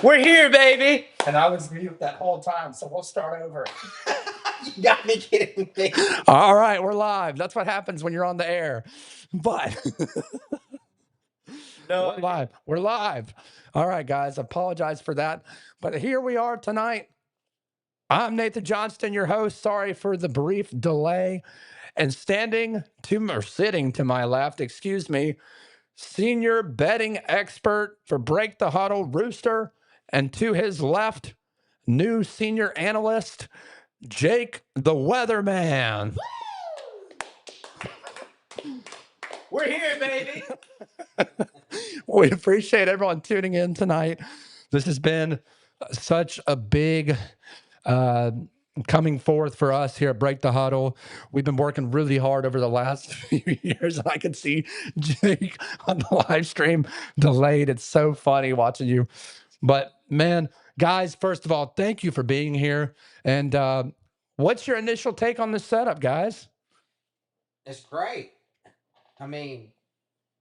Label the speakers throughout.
Speaker 1: We're here, baby.
Speaker 2: And I was mute that whole time, so we'll start over.
Speaker 1: You got me kidding me.
Speaker 3: All right, we're live. That's what happens when you're on the air. But
Speaker 1: No,
Speaker 3: we're live. We're live. All right, guys. Apologize for that. But here we are tonight. I'm Nathan Johnston, your host. Sorry for the brief delay. And sitting to my left, excuse me, senior betting expert for Break the Huddle, Rooster. And to his left, new senior analyst, Jake the Weatherman.
Speaker 1: we're here, baby.
Speaker 3: We appreciate everyone tuning in tonight. This has been such a big coming forth for us here at Break the Huddle. We've been working really hard over the last few years. I can see Jake on the live stream delayed. It's so funny watching you. But man, guys, first of all, thank you for being here. And what's your initial take on this setup, guys?
Speaker 1: It's great. I mean,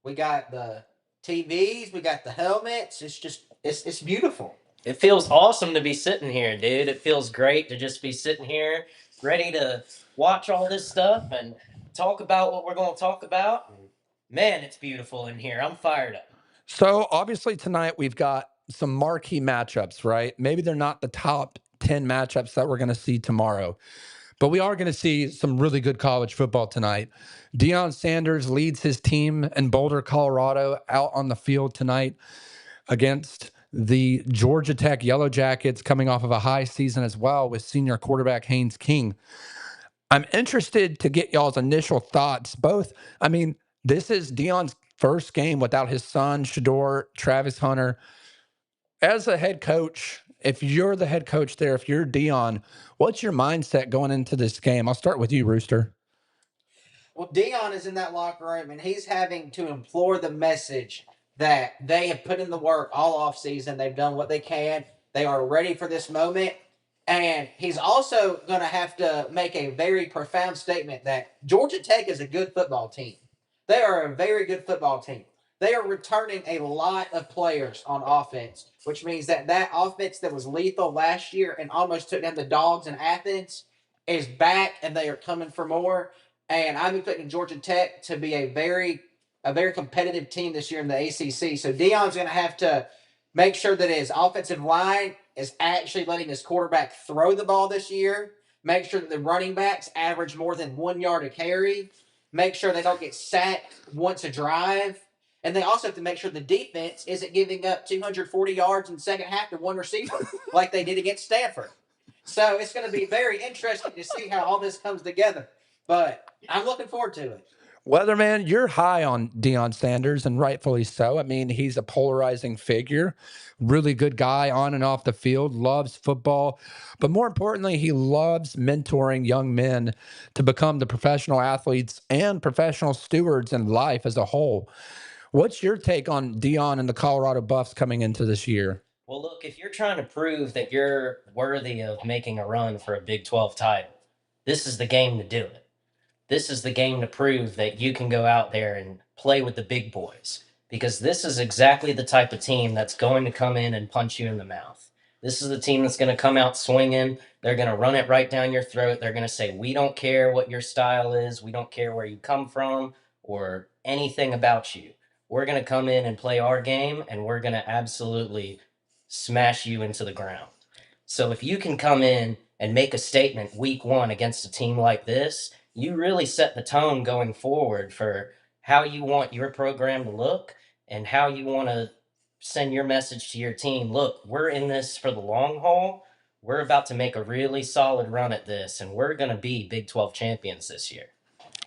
Speaker 1: we got the TVs, we got the helmets. It's beautiful.
Speaker 4: It feels awesome to be sitting here, dude. It feels great to just be sitting here, ready to watch all this stuff and talk about what we're going to talk about. Man, it's beautiful in here. I'm fired up.
Speaker 3: So obviously tonight we've got some marquee matchups, right? Maybe they're not the top 10 matchups that we're going to see tomorrow, but we are going to see some really good college football tonight. Deion Sanders leads his team in Boulder, Colorado, out on the field tonight against the Georgia Tech Yellow Jackets, coming off of a high season as well with senior quarterback Haynes King. I'm interested to get y'all's initial thoughts. Both, I mean, this is Deion's first game without his son, Shador Travis Hunter. As a head coach, if you're the head coach there, if you're Deion, what's your mindset going into this game? I'll start with you, Rooster.
Speaker 1: Well, Dion is in that locker room, and he's having to implore the message that they have put in the work all off season. They've done what they can. They are ready for this moment. And he's also going to have to make a very profound statement that Georgia Tech is a good football team. They are a very good football team. They are returning a lot of players on offense, which means that that offense that was lethal last year and almost took down the Dogs in Athens is back, and they are coming for more. And I'm expecting Georgia Tech to be a very competitive team this year in the ACC. So Deion's going to have to make sure that his offensive line is actually letting his quarterback throw the ball this year. Make sure that the running backs average more than 1 yard a carry. Make sure they don't get sacked once a drive. And they also have to make sure the defense isn't giving up 240 yards in the second half to one receiver like they did against Stanford. So it's going to be very interesting to see how all this comes together. But I'm looking forward to it.
Speaker 3: Weatherman, you're high on Deion Sanders, and rightfully so. I mean, he's a polarizing figure, really good guy on and off the field, loves football, but more importantly, he loves mentoring young men to become the professional athletes and professional stewards in life as a whole. What's your take on Deion and the Colorado Buffs coming into this year?
Speaker 4: Well, look, if you're trying to prove that you're worthy of making a run for a Big 12 title, this is the game to do it. This is the game to prove that you can go out there and play with the big boys, because this is exactly the type of team that's going to come in and punch you in the mouth. This is the team that's going to come out swinging. They're going to run it right down your throat. They're going to say, we don't care what your style is. We don't care where you come from or anything about you. We're going to come in and play our game, and we're going to absolutely smash you into the ground. So if you can come in and make a statement week one against a team like this, you really set the tone going forward for how you want your program to look and how you want to send your message to your team. Look, we're in this for the long haul. We're about to make a really solid run at this, and we're going to be Big 12 champions this year.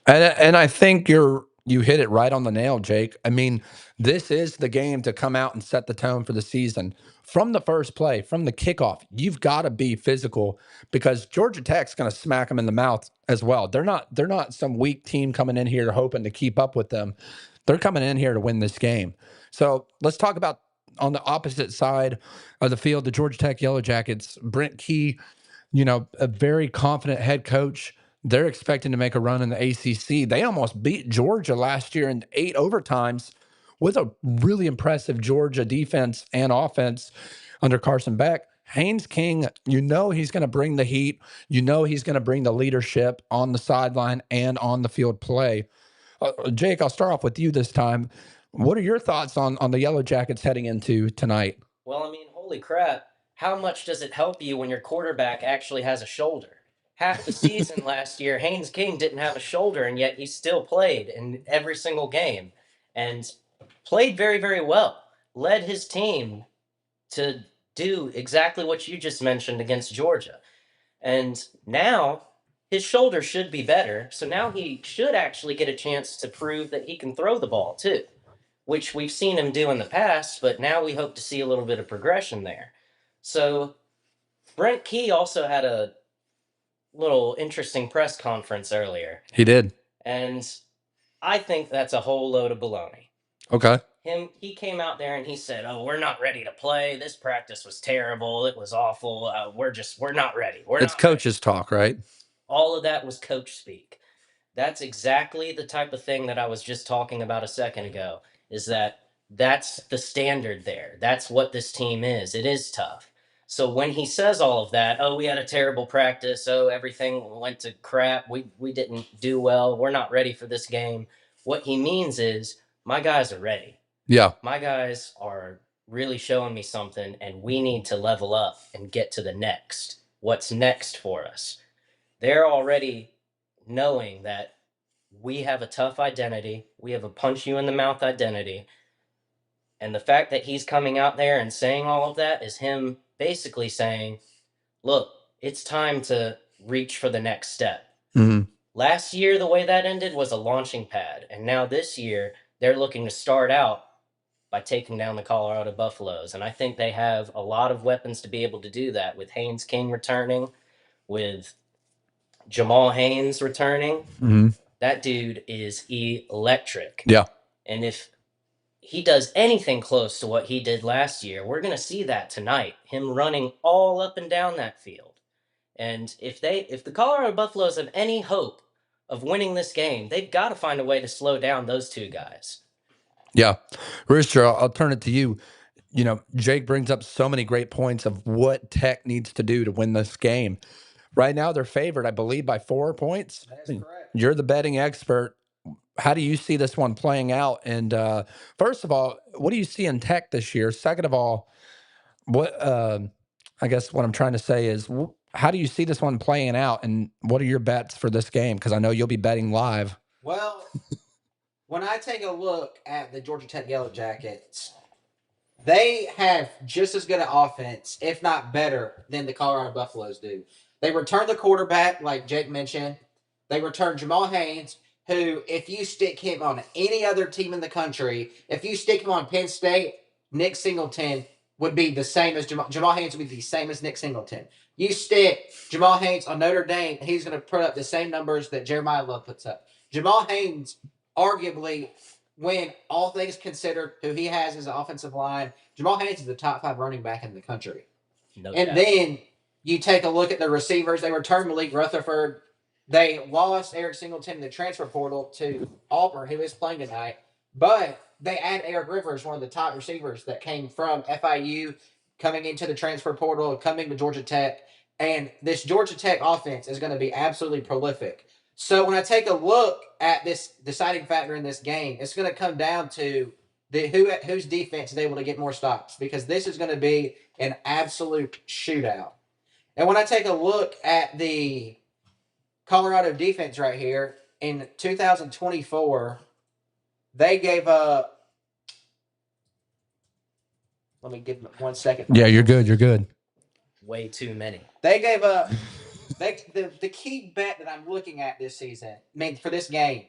Speaker 3: And I think you hit it right on the nail, Jake. I mean, this is the game to come out and set the tone for the season. From the first play, from the kickoff, you've got to be physical because Georgia Tech's going to smack them in the mouth as well. They're not some weak team coming in here hoping to keep up with them. They're coming in here to win this game. So let's talk about on the opposite side of the field, the Georgia Tech Yellow Jackets. Brent Key, a very confident head coach. They're expecting to make a run in the ACC. They almost beat Georgia last year in 8 overtimes with a really impressive Georgia defense and offense under Carson Beck. Haynes King, you know he's going to bring the heat. You know he's going to bring the leadership on the sideline and on the field play. Jake, I'll start off with you this time. What are your thoughts on the Yellow Jackets heading into tonight?
Speaker 4: Well, I mean, holy crap. How much does it help you when your quarterback actually has a shoulder? Half the season last year, Haynes King didn't have a shoulder, and yet he still played in every single game and played very, very well. Led his team to do exactly what you just mentioned against Georgia. And now his shoulder should be better. So now he should actually get a chance to prove that he can throw the ball too, which we've seen him do in the past, but now we hope to see a little bit of progression there. So Brent Key also had a little interesting press conference earlier.
Speaker 3: He did.
Speaker 4: And I think that's a whole load of baloney.
Speaker 3: Okay.
Speaker 4: He came out there and he said, "Oh, we're not ready to play. This practice was terrible. It was awful. We're not ready.
Speaker 3: It's coach's talk, right?
Speaker 4: All of that was coach speak. That's exactly the type of thing that I was just talking about a second ago, is that's the standard there. That's what this team is. It is tough. So when he says all of that, oh, we had a terrible practice. Oh, everything went to crap. We didn't do well. We're not ready for this game. What he means is my guys are ready.
Speaker 3: Yeah.
Speaker 4: My guys are really showing me something, and we need to level up and get to the next. What's next for us? They're already knowing that we have a tough identity. We have a punch you in the mouth identity. And the fact that he's coming out there and saying all of that is him basically saying, look, it's time to reach for the next step.
Speaker 3: Mm-hmm.
Speaker 4: Last year, the way that ended was a launching pad. And now this year, they're looking to start out by taking down the Colorado Buffaloes. And I think they have a lot of weapons to be able to do that, with Haynes King returning, with Jamal Haynes returning.
Speaker 3: Mm-hmm.
Speaker 4: That dude is electric.
Speaker 3: Yeah.
Speaker 4: And if he does anything close to what he did last year, we're going to see that tonight, him running all up and down that field. And if the Colorado Buffaloes have any hope of winning this game, they've got to find a way to slow down those two guys.
Speaker 3: Yeah. Rooster, I'll turn it to you. You know, Jake brings up so many great points of what Tech needs to do to win this game. Right now, they're favored, I believe, by 4 points.
Speaker 1: That's correct.
Speaker 3: You're the betting expert. How do you see this one playing out? And first of all, what do you see in Tech this year? Second of all, what I guess what I'm trying to say is, how do you see this one playing out? And what are your bets for this game? Because I know you'll be betting live.
Speaker 1: Well, when I take a look at the Georgia Tech Yellow Jackets, they have just as good an offense, if not better, than the Colorado Buffaloes do. They return the quarterback, like Jake mentioned. They return Jamal Haynes, who, if you stick him on any other team in the country, if you stick him on Penn State, Nick Singleton would be the same as Jamal Haynes would be the same as Nick Singleton. You stick Jamal Haynes on Notre Dame, he's going to put up the same numbers that Jeremiah Love puts up. Jamal Haynes, arguably, when all things considered, who he has as an offensive line, Jamal Haynes is the top 5 running back in the country.
Speaker 4: No
Speaker 1: and
Speaker 4: doubt.
Speaker 1: Then you take a look at the receivers. They returned Malik Rutherford. They lost Eric Singleton in the transfer portal to Auburn, who is playing tonight. But they add Eric Rivers, one of the top receivers that came from FIU, coming into the transfer portal, coming to Georgia Tech. And this Georgia Tech offense is going to be absolutely prolific. So when I take a look at this deciding factor in this game, it's going to come down to whose defense is able to get more stops, because this is going to be an absolute shootout. And when I take a look at the Colorado defense right here, in 2024, they gave up. Let me give 1 second.
Speaker 3: Yeah, you're good. You're good.
Speaker 4: Way too many.
Speaker 1: They gave up. The key bet that I'm looking at this season, for this game,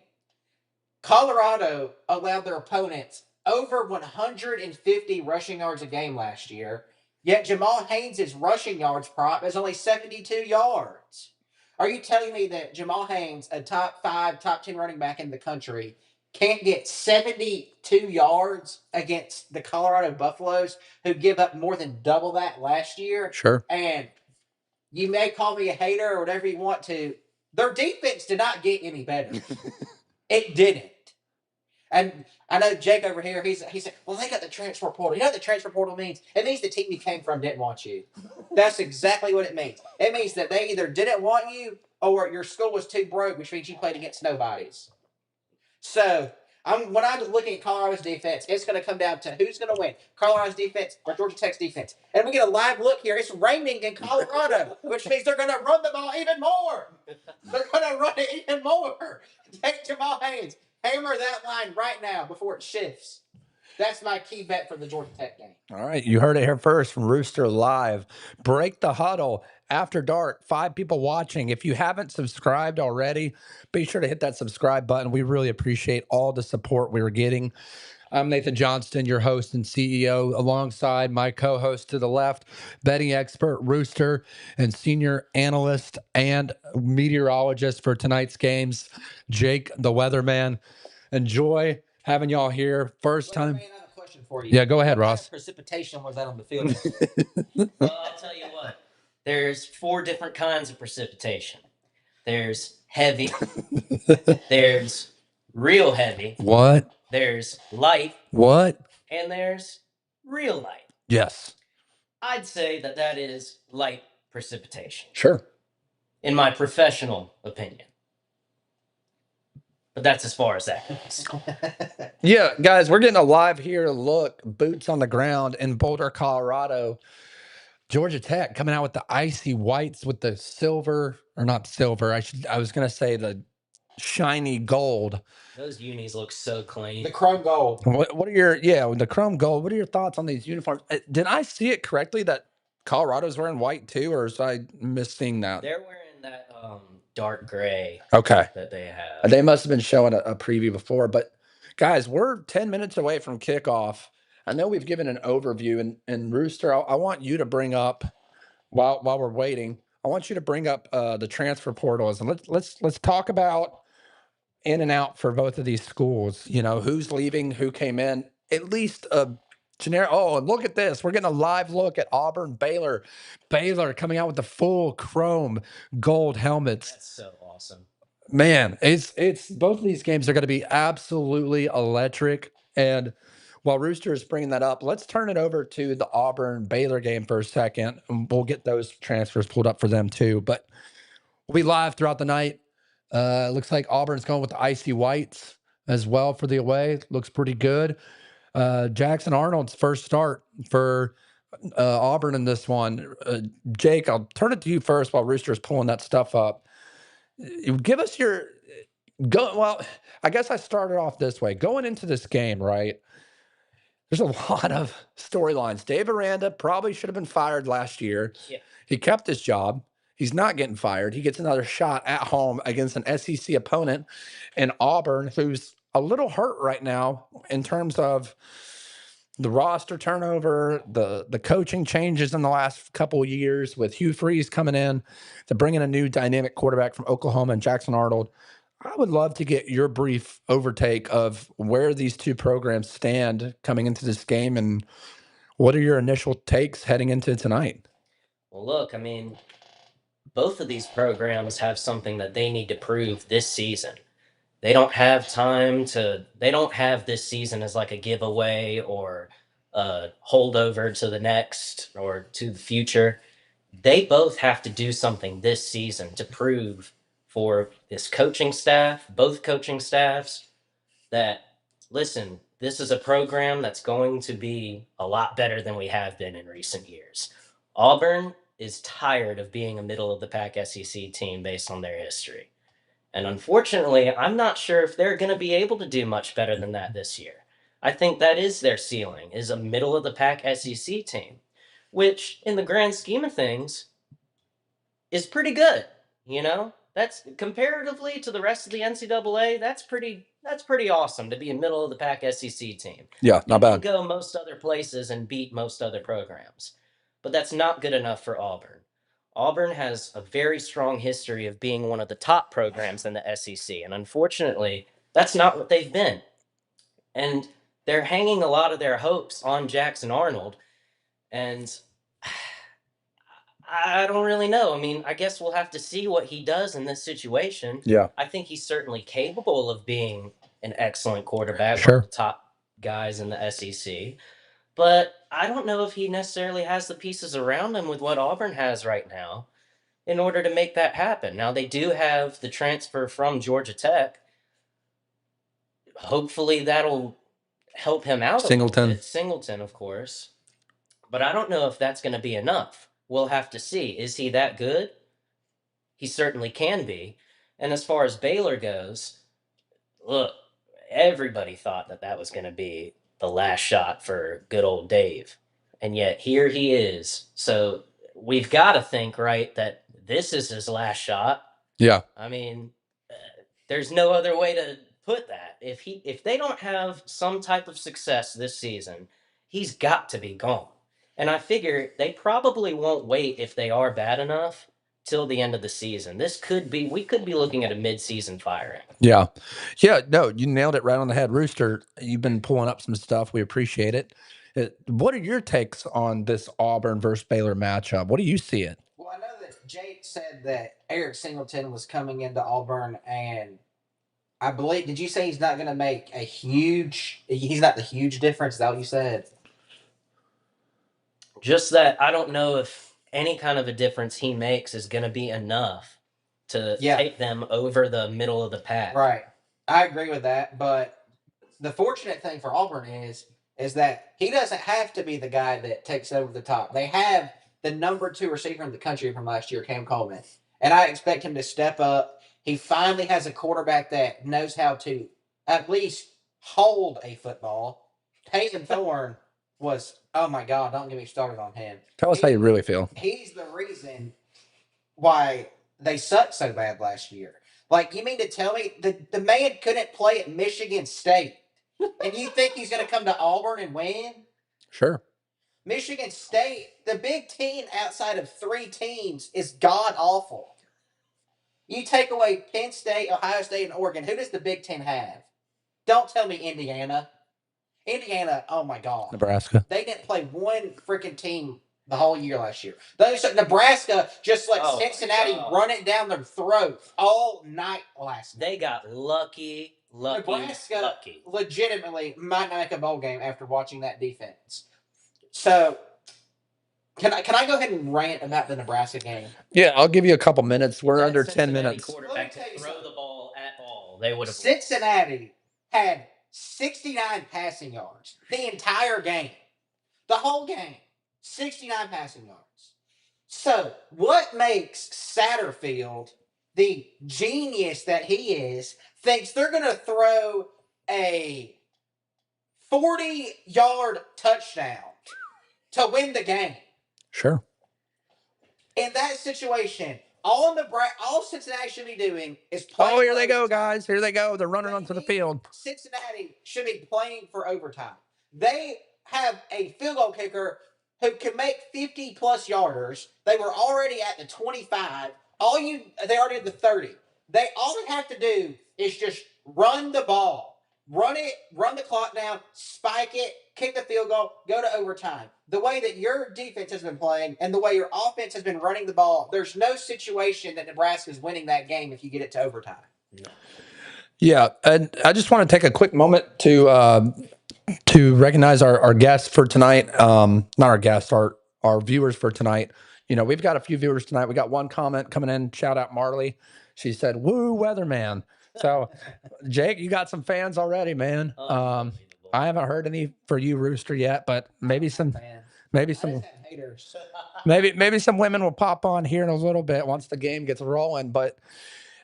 Speaker 1: Colorado allowed their opponents over 150 rushing yards a game last year, yet Jamal Haynes' rushing yards prop is only 72 yards. Are you telling me that Jamal Haynes, a top 5, top 10 running back in the country, can't get 72 yards against the Colorado Buffaloes, who give up more than double that last year?
Speaker 3: Sure.
Speaker 1: And you may call me a hater or whatever you want to. Their defense did not get any better. It didn't. And I know Jake over here. He said, "Well, they got the transfer portal. You know what the transfer portal means? It means the team you came from didn't want you. That's exactly what it means. It means that they either didn't want you or your school was too broke, which means you played against nobodies. So when I'm looking at Colorado's defense, it's going to come down to who's going to win, Colorado's defense or Georgia Tech's defense. And we get a live look here. It's raining in Colorado, which means they're going to run the ball even more. They're going to run it even more. Take Jamal Haynes. Hammer that line right now before it shifts. That's my key bet for the Georgia Tech game.
Speaker 3: All right, you heard it here first from Rooster Live. Break the Huddle after dark. 5 people watching. If you haven't subscribed already, be sure to hit that subscribe button. We really appreciate all the support we're getting. I'm Nathan Johnston, your host and CEO, alongside my co-host to the left, betting expert Rooster, and senior analyst and meteorologist for tonight's games, Jake the Weatherman. Enjoy having y'all here. First time.
Speaker 1: Man, I have a question for you.
Speaker 3: Yeah, go ahead,
Speaker 1: what
Speaker 3: Ross.
Speaker 1: Kind of precipitation was that on the field?
Speaker 4: Well, I'll tell you what. There's 4 different kinds of precipitation. There's heavy. There's real heavy.
Speaker 3: What?
Speaker 4: There's light.
Speaker 3: What?
Speaker 4: And there's real light.
Speaker 3: Yes.
Speaker 4: I'd say that is light precipitation,
Speaker 3: Sure.
Speaker 4: in my professional opinion. But that's as far as that goes.
Speaker 3: Yeah, guys, we're getting a live here look, boots on the ground in Boulder, Colorado. Georgia Tech coming out with the icy whites with the silver, or not silver. I was gonna say the shiny gold.
Speaker 4: Those unis look so clean.
Speaker 1: The chrome gold.
Speaker 3: What are the chrome gold? What are your thoughts on these uniforms? Did I see it correctly that Colorado's wearing white too, or is I missing that?
Speaker 4: They're wearing that dark gray.
Speaker 3: Okay.
Speaker 4: That they have.
Speaker 3: They must have been showing a preview before, but guys, we're 10 minutes away from kickoff. I know we've given an overview, and Rooster, I want you to bring up while we're waiting. I want you to bring up the transfer portals, and let's talk about in and out for both of these schools. You know, who's leaving, who came in. At least a generic. Oh, and look at this. We're getting a live look at Auburn, Baylor. Baylor coming out with the full chrome gold helmets.
Speaker 4: That's so awesome.
Speaker 3: Man, it's both of these games are going to be absolutely electric. And while Rooster is bringing that up, let's turn it over to the Auburn Baylor game for a second. And we'll get those transfers pulled up for them too. But we'll be live throughout the night. Looks like Auburn's going with the icy whites as well for the away. Looks pretty good. Jackson Arnold's first start for Auburn in this one. Jake, I'll turn it to you first while Rooster's pulling that stuff up. Give us your well, I guess I started off this way. Going into this game, right? There's a lot of storylines. Dave Aranda probably should have been fired last year.
Speaker 4: Yeah.
Speaker 3: He kept his job. He's not getting fired. He gets another shot at home against an SEC opponent in Auburn, who's a little hurt right now in terms of the roster turnover, the coaching changes in the last couple of years with Hugh Freeze coming in to bring in a new dynamic quarterback from Oklahoma and Jackson Arnold. I would love to get your brief overtake of where these two programs stand coming into this game and what are your initial takes heading into tonight?
Speaker 4: Well, look, I mean, both of these programs have something that they need to prove this season. They don't have this season as like a giveaway or a holdover to the next or to the future. They both have to do something this season to prove for this coaching staff, both coaching staffs, that, listen, this is a program that's going to be a lot better than we have been in recent years. Auburn is tired of being a middle-of-the-pack SEC team based on their history. And unfortunately, I'm not sure if they're going to be able to do much better than that this year. I think that is their ceiling, is a middle-of-the-pack SEC team, which, in the grand scheme of things, is pretty good. You know, that's comparatively to the rest of the NCAA. That's pretty awesome to be a middle-of-the-pack SEC team.
Speaker 3: Yeah, not bad.
Speaker 4: You can go most other places and beat most other programs, but that's not good enough for Auburn. Auburn has a very strong history of being one of the top programs in the SEC, and unfortunately, that's not what they've been. And they're hanging a lot of their hopes on Jackson Arnold, and I don't really know. I mean, I guess we'll have to see what he does in this situation.
Speaker 3: Yeah.
Speaker 4: I think he's certainly capable of being an excellent quarterback, one
Speaker 3: Sure.
Speaker 4: of the top guys in the SEC. But I don't know if he necessarily has the pieces around him with what Auburn has right now in order to make that happen. Now, they do have the transfer from Georgia Tech. Hopefully, that'll help him out a little
Speaker 3: Singleton.
Speaker 4: bit. Singleton, of course. But I don't know if that's going to be enough. We'll have to see. Is he that good? He certainly can be. And as far as Baylor goes, look, everybody thought that that was going to be the last shot for good old Dave. And yet here he is. So we've got to think, right, that this is his last shot.
Speaker 3: Yeah.
Speaker 4: I mean, there's no other way to put that. If they don't have some type of success this season, he's got to be gone. And I figure they probably won't wait if they are bad enough till the end of the season. We could be looking at a mid-season firing.
Speaker 3: Yeah. Yeah. No, you nailed it right on the head. Rooster, you've been pulling up some stuff. We appreciate it. What are your takes on this Auburn versus Baylor matchup? What do you see it?
Speaker 1: Well, I know that Jake said that Eric Singleton was coming into Auburn, and I believe, did you say he's not going to make he's not the huge difference? Is that what you said?
Speaker 4: Just that I don't know if any kind of a difference he makes is going to be enough to take them over the middle of the pack.
Speaker 1: Right. I agree with that, but the fortunate thing for Auburn is that he doesn't have to be the guy that takes over the top. They have the number 2 receiver in the country from last year, Cam Coleman, and I expect him to step up. He finally has a quarterback that knows how to at least hold a football. Peyton Thorne was, oh my God, don't get me started on him.
Speaker 3: Tell us how you really feel.
Speaker 1: He's the reason why they sucked so bad last year. Like, you mean to tell me the man couldn't play at Michigan State, and you think he's going to come to Auburn and win?
Speaker 3: Sure.
Speaker 1: Michigan State, the Big Ten outside of 3 teams, is god awful. You take away Penn State, Ohio State, and Oregon. Who does the Big Ten have? Don't tell me Indiana. Indiana, oh my God.
Speaker 3: Nebraska.
Speaker 1: They didn't play one freaking team the whole year last year. Nebraska just let Cincinnati run it down their throat all night last night.
Speaker 4: They got lucky.
Speaker 1: Nebraska legitimately might not make a bowl game after watching that defense. So, can I go ahead and rant about the Nebraska game?
Speaker 3: Yeah, I'll give you a couple minutes. We're
Speaker 4: That
Speaker 3: under 10
Speaker 4: Cincinnati
Speaker 3: minutes.
Speaker 4: quarterback to throw the ball at all. They would have.
Speaker 1: Cincinnati had 69 passing yards the entire game. The whole game. 69 passing yards. So, what makes Satterfield, the genius that he is, thinks they're going to throw a 40-yard touchdown to win the game?
Speaker 3: Sure.
Speaker 1: In that situation, all Cincinnati should be doing is playing.
Speaker 3: Oh, here they go, guys. Here they go. They're running onto the field.
Speaker 1: Cincinnati should be playing for overtime. They have a field goal kicker who can make 50-plus yarders. They were already at the 25. They already at the 30. All they have to do is just run the ball. Run the clock down, spike it, kick the field goal, go to overtime. The way that your defense has been playing and the way your offense has been running the ball, there's no situation that Nebraska is winning that game if you get it to overtime.
Speaker 3: Yeah, and I just want to take a quick moment to recognize our guests for tonight. Not our guests, our viewers for tonight. You know, we've got a few viewers tonight. We got one comment coming in. Shout out Marley. She said, "Woo, weatherman." So, Jake, you got some fans already, man. I haven't heard any for you, Rooster, yet, but maybe some
Speaker 1: haters.
Speaker 3: maybe some women will pop on here in a little bit once the game gets rolling. But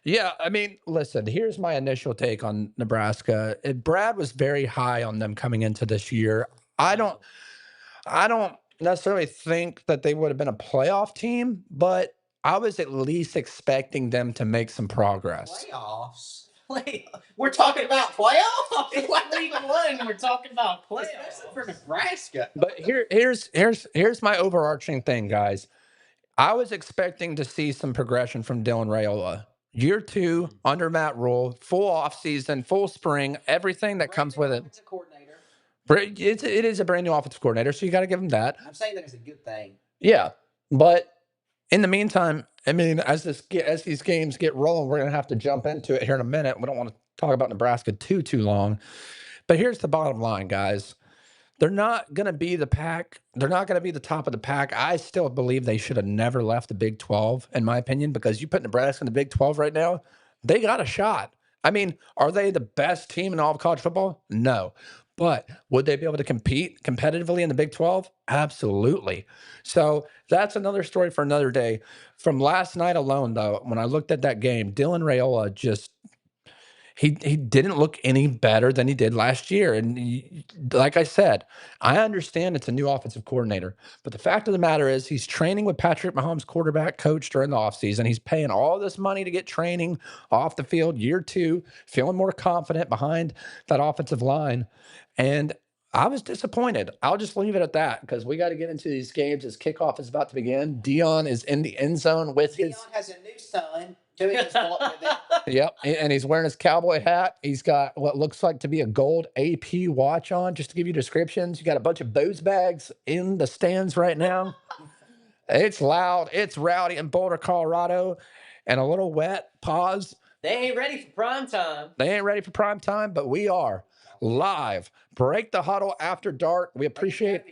Speaker 3: yeah, I mean, listen, here's my initial take on Nebraska. Brad was very high on them coming into this year. I don't necessarily think that they would have been a playoff team, but I was at least expecting them to make some progress.
Speaker 1: Playoffs? We're talking about playoffs?
Speaker 4: It's League One. We're talking about playoffs.
Speaker 1: Especially for Nebraska.
Speaker 3: But here's my overarching thing, guys. I was expecting to see some progression from Dylan Raiola. Year 2 under Matt Rule, full offseason, full spring, everything that comes with it. It is a brand new offensive coordinator, so you got to give him that.
Speaker 1: I'm saying that it's a good thing.
Speaker 3: Yeah, but in the meantime, I mean, as these games get rolling, we're gonna have to jump into it here in a minute. We don't want to talk about Nebraska too long. But here's the bottom line, guys. They're not going to be the pack. They're not going to be the top of the pack. I still believe they should have never left the Big 12, in my opinion, because you put Nebraska in the Big 12 right now, they got a shot. I mean, are they the best team in all of college football? No. But would they be able to compete competitively in the Big 12? Absolutely. So that's another story for another day. From last night alone, though, when I looked at that game, Dylan Raiola just he didn't look any better than he did last year. And like I said, I understand it's a new offensive coordinator, but the fact of the matter is he's training with Patrick Mahomes' quarterback coach during the offseason. He's paying all this money to get training off the field year 2, feeling more confident behind that offensive line. And I was disappointed. I'll just leave it at that because we got to get into these games as kickoff is about to begin. Dion is in the end zone with
Speaker 1: Dion
Speaker 3: his.
Speaker 1: has a new son doing his walk with it.
Speaker 3: Yep, and he's wearing his cowboy hat. He's got what looks like to be a gold AP watch on. Just to give you descriptions, you got a bunch of booze bags in the stands right now. It's loud, it's rowdy in Boulder, Colorado, and a little wet. Pause.
Speaker 4: They ain't ready for prime time.
Speaker 3: They ain't ready for prime time, but we are live. Break the huddle after dark. We appreciate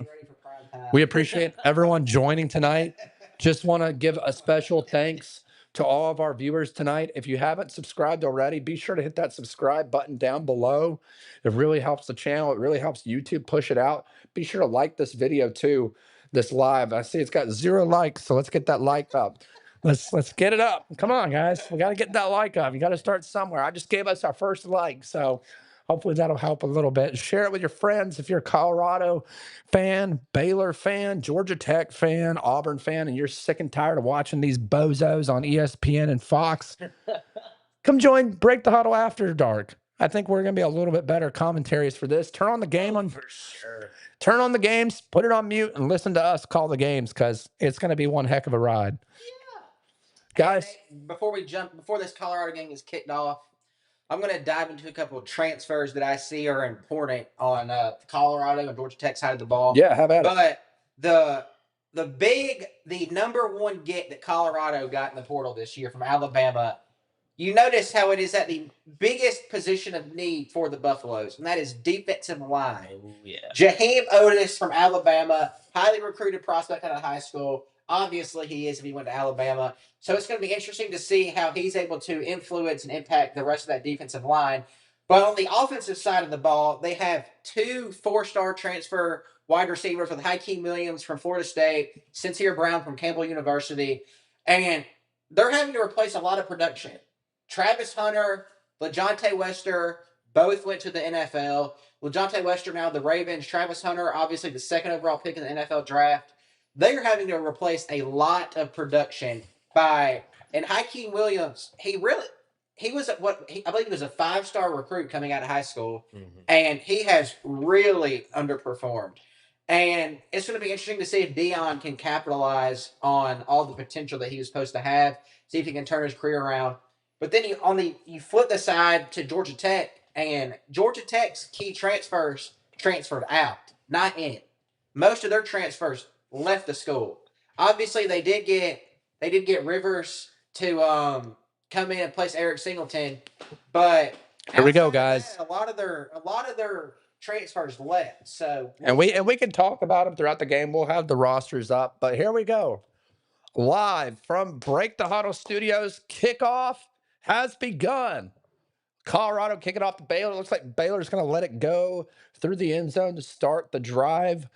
Speaker 3: everyone joining tonight. Just want to give a special thanks to all of our viewers tonight. If you haven't subscribed already, be sure to hit that subscribe button down below. It really helps the channel. It really helps YouTube push it out. Be sure to like this video too, this live. I see it's got 0 likes, so let's get that like up. Let's get it up. Come on, guys. We got to get that like up. You got to start somewhere. I just gave us our first like, so hopefully that'll help a little bit. Share it with your friends if you're a Colorado fan, Baylor fan, Georgia Tech fan, Auburn fan, and you're sick and tired of watching these bozos on ESPN and Fox. Come join Break the Huddle After Dark. I think we're going to be a little bit better commentaries for this. Turn on the game on
Speaker 4: For sure.
Speaker 3: Turn on the games, put it on mute, and listen to us call the games because it's going to be one heck of a ride. Guys,
Speaker 1: Before this Colorado game is kicked off, I'm going to dive into a couple of transfers that I see are important on Colorado and Georgia Tech side of the ball.
Speaker 3: yeah, how about it?
Speaker 1: But the number one get that Colorado got in the portal this year from Alabama, you notice how it is at the biggest position of need for the Buffaloes, and that is defensive line.
Speaker 4: Oh, yeah.
Speaker 1: Jaheim Otis from Alabama, highly recruited prospect out of high school. Obviously, he is if he went to Alabama. So it's going to be interesting to see how he's able to influence and impact the rest of that defensive line. But on the offensive side of the ball, they have 2 4-star transfer wide receivers with Hakeem Williams from Florida State, Sincere Brown from Campbell University. And they're having to replace a lot of production. Travis Hunter, LaJohntay Wester, both went to the NFL. LaJohntay Wester now the Ravens. Travis Hunter, obviously the 2nd overall pick in the NFL draft. They're having to replace a lot of production and Hakeem Williams. I believe he was a 5-star recruit coming out of high school, and he has really underperformed. And it's going to be interesting to see if Dion can capitalize on all the potential that he was supposed to have. See if he can turn his career around. But then you flip the side to Georgia Tech, and Georgia Tech's key transfers transferred out, not in. Most of their transfers left the school. Obviously, they did get Rivers to come in and place Eric Singleton, but
Speaker 3: Here we go, guys.
Speaker 1: a lot of their transfers left. So
Speaker 3: And we can talk about them throughout the game. We'll have the rosters up, but here we go. Live from Break the Huddle Studios, kickoff has begun. Colorado kicking off the Baylor. Looks like Baylor's going to let it go through the end zone to start the drive.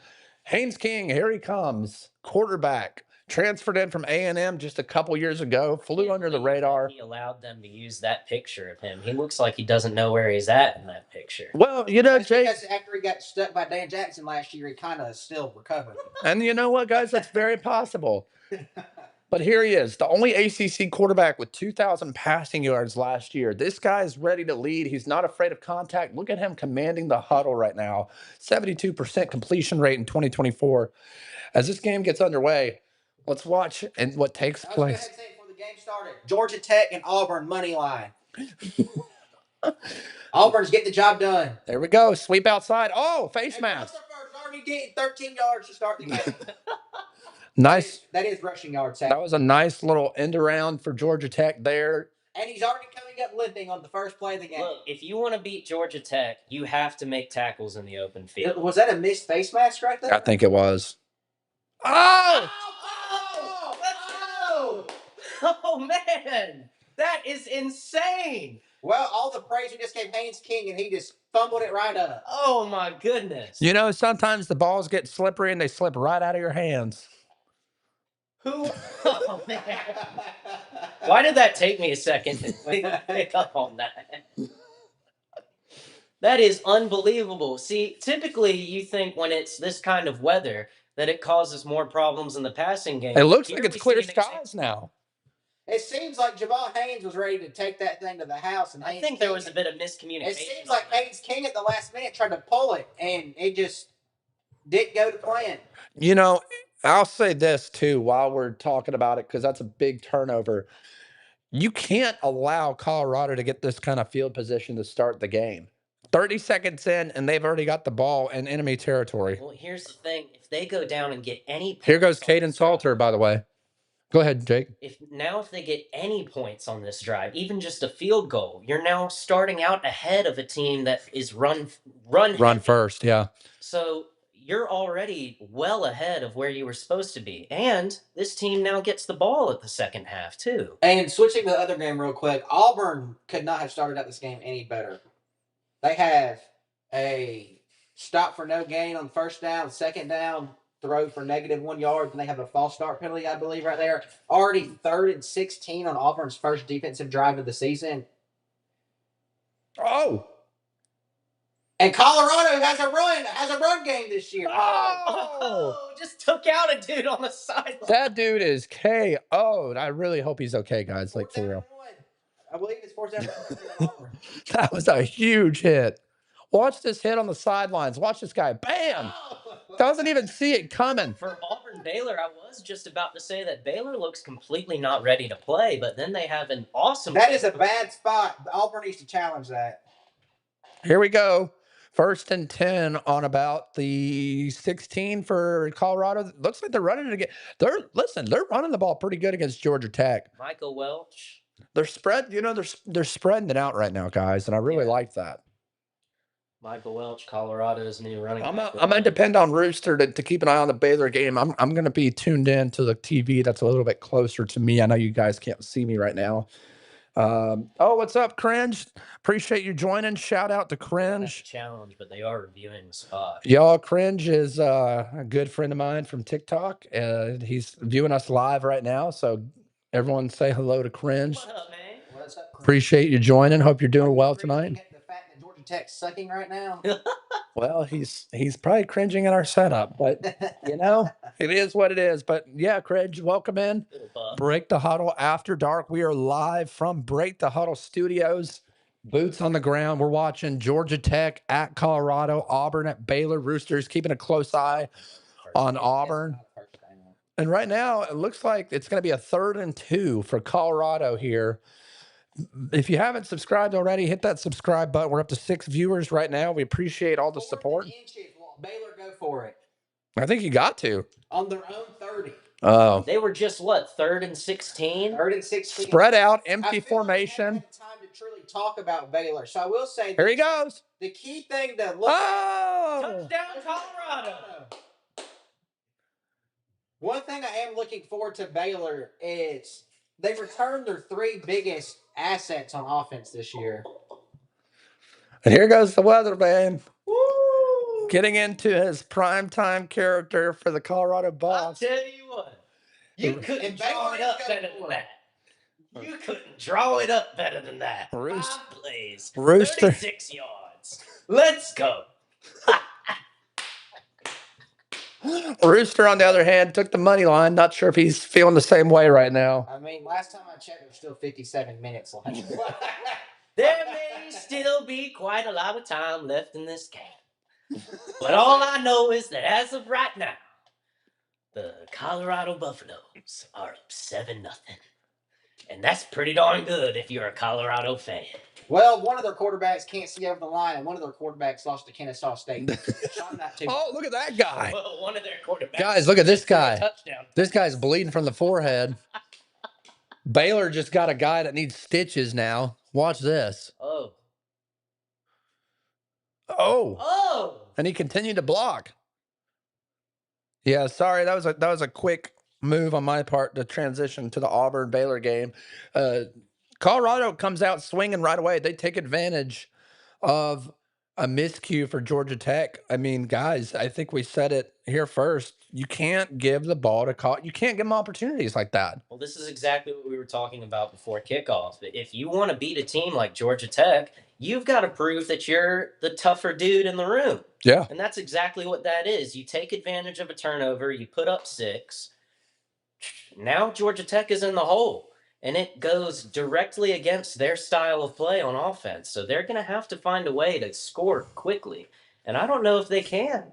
Speaker 3: Haynes King, here he comes. Quarterback, transferred in from A&M just a couple years ago, flew under the radar.
Speaker 4: He allowed them to use that picture of him. He looks like he doesn't know where he's at in that picture.
Speaker 3: Well, you know, Jake.
Speaker 1: Because after he got stuck by Dan Jackson last year, he kind of still recovered.
Speaker 3: And you know what, guys? That's very possible. But here he is, the only ACC quarterback with 2,000 passing yards last year. This guy is ready to lead. He's not afraid of contact. Look at him commanding the huddle right now. 72% completion rate in 2024. As this game gets underway, let's watch and what takes place.
Speaker 1: Go ahead and say it before the game started. Georgia Tech and Auburn money line. Auburn's getting the job done.
Speaker 3: There we go. Sweep outside. Oh, face mask.
Speaker 1: Already getting 13 yards to start the game.
Speaker 3: Nice.
Speaker 1: That is rushing yards.
Speaker 3: That was a nice little end around for Georgia Tech there.
Speaker 1: And he's already coming up limping on the first play of the game.
Speaker 4: Look, if you want to beat Georgia Tech, you have to make tackles in the open field.
Speaker 1: Was that a missed face mask right there?
Speaker 3: I think it was. Oh!
Speaker 4: Oh, man. That is insane.
Speaker 1: Well, all the praise we just gave Haynes King, and he just fumbled it right up.
Speaker 4: Oh, my goodness.
Speaker 3: You know, sometimes the balls get slippery and they slip right out of your hands.
Speaker 4: Who? Oh, man. Why did that take me a second to pick up on that? That is unbelievable. See, typically you think when it's this kind of weather that it causes more problems in the passing game.
Speaker 3: It looks
Speaker 4: Here
Speaker 3: like it's
Speaker 4: we
Speaker 3: clear
Speaker 4: see an
Speaker 3: skies now.
Speaker 1: It seems like Jamal Haynes was ready to take that thing to the house, and
Speaker 4: I think there was a bit of miscommunication.
Speaker 1: It seems like Haynes King at the last minute tried to pull it, and it just didn't go to plan.
Speaker 3: You know, I'll say this too while we're talking about it, because that's a big turnover. You can't allow Colorado to get this kind of field position to start the game. 30 seconds in, and they've already got the ball in enemy territory.
Speaker 4: Well, here's the thing. If they go down and get any
Speaker 3: Here goes
Speaker 4: points on
Speaker 3: Caden
Speaker 4: this
Speaker 3: Salter,
Speaker 4: drive-
Speaker 3: by the way. Go ahead, Jake.
Speaker 4: If they get any points on this drive, even just a field goal, you're now starting out ahead of a team that is run heavy.
Speaker 3: First, yeah.
Speaker 4: So you're already well ahead of where you were supposed to be. And this team now gets the ball at the second half, too.
Speaker 1: And switching to the other game real quick, Auburn could not have started out this game any better. They have a stop for no gain on first down, second down, throw for -1 yard, and they have a false start penalty, I believe, right there. Already 3rd and 16 on Auburn's first defensive drive of the season.
Speaker 3: Oh!
Speaker 1: And Colorado has a run game this year.
Speaker 4: Oh, just took out a dude on the sideline.
Speaker 3: That dude is KO'd. I really hope he's okay, guys. Like, for real.
Speaker 1: I believe it's 4th down.
Speaker 3: That was a huge hit. Watch this hit on the sidelines. Watch this guy. Bam! Doesn't even see it coming.
Speaker 4: For Auburn Baylor, I was just about to say that Baylor looks completely not ready to play, but then they have an awesome.
Speaker 1: That is a bad spot. Auburn needs to challenge that.
Speaker 3: Here we go. 1st and 10 on about the 16 for Colorado. Looks like they're running it again. They're running the ball pretty good against Georgia Tech.
Speaker 4: Michael Welch.
Speaker 3: They're spread, they're spreading it out right now, guys, and I really like that.
Speaker 4: Michael Welch, Colorado's new running back.
Speaker 3: I'm gonna depend on Rooster to keep an eye on the Baylor game. I'm gonna be tuned in to the TV that's a little bit closer to me. I know you guys can't see me right now. What's up, Cringe? Appreciate you joining. Shout out to Cringe.
Speaker 4: Challenge, but they are reviewing the spot.
Speaker 3: Y'all, Cringe is a good friend of mine from TikTok. He's viewing us live right now, so everyone say hello to Cringe.
Speaker 4: What up, man?
Speaker 1: What's up, Cringe?
Speaker 3: Appreciate you joining. Hope you're doing well tonight.
Speaker 1: The fact that Georgia Tech's sucking right now.
Speaker 3: Well, he's probably cringing at our setup, but it is what it is. But yeah, Cringe, welcome in. Break the Huddle After Dark. We are live from Break the Huddle Studios. Boots on the ground. We're watching Georgia Tech at Colorado, Auburn at Baylor. Roosters keeping a close eye on Auburn. And right now, it looks like it's going to be a 3rd and 2 for Colorado here. If you haven't subscribed already, hit that subscribe button. We're up to 6 viewers right now. We appreciate all the support.
Speaker 1: Baylor go for it.
Speaker 3: I think you got to.
Speaker 1: On their own 30.
Speaker 3: Oh.
Speaker 4: They were just, 3rd and 16?
Speaker 1: 3rd and 16.
Speaker 3: Spread out, empty formation.
Speaker 1: I haven't had time to truly talk about Baylor. So I will say
Speaker 3: Here he goes.
Speaker 1: The key thing to look
Speaker 3: at.
Speaker 4: Touchdown, Colorado.
Speaker 1: One thing I am looking forward to Baylor is they returned their 3 biggest assets on offense this year.
Speaker 3: And here goes the weatherman. Woo! Getting into his primetime character for the Colorado Buffs.
Speaker 4: I'll tell you what. You couldn't draw it up better than that. You couldn't draw it up better than that. 5 plays.
Speaker 3: Rooster.
Speaker 4: 36 yards. Let's go.
Speaker 3: Rooster, on the other hand, took the money line. Not sure if he's feeling the same way right now.
Speaker 1: I mean, last time I checked, there's still 57 minutes left.
Speaker 4: There may still be quite a lot of time left in this game. But all I know is that as of right now, the Colorado Buffaloes are up 7-0. And that's pretty darn good if you're a Colorado fan.
Speaker 1: Well, one of their quarterbacks can't see over the line, and one of their quarterbacks lost to Kennesaw State.
Speaker 3: Oh, look at that guy.
Speaker 4: Well, one of their quarterbacks.
Speaker 3: Guys, look at this guy.
Speaker 4: Touchdown.
Speaker 3: This guy's bleeding from the forehead. Baylor just got a guy that needs stitches now. Watch this.
Speaker 4: Oh.
Speaker 3: Oh.
Speaker 4: Oh.
Speaker 3: And he continued to block. Yeah, sorry, that was a quick move on my part to transition to the Auburn Baylor game. Colorado comes out swinging right away. They take advantage of a miscue for Georgia Tech. I mean, guys, I think we said it here first. You can't give the ball to you can't give them opportunities like that.
Speaker 4: Well, this is exactly what we were talking about before kickoff. If you want to beat a team like Georgia Tech, you've got to prove that you're the tougher dude in the room.
Speaker 3: Yeah.
Speaker 4: And that's exactly what that is. You take advantage of a turnover, you put up 6. Now Georgia Tech is in the hole, and it goes directly against their style of play on offense. So they're going to have to find a way to score quickly. And I don't know if they can.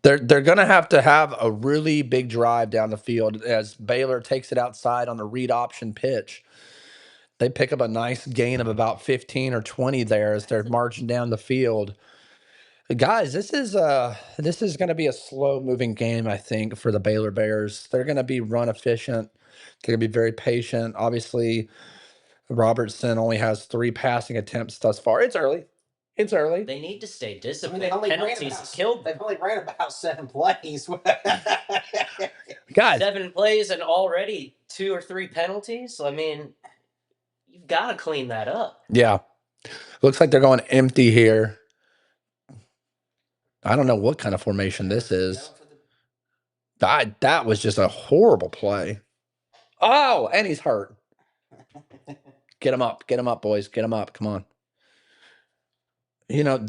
Speaker 3: They're going to have a really big drive down the field as Baylor takes it outside on the read option pitch. They pick up a nice gain of about 15 or 20 there as they're marching down the field. Guys, this is going to be a slow moving game, I think, for the Baylor Bears. They're going to be run efficient. They're going to be very patient. Obviously, Robertson only has 3 passing attempts thus far. It's early.
Speaker 4: They need to stay disciplined.
Speaker 1: They've only
Speaker 4: Penalties killed them.
Speaker 1: They've only ran about 7 plays.
Speaker 3: Guys,
Speaker 4: 7 plays and already 2 or 3 penalties. I mean, you've got to clean that up.
Speaker 3: yeah. Looks like they're going empty here. I don't know what kind of formation this is. That was just a horrible play. Oh, and he's hurt. Get him up, boys. Get him up. Come on. You know,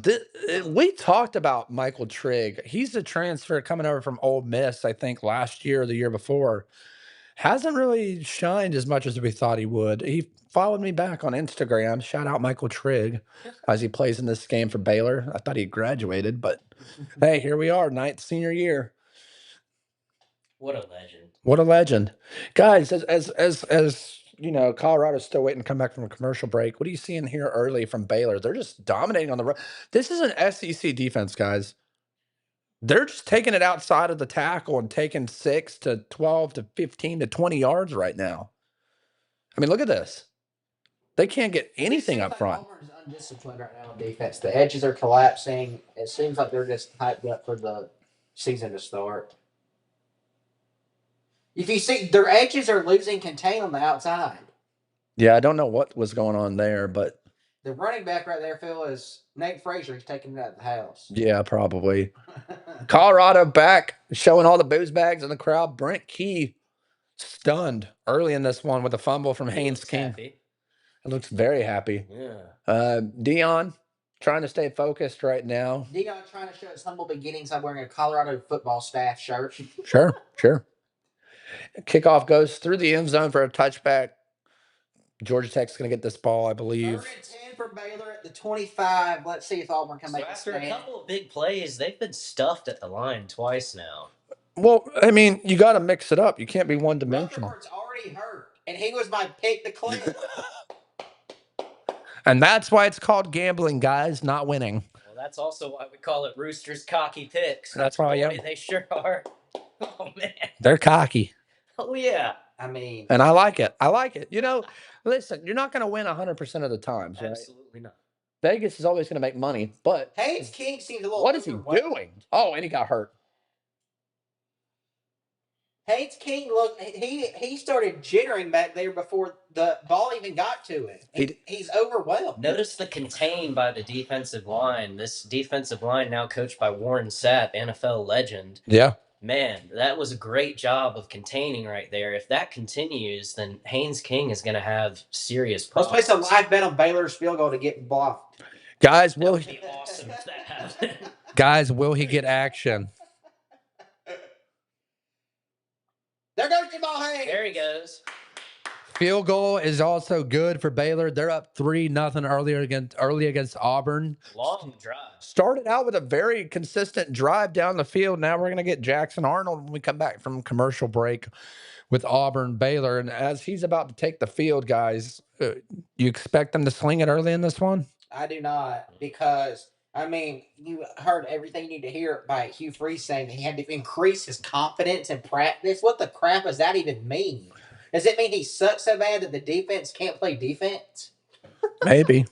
Speaker 3: we talked about Michael Trigg. He's a transfer coming over from Ole Miss, I think, last year or the year before. Hasn't really shined as much as we thought he would. He followed me back on Instagram. Shout out Michael Trigg as he plays in this game for Baylor. I thought he graduated, but hey, here we are, 9th senior year.
Speaker 4: What a legend.
Speaker 3: What a legend. Guys, as you know, Colorado's still waiting to come back from a commercial break. What are you seeing here early from Baylor? They're just dominating on the road. This is an SEC defense, guys. They're just taking it outside of the tackle and taking 6 to 12 to 15 to 20 yards right now. I mean, look at this. They can't get anything up front.
Speaker 1: Auburn's undisciplined right now on defense. The edges are collapsing. It seems like they're just hyped up for the season to start. If you see, their edges are losing contain on the outside.
Speaker 3: Yeah, I don't know what was going on there, but
Speaker 1: the running back right there, Phil, is Nate Frazier. He's taking it out of the house.
Speaker 3: Yeah, probably. Colorado back, showing all the booze bags in the crowd. Brent Key stunned early in this one with a fumble from Haynes King.
Speaker 4: Happy.
Speaker 3: It looks very happy.
Speaker 4: Yeah.
Speaker 3: Dion trying to stay focused right now.
Speaker 1: Dion trying to show his humble beginnings by wearing a Colorado football staff shirt.
Speaker 3: Sure. Kickoff goes through the end zone for a touchback. Georgia Tech's going to get this ball, I believe.
Speaker 1: 3rd and 10 for Baylor at the 25. Let's see if Auburn can make a
Speaker 4: After
Speaker 1: stand.
Speaker 4: a couple of big plays, they've been stuffed at the line twice now.
Speaker 3: Well, I mean, you got to mix it up. You can't be one-dimensional.
Speaker 1: Rutherford's already hurt, and he was my pick to clean.
Speaker 3: And that's why it's called gambling, guys, not winning.
Speaker 4: Well, that's also why we call it Roosters cocky picks.
Speaker 3: That's why,
Speaker 4: Boy, they sure are. Oh, man.
Speaker 3: They're cocky.
Speaker 4: Oh, yeah.
Speaker 1: I mean,
Speaker 3: and I like it. You know, listen, you're not going to win 100% of the times, right?
Speaker 4: Absolutely not.
Speaker 3: Vegas is always going to make money, but
Speaker 1: Haynes King seems a little.
Speaker 3: what is he doing? Oh, and he got hurt.
Speaker 1: Haynes King, look, he started jittering back there before the ball even got to him. He's overwhelmed.
Speaker 4: Notice the contain by the defensive line. This defensive line now coached by Warren Sapp, NFL legend.
Speaker 3: Yeah.
Speaker 4: Man, that was a great job of containing right there. If that continues, then Haynes King is going to have serious problems.
Speaker 1: Let's place a live bet on Baylor's field goal to get blocked.
Speaker 3: Guys,
Speaker 4: will he? Be awesome if that happened.
Speaker 3: Guys, will he get action?
Speaker 1: There goes your ball, Haynes.
Speaker 4: There he goes.
Speaker 3: Field goal is also good for Baylor. They're up 3-0 early against Auburn.
Speaker 4: Long drive.
Speaker 3: Started out with a very consistent drive down the field. Now we're going to get Jackson Arnold when we come back from commercial break with Auburn Baylor. And as he's about to take the field, guys, you expect them to sling it early in this one?
Speaker 1: I do not, because I mean, you heard everything you need to hear by Hugh Freeze saying that he had to increase his confidence in practice. What the crap does that even mean? Does it mean he sucks so bad that the defense can't play defense?
Speaker 3: Maybe.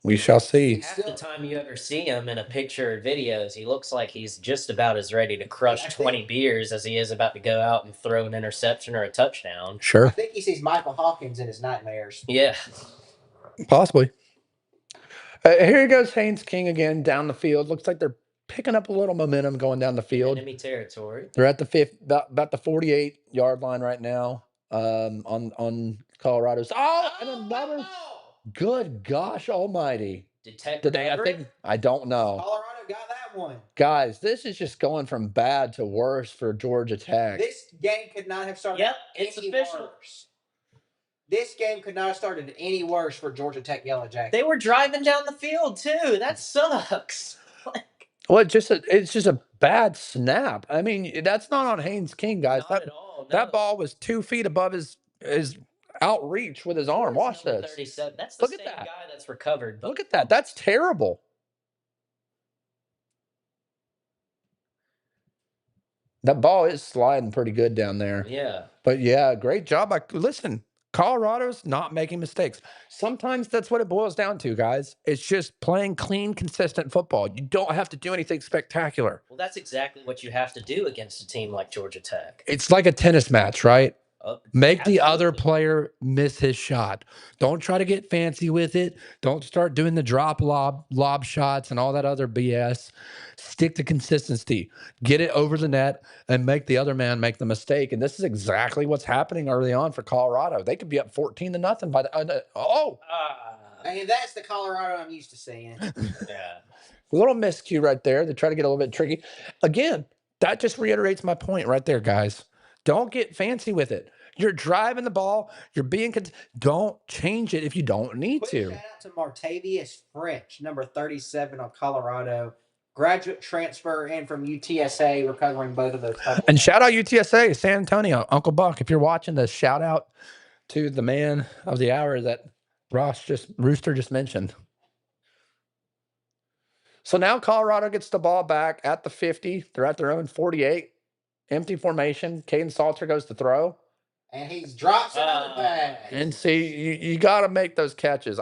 Speaker 3: We shall see.
Speaker 4: Half the time you ever see him in a picture or videos, he looks like he's just about as ready to crush 20 beers as he is about to go out and throw an interception or a touchdown.
Speaker 1: I
Speaker 3: Sure.
Speaker 1: think he sees Michael Hawkins in his nightmares.
Speaker 4: Yeah.
Speaker 3: Possibly. Here goes Haynes King again down the field. Looks like they're picking up a little momentum going down the field.
Speaker 4: Enemy territory.
Speaker 3: They're at the about the 48-yard line right now. On Colorado's. Oh, and another. Good gosh almighty.
Speaker 4: Did
Speaker 3: I think I don't know.
Speaker 1: Colorado got that one.
Speaker 3: Guys, this is just going from bad to worse for Georgia Tech.
Speaker 1: This game could not have started
Speaker 4: it's
Speaker 1: any
Speaker 4: official.
Speaker 1: worse. This game could not have started any worse for Georgia Tech Yellow Jackets.
Speaker 4: They were driving down the field too. That sucks.
Speaker 3: Well, it's just a bad snap. I mean, that's not on Haynes King, guys.
Speaker 4: Not at all. No.
Speaker 3: That ball was 2 feet above his outreach with his arm. Watch this.
Speaker 4: 37. That's the
Speaker 3: Look at
Speaker 4: same
Speaker 3: that.
Speaker 4: guy that's recovered.
Speaker 3: Look at that. That's terrible. That ball is sliding pretty good down there.
Speaker 4: Yeah.
Speaker 3: But yeah, great job. Listen, Colorado's not making mistakes. Sometimes that's what it boils down to, guys. It's just playing clean, consistent football. You don't have to do anything spectacular.
Speaker 4: Well, that's exactly what you have to do against a team like Georgia Tech.
Speaker 3: It's like a tennis match, right? Make the other
Speaker 4: Absolutely.
Speaker 3: player miss his shot. Don't try to get fancy with it. Don't start doing the drop lob shots and all that other BS. Stick to consistency. Get it over the net and make the other man make the mistake. And this is exactly what's happening early on for Colorado. They could be up 14-0 by the
Speaker 1: And that's the Colorado I'm used to seeing.
Speaker 4: Yeah.
Speaker 3: A little miscue right there. They try to get a little bit tricky. Again, that just reiterates my point right there, guys. Don't get fancy with it. You're driving the ball. You're being. Don't change it if you don't need to.
Speaker 1: Shout out to Martavius French, number 37 on Colorado. Graduate transfer in from UTSA, recovering both of those.
Speaker 3: And shout out UTSA, San Antonio, Uncle Buck. If you're watching this, shout out to the man of the hour that Rooster just mentioned. So now Colorado gets the ball back at the 50. They're at their own 48. Empty formation. Caden Salter goes to throw.
Speaker 1: And he drops another pass.
Speaker 3: And see, you got to make those catches.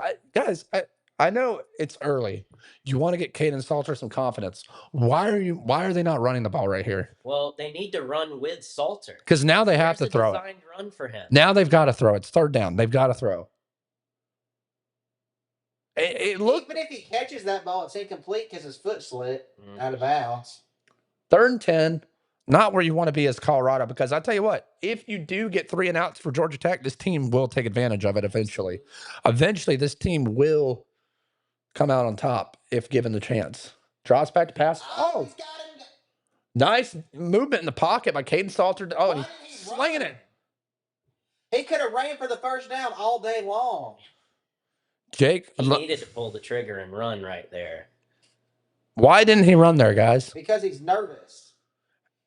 Speaker 3: I know it's early. You want to get Caden Salter some confidence. Why are they not running the ball right here?
Speaker 4: Well, they need to run with Salter.
Speaker 3: Because now they have to throw it.
Speaker 4: Designed run for him.
Speaker 3: Now they've got to throw. It's third down. They've got to throw.
Speaker 1: Even if he catches that ball, it's incomplete because his foot slid out of bounds.
Speaker 3: 3rd and 10. Not where you want to be as Colorado, because I tell you what, if you do get 3 and outs for Georgia Tech, this team will take advantage of it eventually. Eventually, this team will come out on top if given the chance. Draws back to pass. Oh, nice movement in the pocket by Caden Salter. Oh, he's slinging it.
Speaker 1: He could have ran for the first down all day long.
Speaker 3: Jake,
Speaker 4: he needed to pull the trigger and run right there.
Speaker 3: Why didn't he run there, guys?
Speaker 1: Because he's nervous.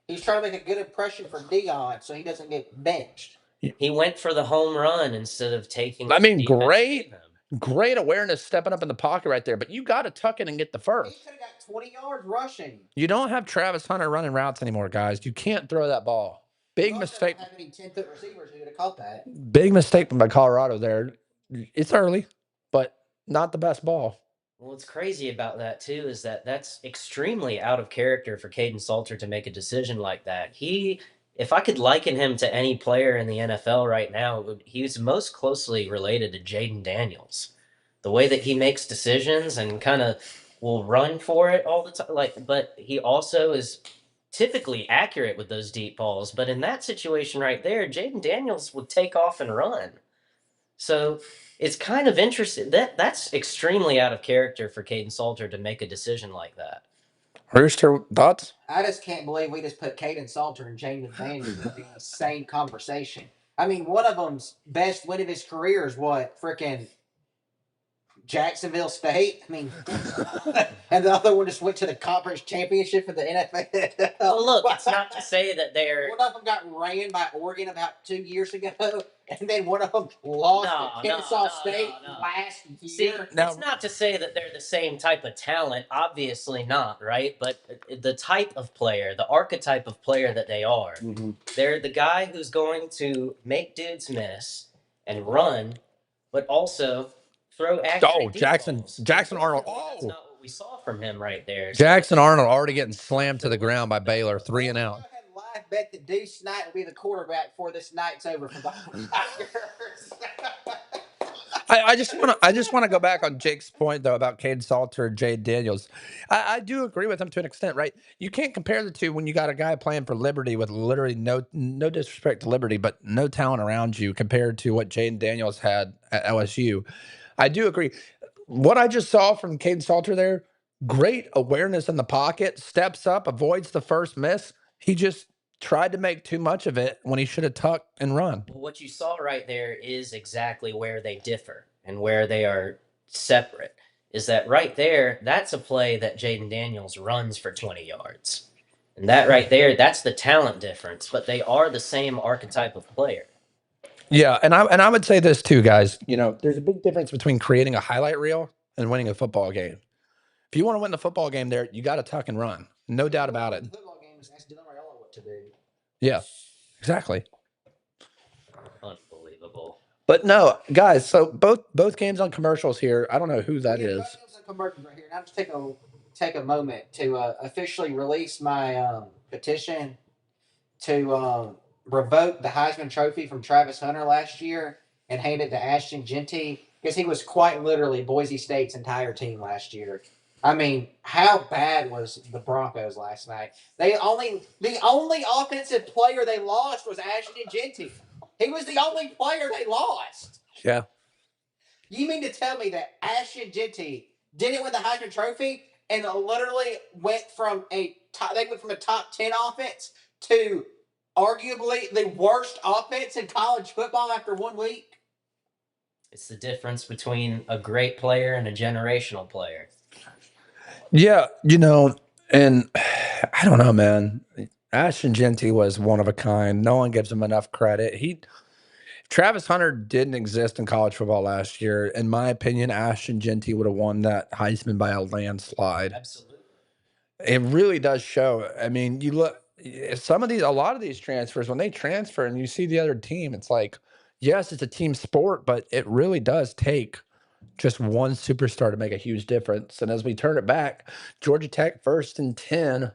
Speaker 1: He's trying to make a good impression for Dion so he doesn't get benched.
Speaker 4: He went for the home run instead of taking.
Speaker 3: I mean, great awareness stepping up in the pocket right there, but you got to tuck it and get the first.
Speaker 1: He could have got 20 yards rushing.
Speaker 3: You don't have Travis Hunter running routes anymore, guys. You can't throw that ball. Big mistake.
Speaker 1: Don't have any 10-foot receivers who would have caught that.
Speaker 3: Big mistake by Colorado there. It's early, but not the best ball.
Speaker 4: Well, what's crazy about that, too, is that's extremely out of character for Caden Salter to make a decision like that. If I could liken him to any player in the NFL right now, he's most closely related to Jaden Daniels. The way that he makes decisions and kind of will run for it all the time. But he also is typically accurate with those deep balls. But in that situation right there, Jaden Daniels would take off and run. So it's kind of interesting. That's extremely out of character for Caden Salter to make a decision like that.
Speaker 3: Rooster, thoughts?
Speaker 1: I just can't believe we just put Caden Salter and Jaden Daniels in the same conversation. I mean, one of them's best win of his career is what? Freaking Jacksonville State? I mean, and the other one just went to the conference championship for the NFL.
Speaker 4: Well, look, it's not to say that they're...
Speaker 1: One of them got ran by Oregon about 2 years ago. and then one of them lost
Speaker 4: No,
Speaker 1: to Kennesaw
Speaker 4: no,
Speaker 1: State
Speaker 4: no.
Speaker 1: last
Speaker 4: See,
Speaker 1: year.
Speaker 3: Now-
Speaker 4: it's not to say that they're the same type of talent. Obviously not, right? But the type of player, the archetype of player that they are, they're the guy who's going to make dudes miss and run, but also throw accurate deep
Speaker 3: Jackson
Speaker 4: balls.
Speaker 3: Arnold.
Speaker 4: Unfortunately, that's not what we saw from him right there.
Speaker 3: Jackson Arnold already getting slammed to the ground by Baylor, 3 and out.
Speaker 1: Go ahead and live bet that Deuce Knight will be the quarterback before this night's over for the Tigers.
Speaker 3: I just want to go back on Jake's point though about Cade Salter and Jade Daniels. I do agree with him to an extent, right? You can't compare the two when you got a guy playing for Liberty with literally no disrespect to Liberty, but no talent around you compared to what Jade Daniels had at LSU. I do agree. What I just saw from Cade Salter there, great awareness in the pocket, steps up, avoids the first miss. He just tried to make too much of it when he should have tucked and run.
Speaker 4: Well, what you saw right there is exactly where they differ and where they are separate. Is that right there? That's a play that Jaden Daniels runs for 20 yards. And that right there, that's the talent difference, but they are the same archetype of player.
Speaker 3: Yeah, and I would say this too, guys. You know, there's a big difference between creating a highlight reel and winning a football game. If you want to win the football game there, you got to tuck and run. No doubt about it.
Speaker 1: Football games, ask Dylan Raiola what to do.
Speaker 3: Yeah, exactly.
Speaker 4: Unbelievable.
Speaker 3: But no, guys, so both games on commercials here. I don't know who that is.
Speaker 1: Commercials right here. And I'll just take a moment to officially release my petition to revoke the Heisman Trophy from Travis Hunter last year and hand it to Ashton Genty because he was quite literally Boise State's entire team last year. I mean, how bad was the Broncos last night? The only offensive player they lost was Ashton Genty. He was the only player they lost.
Speaker 3: Yeah.
Speaker 1: You mean to tell me that Ashton Genty didn't win the Heisman Trophy and literally went from a top 10 offense to arguably the worst offense in college football after 1 week?
Speaker 4: It's the difference between a great player and a generational player.
Speaker 3: Yeah, you know, and I don't know, man. Ashton Genty was one of a kind. No one gives him enough credit. Travis Hunter didn't exist in college football last year. In my opinion, Ashton Genty would have won that Heisman by a landslide.
Speaker 4: Absolutely.
Speaker 3: It really does show. I mean, you look a lot of these transfers, when they transfer and you see the other team, it's like, yes, it's a team sport, but it really does take just one superstar to make a huge difference. And as we turn it back, Georgia Tech 1st and 10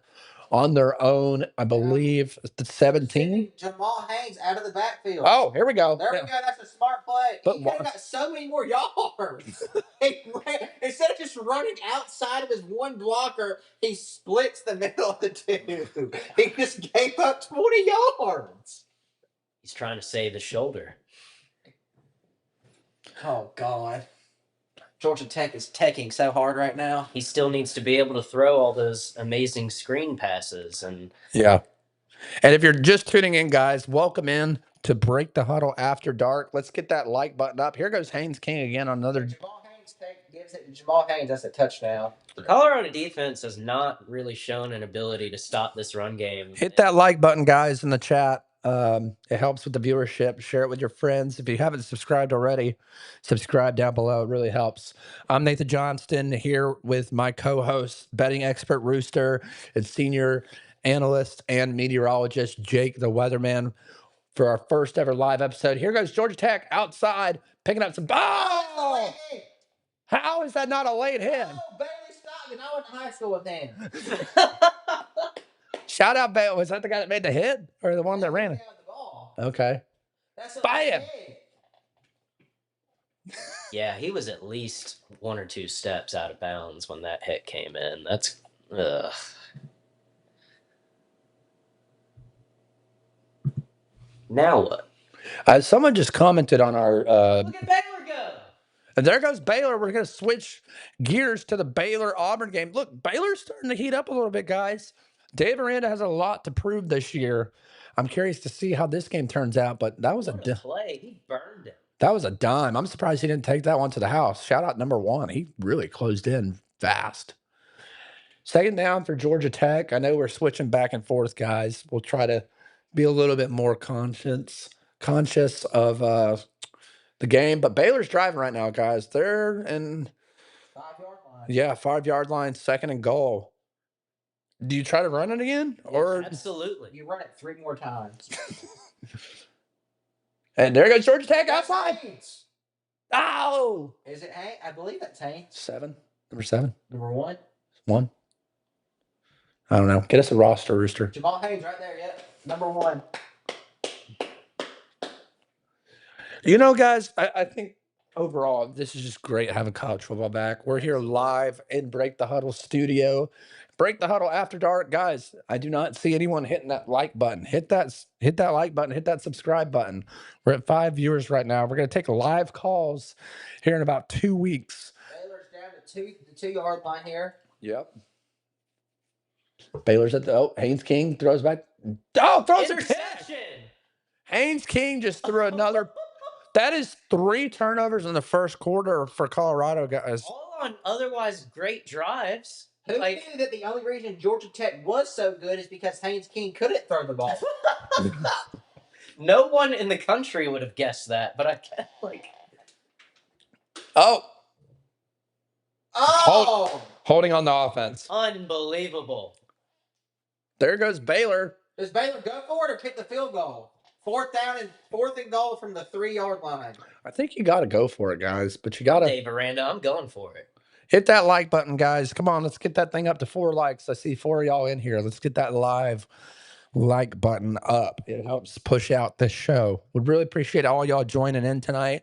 Speaker 3: on their own, I believe, the 17.
Speaker 1: Jamal Haynes out of the backfield.
Speaker 3: Oh, here we go.
Speaker 1: There we go. That's a smart play.
Speaker 3: But
Speaker 1: He could have got so many more yards. Instead of just running outside of his one blocker, he splits the middle of the two. He just gave up 20 yards.
Speaker 4: He's trying to save his shoulder.
Speaker 1: Oh, God. Georgia Tech is teching so hard right now.
Speaker 4: He still needs to be able to throw all those amazing screen passes. And
Speaker 3: yeah. And if you're just tuning in, guys, welcome in to Break the Huddle After Dark. Let's get that like button up. Here goes Haynes King again on another.
Speaker 1: Jamal Haynes gives it to Jamal Haynes. That's a touchdown.
Speaker 4: the Colorado defense has not really shown an ability to stop this run game.
Speaker 3: Hit that like button, guys, in the chat. It helps with the viewership. Share it with your friends. If you haven't subscribed already, subscribe down below. It really helps. I'm Nathan Johnston here with my co-host, betting expert Rooster, and senior analyst and meteorologist Jake the Weatherman for our first ever live episode. Here goes Georgia Tech outside picking up some. Oh! How is that not a late hit?
Speaker 1: Oh, Bailey Stockton. I went to high school with him.
Speaker 3: Shout out Baylor. Was that the guy that made the hit or the one that ran it?
Speaker 1: The ball.
Speaker 3: Okay.
Speaker 1: That's a
Speaker 3: Bam!
Speaker 4: Yeah, he was at least 1 or 2 steps out of bounds when that hit came in. That's ugh. Now what?
Speaker 3: Someone just commented on our.
Speaker 4: Look at Baylor go.
Speaker 3: And there goes Baylor. We're going to switch gears to the Baylor Auburn game. Look, Baylor's starting to heat up a little bit, guys. Dave Aranda has a lot to prove this year. I'm curious to see how this game turns out, but that was
Speaker 4: What a play. He burned it.
Speaker 3: that was a dime. I'm surprised he didn't take that one to the house. Shout out number 1. He really closed in fast. 2nd down for Georgia Tech. I know we're switching back and forth, guys. We'll try to be a little bit more conscious conscious of the game. But Baylor's driving right now, guys. They're in
Speaker 1: 5-yard line.
Speaker 3: 5-yard line, 2nd and goal. Do you try to run it again? Or
Speaker 4: Absolutely.
Speaker 1: You run it 3 more times.
Speaker 3: and there goes Georgia Tech
Speaker 1: That's
Speaker 3: outside.
Speaker 1: Haynes.
Speaker 3: Oh!
Speaker 1: Is it Haynes? I believe that's Haynes.
Speaker 3: 7. Number 7.
Speaker 1: Number 1.
Speaker 3: 1. I don't know. Get us a roster, Rooster.
Speaker 1: Jamal Haynes right there, yep. Number 1.
Speaker 3: You know, guys, I think overall, this is just great having college football back. We're here live in Break the Huddle studio. Break the Huddle after dark, guys. I do not see anyone hitting that like button. Hit that like button. Hit that subscribe button. We're at 5 viewers right now. We're going to take live calls here in about 2 weeks.
Speaker 1: Baylor's down to the 2-yard line here.
Speaker 3: Yep. Baylor's at the Haynes King throws back. Oh, throws a pick.
Speaker 4: Interception.
Speaker 3: Haynes King just threw another. That is 3 turnovers in the first quarter for Colorado, guys.
Speaker 4: All on otherwise great drives.
Speaker 1: Who knew that the only reason Georgia Tech was so good is because Haynes King couldn't throw the ball?
Speaker 4: No one in the country would have guessed that, but I can't,
Speaker 3: Oh,
Speaker 1: Oh!
Speaker 3: holding on the offense.
Speaker 4: unbelievable.
Speaker 3: There goes Baylor.
Speaker 1: Does Baylor go for it or kick the field goal? 4th and goal from the 3-yard line.
Speaker 3: I think you got to go for it, guys. But you got to
Speaker 4: Dave Aranda, I'm going for it.
Speaker 3: hit that like button, guys. Come on, let's get that thing up to 4 likes. I see 4 of y'all in here. Let's get that live like button up. It helps push out this show. Would really appreciate all y'all joining in tonight.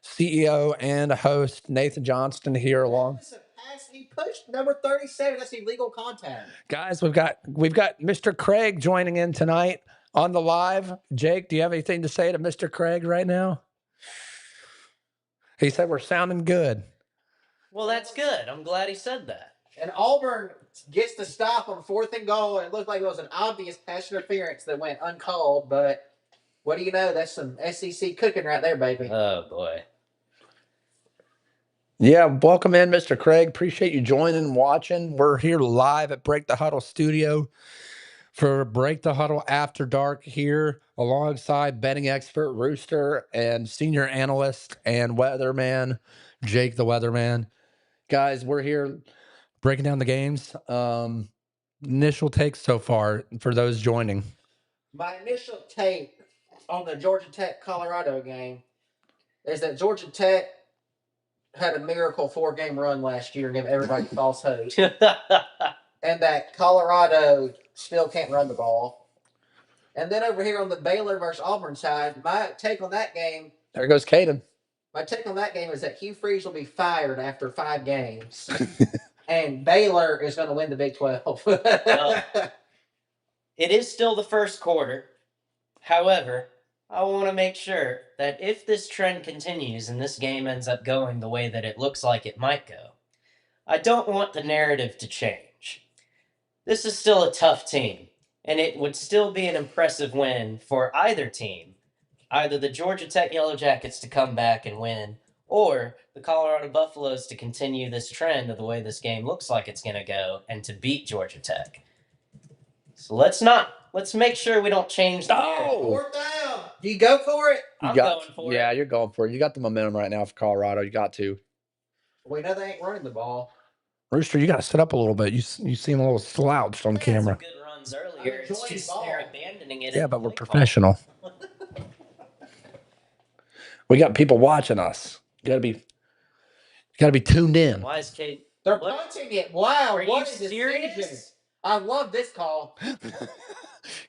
Speaker 3: CEO and host Nathan Johnston here along.
Speaker 1: He pushed number 37. That's illegal contact.
Speaker 3: Guys, we've got Mr. Craig joining in tonight on the live. Jake, do you have anything to say to Mr. Craig right now? He said we're sounding good.
Speaker 4: Well, that's good. I'm glad he said that.
Speaker 1: And Auburn gets the stop on 4th and goal. It looked like it was an obvious pass interference that went uncalled, but what do you know? That's some SEC cooking right there, baby.
Speaker 4: Oh, boy.
Speaker 3: Yeah, welcome in, Mr. Craig. Appreciate you joining and watching. We're here live at Break the Huddle studio for Break the Huddle After Dark here alongside betting expert Rooster and senior analyst and weatherman Jake the Weatherman. Guys, we're here breaking down the games. Initial takes so far for those joining.
Speaker 1: My initial take on the Georgia Tech Colorado game is that Georgia Tech had a miracle 4-game run last year and gave everybody false hope. And that Colorado still can't run the ball. And then over here on the Baylor versus Auburn side, my take on that game.
Speaker 3: There goes Caden.
Speaker 1: My take on that game is that Hugh Freeze will be fired after 5 games. And Baylor is going to win the Big 12.
Speaker 4: Well, it is still the first quarter. However, I want to make sure that if this trend continues and this game ends up going the way that it looks like it might go, I don't want the narrative to change. This is still a tough team, and it would still be an impressive win for either team, either the Georgia Tech Yellow Jackets to come back and win, or the Colorado Buffaloes to continue this trend of the way this game looks like it's going to go and to beat Georgia Tech. So let's make sure we don't change the narrative.
Speaker 1: 4th down. Do you go for it?
Speaker 4: I'm going for it.
Speaker 3: Yeah, you're going for it. You got the momentum right now for Colorado. You got to.
Speaker 1: We know they ain't running the ball.
Speaker 3: Rooster, you got to sit up a little bit. You seem a little slouched on
Speaker 4: We had
Speaker 3: camera.
Speaker 4: some good runs earlier. It's
Speaker 1: enjoying
Speaker 4: just
Speaker 1: ball.
Speaker 4: they're abandoning it.
Speaker 3: Yeah,
Speaker 4: at
Speaker 3: but
Speaker 4: the
Speaker 3: we're
Speaker 4: play call.
Speaker 3: professional. We got people watching us. You gotta be tuned in.
Speaker 4: Why is Kate?
Speaker 1: They're
Speaker 4: What?
Speaker 1: punching it. Wow.
Speaker 4: Are
Speaker 1: what
Speaker 4: you
Speaker 1: is this
Speaker 4: serious?
Speaker 1: decision? I love this call.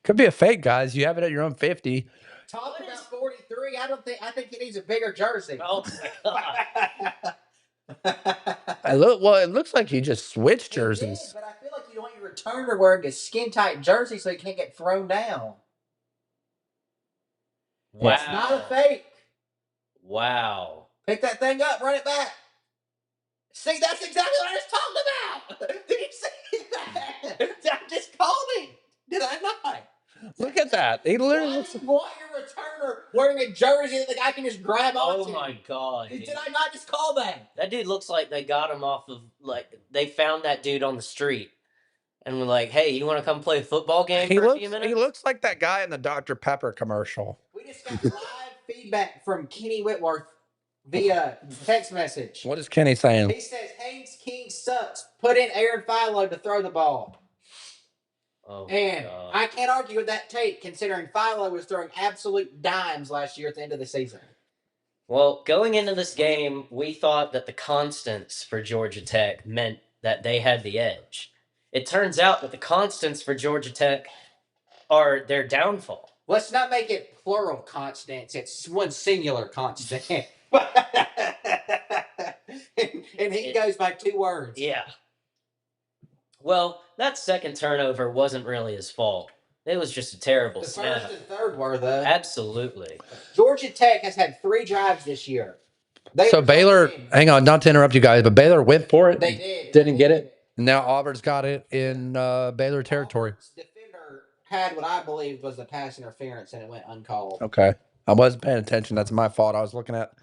Speaker 3: Could be a fake, guys. You have it at your own 50.
Speaker 1: Talk
Speaker 4: What
Speaker 1: about
Speaker 4: is-
Speaker 1: 43. I think he needs a bigger jersey.
Speaker 4: Oh my god!
Speaker 3: It looks like he just switched
Speaker 1: He did,
Speaker 3: jerseys.
Speaker 1: but I feel like you don't want your returner wearing a skin tight jersey so he can't get thrown down.
Speaker 4: Wow!
Speaker 1: It's not a fake.
Speaker 4: Wow!
Speaker 1: Pick that thing up, run it back. See, that's exactly what I was talking about. Did you see that? I just called him. Did I not?
Speaker 3: Look at that. He
Speaker 1: Why
Speaker 3: literally
Speaker 1: do
Speaker 3: looks.
Speaker 1: you want your returner wearing a jersey that the guy can just grab
Speaker 4: Oh
Speaker 1: onto?
Speaker 4: my god!
Speaker 1: Did
Speaker 4: Dude.
Speaker 1: I not just call that?
Speaker 4: That dude looks like they got him off of they found that dude on the street and were like, "Hey, you want to come play a football game
Speaker 3: He
Speaker 4: for a few minutes?"
Speaker 3: looks like that guy in the Dr. Pepper commercial.
Speaker 1: We just got live feedback from Kenny Whitworth via text message.
Speaker 3: What is Kenny saying?
Speaker 1: He says Haynes King sucks. Put in Aaron Philo to throw the ball.
Speaker 4: Oh,
Speaker 1: And
Speaker 4: God.
Speaker 1: I can't argue with that take, considering Philo was throwing absolute dimes last year at the end of the season.
Speaker 4: Well, going into this game, we thought that the constants for Georgia Tech meant that they had the edge. It turns out that the constants for Georgia Tech are their downfall.
Speaker 1: Let's not make it plural constants. It's one singular constant. and he goes by 2 words.
Speaker 4: Yeah. Well, that second turnover wasn't really his fault. It was just a terrible
Speaker 1: The
Speaker 4: snap.
Speaker 1: first and third were, though.
Speaker 4: Absolutely.
Speaker 1: Georgia Tech has had 3 drives this year.
Speaker 3: So Baylor, hang on, not to interrupt you guys, but Baylor went for it.
Speaker 1: They did.
Speaker 3: Didn't get it. Now Auburn's got it in Baylor territory.
Speaker 1: Auburn's defender had what I believe was a pass interference, and it went uncalled.
Speaker 3: Okay. I wasn't paying attention. That's my fault. I was looking at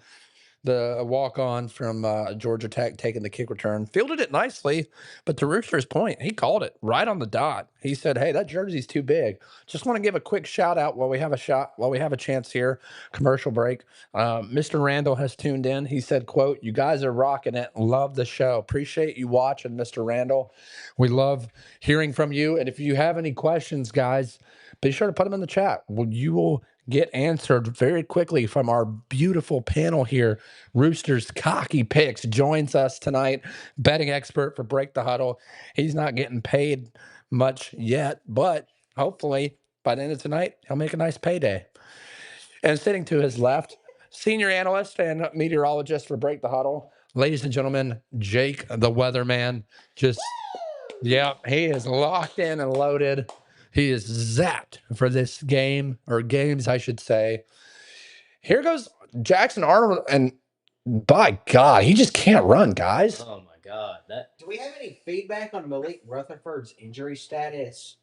Speaker 3: the walk-on from Georgia Tech taking the kick return. Fielded it nicely, but to Rooster's point, he called it right on the dot. He said, hey, that jersey's too big. Just want to give a quick shout-out while we have a chance here. Commercial break. Mr. Randall has tuned in. He said, quote, you guys are rocking it. Love the show. Appreciate you watching, Mr. Randall. We love hearing from you. And if you have any questions, guys, be sure to put them in the chat. You will get answered very quickly from our beautiful panel here. Rooster's Cocky Picks joins us tonight, betting expert for Break the Huddle. He's not getting paid much yet, but hopefully by the end of tonight, he'll make a nice payday. And sitting to his left, senior analyst and meteorologist for Break the Huddle, ladies and gentlemen, Jake the Weatherman. Yeah, he is locked in and loaded. He is zapped for this game, or games, I should say. Here goes Jackson Arnold, and by God, he just can't run, guys.
Speaker 4: Oh, my God.
Speaker 1: Do we have any feedback on Malik Rutherford's injury status?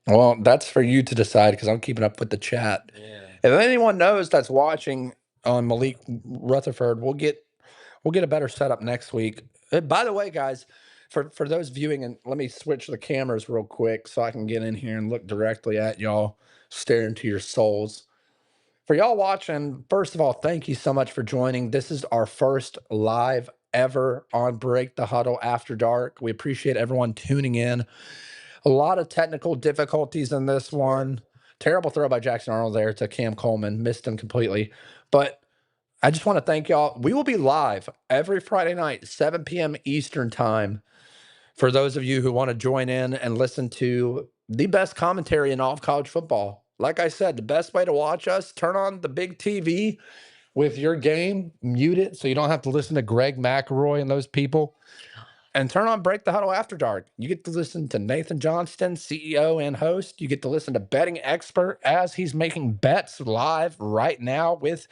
Speaker 3: Well, that's for you to decide because I'm keeping up with the chat.
Speaker 4: Yeah.
Speaker 3: If anyone knows that's watching on Malik Rutherford, we'll get a better setup next week. By the way, guys, for those viewing, and let me switch the cameras real quick so I can get in here and look directly at y'all, stare into your souls. For y'all watching, first of all, thank you so much for joining. This is our first live ever on Break the Huddle After Dark. We appreciate everyone tuning in. A lot of technical difficulties in this one. Terrible throw by Jackson Arnold there to Cam Coleman. Missed him completely. But I just want to thank y'all. We will be live every Friday night, 7 p.m. Eastern time. For those of you who want to join in and listen to the best commentary in all of college football. Like I said, the best way to watch us, turn on the big TV with your game, mute it so you don't have to listen to Greg McElroy and those people, and turn on Break the Huddle After Dark. You get to listen to Nathan Johnston, CEO and host. You get to listen to Betting Expert as he's making bets live right now with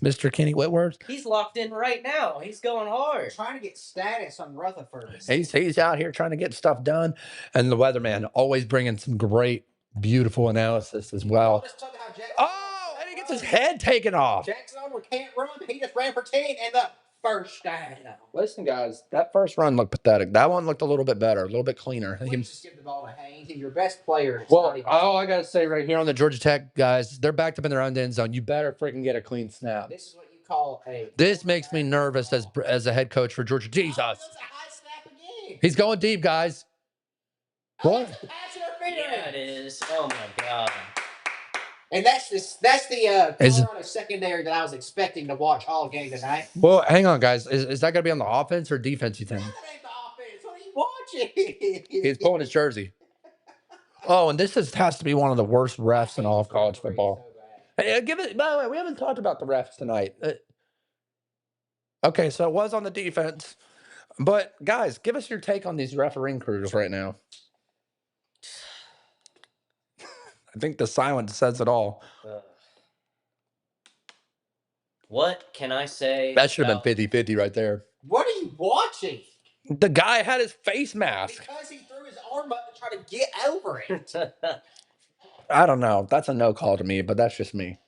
Speaker 3: Mr. Kenny Whitworth.
Speaker 4: He's locked in right now. He's going hard.
Speaker 1: Trying to get status on Rutherford.
Speaker 3: He's out here trying to get stuff done. And the Weatherman always bringing some great, beautiful analysis as well. Oh, and he gets his head taken off.
Speaker 1: Jackson Arnold can't run. He just ran for 10 in the first down.
Speaker 3: Listen, guys, that first run looked pathetic. That one looked a little bit better, a little bit cleaner.
Speaker 1: Please just give the ball to Haynes. He's your best player.
Speaker 3: Well, all I got to say right here on the Georgia Tech guys, they're backed up in their own end zone. You better freaking get a clean snap.
Speaker 1: This is what you call a...
Speaker 3: This makes me nervous as a head coach for Georgia. Jesus.
Speaker 1: Oh, that's a high snap again.
Speaker 3: He's going deep, guys. What?
Speaker 4: Yeah, it is. Oh, my God.
Speaker 1: And that's the Colorado secondary that I was expecting to watch all game tonight.
Speaker 3: Well, hang on, guys. Is that going to be on the offense or defense, you think?
Speaker 1: That ain't the offense. What are you watching?
Speaker 3: He's pulling his jersey. Oh, and this has to be one of the worst refs in all of college football. Hey, by the way, we haven't talked about the refs tonight. Okay, so it was on the defense. But, guys, give us your take on these refereeing crews right now. I think the silence says it all.
Speaker 4: What can I say?
Speaker 3: That should have been 50-50 right there.
Speaker 1: What are you watching?
Speaker 3: The guy had his face mask.
Speaker 1: Because he threw his arm up to try to get over it.
Speaker 3: I don't know. That's a no call to me, but that's just me.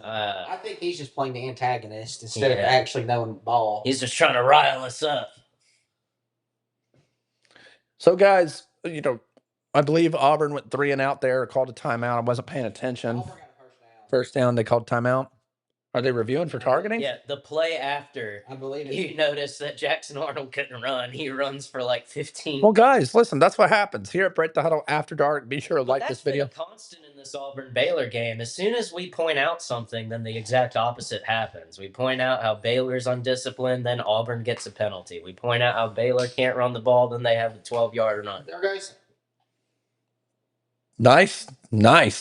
Speaker 1: I think he's just playing the antagonist instead of actually knowing the ball.
Speaker 4: He's just trying to rile us up.
Speaker 3: So, guys, I believe Auburn went 3 and out there, called a timeout. I wasn't paying attention.
Speaker 1: Auburn got a first down.
Speaker 3: First down, they called timeout. Are they reviewing for targeting?
Speaker 4: Yeah, the play after,
Speaker 1: I believe
Speaker 4: you notice that Jackson Arnold couldn't run. He runs for like 15.
Speaker 3: Well, guys, listen, that's what happens here at Break the Huddle After Dark. Be sure to like this video.
Speaker 4: That's been a constant in this Auburn-Baylor game. As soon as we point out something, then the exact opposite happens. We point out how Baylor's undisciplined, then Auburn gets a penalty. We point out how Baylor can't run the ball, then they have a 12-yard run.
Speaker 1: There goes.
Speaker 3: Nice.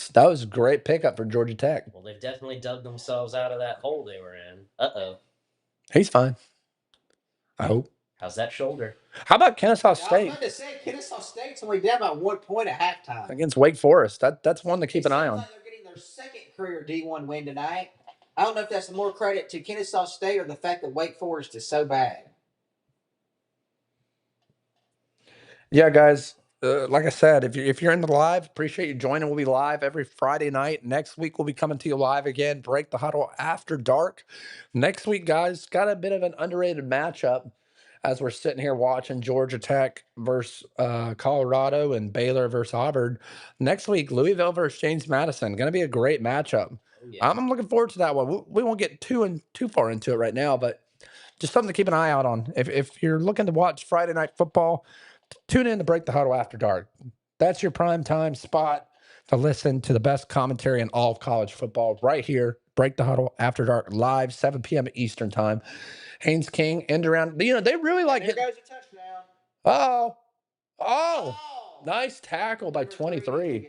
Speaker 3: That was a great pickup for Georgia Tech.
Speaker 4: Well, they've definitely dug themselves out of that hole they were in. Uh-oh.
Speaker 3: He's fine. I hope.
Speaker 4: How's that shoulder?
Speaker 3: How about Kennesaw
Speaker 1: I was
Speaker 3: State
Speaker 1: about to say, Kennesaw State's only down by 1 point at halftime.
Speaker 3: against Wake Forest? That's one to keep
Speaker 1: It
Speaker 3: an eye
Speaker 1: seems
Speaker 3: on.
Speaker 1: like they're getting their second career D1 win tonight. I don't know if that's more credit to Kennesaw State or the fact that Wake Forest is so bad.
Speaker 3: Yeah, guys. Like I said, if you're in the live, appreciate you joining. We'll be live every Friday night. Next week we'll be coming to you live again. Break the Huddle After Dark. Next week, guys, got a bit of an underrated matchup as we're sitting here watching Georgia Tech versus Colorado and Baylor versus Auburn. Next week, Louisville versus James Madison. Going to be a great matchup.
Speaker 4: Oh, yeah.
Speaker 3: I'm looking forward to that one. We won't get too far into it right now, but just something to keep an eye out on. If you're looking to watch Friday night football, tune in to Break the Huddle After Dark. That's your prime time spot to listen to the best commentary in all of college football right here. Break the Huddle After Dark live, 7 p.m. Eastern time. Haynes King, end around. You know, they really like
Speaker 1: There
Speaker 3: it.
Speaker 1: goes a touchdown.
Speaker 3: Oh, nice tackle by 23.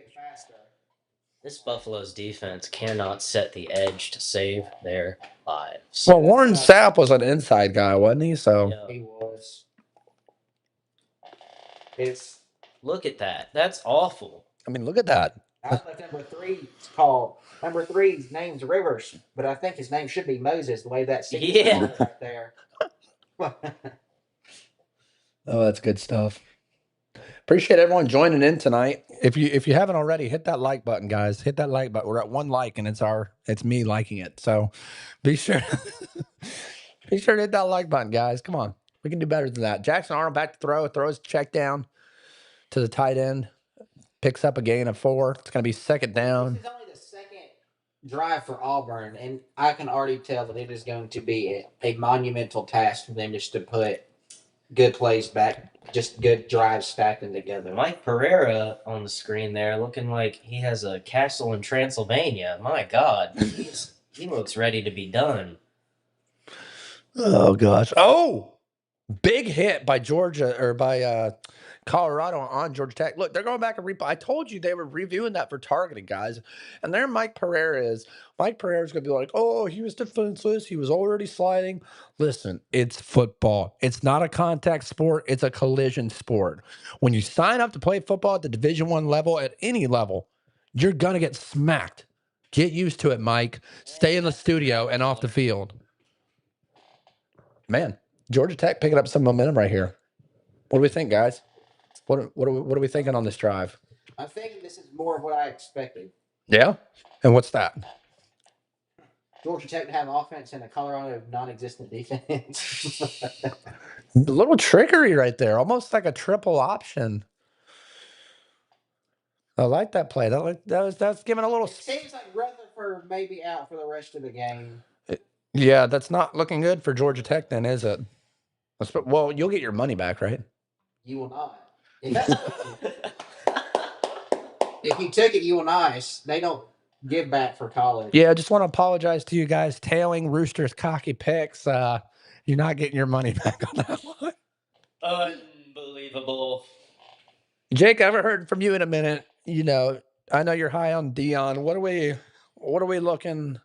Speaker 4: This Buffalo's defense cannot set the edge to save their lives.
Speaker 3: Well, Warren Sapp was an inside guy, wasn't he? So
Speaker 4: Yeah.
Speaker 1: He was.
Speaker 4: Look at that. That's awful.
Speaker 3: I mean, look at that.
Speaker 1: I was like number 3. It's called number 3's name's Rivers, but I think his name should be Moses. The way that seems right there.
Speaker 3: Oh, that's good stuff. Appreciate everyone joining in tonight. If you haven't already, hit that like button, guys. Hit that like button. We're at 1 like, and it's me liking it. So be sure to hit that like button, guys. Come on, we can do better than that. Jackson Arnold back to throw, throws check down to the tight end, picks up a gain of 4. It's gonna be second down.
Speaker 1: This is only the second drive for Auburn, and I can already tell that it is going to be a monumental task for them just to put good plays back, just good drives stacking together.
Speaker 4: Mike Pereira on the screen there looking like he has a castle in Transylvania. My God, he looks ready to be done.
Speaker 3: Oh gosh. Oh, big hit by Georgia or by Colorado on Georgia Tech. Look, they're going back and I told you they were reviewing that for targeting, guys. And there Mike Pereira is. Mike Pereira's going to be like, oh, he was defenseless. He was already sliding. Listen, it's football. It's not a contact sport. It's a collision sport. When you sign up to play football at the Division I level, at any level, you're going to get smacked. Get used to it, Mike. Stay in the studio and off the field. Man, Georgia Tech picking up some momentum right here. What do we think, guys? What are we thinking on this drive?
Speaker 1: I think this is more of what I expected.
Speaker 3: Yeah? And what's that?
Speaker 1: Georgia Tech to have offense and a Colorado non-existent defense.
Speaker 3: A little trickery right there. Almost like a triple option. I like that play. That's giving a little...
Speaker 1: It seems like Rutherford may be out for the rest of the game.
Speaker 3: Yeah, that's not looking good for Georgia Tech then, is it? Well, you'll get your money back, right?
Speaker 1: You will not. If you took it, you will not. They don't give back for college.
Speaker 3: Yeah, I just want to apologize to you guys. Tailing Rooster's cocky picks. You're not getting your money back on that one.
Speaker 4: Unbelievable.
Speaker 3: Jake, I haven't heard from you in a minute. You know, I know you're high on Dion. What are we looking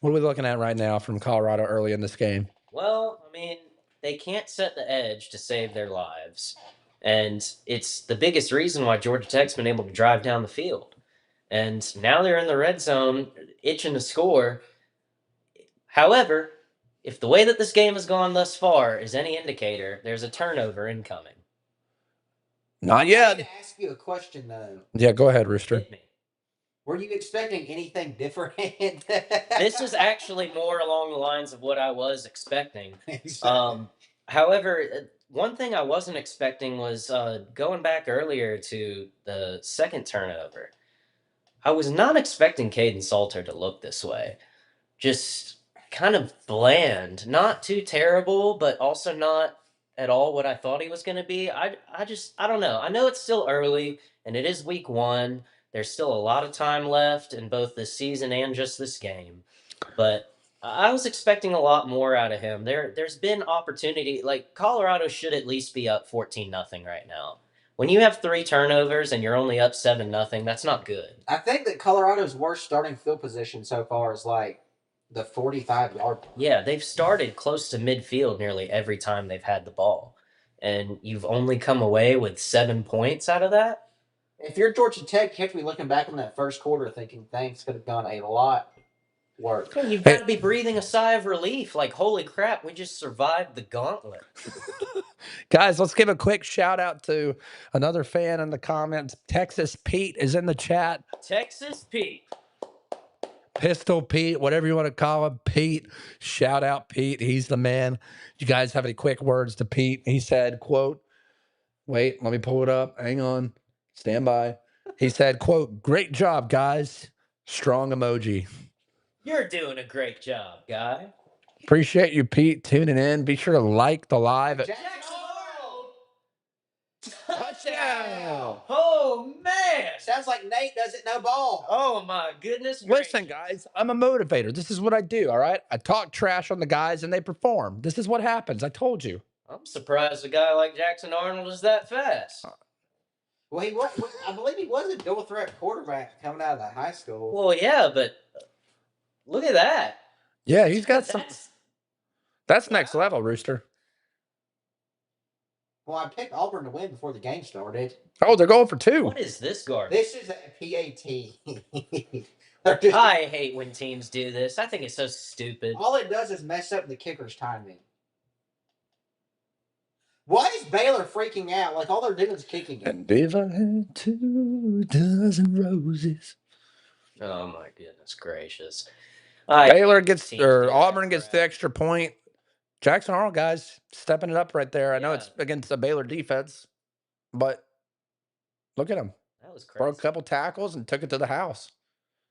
Speaker 3: at right now from Colorado early in this game?
Speaker 4: Well, I mean, they can't set the edge to save their lives. And it's the biggest reason why Georgia Tech's been able to drive down the field. And now they're in the red zone, itching to score. However, if the way that this game has gone thus far is any indicator, there's a turnover incoming.
Speaker 3: Not yet.
Speaker 1: I need to ask you a question, though.
Speaker 3: Yeah, go ahead, Rooster.
Speaker 4: Hit me.
Speaker 1: Were you expecting anything different?
Speaker 4: This is actually more along the lines of what I was expecting.
Speaker 1: Exactly.
Speaker 4: However, one thing I wasn't expecting was going back earlier to the second turnover. I was not expecting Caden Salter to look this way. Just kind of bland. Not too terrible, but also not at all what I thought he was going to be. I don't know. I know it's still early and it is week 1. There's still a lot of time left in both this season and just this game. But I was expecting a lot more out of him. There's been opportunity. Like Colorado should at least be up 14-0 right now. When you have 3 turnovers and you're only up 7-0, that's not good.
Speaker 1: I think that Colorado's worst starting field position so far is like the 45-yard line.
Speaker 4: Yeah, they've started close to midfield nearly every time they've had the ball. And you've only come away with 7 points out of that?
Speaker 1: If you're Georgia Tech, you have to be looking back on that first quarter thinking things could have gone a lot worse.
Speaker 4: You've got to be breathing a sigh of relief. Like, holy crap, we just survived the gauntlet.
Speaker 3: Guys, let's give a quick shout out to another fan in the comments. Texas Pete is in the chat.
Speaker 4: Texas Pete.
Speaker 3: Pistol Pete, whatever you want to call him, Pete. Shout out Pete. He's the man. You guys have any quick words to Pete? He said, quote, wait, let me pull it up. Hang on. Stand by. He said, quote, great job, guys. Strong emoji.
Speaker 4: You're doing a great job, guy.
Speaker 3: Appreciate you, Pete, tuning in. Be sure to like the live.
Speaker 4: Jackson Arnold!
Speaker 3: Touchdown!
Speaker 4: Oh, man!
Speaker 1: Sounds like Nate doesn't know ball.
Speaker 4: Oh, my goodness
Speaker 3: Listen,
Speaker 4: gracious.
Speaker 3: guys, I'm a motivator. This is what I do, all right? I talk trash on the guys and they perform. This is what happens. I told you.
Speaker 4: I'm surprised a guy like Jackson Arnold is that fast.
Speaker 1: Well, he was. I believe he was a dual threat quarterback coming out of the high school.
Speaker 4: Well, yeah, but look at that.
Speaker 3: Yeah, he's got some. That's next
Speaker 4: wow.
Speaker 3: level, Rooster.
Speaker 1: Well, I picked Auburn to win before the game started.
Speaker 3: Oh, they're going for 2.
Speaker 4: What is this garbage?
Speaker 1: This is a PAT.
Speaker 4: I hate when teams do this. I think it's so stupid.
Speaker 1: All it does is mess up the kicker's timing. Why is Baylor freaking out? Like all they're doing is kicking it.
Speaker 3: And if I had 2 dozen roses.
Speaker 4: Oh my goodness gracious!
Speaker 3: Baylor gets or Auburn gets the extra point. Jackson Arnold, guys, stepping it up right there. I know it's against the Baylor defense, but look at him.
Speaker 4: That was crazy.
Speaker 3: Broke a couple tackles and took it to the house.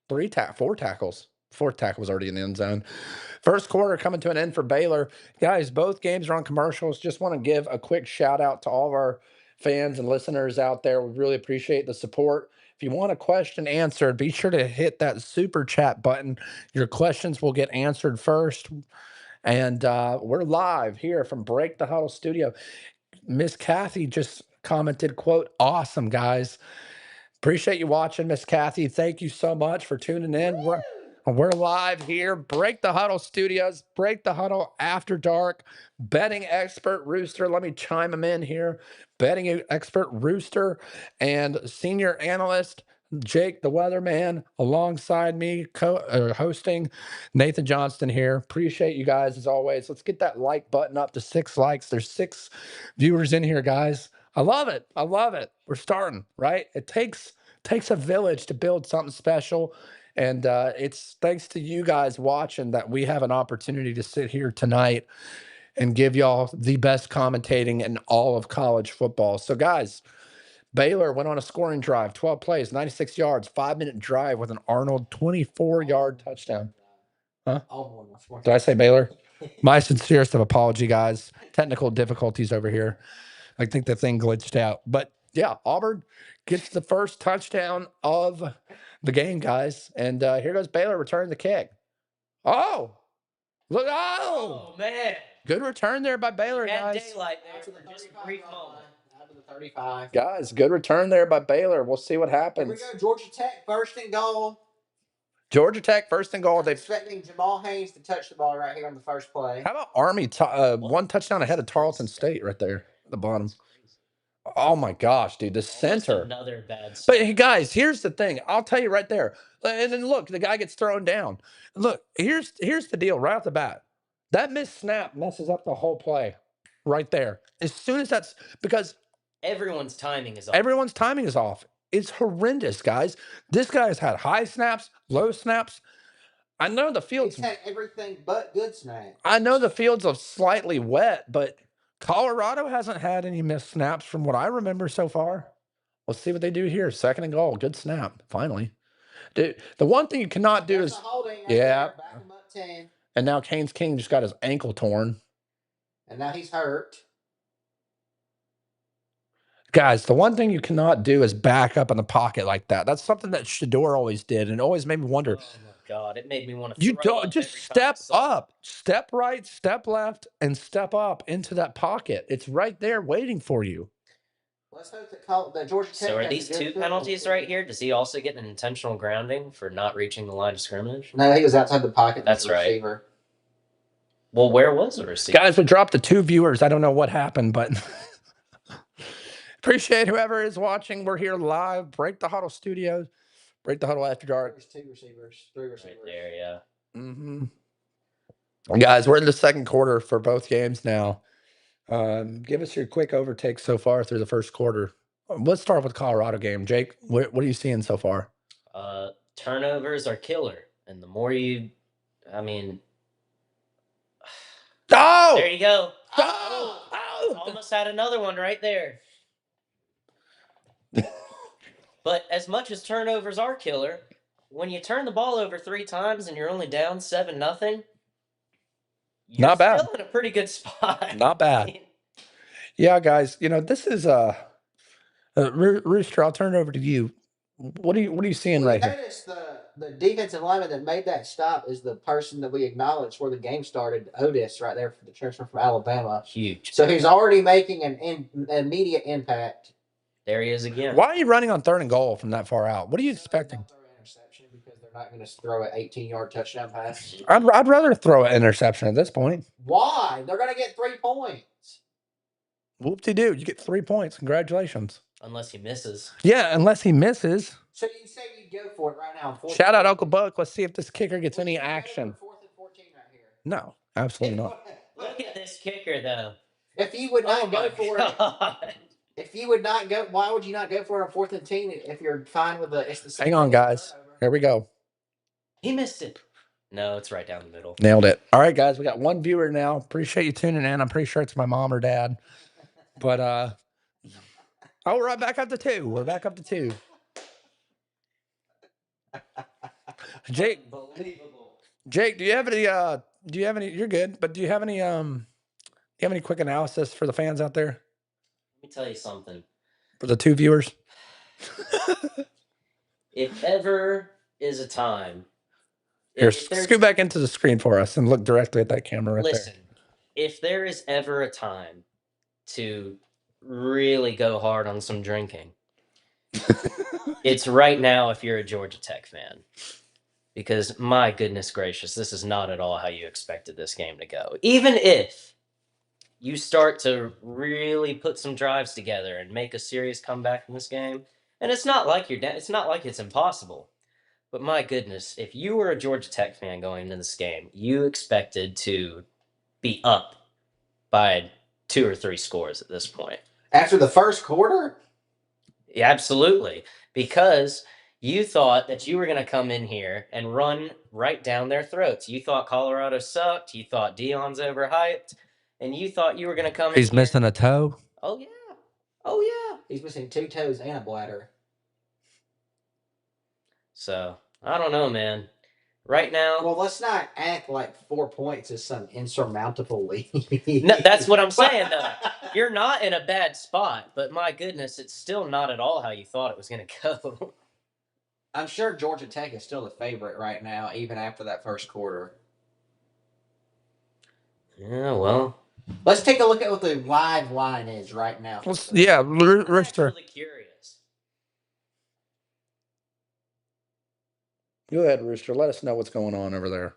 Speaker 3: 4 tackles. 4th tackle was already in the end zone. First quarter coming to an end for Baylor. Guys, both games are on commercials. Just want to give a quick shout out to all of our fans and listeners out there. We really appreciate the support. If you want a question answered, be sure to hit that super chat button. Your questions will get answered first. And we're live here from Break the Huddle studio. Miss Kathy just commented, quote, awesome, guys. Appreciate you watching, Miss Kathy. Thank you so much for tuning in. We're live here, Break the Huddle Studios, Break the Huddle After Dark. Betting expert Rooster, let me chime him in here. Betting expert Rooster and senior analyst Jake the Weatherman alongside me, hosting Nathan Johnston here. Appreciate you guys as always. Let's get that like button up to 6 likes. There's 6 viewers in here, guys. I love it. I love it. We're starting, right? It takes a village to build something special. And it's thanks to you guys watching that we have an opportunity to sit here tonight and give y'all the best commentating in all of college football. So, guys, Baylor went on a scoring drive, 12 plays, 96 yards, 5-minute drive with an Arnold 24-yard touchdown. Huh? Did I say Baylor? My sincerest of apology, guys. Technical difficulties over here. I think the thing glitched out. But, yeah, Auburn gets the first touchdown of the game, guys. And here goes Baylor returning the kick. Oh, look. Oh,
Speaker 4: man.
Speaker 3: Good return there by Baylor, guys.
Speaker 4: Daylight there for just a brief moment.
Speaker 1: Out to the 35.
Speaker 3: Guys, good return there by Baylor. We'll see what happens.
Speaker 1: Here we go. Georgia Tech, first and goal.
Speaker 3: Georgia Tech, first and goal.
Speaker 1: I'm expecting Jamal Haynes to touch the ball right here on the first play.
Speaker 3: How about Army 1 touchdown ahead of Tarleton State right there at the bottom? Oh my gosh, dude, the center.
Speaker 4: Another bad
Speaker 3: But hey, guys, here's the thing. I'll tell you right there. And then look, the guy gets thrown down. Look, here's the deal right off the bat. That missed snap messes up the whole play right there. As soon as that's because
Speaker 4: everyone's timing is off.
Speaker 3: Everyone's timing is off. It's horrendous, guys. This guy has had high snaps, low snaps. I know the field's
Speaker 1: He's had everything but good snaps.
Speaker 3: I know the fields are slightly wet, but Colorado hasn't had any missed snaps from what I remember so far. Let's see what they do here. Second and goal. Good snap. Finally. Dude, the one thing you cannot do
Speaker 1: That's
Speaker 3: is
Speaker 1: a holding right
Speaker 3: yeah.
Speaker 1: there. Back him up 10.
Speaker 3: And now Canes King just got his ankle torn.
Speaker 1: And now he's hurt.
Speaker 3: Guys, the one thing you cannot do is back up in the pocket like that. That's something that Shador always did, and it always made me wonder.
Speaker 4: Oh my God, it made me want to
Speaker 3: You
Speaker 4: throw
Speaker 3: don't
Speaker 4: up
Speaker 3: just
Speaker 4: every time I
Speaker 3: step
Speaker 4: saw it.
Speaker 3: up, step right, step left, and step up into that pocket. It's right there waiting for you.
Speaker 1: Let's hope the Georgia Tech.
Speaker 4: So are
Speaker 1: has a
Speaker 4: these
Speaker 1: good
Speaker 4: two
Speaker 1: football
Speaker 4: penalties
Speaker 1: team.
Speaker 4: right here? Does he also get an intentional grounding for not reaching the line of scrimmage?
Speaker 1: No, he was outside the pocket.
Speaker 4: That's
Speaker 1: the
Speaker 4: right.
Speaker 1: receiver.
Speaker 4: Well, where was the receiver?
Speaker 3: Guys, we dropped the 2 viewers. I don't know what happened, but appreciate whoever is watching. We're here live. Break the Huddle Studios. Break the Huddle After Dark.
Speaker 1: There's 2 receivers, 3 receivers.
Speaker 4: Right there, yeah.
Speaker 3: Mm-hmm. Guys, we're in the second quarter for both games now. Give us your quick overtake so far through the first quarter. Let's start with Colorado game. Jake, what are you seeing so far?
Speaker 4: Turnovers are killer, and the more you, I mean,
Speaker 3: Oh!
Speaker 4: there you go.
Speaker 3: Oh!
Speaker 4: Almost had another one right there. But as much as turnovers are killer, when you turn the ball over 3 times and you're only down 7-0, you're
Speaker 3: Not bad.
Speaker 4: still in a pretty good spot.
Speaker 3: Not bad. Yeah, guys, this is Rooster. I'll turn it over to you. What are you seeing right here?
Speaker 1: Notice the defensive lineman that made that stop is the person that we acknowledged where the game started, Otis, right there for the transfer from Alabama.
Speaker 4: Huge.
Speaker 1: So he's already making an immediate impact.
Speaker 4: There he is again.
Speaker 3: Why are you running on 3rd and goal from that far out? What are you expecting?
Speaker 1: Throw an interception because they're not going to throw an 18-yard touchdown pass.
Speaker 3: I'd rather throw an interception at this point.
Speaker 1: Why? They're going to get 3 points.
Speaker 3: Whoop-de-doo. You get 3 points. Congratulations.
Speaker 4: Unless he misses.
Speaker 3: Yeah, unless he misses.
Speaker 1: So you say you go for it right now.
Speaker 3: Shout out Uncle Buck. Let's see if this kicker gets any action.
Speaker 1: 4th and 14 right here.
Speaker 3: No, absolutely not.
Speaker 4: Look at this kicker, though.
Speaker 1: If you would not go for
Speaker 4: God.
Speaker 1: it, if you would not go, why would you not go for it on 4th and 10 if you're fine with it's the same?
Speaker 3: Hang on, guys. Here we go.
Speaker 4: He missed it. No, it's right down the middle.
Speaker 3: Nailed it. All right, guys. We got 1 viewer now. Appreciate you tuning in. I'm pretty sure it's my mom or dad. But we're right back up to 2. We're back up to 2. Jake, do you have any you're good, but do you have any quick analysis for the fans out there?
Speaker 4: Let me tell you something.
Speaker 3: For the 2 viewers?
Speaker 4: If ever is a time.
Speaker 3: Here, scoot back into the screen for us and look directly at that camera right
Speaker 4: Listen, if there is ever a time to really go hard on some drinking, it's right now if you're a Georgia Tech fan. Because, my goodness gracious, this is not at all how you expected this game to go. Even if you start to really put some drives together and make a serious comeback in this game, and it's not like it's not like it's impossible. But my goodness, if you were a Georgia Tech fan going into this game, you expected to be up by 2 or 3 scores at this point.
Speaker 1: After the first quarter?
Speaker 4: Yeah, absolutely. Because you thought that you were going to come in here and run right down their throats. You thought Colorado sucked. You thought Dion's overhyped. And you thought you were going to come in
Speaker 3: He's missing a toe.
Speaker 4: Oh, yeah. Oh, yeah.
Speaker 1: He's missing 2 toes and a bladder.
Speaker 4: So, I don't know, man. Right now...
Speaker 1: Well, let's not act like 4 points is some insurmountable lead.
Speaker 4: No, that's what I'm saying, though. You're not in a bad spot, but my goodness, it's still not at all how you thought it was going to go.
Speaker 1: I'm sure Georgia Tech is still the favorite right now, even after that first quarter.
Speaker 4: Yeah, well...
Speaker 1: Let's take a look at what the live line is right now.
Speaker 3: Yeah,
Speaker 4: I'm
Speaker 3: Rooster.
Speaker 4: actually curious.
Speaker 3: Go ahead, Rooster. Let us know what's going on over there.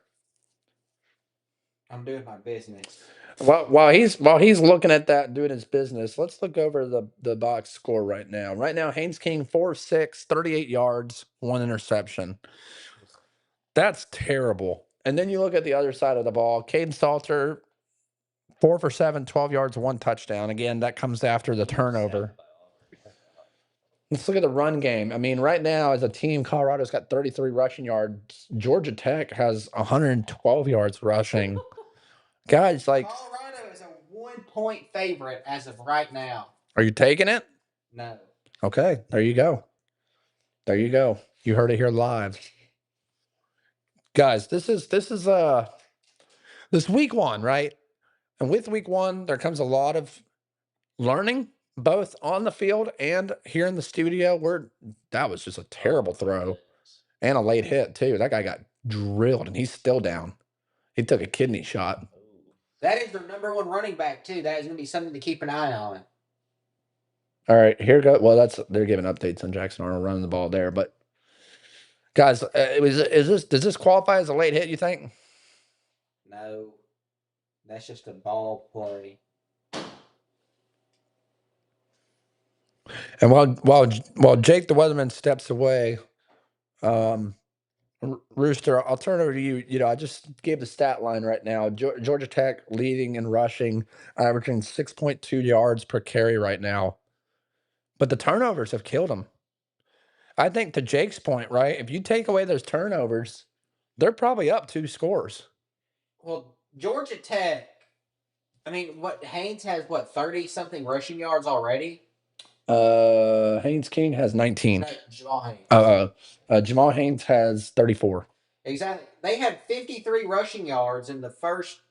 Speaker 1: I'm doing my business.
Speaker 3: While he's looking at that, doing his business, let's look over the box score right now. Right now, Haynes King 4-6, 38 yards, 1 interception. That's terrible. And then you look at the other side of the ball. Caden Salter, 4 for 7, 12 yards, 1 touchdown. Again, that comes after the turnover. Let's look at the run game. I mean, right now, as a team, Colorado's got 33 rushing yards. Georgia Tech has 112 yards rushing. Guys, like...
Speaker 1: Colorado is a 1-point favorite as of right now.
Speaker 3: Are you taking it?
Speaker 1: No.
Speaker 3: Okay, there you go. There you go. You heard it here live. Guys, this is this week one, right? And with week one, there comes a lot of learning, both on the field and here in the studio. Where that was just a terrible throw and a late hit too. That guy got drilled and he's still down. He took a kidney shot.
Speaker 1: That is their number one running back too. That is going to be something to keep an eye on.
Speaker 3: All right, here go. Well, they're giving updates on Jackson Arnold running the ball there, but guys, does this qualify as a late hit? You think?
Speaker 1: No, that's just a ball play.
Speaker 3: And while Jake the Weatherman steps away, Rooster, I'll turn over to you. You know, I just gave the stat line right now. Georgia Tech leading in rushing, averaging 6.2 yards per carry right now. But the turnovers have killed them. I think to Jake's point, right? If you take away those turnovers, they're probably up 2 scores.
Speaker 1: Well, Georgia Tech, I mean, Haynes has 30 something rushing yards already?
Speaker 3: Haynes King has 19.
Speaker 1: No, Jamal Haynes.
Speaker 3: Jamal Haynes has 34.
Speaker 1: Exactly. They had 53 rushing yards in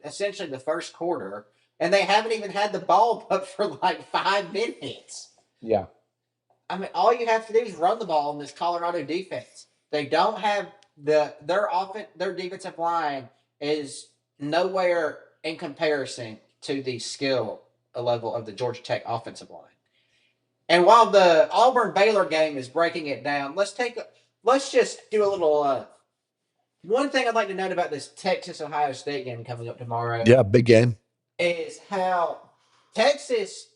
Speaker 1: essentially the first quarter, and they haven't even had the ball up for like 5 minutes.
Speaker 3: Yeah.
Speaker 1: I mean, all you have to do is run the ball in this Colorado defense. They don't have their defensive line is nowhere in comparison to the skill level of the Georgia Tech offensive line. And while the Auburn Baylor game is breaking it down, let's just do a little. One thing I'd like to note about this Texas Ohio State game coming up tomorrow.
Speaker 3: Yeah, big game.
Speaker 1: Is how Texas.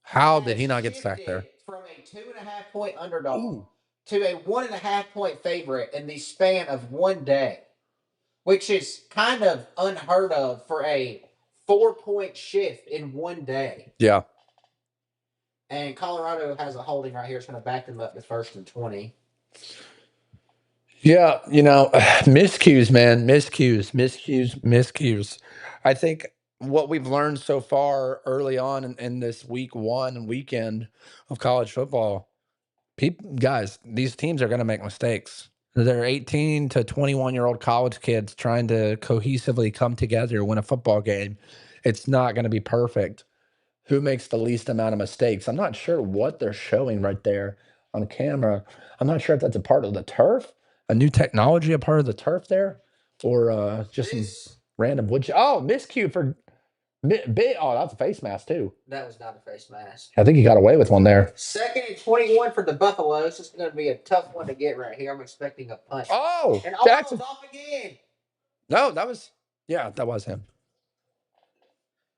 Speaker 3: How did he not get sacked there?
Speaker 1: From a 2.5 point underdog to a 1.5 point favorite in the span of one day, which is kind of unheard of for a 4-point shift in one day.
Speaker 3: Yeah.
Speaker 1: And Colorado has a holding right here. It's going to back them up to 1st and 20.
Speaker 3: Yeah, you know, miscues, man, miscues. I think what we've learned so far early on in this week one weekend of college football, guys, these teams are going to make mistakes. They're 18 to 21-year-old college kids trying to cohesively come together to win a football game. It's not going to be perfect. Who makes the least amount of mistakes? I'm not sure what they're showing right there on camera. I'm not sure if that's a part of the turf, a new technology, a part of the turf there, or just some random wood. Oh, miscue for big. Oh, that's a face mask too.
Speaker 1: That was not a face mask.
Speaker 3: I think he got away with one there.
Speaker 1: 2nd and 21 for the Buffaloes. This is going to be a tough one to get right here. I'm expecting a punt.
Speaker 3: Oh,
Speaker 1: and
Speaker 3: Jackson
Speaker 1: off again.
Speaker 3: No, that was him.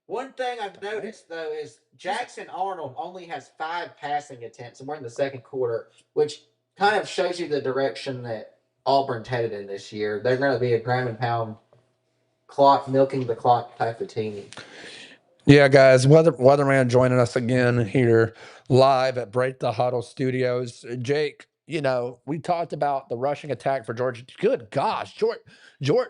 Speaker 1: One thing I've noticed, though, is Jackson Arnold only has 5 passing attempts, and we're in the second quarter, which kind of shows you the direction that Auburn's headed in this year. They're going to be a ground and pound clock, milking the clock type of team.
Speaker 3: Yeah, guys, Weatherman joining us again here live at Break the Huddle Studios. Jake, you know, we talked about the rushing attack for Georgia. Good gosh, Georgia.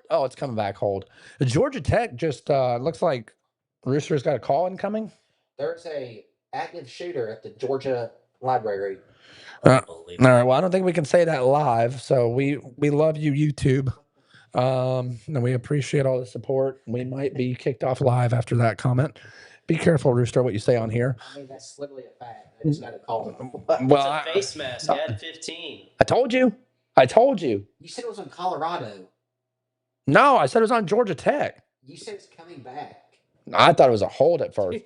Speaker 3: Oh, it's coming back. Hold. Georgia Tech just looks like Rooster's got a call incoming.
Speaker 1: There's a active shooter at the Georgia library.
Speaker 3: All right. Well, I don't think we can say that live. So we love you, YouTube. And we appreciate all the support. We might be kicked off live after that comment. Be careful, Rooster, what you say on here.
Speaker 1: I mean, that's literally a fact. I just got to call it.
Speaker 4: Well, it's a face mask. Add 15.
Speaker 3: I told you.
Speaker 1: You said it was on Colorado.
Speaker 3: No, I said it was on Georgia Tech.
Speaker 1: You said it's coming back.
Speaker 3: I thought it was a hold at first.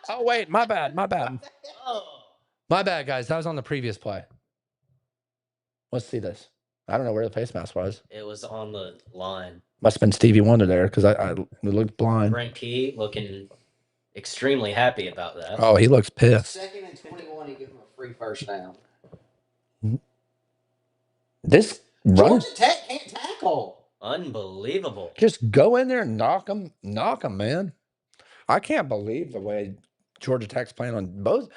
Speaker 3: Oh, wait. My bad.
Speaker 4: Oh.
Speaker 3: My bad, guys. That was on the previous play. Let's see this. I don't know where the face mask was.
Speaker 4: It was on the line.
Speaker 3: Must have been Stevie Wonder there because I looked blind.
Speaker 4: Brent Key looking extremely happy about that.
Speaker 3: Oh, he looks pissed.
Speaker 1: 2nd and 21, you give him a free first down.
Speaker 3: This
Speaker 1: Georgia Tech can't tackle.
Speaker 4: Unbelievable.
Speaker 3: Just go in there and knock him, man. I can't believe the way Georgia Tech's playing on both.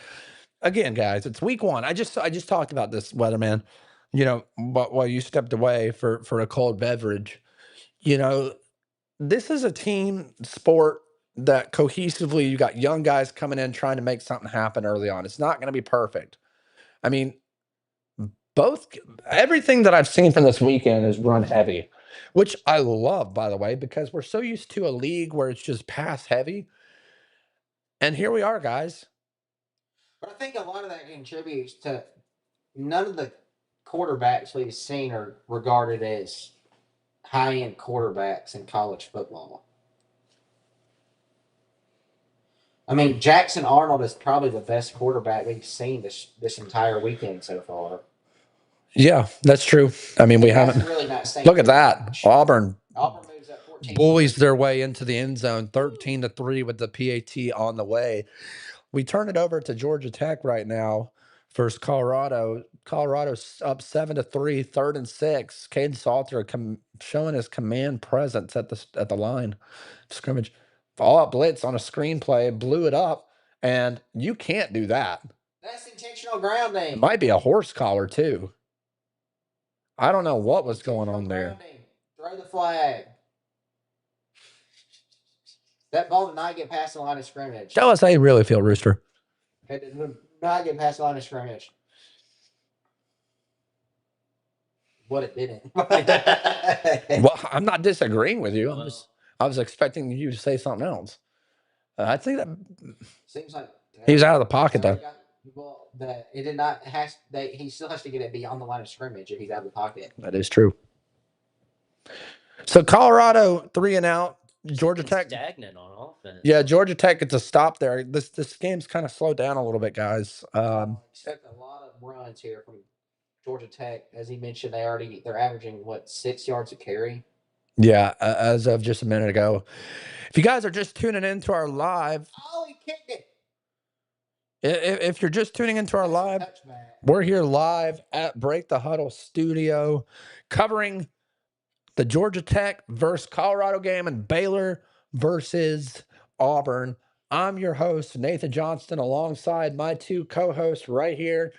Speaker 3: Again, guys, it's week one. I just talked about this, Weatherman. You know, but while you stepped away for a cold beverage, you know, this is a team sport that cohesively you got young guys coming in trying to make something happen early on. It's not going to be perfect. I mean, everything that I've seen from this weekend is run heavy, which I love, by the way, because we're so used to a league where it's just pass heavy. And here we are, guys.
Speaker 1: But I think a lot of that contributes to none of the quarterbacks we've seen are regarded as high-end quarterbacks in college football. I mean, Jackson Arnold is probably the best quarterback we've seen this entire weekend so far.
Speaker 3: Yeah, that's true. I mean, we haven't.
Speaker 1: Really not saying
Speaker 3: Look at that. Auburn
Speaker 1: moves up 14.
Speaker 3: bullies their way into the end zone, 13-3 with the PAT on the way. We turn it over to Georgia Tech right now versus Colorado. Colorado's up 7-3, 3rd and 6. Caden Salter showing his command presence at the line of scrimmage. All out blitz on a screenplay, blew it up, and you can't do that.
Speaker 1: That's intentional grounding.
Speaker 3: It might be a horse collar too. I don't know what was going on there.
Speaker 1: Throw the flag. That ball did not get past the line of scrimmage.
Speaker 3: Tell us how you really feel, Rooster.
Speaker 1: It did not get past the line of scrimmage. What it didn't.
Speaker 3: Well, I'm not disagreeing with you. I was expecting you to say something else. I think that
Speaker 1: seems like
Speaker 3: he was out of the pocket though.
Speaker 1: Well, it did not has. He still has to get it beyond the line of scrimmage if he's out of the pocket.
Speaker 3: That is true. So Colorado 3 and out. Georgia Tech
Speaker 4: stagnant on offense.
Speaker 3: Yeah, Georgia Tech gets a stop there. This game's kind of slowed down a little bit, guys.
Speaker 1: Expect a lot of runs here from Georgia Tech. As he mentioned, they're averaging 6 yards a carry.
Speaker 3: Yeah, as of just a minute ago. If you guys are just tuning into our live,
Speaker 1: he kicked it.
Speaker 3: If you're just tuning into our live, we're here live at Break the Huddle studio, covering the Georgia Tech versus Colorado game and Baylor versus Auburn. I'm your host, Nathan Johnston, alongside my two co-hosts right here,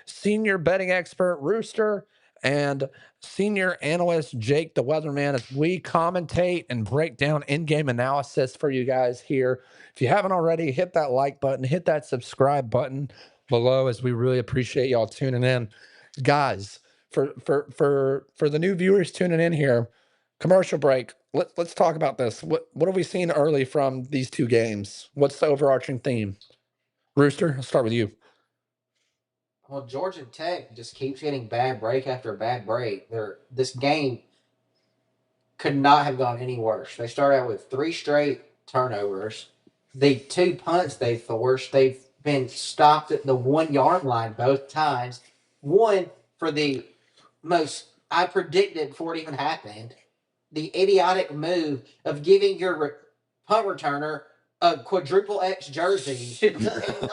Speaker 3: senior betting expert Rooster and senior analyst Jake the Weatherman, as we commentate and break down in-game analysis for you guys here. If you haven't already, hit that like button, hit that subscribe button below, as we really appreciate y'all tuning in. Guys, for the new viewers tuning in here, commercial break. Let's talk about this. What have we seen early from these two games? What's the overarching theme? Rooster, I'll start with you.
Speaker 1: Well, Georgia Tech just keeps getting bad break after bad break. This game could not have gone any worse. They started out with 3 straight turnovers. The 2 punts they forced, they've been stopped at the 1 yard line both times. One for the most I predicted before it even happened. The idiotic move of giving your punt returner a quadruple X jersey and letting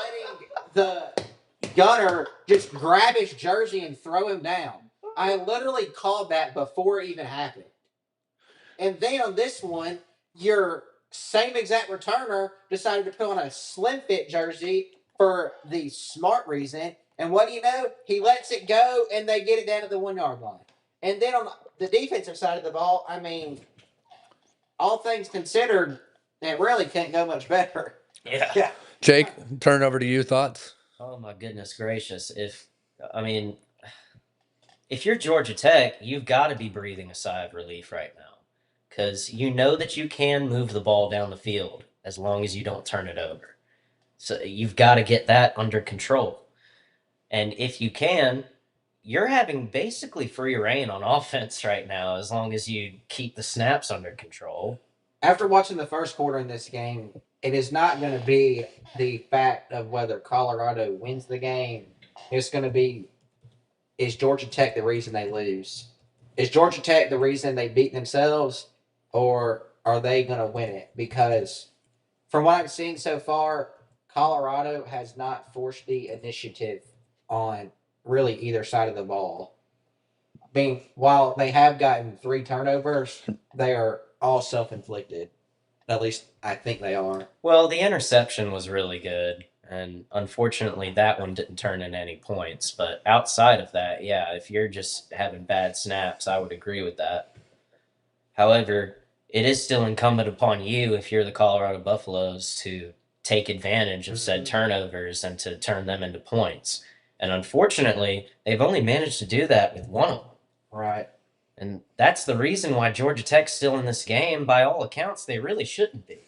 Speaker 1: the gunner just grab his jersey and throw him down. I literally called that before it even happened. And then on this one, your same exact returner decided to put on a slim fit jersey for the smart reason. And what do you know? He lets it go and they get it down to the 1 yard line. And then on the defensive side of the ball, I mean, all things considered, it really can't go much better.
Speaker 4: Yeah.
Speaker 3: Jake, turn it over to you. Thoughts?
Speaker 4: Oh my goodness gracious! If you're Georgia Tech, you've got to be breathing a sigh of relief right now, because you know that you can move the ball down the field as long as you don't turn it over. So you've got to get that under control. And if you can, you're having basically free reign on offense right now as long as you keep the snaps under control.
Speaker 1: After watching the first quarter in this game, it is not going to be the fact of whether Colorado wins the game. It's going to be, is Georgia Tech the reason they lose? Is Georgia Tech the reason they beat themselves, or are they going to win it? Because from what I've seen so far, Colorado has not forced the initiative on really either side of the ball. I mean, while they have gotten 3 turnovers, they are all self-inflicted. At least I think they are.
Speaker 4: Well, the interception was really good, and unfortunately that one didn't turn in any points. But outside of that, yeah, if you're just having bad snaps, I would agree with that. However, it is still incumbent upon you, if you're the Colorado Buffaloes, to take advantage of said turnovers and to turn them into points. And unfortunately, they've only managed to do that with one of them.
Speaker 1: Right.
Speaker 4: And that's the reason why Georgia Tech's still in this game. By all accounts, they really shouldn't be.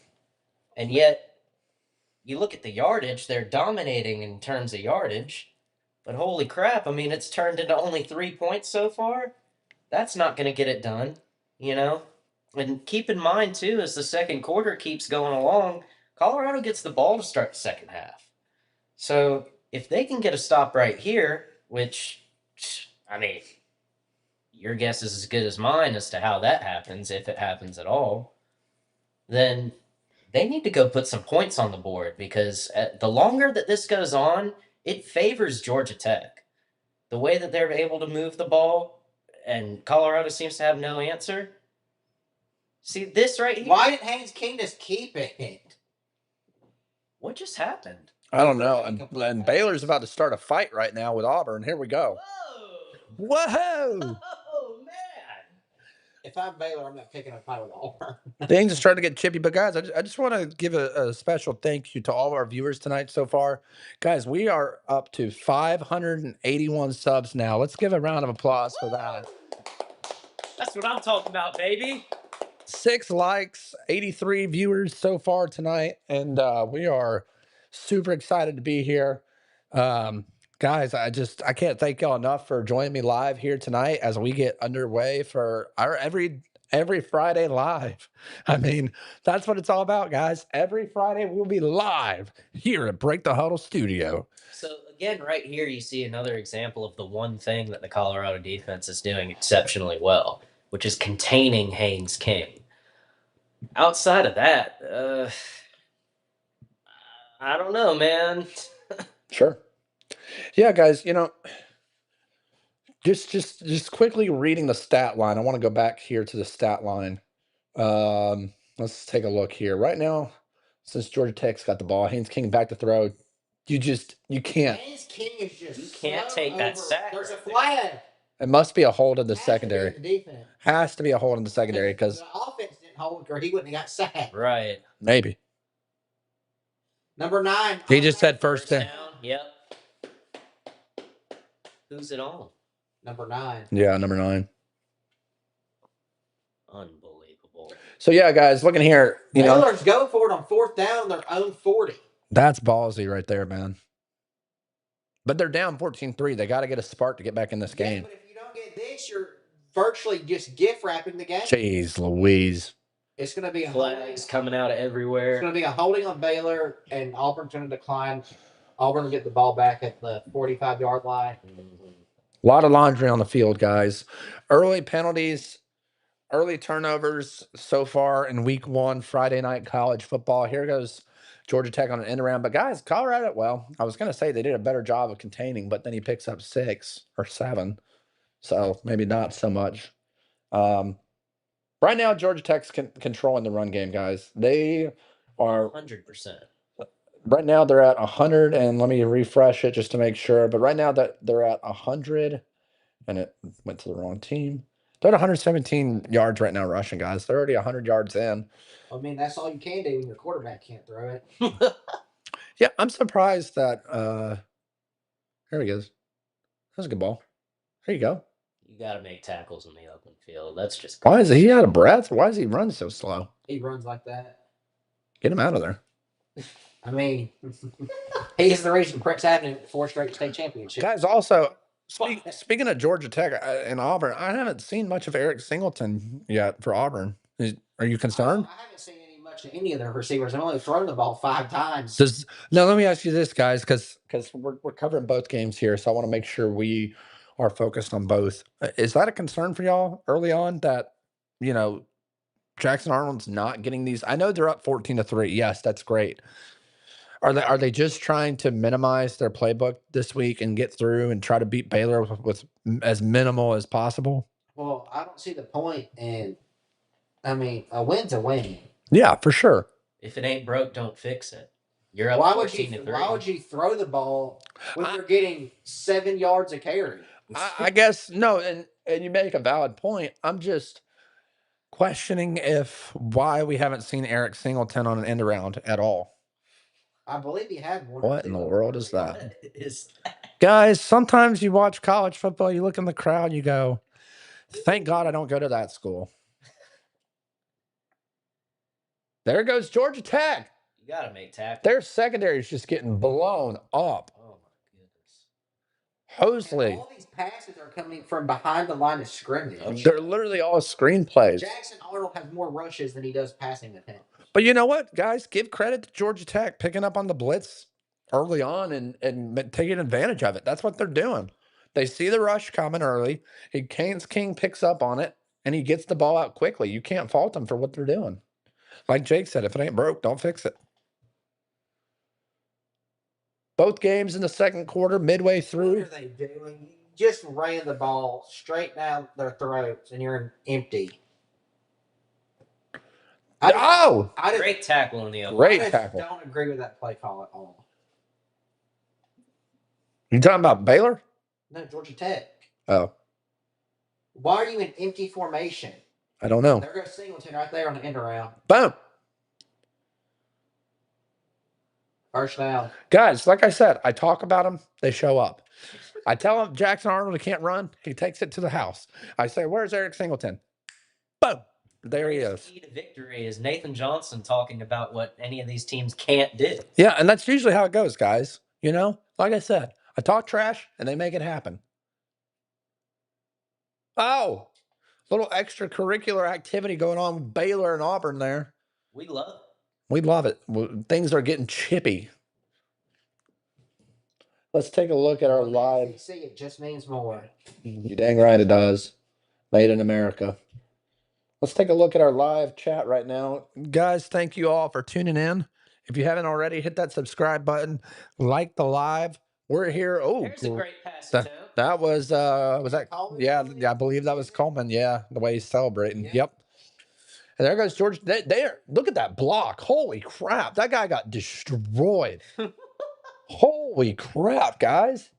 Speaker 4: And yet, you look at the yardage, they're dominating in terms of yardage. But holy crap, I mean, it's turned into only 3 points so far. That's not going to get it done, you know? And keep in mind, too, as the second quarter keeps going along, Colorado gets the ball to start the second half. So if they can get a stop right here, which, I mean, your guess is as good as mine as to how that happens, if it happens at all, then they need to go put some points on the board because the longer that this goes on, it favors Georgia Tech. The way that they're able to move the ball, and Colorado seems to have no answer. See this right here?
Speaker 1: Why did Haynes King just keep it?
Speaker 4: What just happened?
Speaker 3: I don't know. And Baylor's about to start a fight right now with Auburn. Here we go.
Speaker 4: Whoa!
Speaker 3: Whoa!
Speaker 4: Oh man!
Speaker 1: If I'm Baylor, I'm not picking a fight with Auburn.
Speaker 3: Things are starting to get chippy, but guys, I just want to give a special thank you to all of our viewers tonight so far. Guys, we are up to 581 subs now. Let's give a round of applause for that.
Speaker 4: That's what I'm talking about, baby.
Speaker 3: 6 likes, 83 viewers so far tonight, and we are super excited to be here. Guys, I can't thank y'all enough for joining me live here tonight as we get underway for our every Friday live. I mean, that's what it's all about, guys. Every Friday we'll be live here at Break the Huddle Studio.
Speaker 4: So again, right here you see another example of the one thing that the Colorado defense is doing exceptionally well, which is containing Haynes King. Outside of that, I don't know, man.
Speaker 3: Sure. Yeah, guys, you know, just quickly reading the stat line. I want to go back here to the stat line. Let's take a look here. Right now, since Georgia Tech's got the ball, Haynes King back to throw. You can't.
Speaker 1: Haynes King is just.
Speaker 4: You can't
Speaker 1: slow
Speaker 4: take that
Speaker 1: over.
Speaker 4: sack
Speaker 1: There's a
Speaker 4: right there.
Speaker 1: flag.
Speaker 3: It must be a hold in the
Speaker 1: Has to be
Speaker 3: secondary.
Speaker 1: the defense.
Speaker 3: Has to be a hold in the secondary because
Speaker 1: The offense didn't hold, or he wouldn't have got sacked.
Speaker 4: Right.
Speaker 3: maybe
Speaker 1: Number 9.
Speaker 3: he just said first down.
Speaker 4: Yep. Who's it on?
Speaker 1: Number 9.
Speaker 3: Yeah, number 9.
Speaker 4: Unbelievable.
Speaker 3: So yeah, guys, looking here, you know,
Speaker 1: Baylor's going for it on 4th down on their own 40.
Speaker 3: that's ballsy right there, man. But they're down 14-3. They got to get a spark to get back in this game.
Speaker 1: But if you don't get this, you're virtually just gift wrapping the game.
Speaker 3: Jeez Louise.
Speaker 1: It's going to be a
Speaker 4: Flags coming out of
Speaker 1: It's
Speaker 4: everywhere.
Speaker 1: going to be a holding on Baylor, and Auburn's going to decline. Auburn will get the ball back at the 45-yard line.
Speaker 3: A lot of laundry on the field, guys. Early penalties, early turnovers so far in week 1, Friday night college football. Here goes Georgia Tech on an end around. But guys, Colorado, well, I was going to say they did a better job of containing, but then he picks up 6 or 7. So maybe not so much. Right now, Georgia Tech's controlling the run game, guys. They are
Speaker 4: 100%.
Speaker 3: right now they're at 100, and let me refresh it just to make sure. But right now that they're at 100, and it went to the wrong team. They're at 117 yards right now rushing, guys. They're already 100 yards in.
Speaker 1: I mean, that's all you can do when your quarterback can't throw it.
Speaker 3: Yeah, I'm surprised that here he goes. That was a good ball. Here you go.
Speaker 4: You got to make tackles in the open field. That's just
Speaker 3: Why is he out of breath? Why does he run so slow?
Speaker 1: He runs like that.
Speaker 3: Get him out of there.
Speaker 1: I mean, he's the reason Brett's having 4 straight state championships.
Speaker 3: Guys, also, speaking of Georgia Tech and Auburn, I haven't seen much of Eric Singleton yet for Auburn. Are you concerned?
Speaker 1: I haven't seen much of any of their receivers. I've only thrown the ball 5 times.
Speaker 3: Now, let me ask you this, guys, because we're covering both games here, so I want to make sure we are focused on both. Is that a concern for y'all early on that, you know, Jackson Arnold's not getting these? I know they're up 14-3. Yes, that's great. Are they just trying to minimize their playbook this week and get through and try to beat Baylor with as minimal as possible?
Speaker 1: Well, I don't see the point in. I mean, a win's a win.
Speaker 3: Yeah, for sure.
Speaker 4: If it ain't broke, don't fix it. You're up
Speaker 1: Why
Speaker 4: 14-3.
Speaker 1: Why would you throw the ball when you're getting 7 yards a carry?
Speaker 3: I guess no, and you make a valid point. I'm just questioning why we haven't seen Eric Singleton on an end around at all.
Speaker 1: I believe he had one.
Speaker 3: What in the world is that?
Speaker 4: What is
Speaker 3: Guys, sometimes you watch college football, you look in the crowd, you go, thank God I don't go to that school. There goes Georgia Tech.
Speaker 4: You got to make tackles.
Speaker 3: Their secondary is just getting blown up.
Speaker 4: Oh, my goodness.
Speaker 3: Hosley.
Speaker 1: All these passes are coming from behind the line of scrimmage.
Speaker 3: They're literally all screenplays.
Speaker 1: Jackson Arnold has more rushes than he does passing attempts.
Speaker 3: But you know what, guys? Give credit to Georgia Tech picking up on the blitz early on and taking advantage of it. That's what they're doing. They see the rush coming early. Haynes King picks up on it, and he gets the ball out quickly. You can't fault them for what they're doing. Like Jake said, if it ain't broke, don't fix it. Both games in the second quarter, midway through.
Speaker 1: What are they doing? You just ran the ball straight down their throats, and you're empty.
Speaker 4: Great tackle in the open.
Speaker 3: Great tackle.
Speaker 1: I don't agree with that play call at all.
Speaker 3: You talking about Baylor?
Speaker 1: No, Georgia Tech.
Speaker 3: Oh,
Speaker 1: Why are you in empty formation?
Speaker 3: I don't know.
Speaker 1: There goes Singleton right there on the end around.
Speaker 3: Boom.
Speaker 1: First down.
Speaker 3: Guys, like I said, I talk about them, they show up. I tell him Jackson Arnold he can't run, he takes it to the house. I say, where's Eric Singleton? Boom. There he is.
Speaker 4: The key to victory is Nathan Johnston talking about what any of these teams can't do.
Speaker 3: Yeah, and that's usually how it goes, guys. You know, like I said, I talk trash and they make it happen. Oh, little extracurricular activity going on with Baylor and Auburn there.
Speaker 4: We love it.
Speaker 3: We love it. Things are getting chippy. Let's take a look at our live.
Speaker 1: See, it just means more.
Speaker 3: You dang right it does. Made in America. Let's take a look at our live chat right now. Guys, thank you all for tuning in. If you haven't already, hit that subscribe button, like the live. We're here. Oh,
Speaker 4: there's a great pass attempt.
Speaker 3: That was that
Speaker 1: Coleman?
Speaker 3: yeah, I believe that was Coleman. Yeah, the way he's celebrating. Yeah. Yep. And there goes George. There, look at that block. Holy crap. That guy got destroyed. Holy crap, guys.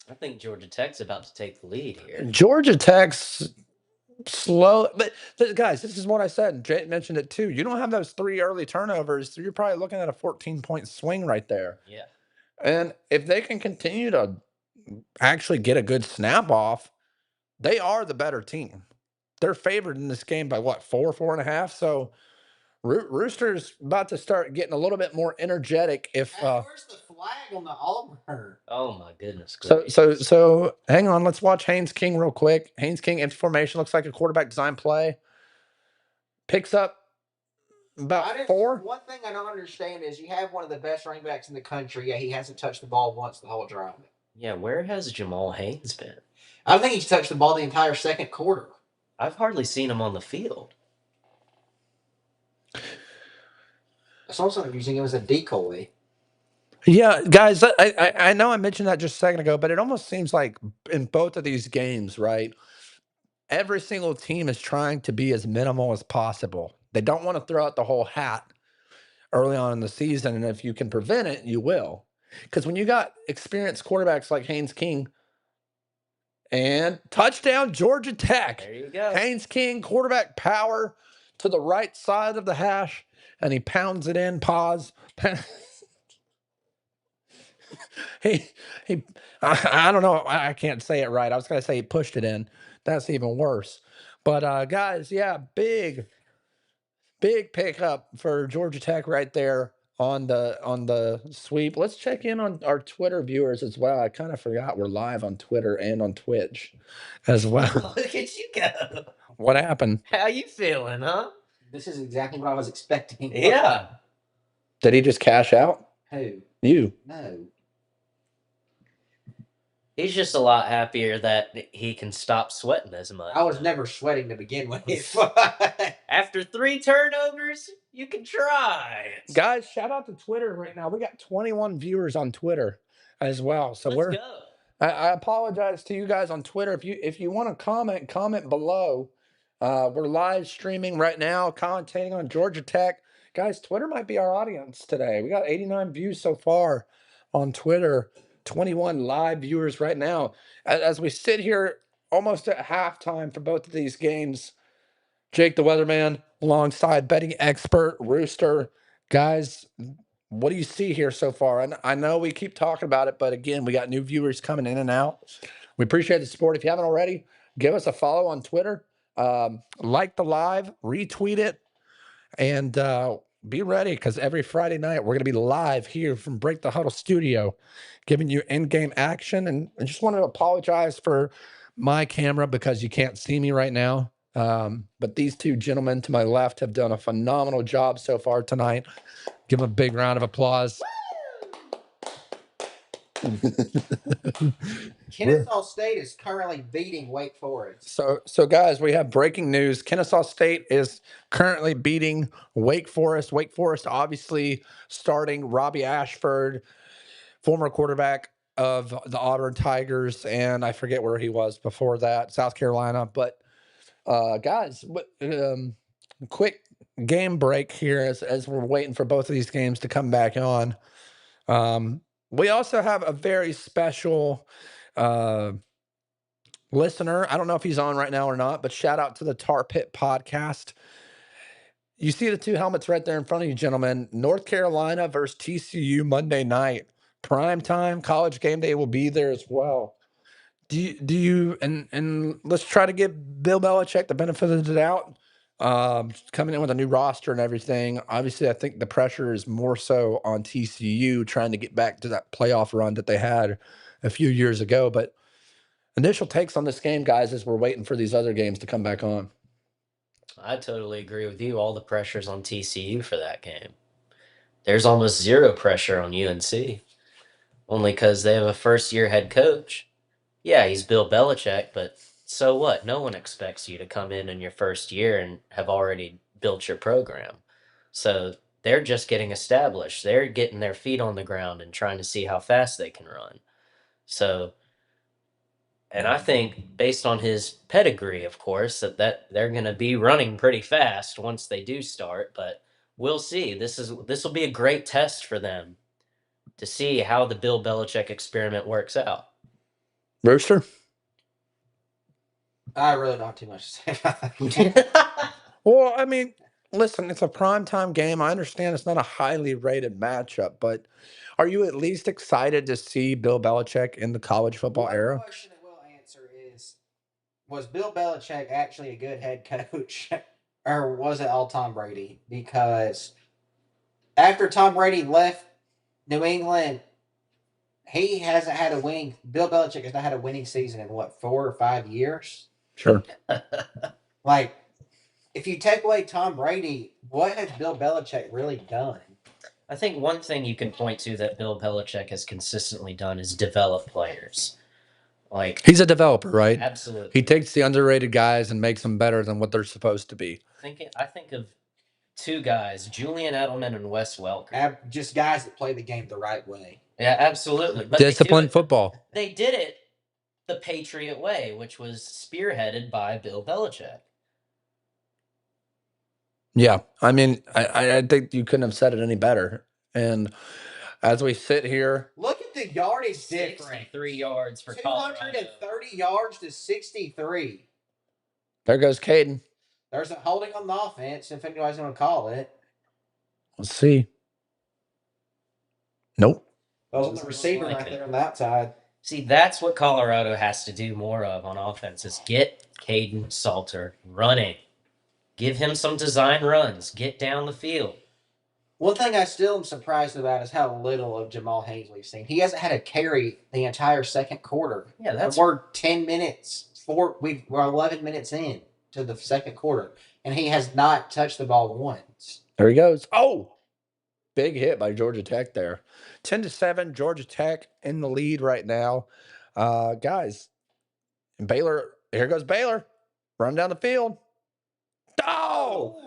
Speaker 4: I think Georgia Tech's about to take the lead here.
Speaker 3: Georgia Tech's slow, but guys, this is what I said. Jay mentioned it too. You don't have those 3 early turnovers, so you're probably looking at a 14-point swing right there.
Speaker 4: Yeah.
Speaker 3: And if they can continue to actually get a good snap off, they are the better team. They're favored in this game by what, 4.5? So Rooster's about to start getting a little bit more energetic. If
Speaker 1: where's the flag on the Auburn?
Speaker 4: Oh my goodness.
Speaker 3: So hang on, let's watch Haynes King real quick. Haynes King in formation, looks like a quarterback design play. Picks up about 4.
Speaker 1: One thing I don't understand is you have one of the best running backs in the country, yet he hasn't touched the ball once the whole drive.
Speaker 4: Yeah, where has Jamal Haynes been?
Speaker 1: I don't think he's touched the ball the entire second quarter.
Speaker 4: I've hardly seen him on the field.
Speaker 1: It's also using him as a decoy.
Speaker 3: Yeah, guys, I know I mentioned that just a second ago, but it almost seems like in both of these games, right, every single team is trying to be as minimal as possible. They don't want to throw out the whole hat early on in the season, and if you can prevent it, you will. Because when you got experienced quarterbacks like Haynes King, and touchdown Georgia Tech.
Speaker 4: There you go.
Speaker 3: Haynes King, quarterback power to the right side of the hash, and he pounds it in, pause. I don't know. I can't say it right. I was going to say he pushed it in. That's even worse. But guys, yeah, big pickup for Georgia Tech right there on the sweep. Let's check in on our Twitter viewers as well. I kind of forgot we're live on Twitter and on Twitch as well.
Speaker 4: Look at you go.
Speaker 3: What happened?
Speaker 4: How you feeling, huh?
Speaker 1: This is exactly what I was expecting.
Speaker 4: Yeah.
Speaker 3: Did he just cash out?
Speaker 1: Who?
Speaker 3: You.
Speaker 1: No.
Speaker 4: He's just a lot happier that he can stop sweating as much.
Speaker 1: I was never sweating to begin with.
Speaker 4: After 3 turnovers, you can try it.
Speaker 3: Guys, shout out to Twitter right now. We got 21 viewers on Twitter as well. So
Speaker 4: Let's go.
Speaker 3: I apologize to you guys on Twitter. If you want to comment below. We're live streaming right now, commentating on Georgia Tech. Guys, Twitter might be our audience today. We got 89 views so far on Twitter, 21 live viewers right now. As we sit here almost at halftime for both of these games, Jake the Weatherman alongside betting expert Rooster. Guys, what do you see here so far? And I know we keep talking about it, but again, we got new viewers coming in and out. We appreciate the support. If you haven't already, give us a follow on Twitter, like the live, retweet it, and be ready because every Friday night we're going to be live here from Break the Huddle studio, giving you in-game action. And I just want to apologize for my camera because you can't see me right now. But these two gentlemen to my left have done a phenomenal job so far tonight. Give them a big round of applause.
Speaker 1: Kennesaw State is currently beating Wake Forest.
Speaker 3: So guys, we have breaking news. Kennesaw State is currently beating Wake Forest. Wake Forest obviously starting Robbie Ashford, former quarterback of the Auburn Tigers, and I forget where he was before that, South Carolina. But guys, quick game break here as we're waiting for both of these games to come back on. We also have a very special listener. I don't know if he's on right now or not, but shout out to the Tar Pit podcast. You see the two helmets right there in front of you, gentlemen. North Carolina versus TCU Monday night. Prime time, college game day will be there as well. Do you and let's try to give Bill Belichick the benefit of the doubt. Coming in with a new roster and everything. Obviously, I think the pressure is more so on TCU trying to get back to that playoff run that they had a few years ago. But initial takes on this game, guys, as we're waiting for these other games to come back on.
Speaker 4: I totally agree with you. All the pressure's on TCU for that game. There's almost zero pressure on UNC, only because they have a first-year head coach. Yeah, he's Bill Belichick, but so what? No one expects you to come in your first year and have already built your program. So they're just getting established. They're getting their feet on the ground and trying to see how fast they can run. So, and I think based on his pedigree, of course, that they're going to be running pretty fast once they do start. But we'll see. This will be a great test for them to see how the Bill Belichick experiment works out.
Speaker 3: Rooster?
Speaker 1: I really don't have too much to say about that.
Speaker 3: Well, I mean, listen, it's a primetime game. I understand it's not a highly rated matchup, but are you at least excited to see Bill Belichick in the college football
Speaker 1: One
Speaker 3: era?
Speaker 1: question that we'll answer is: was Bill Belichick actually a good head coach, or was it all Tom Brady? Because after Tom Brady left New England, he hasn't had a winning. Bill Belichick has not had a winning season in what 4 or 5 years.
Speaker 3: Sure.
Speaker 1: Like, if you take away Tom Brady, what has Bill Belichick really done?
Speaker 4: I think one thing you can point to that Bill Belichick has consistently done is develop players. Like,
Speaker 3: He's a developer, right?
Speaker 4: absolutely.
Speaker 3: He takes the underrated guys and makes them better than what they're supposed to be.
Speaker 4: I think of two guys, Julian Edelman and Wes Welker.
Speaker 1: Just guys that play the game the right way.
Speaker 4: Yeah, absolutely. But
Speaker 3: Disciplined football.
Speaker 4: they did it the Patriot way, which was spearheaded by Bill Belichick.
Speaker 3: Yeah. I mean, I think you couldn't have said it any better. And as we sit here,
Speaker 1: Look at the yardage difference.
Speaker 4: 63 yards for Colorado.
Speaker 1: 230 yards to 63.
Speaker 3: there goes Caden.
Speaker 1: There's a holding on the offense, if anybody's going to call it.
Speaker 3: Let's see. Nope.
Speaker 1: Those the receiver
Speaker 4: like
Speaker 1: right
Speaker 4: it.
Speaker 1: there on the outside.
Speaker 4: See, that's what Colorado has to do more of on offense is get Caden Salter running. Give him some design runs. Get down the field.
Speaker 1: One thing I still am surprised about is how little of Jamal Haynes we've seen. He hasn't had a carry the entire second quarter.
Speaker 4: Yeah, that's
Speaker 1: we're 10 minutes. We're 11 minutes in to the second quarter, and he has not touched the ball once.
Speaker 3: There he goes. Oh, big hit by Georgia Tech there. 10-7, Georgia Tech in the lead right now. Guys, Baylor, here goes Baylor. Run down the field. Oh,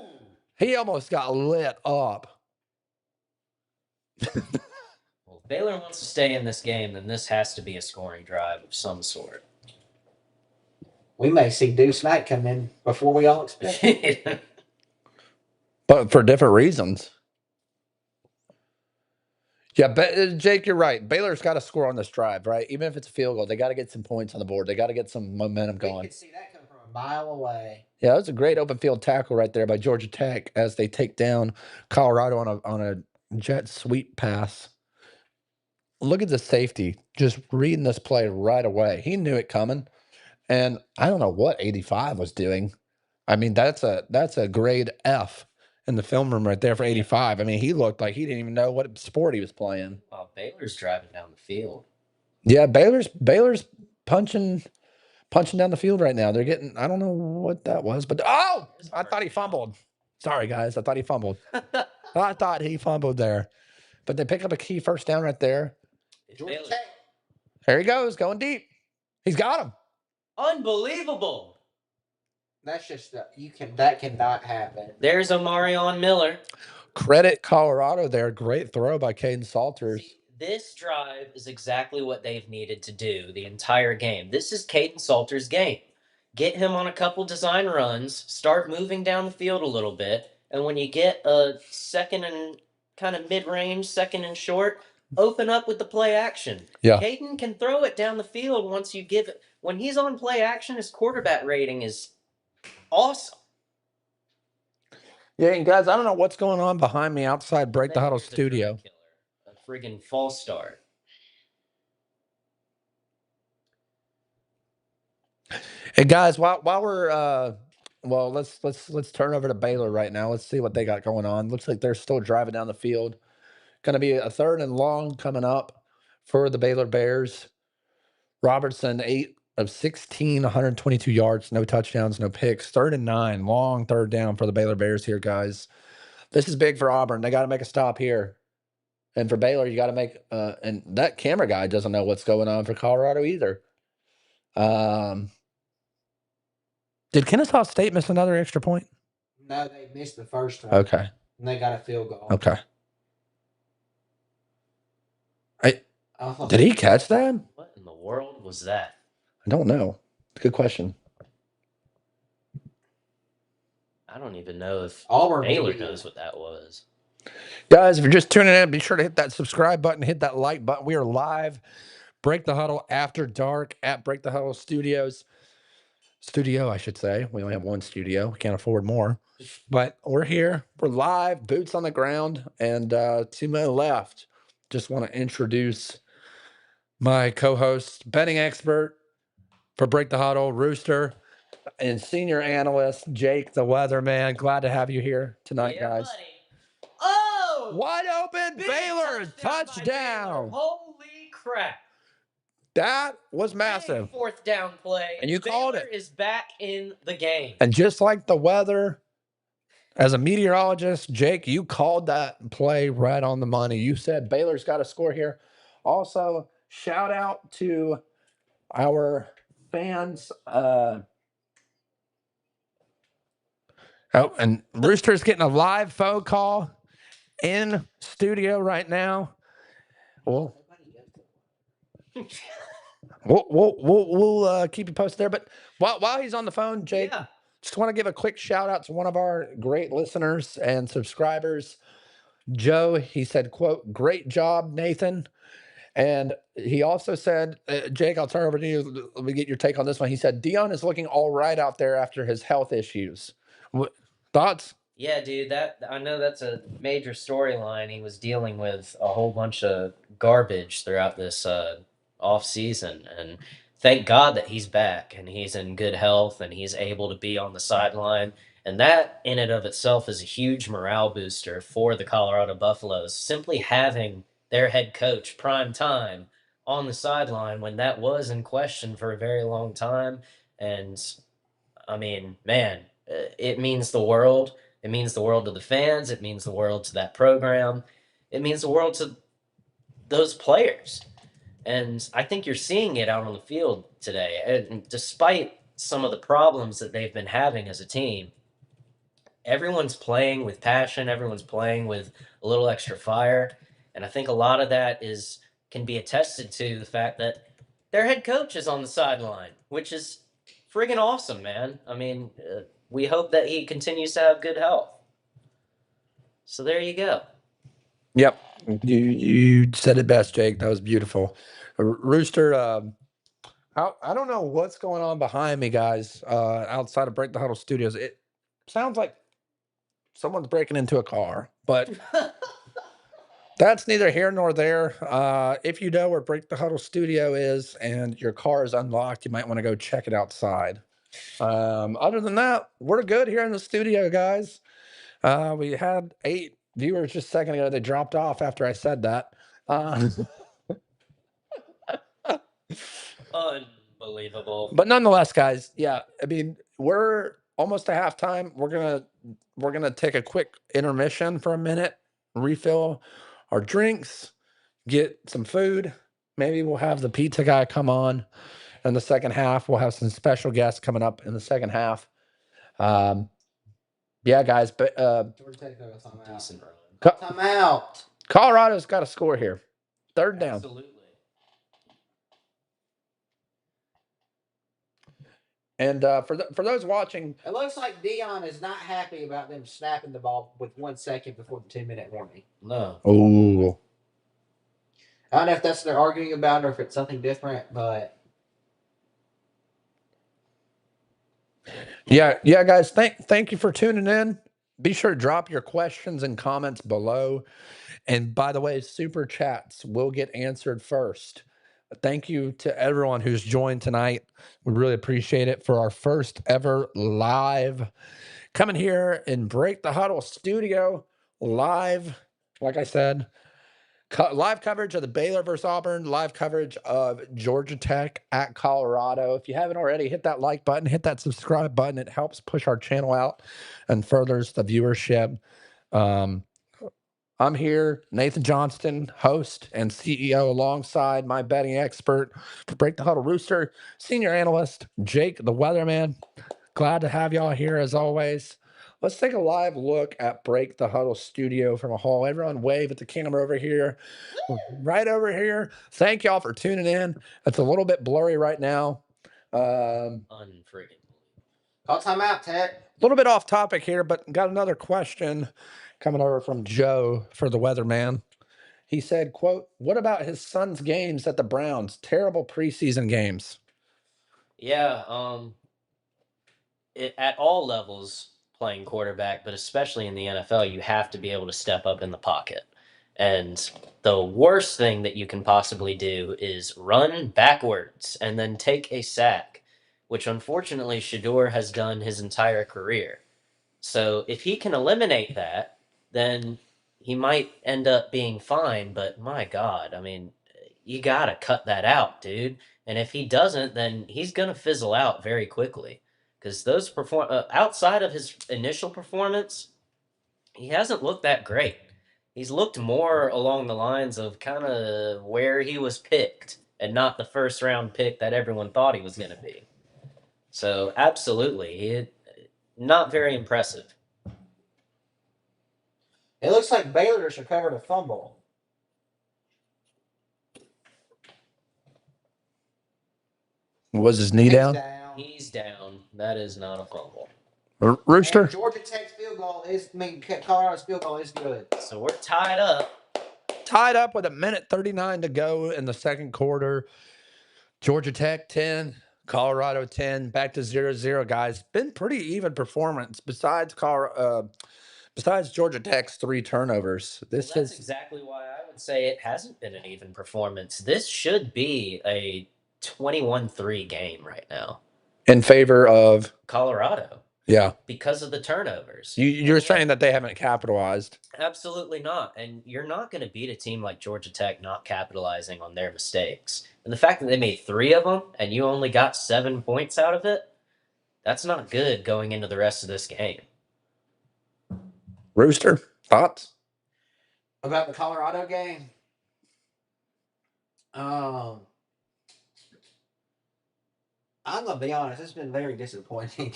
Speaker 3: he almost got lit up.
Speaker 4: Well, if Baylor wants to stay in this game, then this has to be a scoring drive of some sort.
Speaker 1: We may see Deuce Knight come in before we all expect.
Speaker 3: But for different reasons. Yeah, Jake, you're right. Baylor's got to score on this drive, right? Even if it's a field goal, they got to get some points on the board. They got to get some momentum
Speaker 1: We
Speaker 3: going.
Speaker 1: could see that come from a mile away.
Speaker 3: Yeah, that was a great open field tackle right there by Georgia Tech as they take down Colorado on jet sweep pass. Look at the safety just reading this play right away. He knew it coming. And I don't know what 85 was doing. I mean, that's a grade F in the film room right there for 85. I mean, he looked like he didn't even know what sport he was playing.
Speaker 4: Well, Baylor's driving down the field.
Speaker 3: Yeah, Baylor's punching down the field right now. They're getting, I don't know what that was, but I thought he fumbled. Sorry, guys. I thought he fumbled. I thought he fumbled there. But they pick up a key first down right there.
Speaker 1: Georgia Tech.
Speaker 3: There he goes, going deep. He's got him.
Speaker 4: Unbelievable.
Speaker 1: That's just that cannot happen.
Speaker 4: There's Omarion Miller.
Speaker 3: Credit Colorado there. Great throw by Caden Salters.
Speaker 4: See, this drive is exactly what they've needed to do the entire game. This is Caden Salter's game. Get him on a couple design runs, start moving down the field a little bit, and when you get a second and kind of mid-range, second and short, open up with the play action.
Speaker 3: Yeah.
Speaker 4: Caden can throw it down the field once you give it. When he's on play action, his quarterback rating is awesome.
Speaker 3: Yeah, and guys, I don't know what's going on behind me outside Break the Huddle studio.
Speaker 4: A friggin' false start.
Speaker 3: Hey guys, while we're well, let's turn over to Baylor right now. Let's see what they got going on. Looks like they're still driving down the field. Going to be a 3rd and long coming up for the Baylor Bears. Robertson 8 of 16, 122 yards, no touchdowns, no picks. 3rd and 9, long 3rd down for the Baylor Bears here, guys. This is big for Auburn. They got to make a stop here. And for Baylor, you got to make and that camera guy doesn't know what's going on for Colorado either. Did Kennesaw State miss another extra point?
Speaker 1: No, they missed the first one.
Speaker 3: Okay.
Speaker 1: And they got a field goal.
Speaker 3: Okay. Did he catch that?
Speaker 4: What in the world was that?
Speaker 3: I don't know. Good question.
Speaker 4: I don't even know if
Speaker 1: Auburn
Speaker 4: Baylor knows what that was.
Speaker 3: Guys, if you're just tuning in, be sure to hit that subscribe button, hit that like button. We are live. Break the Huddle after dark at Break the Huddle Studios. Studio, I should say. We only have one studio. We can't afford more. But we're here. We're live, boots on the ground, and to my left, just want to introduce my co-host, betting expert for Break the Huddle, Rooster, and senior analyst, Jake the Weatherman. Glad to have you here tonight, guys.
Speaker 4: Buddy. Oh!
Speaker 3: Wide open, Baylor touchdown.
Speaker 4: Holy crap.
Speaker 3: That was massive.
Speaker 4: Big 4th down play.
Speaker 3: And you called it.
Speaker 4: Baylor is back in the game.
Speaker 3: And just like the weather, as a meteorologist, Jake, you called that play right on the money. You said Baylor's got to score here. Also, shout out to our fans. And Rooster's getting a live phone call in studio right now. We'll keep you posted there. But while he's on the phone, Jake, just want to give a quick shout out to one of our great listeners and subscribers, Joe. He said, quote, "Great job, Nathan." And he also said, Jake, I'll turn over to you. Let me get your take on this one. He said, Dion is looking all right out there after his health issues. Thoughts?
Speaker 4: Yeah, dude, I know that's a major storyline. He was dealing with a whole bunch of garbage throughout this off season, and thank God that he's back and he's in good health and he's able to be on the sideline. And that in and of itself is a huge morale booster for the Colorado Buffaloes. Simply having their head coach prime time on the sideline when that was in question for a very long time. And I mean, man, it means the world. It means the world to the fans. It means the world to that program. It means the world to those players. And I think you're seeing it out on the field today. And despite some of the problems that they've been having as a team, everyone's playing with passion. Everyone's playing with a little extra fire. And I think a lot of that can be attested to the fact that their head coach is on the sideline, which is friggin' awesome, man. I mean, we hope that he continues to have good health. So there you go.
Speaker 3: Yep. You said it best, Jake. That was beautiful. Rooster, I don't know what's going on behind me, guys, outside of Break the Huddle Studios. It sounds like someone's breaking into a car, but That's neither here nor there. If you know where Break the Huddle studio is and your car is unlocked, you might want to go check it outside. Other than that, we're good here in the studio, guys. We had 8 viewers just a second ago. They dropped off after I said that.
Speaker 4: Unbelievable.
Speaker 3: But nonetheless, guys, yeah, I mean, we're almost to halftime. We're gonna take a quick intermission for a minute, refill our drinks, get some food. Maybe we'll have the pizza guy come on in the second half. We'll have some special guests coming up in the second half. Yeah, guys, but
Speaker 1: Georgia Tech got a timeout.
Speaker 4: Decent run.
Speaker 1: Timeout.
Speaker 3: Colorado's got a score here. Third down.
Speaker 4: Absolutely.
Speaker 3: And for those watching,
Speaker 1: It looks like Dion is not happy about them snapping the ball with 1 second before the 2-minute warning.
Speaker 4: No.
Speaker 3: oh,
Speaker 1: I don't know if that's what they're arguing about or if it's something different, but
Speaker 3: yeah, guys, thank you for tuning in. Be sure to drop your questions and comments below. And by the way, super chats will get answered first. Thank you to everyone who's joined tonight. We really appreciate it for our first ever live coming here in Break the Huddle studio live. Like I said, live coverage of the Baylor versus Auburn, live coverage of Georgia Tech at Colorado. If you haven't already, hit that like button, hit that subscribe button. It helps push our channel out and furthers the viewership. I'm here, Nathan Johnston, host and CEO, alongside my betting expert for Break the Huddle Rooster, senior analyst, Jake the Weatherman. Glad to have y'all here as always. Let's take a live look at Break the Huddle studio from a hall. Everyone wave at the camera over here, right over here. Thank y'all for tuning in. It's a little bit blurry right now.
Speaker 4: Unfreaking.
Speaker 1: call timeout, Tech.
Speaker 3: A little bit off topic here, but got another question coming over from Joe for the Weatherman. He said, quote, what about his son's games at the Browns? Terrible preseason games.
Speaker 4: Yeah, at all levels playing quarterback, but especially in the NFL, you have to be able to step up in the pocket. And the worst thing that you can possibly do is run backwards and then take a sack, which unfortunately Shador has done his entire career. So if he can eliminate that, then he might end up being fine. But my God, I mean, you got to cut that out, dude. And if he doesn't, then he's going to fizzle out very quickly. Because those outside of his initial performance, he hasn't looked that great. He's looked more along the lines of kind of where he was picked and not the first round pick that everyone thought he was going to be. So absolutely, not very impressive.
Speaker 1: It looks like Baylor just recovered a fumble.
Speaker 3: Was his knee
Speaker 1: He's
Speaker 3: down?
Speaker 4: He's down. That is not a fumble.
Speaker 3: Rooster?
Speaker 1: And Georgia Tech's field goal Colorado's field goal is good.
Speaker 4: So we're tied up.
Speaker 3: Tied up with 1:39 to go in the second quarter. Georgia Tech 10, Colorado 10, back to 0-0, guys. Been pretty even performance besides Georgia Tech's 3 turnovers.
Speaker 4: That's exactly why I would say it hasn't been an even performance. This should be a 21-3 game right now.
Speaker 3: In favor of
Speaker 4: Colorado.
Speaker 3: Yeah.
Speaker 4: Because of the turnovers.
Speaker 3: You're saying that they haven't capitalized.
Speaker 4: Absolutely not. And you're not going to beat a team like Georgia Tech not capitalizing on their mistakes. And the fact that they made 3 of them and you only got 7 points out of it, that's not good going into the rest of this game.
Speaker 3: Rooster, thoughts?
Speaker 1: About the Colorado game? I'm going to be honest. It's been very disappointing.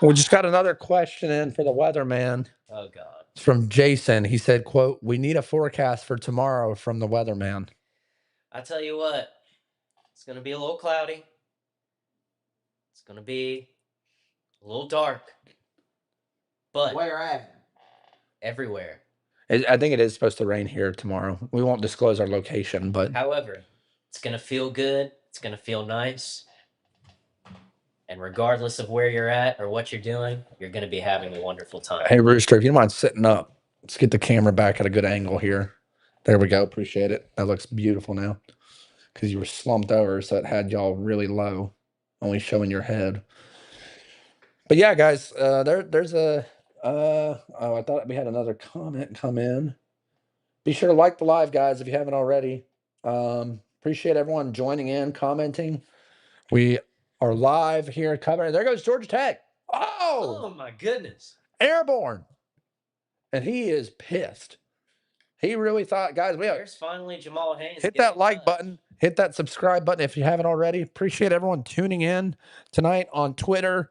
Speaker 3: We just got another question in for the weatherman.
Speaker 4: Oh, God.
Speaker 3: It's from Jason. He said, quote, we need a forecast for tomorrow from the weatherman.
Speaker 4: I tell you what, it's going to be a little cloudy. It's going to be a little dark. But
Speaker 1: where at?
Speaker 4: Everywhere.
Speaker 3: I think it is supposed to rain here tomorrow. We won't disclose our location, but
Speaker 4: however, it's going to feel good. It's going to feel nice. And regardless of where you're at or what you're doing, you're going to be having a wonderful time.
Speaker 3: Hey, Rooster, if you don't mind sitting up, let's get the camera back at a good angle here. There we go. Appreciate it. That looks beautiful now because you were slumped over, so it had y'all really low, only showing your head. But yeah, guys, there's a oh, I thought we had another comment come in. Be sure to like the live, guys, if you haven't already. Appreciate everyone joining in, commenting. We are live here covering. There goes Georgia Tech.
Speaker 4: Oh my goodness.
Speaker 3: Airborne. And he is pissed. He really thought, guys,
Speaker 4: There's finally Jamal Haynes.
Speaker 3: hit that like button, hit that subscribe button if you haven't already. Appreciate everyone tuning in tonight on Twitter.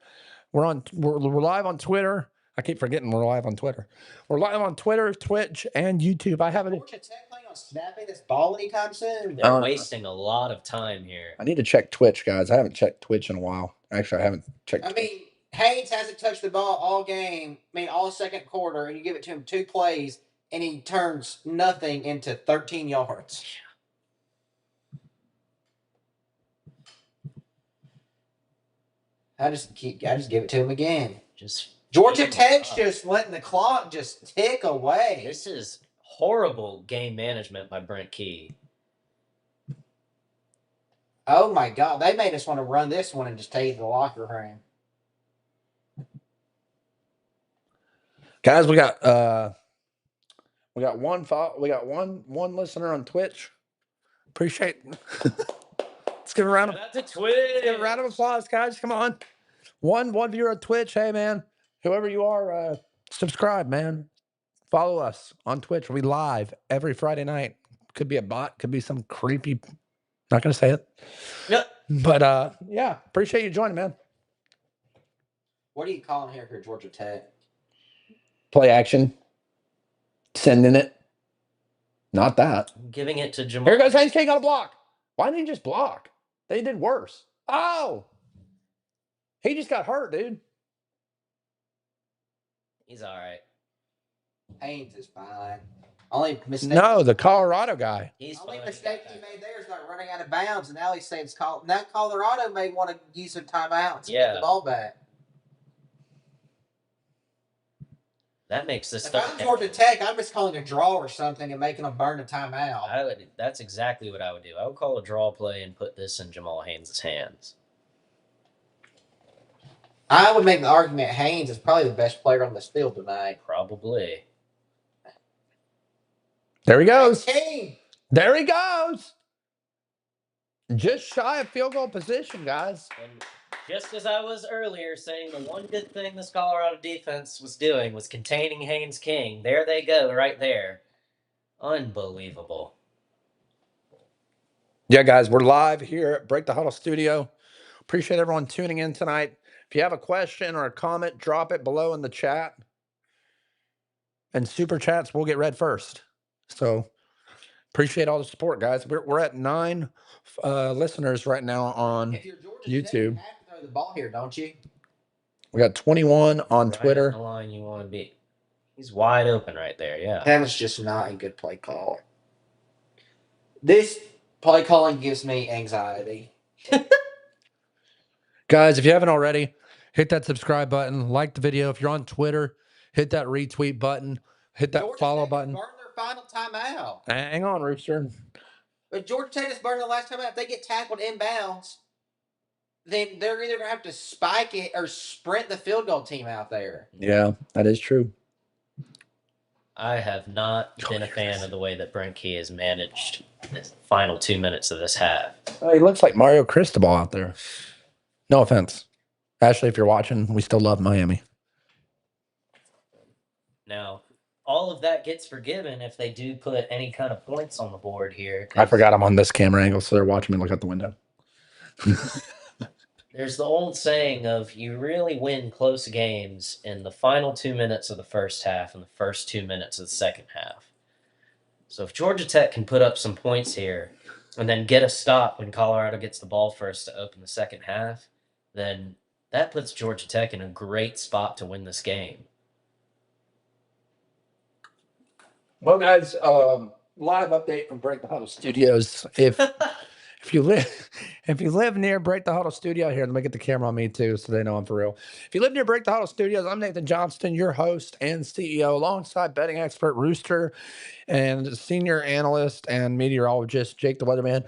Speaker 3: We're live on Twitter. I keep forgetting we're live on Twitter. We're live on Twitter, Twitch, and YouTube. I haven't.
Speaker 1: Georgia Tech planning on snapping this ball anytime soon?
Speaker 4: They're wasting a lot of time here.
Speaker 3: I need to check Twitch, guys. I haven't checked Twitch in a while. Actually, I haven't checked.
Speaker 1: I mean, Haynes hasn't touched the ball all game. I mean, all second quarter, and you give it to him 2 plays, and he turns nothing into 13 yards. I just give it to him again.
Speaker 4: Just
Speaker 1: Georgia Tech's just letting the clock just tick away.
Speaker 4: This is horrible game management by Brent Key.
Speaker 1: Oh my God, they made us want to run this one and just take it to the locker room.
Speaker 3: Guys, we got one listener on Twitch. Appreciate. Let's give a round of
Speaker 4: Twitch.
Speaker 3: a round of applause, guys. Come on. One viewer on Twitch. Hey man, whoever you are, subscribe, man. Follow us on Twitch. We live every Friday night. Could be a bot, could be some creepy. Not gonna say it.
Speaker 4: Yep.
Speaker 3: But yeah, appreciate you joining, man.
Speaker 1: What are you calling here for Georgia Tech?
Speaker 3: Play action. Sending it. Not that.
Speaker 4: I'm giving it to Jamal.
Speaker 3: Here goes Haynes King on a block. Why didn't he just block? They did worse. Oh! He just got hurt, dude.
Speaker 4: He's all right.
Speaker 1: Haynes is fine. Only mistake.
Speaker 3: No, the Colorado guy.
Speaker 4: He's
Speaker 1: Only
Speaker 4: fine.
Speaker 1: mistake he made there is not running out of bounds, and now he saves now Colorado may want to use some timeouts and get the ball back.
Speaker 4: That makes this
Speaker 1: If
Speaker 4: stuff.
Speaker 1: I'm Georgia Tech, I'm just calling a draw or something and making them burn a timeout.
Speaker 4: That's exactly what I would do. I would call a draw play and put this in Jamal Haynes' hands.
Speaker 1: I would make the argument Haynes is probably the best player on this field tonight.
Speaker 4: Probably.
Speaker 3: There he goes.
Speaker 1: King.
Speaker 3: There he goes. Just shy of field goal position, guys.
Speaker 4: And just as I was earlier saying, the one good thing this Colorado defense was doing was containing Haynes King. There they go, right there. Unbelievable.
Speaker 3: Yeah, guys, we're live here at Break the Huddle Studio. Appreciate everyone tuning in tonight. If you have a question or a comment, drop it below in the chat. And super chats will get read first. So appreciate all the support, guys. We're at 9 listeners right now on
Speaker 1: If you're Georgia
Speaker 3: YouTube.
Speaker 1: Tech, you have to throw the ball here, don't you?
Speaker 3: We got 21 on
Speaker 4: Right
Speaker 3: Twitter.
Speaker 4: on the line you want to be. He's wide open right there, yeah.
Speaker 1: That was just not a good play call. This play calling gives me anxiety.
Speaker 3: Guys, if you haven't already, hit that subscribe button, like the video. If you're on Twitter, hit that retweet button, hit that
Speaker 1: Georgia
Speaker 3: follow
Speaker 1: Tech
Speaker 3: button.
Speaker 1: Burn their final timeout.
Speaker 3: Hang on, Rooster.
Speaker 1: But Georgia Tech has burned the last timeout. If they get tackled inbounds, then they're either going to have to spike it or sprint the field goal team out there.
Speaker 3: Yeah, that is true.
Speaker 4: I have not been a fan of the way that Brent Key has managed the final 2 minutes of this half.
Speaker 3: He looks like Mario Cristobal out there. No offense. Ashley, if you're watching, we still love Miami.
Speaker 4: Now, all of that gets forgiven if they do put any kind of points on the board here.
Speaker 3: I forgot I'm on this camera angle, so they're watching me look out the window.
Speaker 4: There's the old saying of you really win close games in the final 2 minutes of the first half and the first 2 minutes of the second half. So if Georgia Tech can put up some points here and then get a stop when Colorado gets the ball first to open the second half, then that puts Georgia Tech in a great spot to win this game.
Speaker 3: Well, guys, live update from Break the Huddle Studios. If If you live near Break the Huddle Studio, here, let me get the camera on me too, so they know I'm for real. If you live near Break the Huddle Studios, I'm Nathan Johnston, your host and CEO, alongside betting expert Rooster and senior analyst and meteorologist Jake the Weatherman.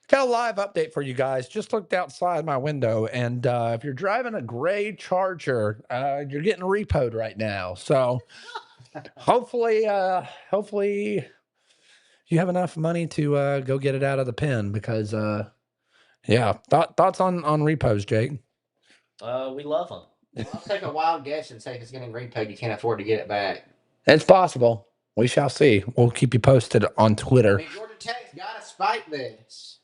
Speaker 3: Got a live update for you guys. Just looked outside my window, and if you're driving a gray Charger, you're getting repoed right now. So hopefully you have enough money to go get it out of the pen, because yeah. Thoughts on repos, Jake?
Speaker 4: We love them.
Speaker 1: I'll take a wild guess and say if it's getting repaid, you can't afford to get it back.
Speaker 3: It's possible. We shall see. We'll keep you posted on
Speaker 1: I
Speaker 3: Twitter.
Speaker 1: mean, Georgia Tech's got to spike this.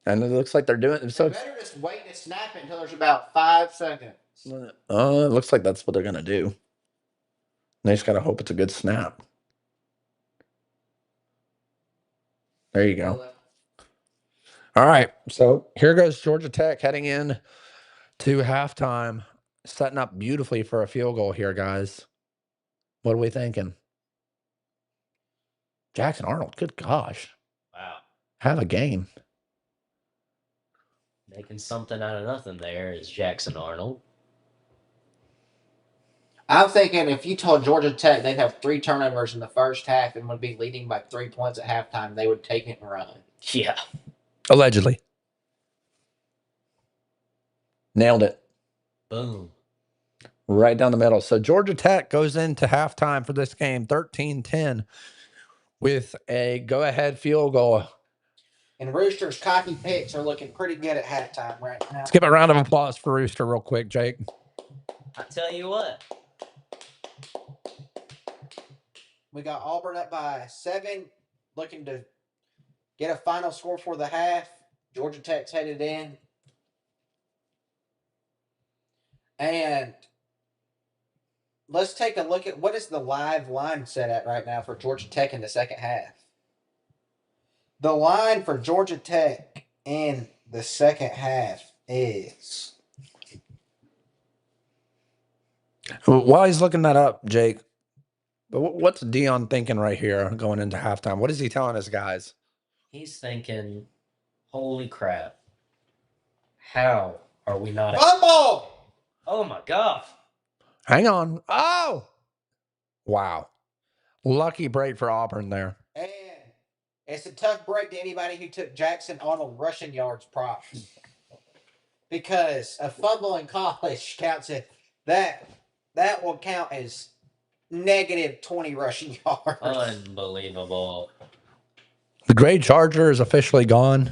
Speaker 3: And it looks like they're doing it. So
Speaker 1: They better just wait to snap it until there's about 5 seconds.
Speaker 3: it looks like that's what they're gonna do. They just gotta hope it's a good snap. There you go. All right. So here goes Georgia Tech heading in to halftime, setting up beautifully for a field goal here, guys. What are we thinking? Jackson Arnold, good gosh.
Speaker 4: Wow.
Speaker 3: Have a game.
Speaker 4: Making something out of nothing there is Jackson Arnold.
Speaker 1: I'm thinking if you told Georgia Tech they'd have 3 turnovers in the first half and would be leading by 3 points at halftime, they would take it and run.
Speaker 4: Yeah.
Speaker 3: Allegedly. Nailed it.
Speaker 4: Boom.
Speaker 3: Right down the middle. So Georgia Tech goes into halftime for this game 13-10 with a go-ahead field goal.
Speaker 1: And Rooster's cocky picks are looking pretty good at halftime right now.
Speaker 3: Let's give a round of applause for Rooster real quick, Jake.
Speaker 4: I tell you what.
Speaker 1: We got Auburn up by 7, looking to get a final score for the half. Georgia Tech's headed in. And let's take a look at what is the live line set at right now for Georgia Tech in the second half. The line for Georgia Tech in the second half is...
Speaker 3: While he's looking that up, Jake, but what's Dion thinking right here going into halftime? What is he telling his guys?
Speaker 4: He's thinking, holy crap. How are we not...
Speaker 1: Fumble!
Speaker 4: Oh, my God.
Speaker 3: Hang on. Oh! Wow. Lucky break for Auburn there.
Speaker 1: And it's a tough break to anybody who took Jackson Arnold rushing yards props. Because a fumble in college counts as... That will count as negative 20 rushing yards.
Speaker 4: Unbelievable.
Speaker 3: The gray Charger is officially gone.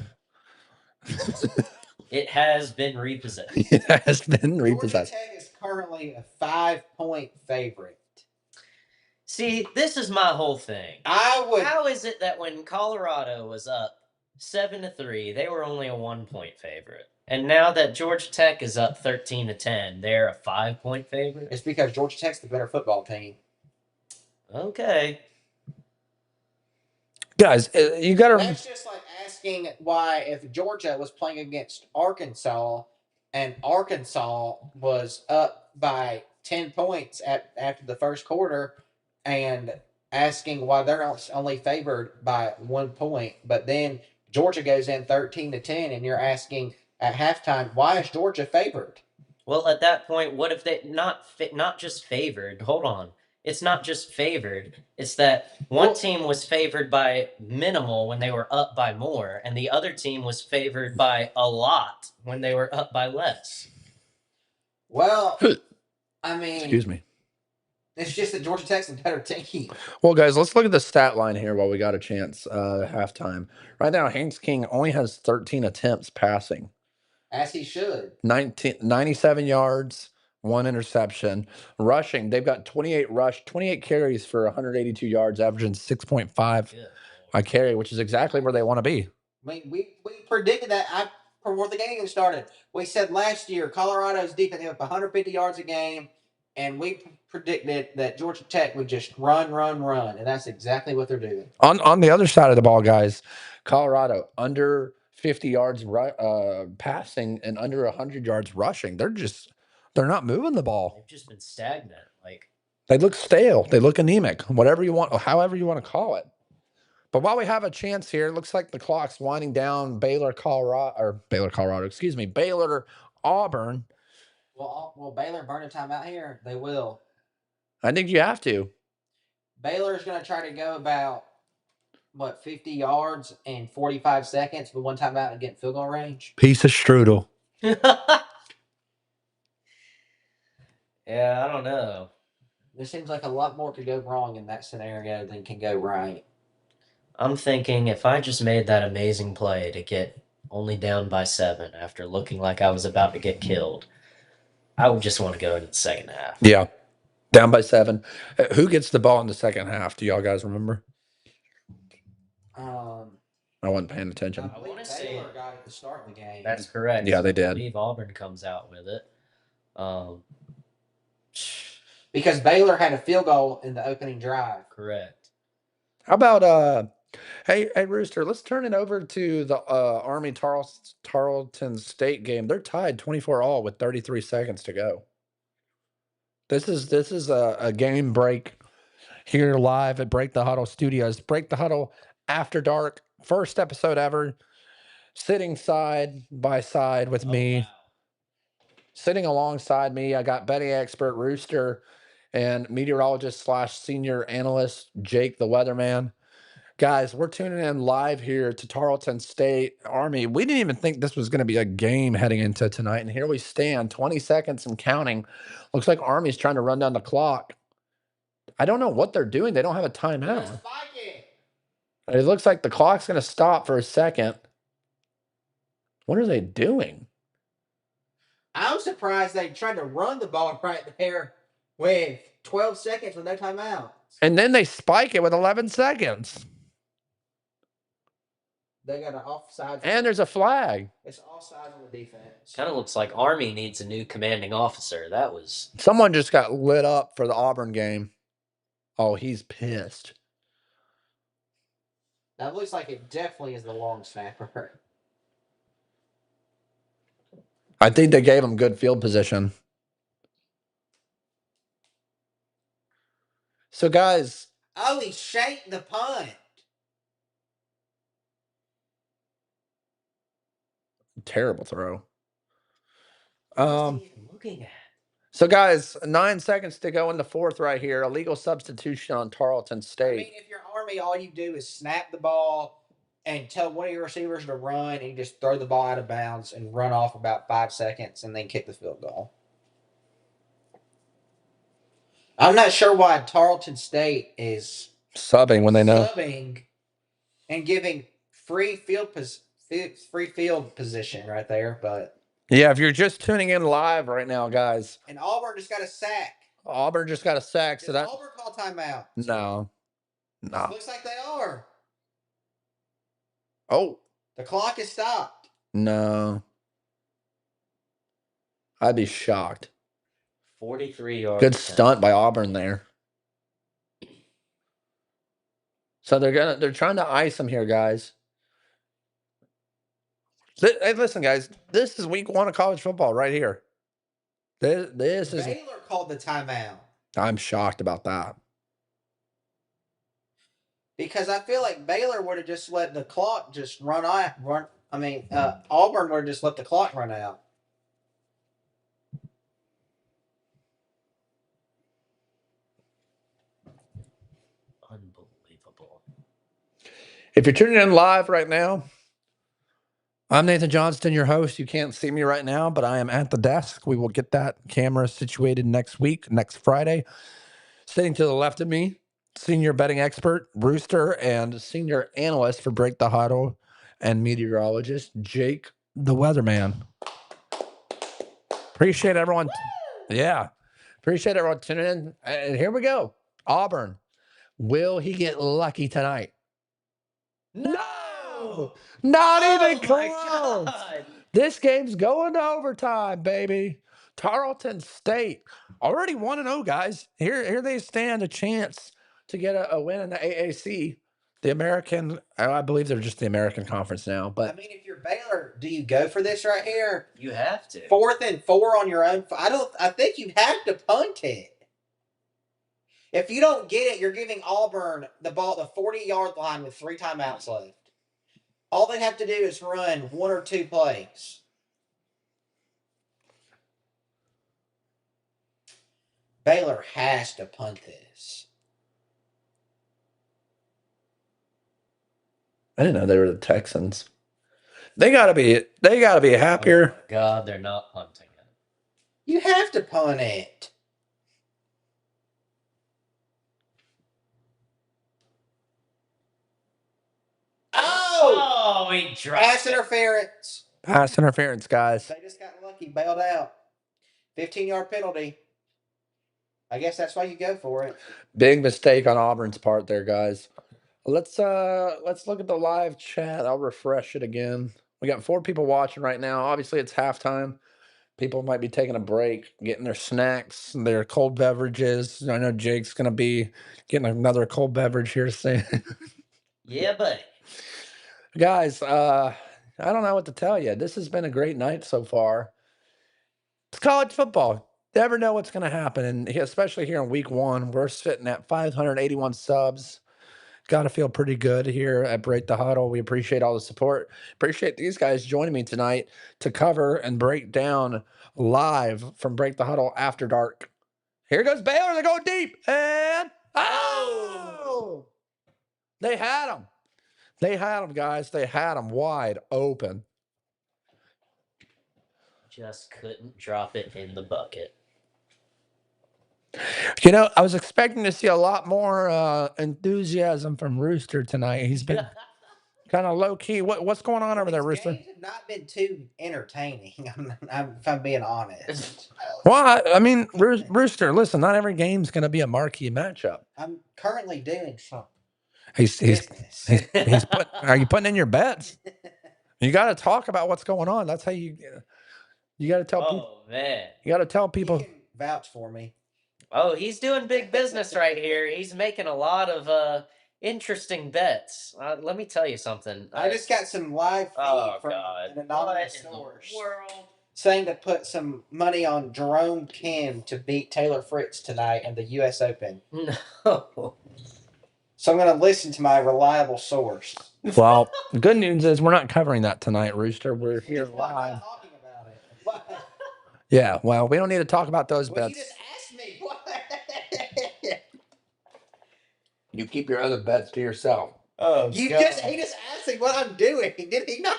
Speaker 4: It has been repossessed.
Speaker 3: It has been
Speaker 1: Georgia
Speaker 3: repossessed.
Speaker 1: Tech is currently a 5-point favorite.
Speaker 4: See, this is my whole thing. How is it that when Colorado was up 7-3, they were only a 1-point favorite? And now that Georgia Tech is up 13-10, they're a 5-point favorite?
Speaker 1: It's because Georgia Tech's the better football team.
Speaker 4: Okay.
Speaker 3: Guys, you got to...
Speaker 1: That's just like asking why if Georgia was playing against Arkansas and Arkansas was up by 10 points after the first quarter and asking why they're only favored by 1 point, but then Georgia goes in 13-10 and you're asking at halftime, why is Georgia favored?
Speaker 4: Well, at that point, what if they not just favored? Hold on. It's not just favored. It's that one team was favored by minimal when they were up by more, and the other team was favored by a lot when they were up by less.
Speaker 1: Well, I mean...
Speaker 3: Excuse me.
Speaker 1: It's just that Georgia Tech's a better team.
Speaker 3: Well, guys, let's look at the stat line here while we got a chance halftime. Right now, Haynes King only has 13 attempts passing.
Speaker 1: As he should.
Speaker 3: 97 yards, 1 interception. Rushing, they've got 28 carries for 182 yards, averaging 6.5 a carry, which is exactly where they want to be.
Speaker 1: I mean, we predicted that before the game started. We said last year Colorado's defense up 150 yards a game, and we predicted that Georgia Tech would just run, and that's exactly what they're doing.
Speaker 3: On the other side of the ball, guys, Colorado under 50 yards passing and under 100 yards rushing. They're not moving the ball.
Speaker 4: They've just been stagnant.
Speaker 3: They look stale. They look anemic. However you want to call it. But while we have a chance here, it looks like the clock's winding down. Baylor, Auburn.
Speaker 1: Will Baylor burn a timeout here? They will.
Speaker 3: I think you have to.
Speaker 1: Baylor's going to try to go about 50 yards in 45 seconds, but one timeout and get field goal range.
Speaker 3: Piece of strudel.
Speaker 4: Yeah, I don't know.
Speaker 1: There seems like a lot more could go wrong in that scenario than can go right.
Speaker 4: I'm thinking if I just made that amazing play to get only down by 7 after looking like I was about to get killed, I would just want to go into the second half.
Speaker 3: Yeah. Down by 7. Who gets the ball in the second half? Do y'all guys remember? I wasn't paying attention.
Speaker 1: I believe Baylor got it to start the game.
Speaker 4: That's correct.
Speaker 3: Yeah, they did.
Speaker 4: I believe Auburn comes out with it.
Speaker 1: Because Baylor had a field goal in the opening drive.
Speaker 4: Correct.
Speaker 3: How about hey Rooster, let's turn it over to the Army Tarleton State game. They're tied 24-all with 33 seconds to go. This is a game break here live at Break the Huddle Studios. Break the Huddle After Dark, first episode ever. Sitting side by side with me.
Speaker 4: Wow.
Speaker 3: Sitting alongside me, I got betting expert Rooster and meteorologist / senior analyst Jake the Weatherman. Guys, we're tuning in live here to Tarleton State Army. We didn't even think this was going to be a game heading into tonight, and here we stand, 20 seconds and counting. Looks like Army's trying to run down the clock. I don't know what they're doing. They don't have a timeout. It looks like the clock's going to stop for a second. What are they doing?
Speaker 1: I'm surprised they tried to run the ball right there with 12 seconds with no timeout.
Speaker 3: And then they spike it with 11 seconds.
Speaker 1: They got an offside.
Speaker 3: And there's a flag.
Speaker 1: It's offside on the defense.
Speaker 4: Kind of looks like Army needs a new commanding officer. That was...
Speaker 3: Someone just got lit up for the Auburn game. Oh, he's pissed.
Speaker 1: That looks like it definitely is the long snapper.
Speaker 3: I think they gave him good field position. So, guys.
Speaker 1: Oh, he shanked the punt.
Speaker 3: Terrible throw.
Speaker 4: What's he even looking at?
Speaker 3: So, guys, 9 seconds to go in the fourth right here. Illegal substitution on Tarleton State.
Speaker 1: I mean, if you're Army, all you do is snap the ball and tell one of your receivers to run and just throw the ball out of bounds and run off about 5 seconds and then kick the field goal. I'm not sure why Tarleton State is
Speaker 3: subbing when they know.
Speaker 1: Subbing and giving free field position right there, but...
Speaker 3: Yeah, if you're just tuning in live right now, guys.
Speaker 1: And Auburn just got a sack.
Speaker 3: Auburn just got a sack.
Speaker 1: Does Auburn call timeout?
Speaker 3: No. No.
Speaker 1: Looks like they are.
Speaker 3: Oh.
Speaker 1: The clock is stopped.
Speaker 3: No. I'd be shocked.
Speaker 4: 43 yards.
Speaker 3: Good stunt by Auburn there. So they're trying to ice him here, guys. Hey, listen, guys. This is week 1 of college football right here. This is...
Speaker 1: Baylor called the timeout.
Speaker 3: I'm shocked about that.
Speaker 1: Because I feel like Baylor would have just let the clock just run out. Auburn would have just let the clock run out.
Speaker 4: Unbelievable.
Speaker 3: If you're tuning in live right now, I'm Nathan Johnston, your host. You can't see me right now, but I am at the desk. We will get that camera situated next week, next Friday. Sitting to the left of me, senior betting expert, Rooster, and senior analyst for Break the Huddle and meteorologist, Jake the Weatherman. Appreciate everyone. Yeah. Appreciate everyone tuning in. And here we go. Auburn. Will he get lucky tonight? No! Not even close. This game's going to overtime, baby. Tarleton State already 1-0, guys. Here they stand a chance to get a win in the AAC. The American, I believe they're just the American Conference now. But
Speaker 1: I mean, if you're Baylor, do you go for this right here?
Speaker 4: You have to.
Speaker 1: 4th and 4 on your own. I think you have to punt it. If you don't get it, you're giving Auburn the ball at the 40-yard line with 3 timeouts left. All they have to do is run 1 or 2 plays. Baylor has to punt this.
Speaker 3: I didn't know they were the Texans. They gotta be happier.
Speaker 4: Oh, God, they're not punting it.
Speaker 1: You have to punt it. Oh!
Speaker 4: Oh, he dropped
Speaker 1: Pass
Speaker 4: it.
Speaker 1: interference.
Speaker 3: Pass interference, guys.
Speaker 1: They just got lucky, bailed out. 15-yard penalty. I guess that's why you go for it.
Speaker 3: Big mistake on Auburn's part there, guys. Let's look at the live chat. I'll refresh it again. We got 4 people watching right now. Obviously, it's halftime. People might be taking a break, getting their snacks, their cold beverages. I know Jake's gonna be getting another cold beverage here soon.
Speaker 4: Yeah, buddy.
Speaker 3: Guys, I don't know what to tell you. This has been a great night so far. It's college football. Never know what's going to happen. And especially here in week 1, we're sitting at 581 subs. Got to feel pretty good here at Break the Huddle. We appreciate all the support. Appreciate these guys joining me tonight to cover and break down live from Break the Huddle After Dark. Here goes Baylor. They're going deep. And oh! They had them. They had them, guys. They had them wide open.
Speaker 4: Just couldn't drop it in the bucket.
Speaker 3: You know, I was expecting to see a lot more enthusiasm from Rooster tonight. He's been kind of low key. What's going on over there, Rooster?
Speaker 1: Games have not been too entertaining. If I'm being honest.
Speaker 3: Well, I mean, Rooster, listen, not every game's going to be a marquee matchup.
Speaker 1: I'm currently doing something.
Speaker 3: He's
Speaker 1: Business.
Speaker 3: are you putting in your bets? You got to talk about what's going on. That's how you got to tell people.
Speaker 4: Oh, man.
Speaker 3: You got to tell people.
Speaker 1: You can vouch for me.
Speaker 4: Oh, he's doing big business right here. He's making a lot of interesting bets. Let me tell you something.
Speaker 1: I just got some live feed from an anonymous source saying to put some money on Jerome Kim to beat Taylor Fritz tonight in the U.S. Open.
Speaker 4: No.
Speaker 1: So I'm going to listen to my reliable source.
Speaker 3: Well, the good news is we're not covering that tonight, Rooster. We're here
Speaker 1: Well, I'm
Speaker 3: live.
Speaker 1: not talking about it. But,
Speaker 3: Yeah, well, we don't need to talk about those
Speaker 1: well,
Speaker 3: bets.
Speaker 1: you just asked me.
Speaker 3: You keep your other bets to yourself.
Speaker 1: Oh, he just asked me what I'm doing, did he not?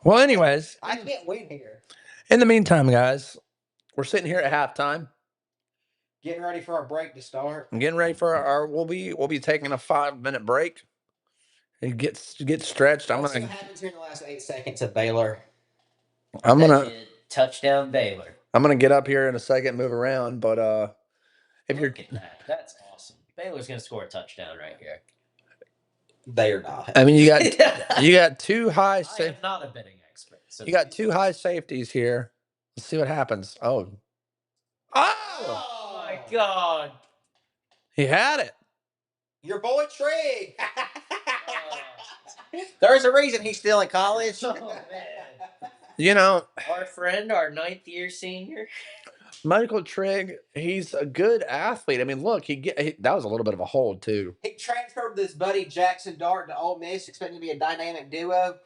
Speaker 3: Well, anyways,
Speaker 1: I can't win here.
Speaker 3: in the meantime, guys, we're sitting here at halftime.
Speaker 1: Getting ready for our break to start.
Speaker 3: I'm getting ready for our. We'll be taking a 5-minute break. It gets stretched.
Speaker 1: What happens here in the last 8 seconds of Baylor?
Speaker 4: Touchdown Baylor.
Speaker 3: I'm gonna get up here in a second, move around, but if
Speaker 4: Look at that, that's awesome. Baylor's gonna score a touchdown right here.
Speaker 1: They are not.
Speaker 3: I mean, you got 2 high.
Speaker 4: I am not a betting expert. So
Speaker 3: you got 2 high safeties here. Let's see what happens. Oh
Speaker 4: my God!
Speaker 3: He had it.
Speaker 1: Your boy Trigg. There's a reason he's still in college.
Speaker 4: Oh, man.
Speaker 3: You know,
Speaker 4: Our friend, our 9th-year senior.
Speaker 3: Michael Trigg, he's a good athlete. I mean, look, that was a little bit of a hold too.
Speaker 1: He transferred this buddy Jackson Dart to Ole Miss, expecting to be a dynamic duo.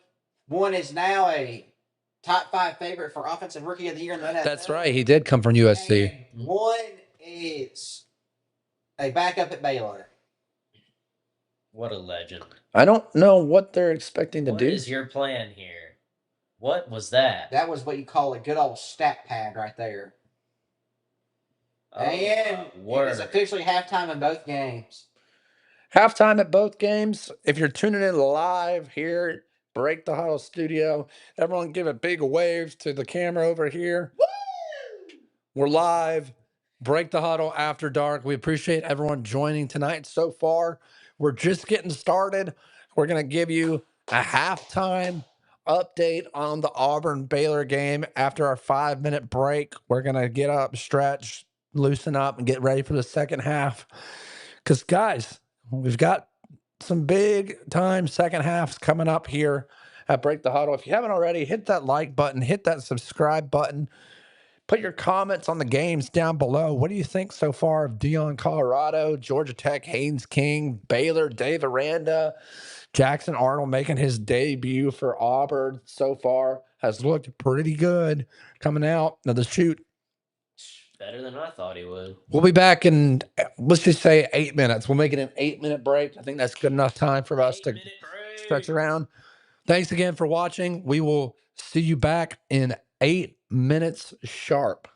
Speaker 1: One is now a top 5 favorite for offensive rookie of the year in the NFL.
Speaker 3: That's right. He did come from USC.
Speaker 1: And one is a backup at Baylor.
Speaker 4: What a legend.
Speaker 3: I don't know what they're expecting to do.
Speaker 4: What is your plan here? What was that?
Speaker 1: That was what you call a good old stat pad right there.
Speaker 4: Oh,
Speaker 1: and it is officially halftime in both games.
Speaker 3: Halftime at both games. If you're tuning in live here, Break the Huddle Studio, everyone give a big wave to the camera over here.
Speaker 1: Woo!
Speaker 3: We're live. Break the Huddle After Dark. We appreciate everyone joining tonight so far. We're just getting started. We're going to give you a halftime update on the Auburn-Baylor game after our 5-minute break. We're going to get up, stretch, loosen up, and get ready for the second half. Because, guys, we've got some big-time second halves coming up here at Break the Huddle. If you haven't already, hit that like button, hit that subscribe button. Put your comments on the games down below. What do you think so far of Dion, Colorado, Georgia Tech, Haynes King, Baylor, Dave Aranda, Jackson Arnold making his debut for Auburn so far? Has looked pretty good coming out of the chute.
Speaker 4: Better than I thought he would.
Speaker 3: We'll be back in, let's just say 8 minutes. We'll make it an 8-minute break. I think that's good enough time for us to
Speaker 4: 8-minute break.
Speaker 3: stretch around. Thanks again for watching. We will see you back in 8 minutes sharp.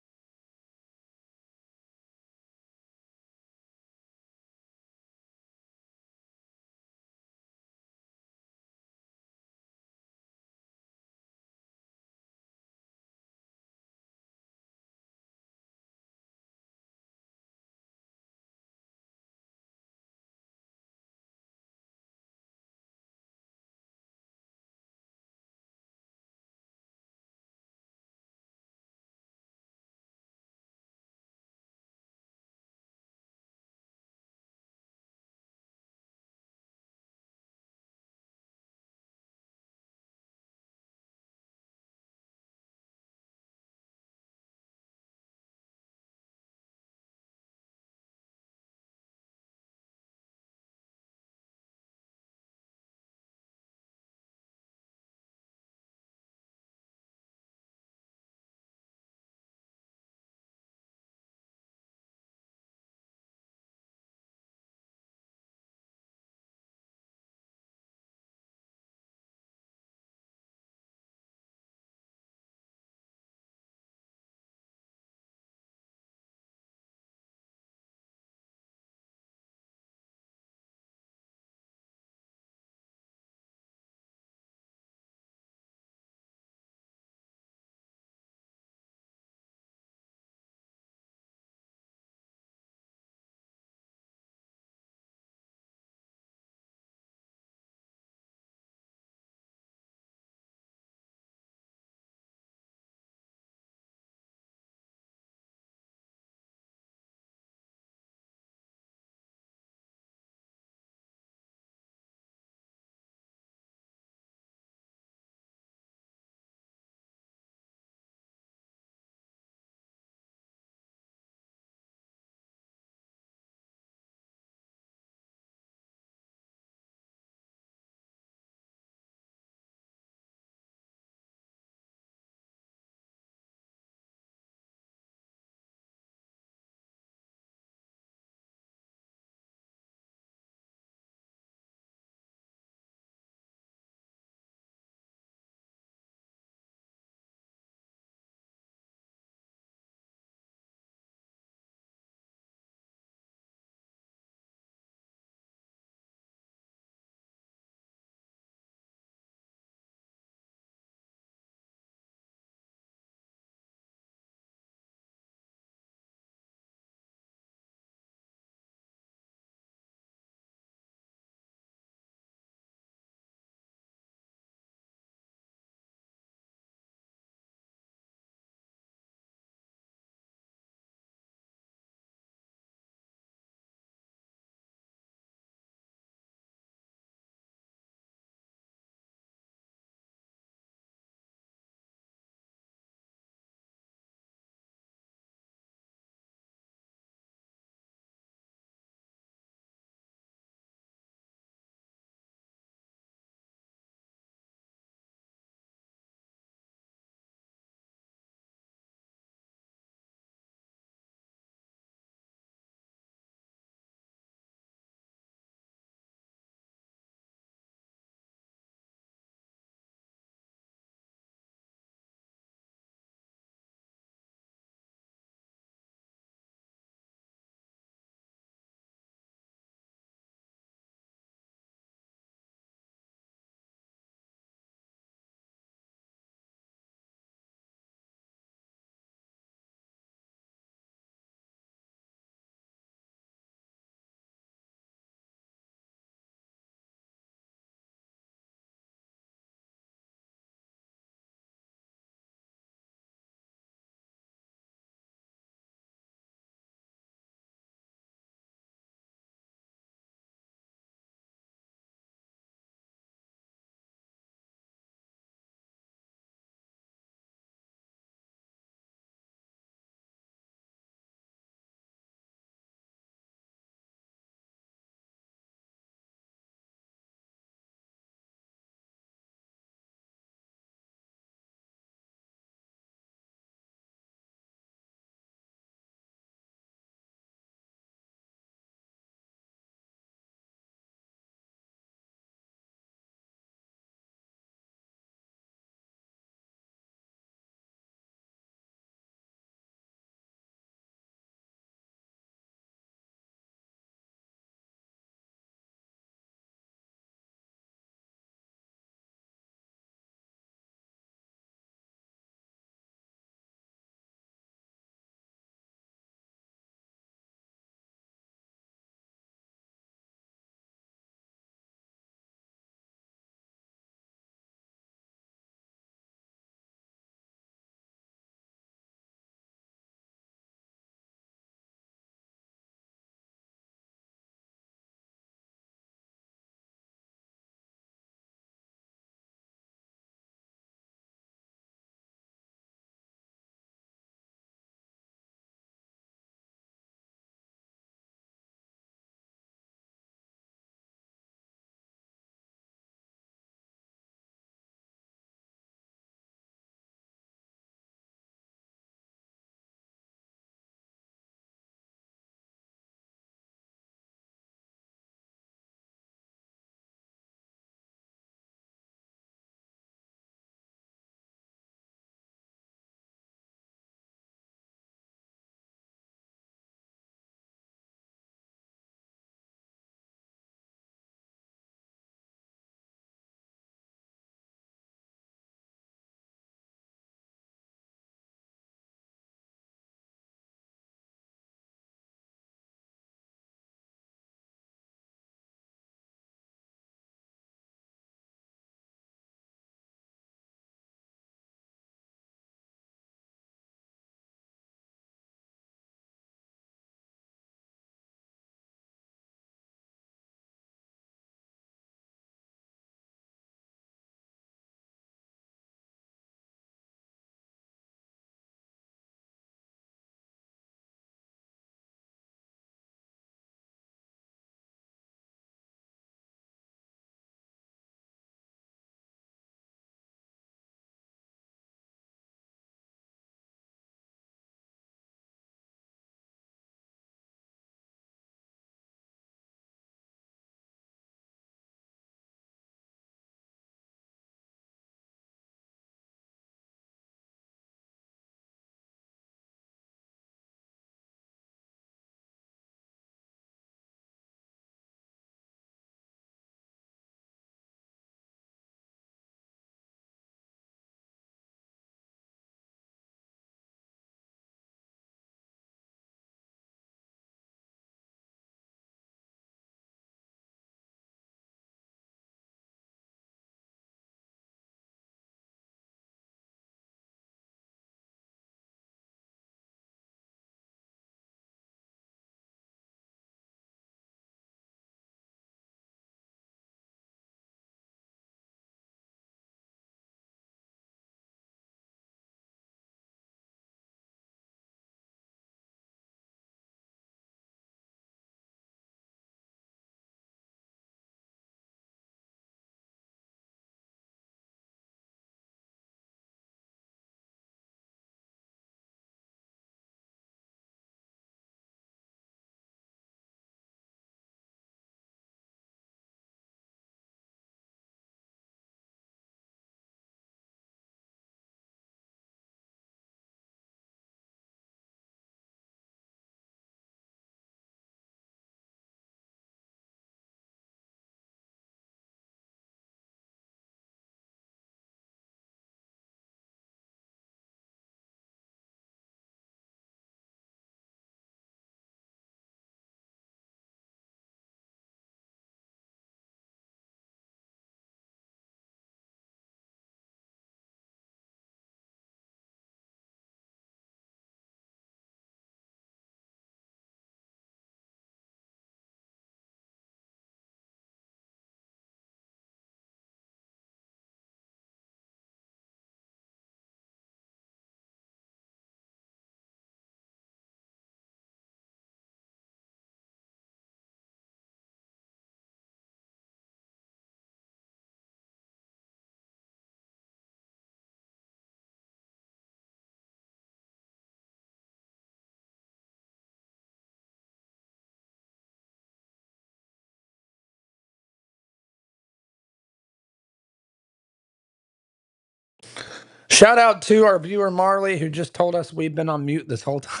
Speaker 3: Shout out to our viewer Marley, who just told us we've been on mute this whole time.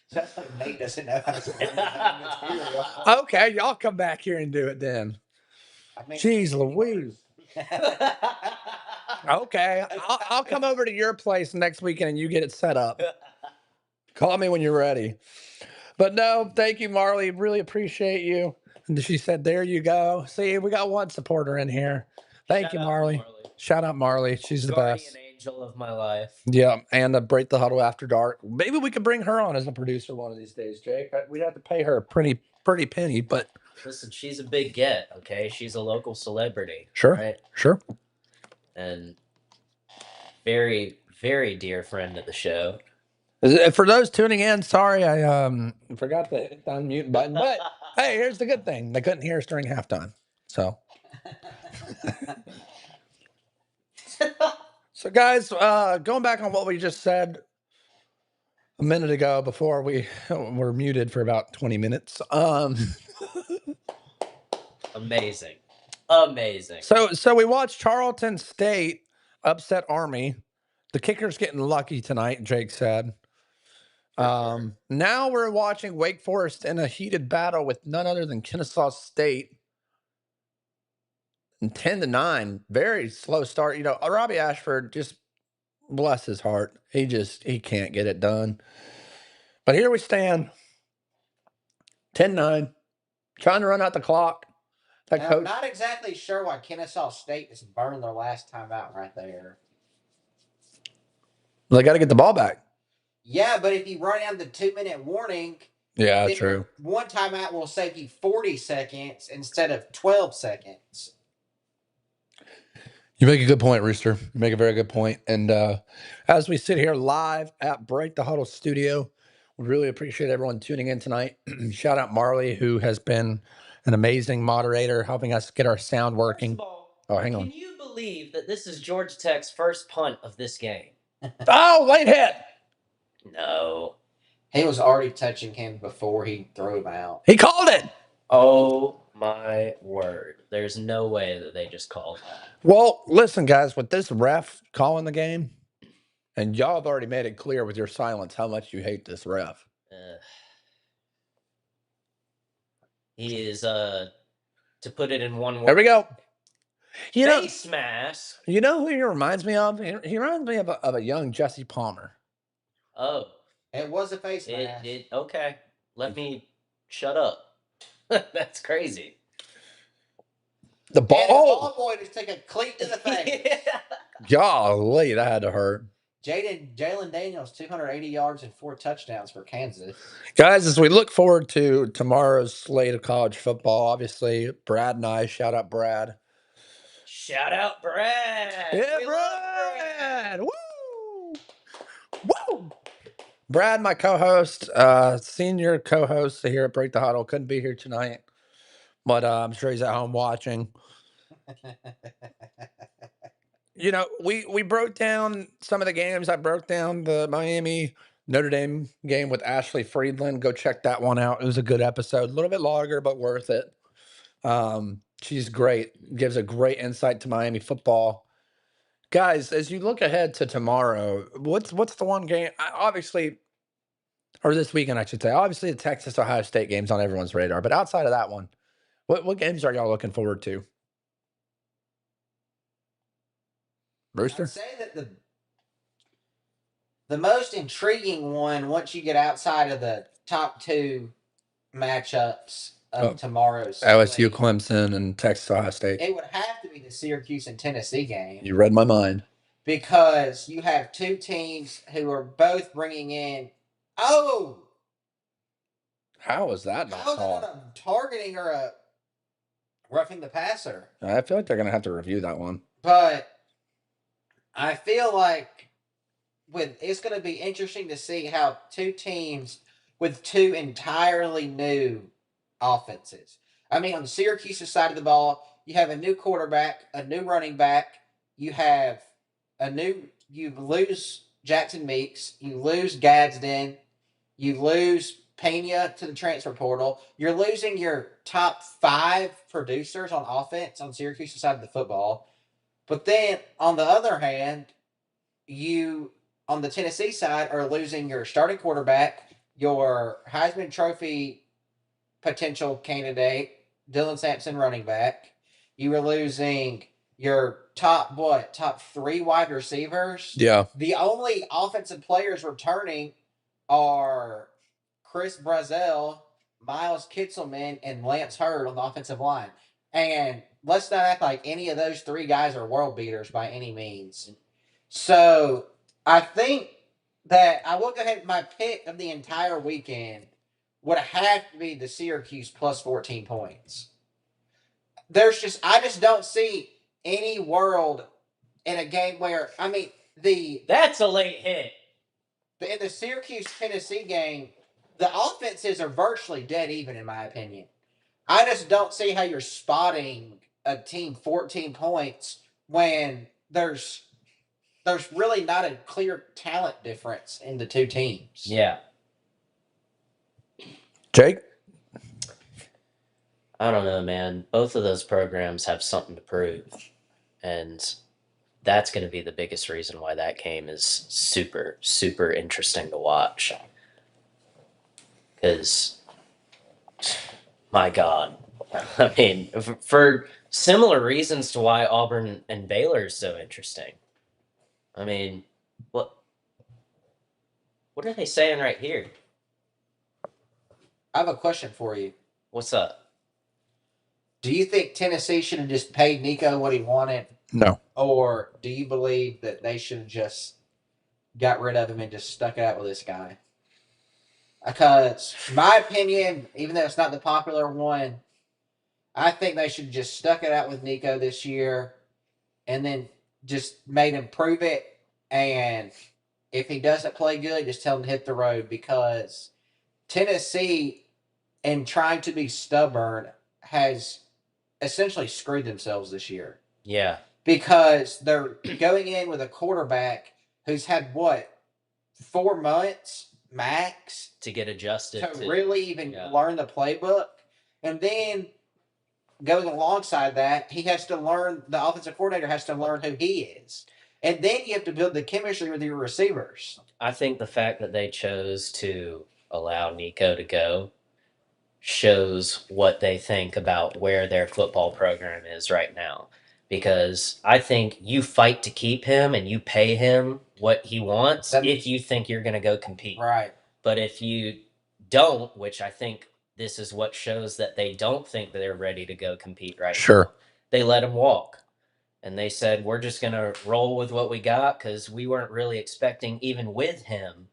Speaker 1: Sounds like Nate doesn't know how to spell his own material.
Speaker 3: Okay, y'all come back here and do it then.
Speaker 1: I mean,
Speaker 3: Jeez Louise. Okay, I'll come over to your place next weekend and you get it set up. Call me when you're ready. But no, thank you, Marley. Really appreciate you. And she said, there you go. See, we got one supporter in here. Thank you, Marley. Shout out Marley. She's the best.
Speaker 4: Guardian angel of my life.
Speaker 3: Yeah, and the Break the Huddle After Dark. Maybe we could bring her on as a producer one of these days, Jake. We'd have to pay her a pretty penny, but
Speaker 4: Listen, she's a big get, okay? She's a local celebrity.
Speaker 3: sure,
Speaker 4: right?
Speaker 3: sure.
Speaker 4: And very, very dear friend of the show.
Speaker 3: For those tuning in, sorry I forgot to hit the unmute button. But hey, here's the good thing: they couldn't hear us during halftime. So, so guys, going back on what we just said a minute ago before we were muted for about 20 minutes.
Speaker 4: Amazing.
Speaker 3: So we watched Charlton State upset Army. The kicker's getting lucky tonight, Jake said. Now we're watching Wake Forest in a heated battle with none other than Kennesaw State. And 10-9, very slow start. You know, Robbie Ashford, just bless his heart. He can't get it done. But here we stand. 10-9, trying to run out the clock.
Speaker 1: Now, I'm not exactly sure why Kennesaw State just burned their last time out right there.
Speaker 3: They got to get the ball back.
Speaker 1: Yeah, but if you run down the 2-minute warning,
Speaker 3: yeah, true.
Speaker 1: One timeout will save you 40 seconds instead of 12 seconds.
Speaker 3: You make a good point, Rooster. You make a very good point. And as we sit here live at Break the Huddle studio, we really appreciate everyone tuning in tonight. Shout out Marley, who has been an amazing moderator, helping us get our sound working. Hang on.
Speaker 4: Can you believe that this is Georgia Tech's first punt of this game?
Speaker 3: Oh, late hit.
Speaker 4: No.
Speaker 1: He was already touching him before he threw him out.
Speaker 3: He called it.
Speaker 4: Oh, my word. There's no way that they just called that.
Speaker 3: Well, listen, guys, with this ref calling the game, and y'all have already made it clear with your silence how much you hate this ref.
Speaker 4: He is, to put it in one word.
Speaker 3: There we go.
Speaker 4: Face mask.
Speaker 3: You know who he reminds me of? He reminds me of a young Jesse Palmer.
Speaker 4: Oh.
Speaker 1: It was a face mask.
Speaker 4: Okay. Let me shut up. That's crazy.
Speaker 3: The ball
Speaker 1: boy just took a cleat to the face.
Speaker 3: Golly, that had to hurt.
Speaker 1: Jalen Daniels, 280 yards and 4 touchdowns for Kansas.
Speaker 3: Guys, as we look forward to tomorrow's slate of college football, obviously, Brad and I, shout out Brad.
Speaker 4: Shout out Brad.
Speaker 3: Yeah, Brad. Woo! Woo! Brad, my co-host, senior co-host here at Break the Huddle, couldn't be here tonight, but I'm sure he's at home watching. You know, we broke down some of the games. I broke down the Miami Notre Dame game with Ashley Friedland. Go check that one out. It was a good episode. A little bit longer, but worth it. She's great. Gives a great insight to Miami football. Guys, as you look ahead to tomorrow, what's the one game? Obviously, or this weekend, I should say. Obviously, the Texas-Ohio State game's on everyone's radar. But outside of that one, what games are y'all looking forward to? Brewster?
Speaker 1: I'd say that the most intriguing one, once you get outside of the top 2 matchups of tomorrow's
Speaker 3: LSU, Clemson, and Texas Ohio State.
Speaker 1: It would have to be the Syracuse and Tennessee game.
Speaker 3: You read my mind.
Speaker 1: Because you have 2 teams who are both bringing in. Oh!
Speaker 3: How is that not called?
Speaker 1: Targeting or a roughing the passer?
Speaker 3: I feel like they're going to have to review that one.
Speaker 1: But I feel like it's going to be interesting to see how 2 teams with 2 entirely new offenses. I mean, on the Syracuse side of the ball, you have a new quarterback, a new running back. You have you lose Jackson Meeks. You lose Gadsden. You lose Pena to the transfer portal. You're losing your top 5 producers on offense on Syracuse's side of the football. But then on the other hand, you on the Tennessee side are losing your starting quarterback, your Heisman Trophy potential candidate, Dylan Sampson, running back. You were losing your top 3 wide receivers.
Speaker 3: Yeah.
Speaker 1: The only offensive players returning are Chris Brazel, Miles Kitselman, and Lance Hurd on the offensive line. And let's not act like any of those 3 guys are world beaters by any means. So I think that I will go ahead. My pick of the entire weekend would have to be the Syracuse plus 14 points. I just don't see any world in a game where, I mean,
Speaker 4: That's a late hit.
Speaker 1: in the Syracuse Tennessee game, the offenses are virtually dead even, in my opinion. I just don't see how you're spotting a team 14 points when there's really not a clear talent difference in the two teams.
Speaker 4: Yeah.
Speaker 3: Jake?
Speaker 4: I don't know, man. Both of those programs have something to prove. And that's going to be the biggest reason why that game is super, super interesting to watch. Because, my God. I mean, for similar reasons to why Auburn and Baylor is so interesting. I mean, what are they saying right here?
Speaker 1: I have a question for you.
Speaker 4: What's up?
Speaker 1: Do you think Tennessee should have just paid Nico what he wanted?
Speaker 3: No.
Speaker 1: Or do you believe that they should have just got rid of him and just stuck it out with this guy? Because, my opinion, even though it's not the popular one, I think they should have just stuck it out with Nico this year and then just made him prove it. And if he doesn't play good, just tell him to hit the road, because Tennessee, in trying to be stubborn, has essentially screwed themselves this year.
Speaker 4: Yeah.
Speaker 1: Because they're going in with a quarterback who's had 4 months max
Speaker 4: To get adjusted
Speaker 1: to really even
Speaker 4: yeah.
Speaker 1: learn the playbook. And then going alongside that, he has to learn, the offensive coordinator has to learn who he is. And then you have to build the chemistry with your receivers.
Speaker 4: I think the fact that they chose to allow Nico to go shows what they think about where their football program is right now. Because I think you fight to keep him and you pay him what he wants if you think you're going to go compete.
Speaker 1: Right.
Speaker 4: But if you don't, which I think this is what shows that they don't think that they're ready to go compete right now, they let him walk. And they said, we're just going to roll with what we got because we weren't really expecting, even with him,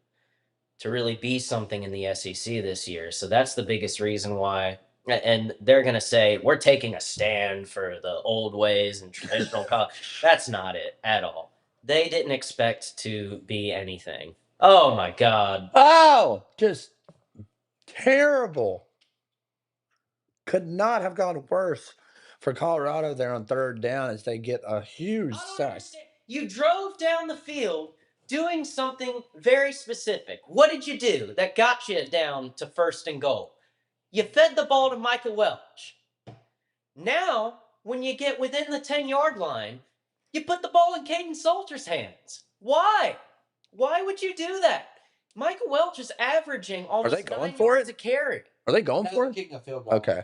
Speaker 4: to really be something in the SEC this year. So that's the biggest reason why. And they're going to say, we're taking a stand for the old ways and traditional college. That's not it at all. They didn't expect to be anything. Oh, my God.
Speaker 3: Oh, just terrible. Could not have gone worse for Colorado there on 3rd down as they get a huge sack.
Speaker 4: You drove down the field doing something very specific. What did you do that got you down to 1st and goal? You fed the ball to Michael Welch. Now, when you get within the 10-yard line, you put the ball in Caden Salter's hands. Why? Why would you do that? Michael Welch is averaging almost 9 yards a carry.
Speaker 3: Are they going for it?
Speaker 1: Kicking a field goal.
Speaker 3: Okay.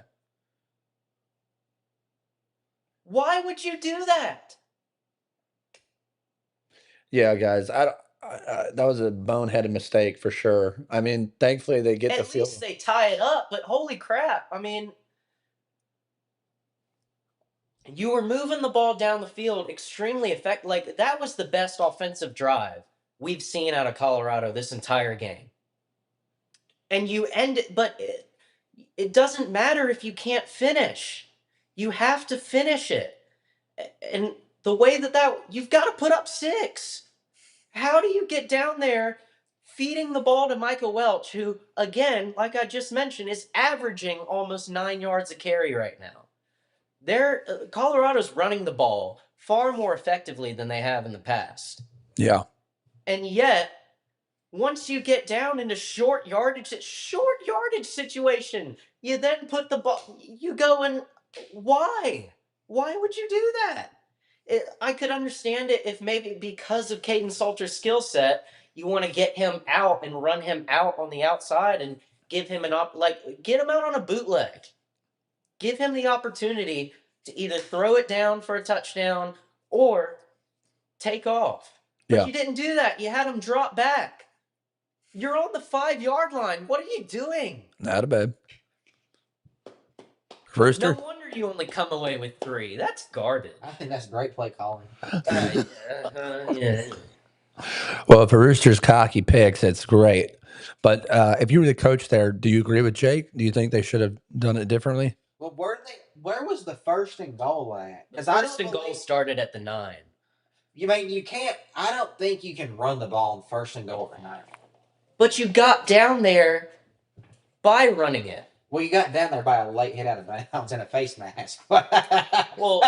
Speaker 4: Why would you do that?
Speaker 3: Yeah, guys, I that was a boneheaded mistake for sure. I mean, thankfully they get the field.
Speaker 4: At least they tie it up, but holy crap. I mean, you were moving the ball down the field extremely effective. Like, that was the best offensive drive we've seen out of Colorado this entire game. And you end it, but it doesn't matter if you can't finish. You have to finish it. And the way that you've got to put up 6. How do you get down there feeding the ball to Michael Welch, who, again, like I just mentioned, is averaging almost 9 yards a carry right now? Colorado's running the ball far more effectively than they have in the past.
Speaker 3: Yeah.
Speaker 4: And yet, Once you get down into short yardage situation, you then put the ball. You go and why? Why would you do that? I could understand it if maybe because of Caden Salter's skill set, you want to get him out and run him out on the outside and give him get him out on a bootleg. Give him the opportunity to either throw it down for a touchdown or take off. But you didn't do that. You had him drop back. You're on the 5-yard line. What are you doing?
Speaker 3: Not a bad. Rooster?
Speaker 4: No wonder you only come away with 3. That's garbage.
Speaker 1: I think that's great play calling.
Speaker 4: Yeah.
Speaker 3: Well, if a Rooster's cocky picks, it's great. But if you were the coach there, do you agree with Jake? Do you think they should have done it differently?
Speaker 1: Well, where was the first and goal at?
Speaker 4: Because first and goal started at the 9.
Speaker 1: You can't. I don't think you can run the ball on first and goal at 9.
Speaker 4: But you got down there by running it.
Speaker 1: Well, you got down there by a late hit out of bounds and a face mask.
Speaker 4: Well,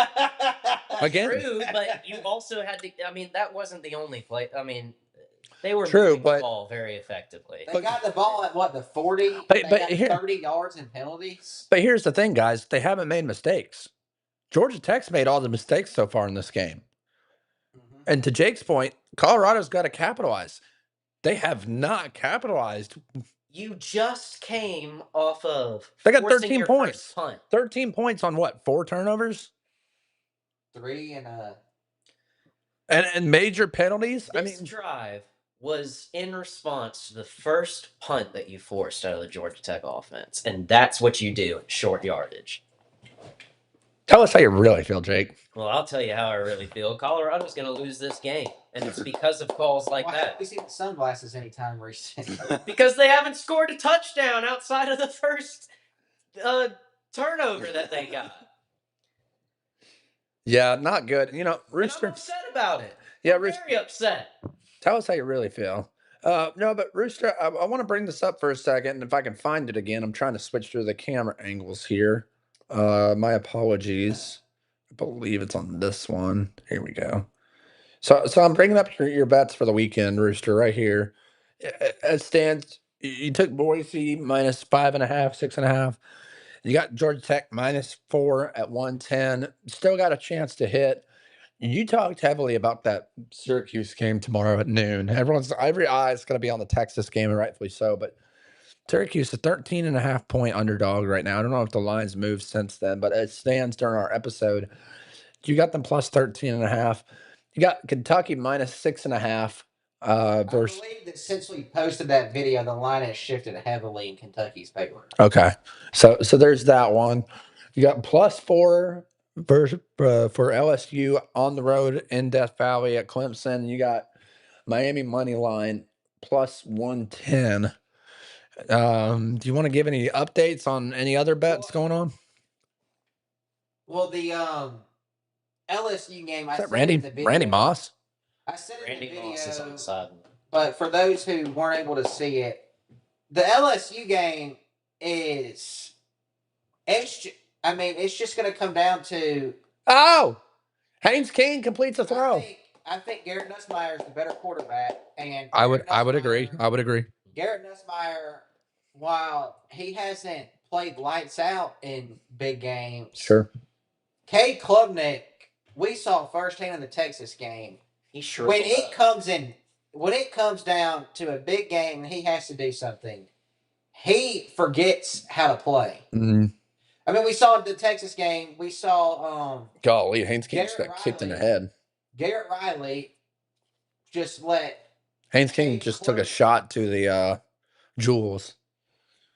Speaker 3: Again,
Speaker 4: true, but you also had to. I mean, that wasn't the only play. I mean, they were
Speaker 3: True,
Speaker 4: moving
Speaker 3: but-
Speaker 4: the ball very effectively.
Speaker 1: They got the ball at what, the 40?
Speaker 3: But
Speaker 1: They got
Speaker 3: here-
Speaker 1: 30 yards in penalties.
Speaker 3: But here's the thing, guys. They haven't made mistakes. Georgia Tech's made all the mistakes so far in this game.
Speaker 1: Mhm.
Speaker 3: And to Jake's point, Colorado's got to capitalize. They have not capitalized.
Speaker 4: You just came off of.
Speaker 3: They got
Speaker 4: forcing
Speaker 3: 13
Speaker 4: your
Speaker 3: points.
Speaker 4: first punt.
Speaker 3: 13 points on what? 4 turnovers?
Speaker 1: 3 and
Speaker 3: And major penalties?
Speaker 4: This drive was in response to the first punt that you forced out of the Georgia Tech offense, and that's what you do in short yardage.
Speaker 3: Tell us how you really feel, Jake.
Speaker 4: Well, I'll tell you how I really feel. Colorado's going to lose this game, and it's because of calls like
Speaker 1: why
Speaker 4: that.
Speaker 1: haven't we seen the sunglasses anytime recently?
Speaker 4: Because they haven't scored a touchdown outside of the first turnover that they got.
Speaker 3: Yeah, not good. You know,
Speaker 4: And
Speaker 3: Rooster.
Speaker 4: I'm upset about it.
Speaker 3: Yeah,
Speaker 4: I'm very upset.
Speaker 3: Tell us how you really feel. No, but Rooster, I want to bring this up for a second. And if I can find it again, I'm trying to switch through the camera angles here. My apologies. I believe it's on this one. Here we go. So I'm bringing up your bets for the weekend, Rooster, right here. It stands. You took Boise minus 5.5, 6.5. You got Georgia Tech -4 at 110. Still got a chance to hit. You talked heavily about that Syracuse game tomorrow at noon. Every eye is going to be on the Texas game, and rightfully so. But Syracuse, a 13.5 point underdog right now. I don't know if the line's moved since then, but it stands during our episode. You got them plus 13.5. You got Kentucky minus 6.5.
Speaker 1: I
Speaker 3: Versus.
Speaker 1: believe that since we posted that video, the line has shifted heavily in Kentucky's favor.
Speaker 3: Okay, so there's that one. You got +4 for LSU on the road in Death Valley at Clemson. You got Miami money line +110. Do you want to give any updates on any other bets going on?
Speaker 1: Well, the LSU game, I
Speaker 3: Is that
Speaker 1: said in the video,
Speaker 3: Randy Moss?
Speaker 1: I said in the
Speaker 4: Randy
Speaker 1: video,
Speaker 4: Moss is on the sideline.
Speaker 1: but for those who weren't able to see it, the LSU game is it's just going to come down to
Speaker 3: Oh, Haynes King completes a throw.
Speaker 1: I think Garrett Nussmeier is the better quarterback, and
Speaker 3: I would agree. I would agree.
Speaker 1: Garrett Nussmeier, while he hasn't played lights out in big games,
Speaker 3: Sure.
Speaker 1: Cade Klubnik, we saw firsthand in the Texas game.
Speaker 4: He sure
Speaker 1: When it comes down to a big game and he has to do something, he forgets how to play.
Speaker 3: Mm-hmm.
Speaker 1: I mean, we saw the Texas game. We saw
Speaker 3: Golly, Haynes King just
Speaker 1: Garrett
Speaker 3: got kicked in the
Speaker 1: Riley.
Speaker 3: head.
Speaker 1: Garrett Riley just let
Speaker 3: Haynes King just took a shot to the Jewels.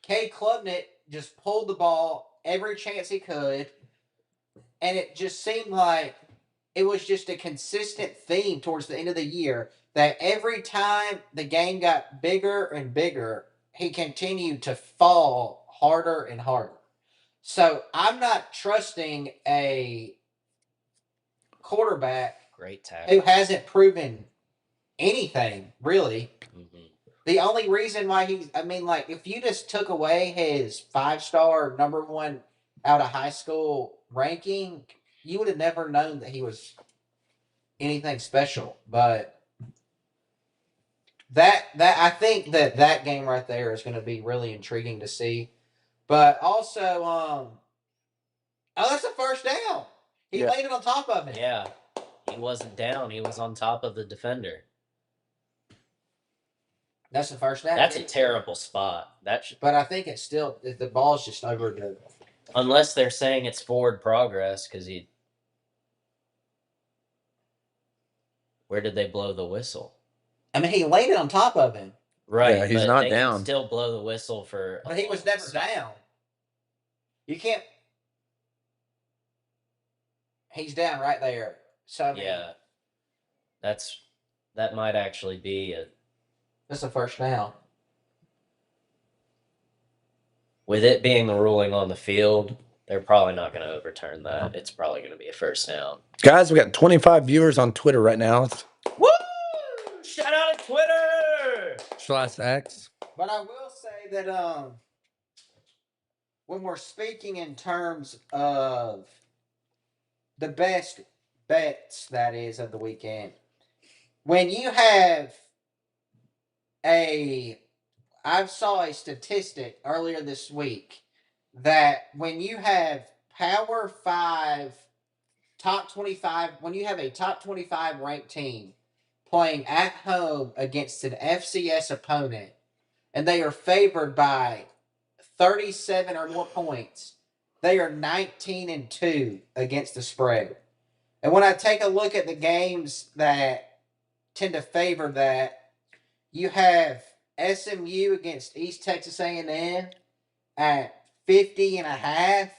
Speaker 1: Cade Klubnik just pulled the ball every chance he could, and it just seemed like it was just a consistent theme towards the end of the year that every time the game got bigger and bigger, he continued to fall harder and harder. So I'm not trusting a quarterback
Speaker 4: Great tackle.
Speaker 1: who hasn't proven anything, really.
Speaker 4: Mm-hmm.
Speaker 1: The only reason why if you just took away his 5-star number 1 out of high school ranking, you would have never known that he was anything special. But that I think that game right there is going to be really intriguing to see. But also, oh, that's a first down. He
Speaker 3: Yeah.
Speaker 1: laid it on top of it.
Speaker 4: Yeah, he wasn't down. He was on top of the defender.
Speaker 1: That's the first down.
Speaker 4: That's a terrible spot.
Speaker 1: But I think it's still the ball's just over the.
Speaker 4: Unless they're saying it's forward progress because he. Where did they blow the whistle?
Speaker 1: I mean, he laid it on top of him,
Speaker 4: Right,
Speaker 3: Yeah, he's
Speaker 4: but
Speaker 3: not
Speaker 4: they
Speaker 3: down.
Speaker 4: can still blow the whistle for.
Speaker 1: but he was never down. You can't. He's down right there. So I mean,
Speaker 4: Yeah, that might actually be a.
Speaker 1: that's a first down.
Speaker 4: With it being the ruling on the field, they're probably not going to overturn that. It's probably going to be a first down.
Speaker 3: Guys, we got 25 viewers on Twitter right now.
Speaker 4: Woo! Shout out to Twitter!
Speaker 3: /X.
Speaker 1: But I will say that when we're speaking in terms of the best bets, that is, of the weekend, when you have I saw a statistic earlier this week that when you have Power 5 top 25, when you have a top 25 ranked team playing at home against an FCS opponent and they are favored by 37 or more points, they are 19-2 against the spread. And when I take a look at the games that tend to favor that, you have SMU against East Texas A&M at 50.5. I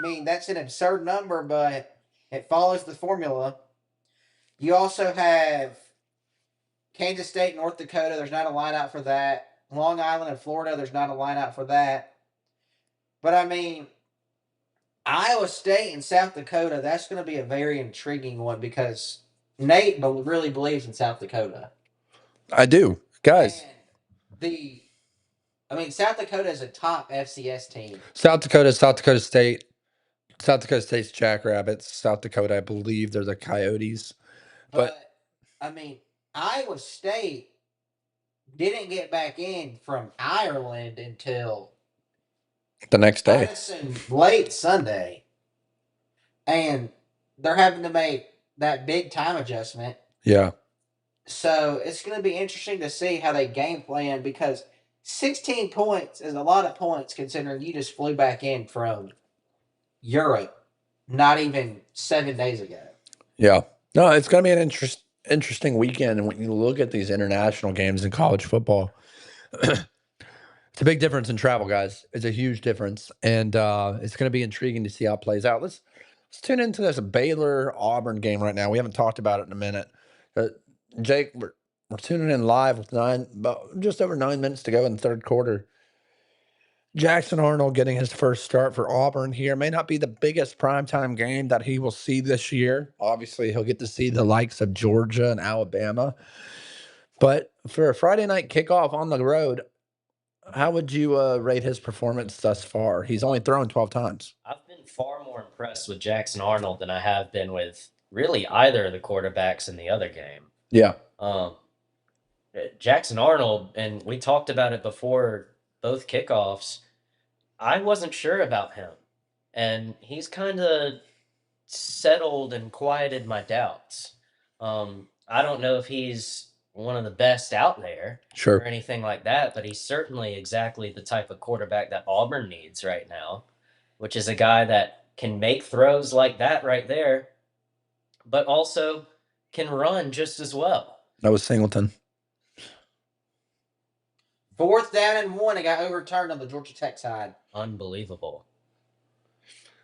Speaker 1: mean, that's an absurd number, but it follows the formula. You also have Kansas State, North Dakota. There's not a line out for that. Long Island and Florida. There's not a line out for that. But I mean, Iowa State and South Dakota. That's going to be a very intriguing one because Nate really believes in South Dakota.
Speaker 3: I do. Guys,
Speaker 1: and South Dakota is a top FCS team.
Speaker 3: South Dakota, South Dakota State. South Dakota State's Jackrabbits. South Dakota, I believe they're the Coyotes.
Speaker 1: But I mean, Iowa State didn't get back in from Ireland until
Speaker 3: the next day.
Speaker 1: Late Sunday. And they're having to make that big time adjustment.
Speaker 3: Yeah.
Speaker 1: So it's going to be interesting to see how they game plan because 16 points is a lot of points considering you just flew back in from Europe not even 7 days ago.
Speaker 3: Yeah. No, it's going to be an interesting weekend. And when you look at these international games in college football, it's a big difference in travel, guys. It's a huge difference. And it's going to be intriguing to see how it plays out. Let's tune into this Baylor Auburn game right now. We haven't talked about it in a minute. Jake, we're tuning in live with just over 9 minutes to go in the third quarter. Jackson Arnold getting his first start for Auburn here. May not be the biggest primetime game that he will see this year. Obviously, he'll get to see the likes of Georgia and Alabama. But for a Friday night kickoff on the road, how would you rate his performance thus far? He's only thrown 12 times.
Speaker 4: I've been far more impressed with Jackson Arnold than I have been with really either of the quarterbacks in the other game.
Speaker 3: Yeah.
Speaker 4: Jackson Arnold, and we talked about it before both kickoffs, I wasn't sure about him. And he's kind of settled and quieted my doubts. I don't know if he's one of the best out there or anything like that, but he's certainly exactly the type of quarterback that Auburn needs right now, which is a guy that can make throws like that right there, but also can run just as well.
Speaker 3: That was Singleton.
Speaker 1: 4th down and 1, it got overturned on the Georgia Tech side.
Speaker 4: Unbelievable.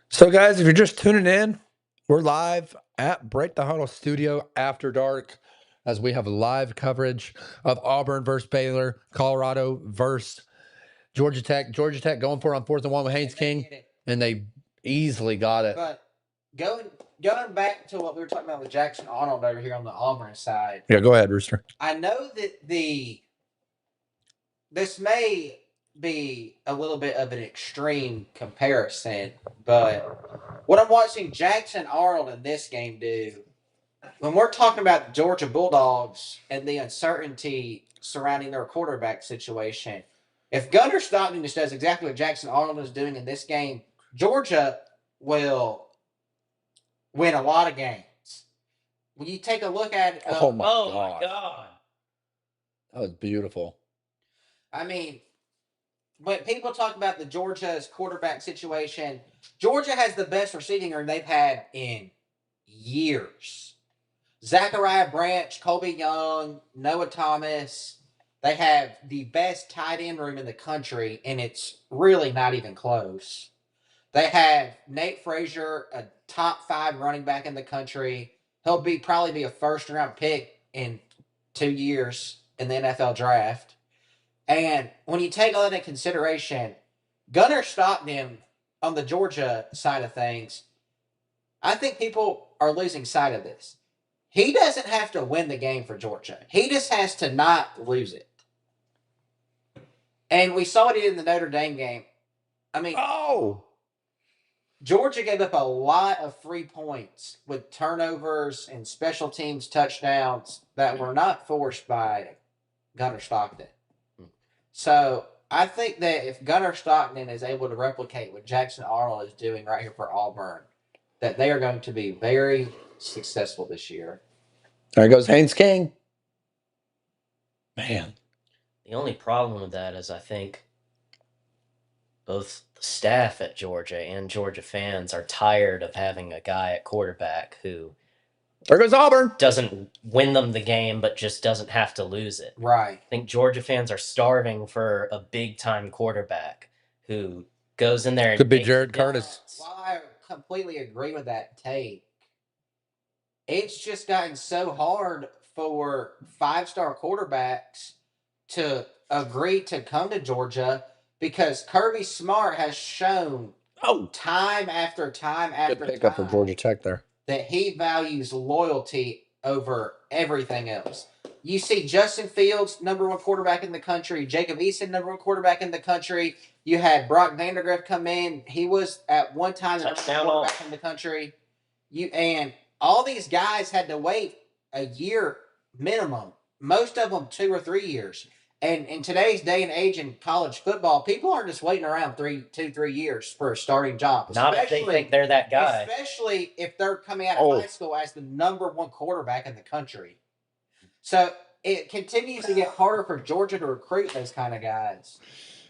Speaker 3: So, guys, if you're just tuning in, we're live at Break the Huddle Studio after dark as we have live coverage of Auburn versus Baylor, Colorado versus Georgia Tech. Georgia Tech going for it on 4th and 1 with Haynes King, and they easily got it.
Speaker 1: But going back to what we were talking about with Jackson Arnold over here on the Auburn side.
Speaker 3: Yeah, go ahead, Rooster.
Speaker 1: I know that this may be a little bit of an extreme comparison, but what I'm watching Jackson Arnold in this game do, when we're talking about the Georgia Bulldogs and the uncertainty surrounding their quarterback situation. If Gunnar Stockton just does exactly what Jackson Arnold is doing in this game, Georgia will win a lot of games. When you take a look at,
Speaker 3: Oh my
Speaker 4: Oh
Speaker 3: gosh.
Speaker 4: my God.
Speaker 3: That was beautiful.
Speaker 1: I mean, when people talk about the Georgia's quarterback situation, Georgia has the best receiving room they've had in years. Zachariah Branch, Colby Young, Noah Thomas. They have the best tight end room in the country, and it's really not even close. They have Nate Frazier, a top 5 running back in the country. He'll probably be a first round pick in 2 years in the NFL draft. And when you take all that into consideration, Gunnar Stockton on the Georgia side of things, I think people are losing sight of this. He doesn't have to win the game for Georgia. He just has to not lose it. And we saw it in the Notre Dame game. I mean, Georgia gave up a lot of free points with turnovers and special teams touchdowns that were not forced by Gunnar Stockton. So I think that if Gunnar Stockton is able to replicate what Jackson Arnold is doing right here for Auburn, that they are going to be very successful this year.
Speaker 3: There goes Haynes King. Man.
Speaker 4: The only problem with that is I think both the staff at Georgia and Georgia fans are tired of having a guy at quarterback who
Speaker 3: There goes Auburn.
Speaker 4: doesn't win them the game, but just doesn't have to lose it.
Speaker 1: Right.
Speaker 4: I think Georgia fans are starving for a big time quarterback who goes in there and
Speaker 3: Could be
Speaker 4: makes
Speaker 3: Jared
Speaker 4: a
Speaker 3: Curtis.
Speaker 4: difference.
Speaker 1: While I completely agree with that take, it's just gotten so hard for 5-star quarterbacks to agree to come to Georgia because Kirby Smart has shown time after time after
Speaker 3: Good pickup for
Speaker 1: time
Speaker 3: Georgia Tech there.
Speaker 1: that he values loyalty over everything else. You see Justin Fields, number 1 quarterback in the country. Jacob Eason, number 1 quarterback in the country. You had Brock Vandagriff come in. He was at one time the number 1 quarterback in the country. And all these guys had to wait a year minimum. Most of them 2 or 3 years. And in today's day and age in college football, people aren't just waiting around 2-3 years for a starting job.
Speaker 4: Not if they think they're that guy.
Speaker 1: Especially if they're coming out of high school as the number 1 quarterback in the country. So it continues to get harder for Georgia to recruit those kind of guys.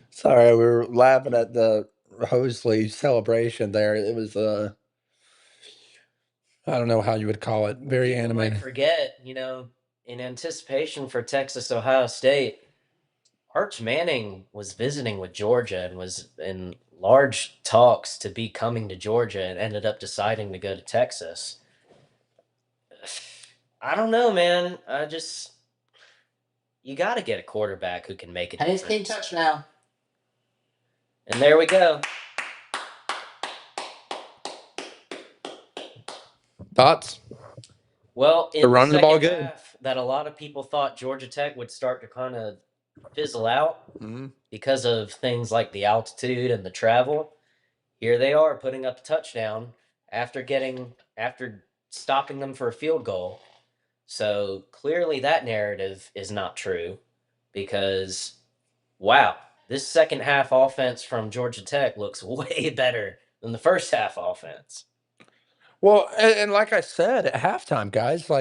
Speaker 3: Sorry, we were laughing at the Hosley celebration there. It was I don't know how you would call it. Very
Speaker 4: People
Speaker 3: animated.
Speaker 4: might forget, in anticipation for Texas Ohio State, Arch Manning was visiting with Georgia and was in large talks to be coming to Georgia and ended up deciding to go to Texas. I don't know, man. You got to get a quarterback who can make a
Speaker 1: Haynes
Speaker 4: difference.
Speaker 1: King touchdown.
Speaker 4: And there we go.
Speaker 3: Thoughts?
Speaker 4: Well, in
Speaker 3: They're
Speaker 4: the
Speaker 3: running the
Speaker 4: second
Speaker 3: ball good.
Speaker 4: half, that a lot of people thought Georgia Tech would start to kind of fizzle out because of things like the altitude and the travel. Here they are putting up a touchdown after stopping them for a field goal. So clearly that narrative is not true because, wow, this second half offense from Georgia Tech looks way better than the first half offense.
Speaker 3: Well, and like I said at halftime, guys,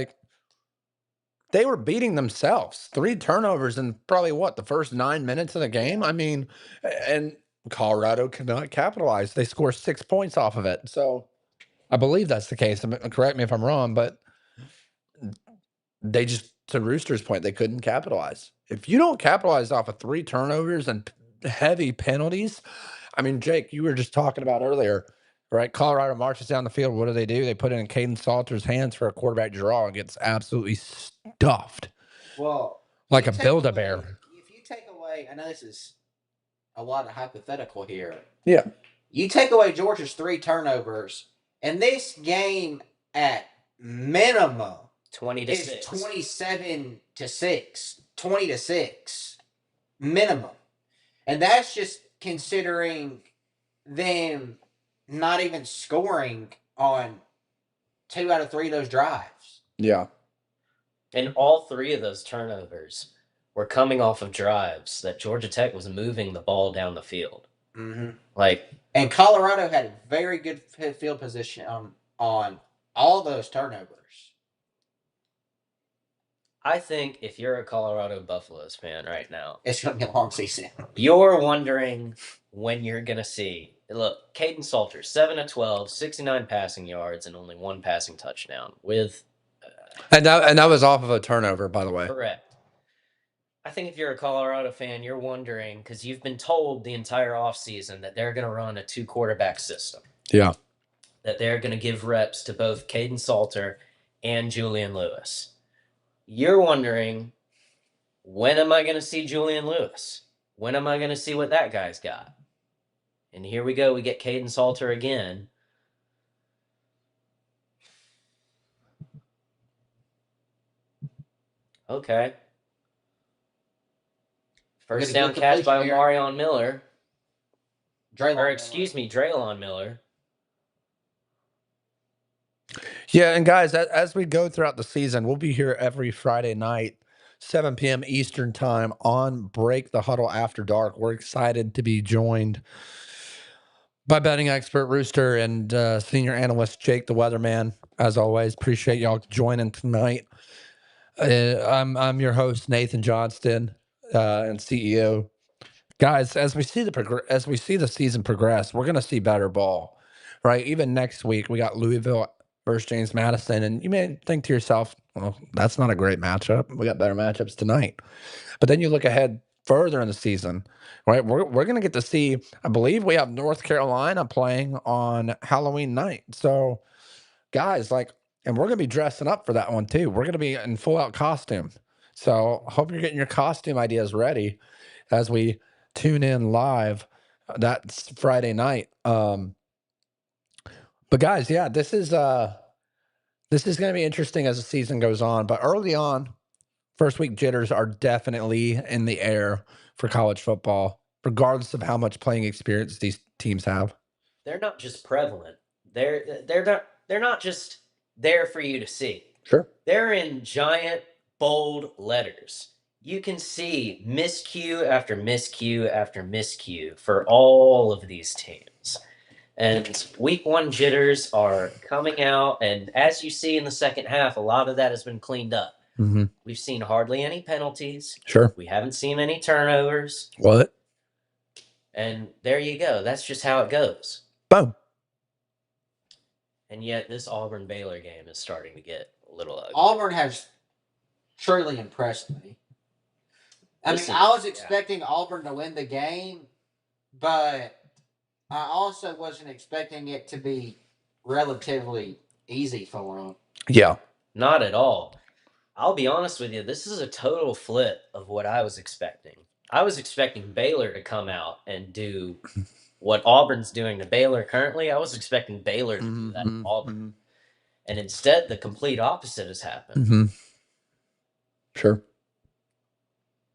Speaker 3: they were beating themselves. 3 turnovers in probably the first 9 minutes of the game. I mean, and Colorado could not capitalize. They score 6 points off of it. So I believe that's the case. Correct me if I'm wrong, but they just, to Rooster's point, they couldn't capitalize. If you don't capitalize off of 3 turnovers and heavy penalties, I mean, Jake, you were just talking about earlier, right? Colorado marches down the field. What do? They put it in Caden Salter's hands for a quarterback draw and gets absolutely stuffed.
Speaker 1: Well,
Speaker 3: like a Build-A-Bear.
Speaker 1: If you take away, I know this is a lot of hypothetical here.
Speaker 3: Yeah.
Speaker 1: You take away Georgia's 3 turnovers, and this game at minimum
Speaker 4: 20 to
Speaker 1: is
Speaker 4: 6.
Speaker 1: 27-6, 20-6 minimum. And that's just considering them not even scoring on 2 out of 3 of those drives.
Speaker 3: Yeah.
Speaker 4: And all 3 of those turnovers were coming off of drives that Georgia Tech was moving the ball down the field.
Speaker 1: Mm-hmm.
Speaker 4: Like,
Speaker 1: and Colorado had a very good field position on all those turnovers.
Speaker 4: I think if you're a Colorado Buffaloes fan right now,
Speaker 1: It's going to be a long season.
Speaker 4: you're wondering when you're going to see. Look, Caden Salter, 7 of 12, 69 passing yards, and only 1 passing touchdown with.
Speaker 3: And that was off of a turnover, by the way.
Speaker 4: Correct. I think if you're a Colorado fan, you're wondering because you've been told the entire offseason that they're going to run a 2-quarterback system.
Speaker 3: Yeah.
Speaker 4: That they're going to give reps to both Caden Salter and Julian Lewis. You're wondering, when am I going to see Julian Lewis? When am I going to see what that guy's got? And here we go. We get Caden Salter again. Okay. First down catch by Omarion Miller. Draylon Miller.
Speaker 3: Yeah, and guys, as we go throughout the season, we'll be here every Friday night, 7 p.m. Eastern time on Break the Huddle After Dark. We're excited to be joined by betting expert Rooster and senior analyst Jake the Weatherman. As always, appreciate y'all joining tonight. I'm your host Nathan Johnston, and CEO. Guys, as we see the season progress, we're going to see better ball, right? Even next week, we got Louisville versus James Madison, and you may think to yourself, "Well, that's not a great matchup. We got better matchups tonight." But then you look ahead further in the season, right? We're going to get to see. I believe we have North Carolina playing on Halloween night. So, guys, and we're going to be dressing up for that one too. We're going to be in full out costume. So, hope you're getting your costume ideas ready as we tune in live. That's Friday night. But guys, yeah, this is going to be interesting as the season goes on. But early on, first week jitters are definitely in the air for college football, regardless of how much playing experience these teams have.
Speaker 4: They're not just prevalent. They're not just there for you to see.
Speaker 3: Sure.
Speaker 4: They're in giant, bold letters. You can see miscue after miscue after miscue for all of these teams. And week 1 jitters are coming out, and as you see in the second half, a lot of that has been cleaned up.
Speaker 3: Mm-hmm.
Speaker 4: We've seen hardly any penalties.
Speaker 3: Sure.
Speaker 4: We haven't seen any turnovers.
Speaker 3: What?
Speaker 4: And there you go. That's just how it goes.
Speaker 3: Boom.
Speaker 4: And yet this Auburn-Baylor game is starting to get a little ugly.
Speaker 1: Auburn has truly impressed me. I was expecting Auburn to win the game, but I also wasn't expecting it to be relatively easy for them.
Speaker 3: Yeah.
Speaker 4: Not at all. I'll be honest with you. This is a total flip of what I was expecting. I was expecting Baylor to come out and do what Auburn's doing to Baylor currently. I was expecting Baylor to do that to Auburn. Mm-hmm. And instead, the complete opposite has happened.
Speaker 3: Mm-hmm. Sure.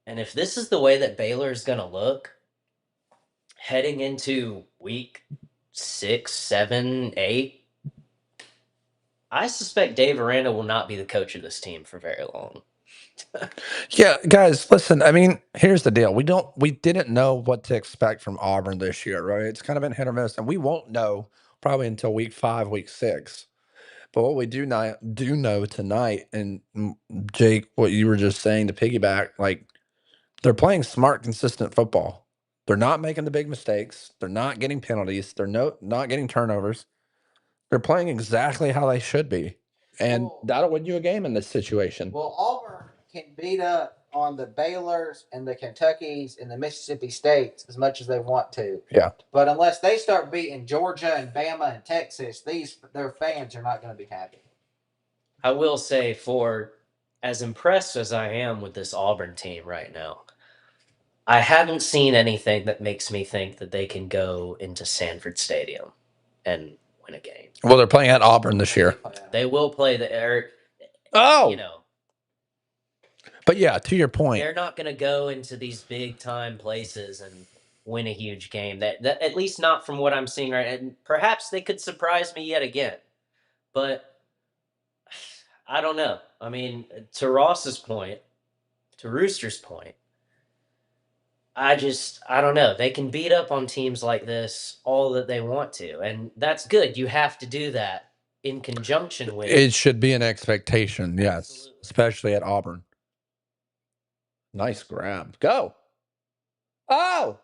Speaker 4: And if this is the way that Baylor is going to look heading into week 6, 7, 8, I suspect Dave Aranda will not be the coach of this team for very long.
Speaker 3: Yeah, guys, listen, I mean, here's the deal. We didn't know what to expect from Auburn this year, right? It's kind of been hit or miss, and we won't know probably until week 5, week 6. But what we do know tonight, and Jake, what you were just saying to piggyback, they're playing smart, consistent football. They're not making the big mistakes. They're not getting penalties. They're not getting turnovers. They're playing exactly how they should be. And that'll win you a game in this situation.
Speaker 1: Well, Auburn can beat up on the Baylors and the Kentuckys and the Mississippi States as much as they want to.
Speaker 3: Yeah.
Speaker 1: But unless they start beating Georgia and Bama and Texas, their fans are not going to be happy.
Speaker 4: I will say, for as impressed as I am with this Auburn team right now, I haven't seen anything that makes me think that they can go into Sanford Stadium and win a game.
Speaker 3: Well, they're playing at Auburn this year.
Speaker 4: They will play
Speaker 3: But yeah, to your point,
Speaker 4: they're not going to go into these big time places and win a huge game. That at least not from what I'm seeing right. And perhaps they could surprise me yet again. But I don't know. I mean, to Ross's point, to Rooster's point, I don't know. They can beat up on teams like this all that they want to, and that's good. You have to do that in conjunction with.
Speaker 3: It should be an expectation, yes,
Speaker 4: Absolutely.
Speaker 3: especially at Auburn. Nice grab. Go. Oh!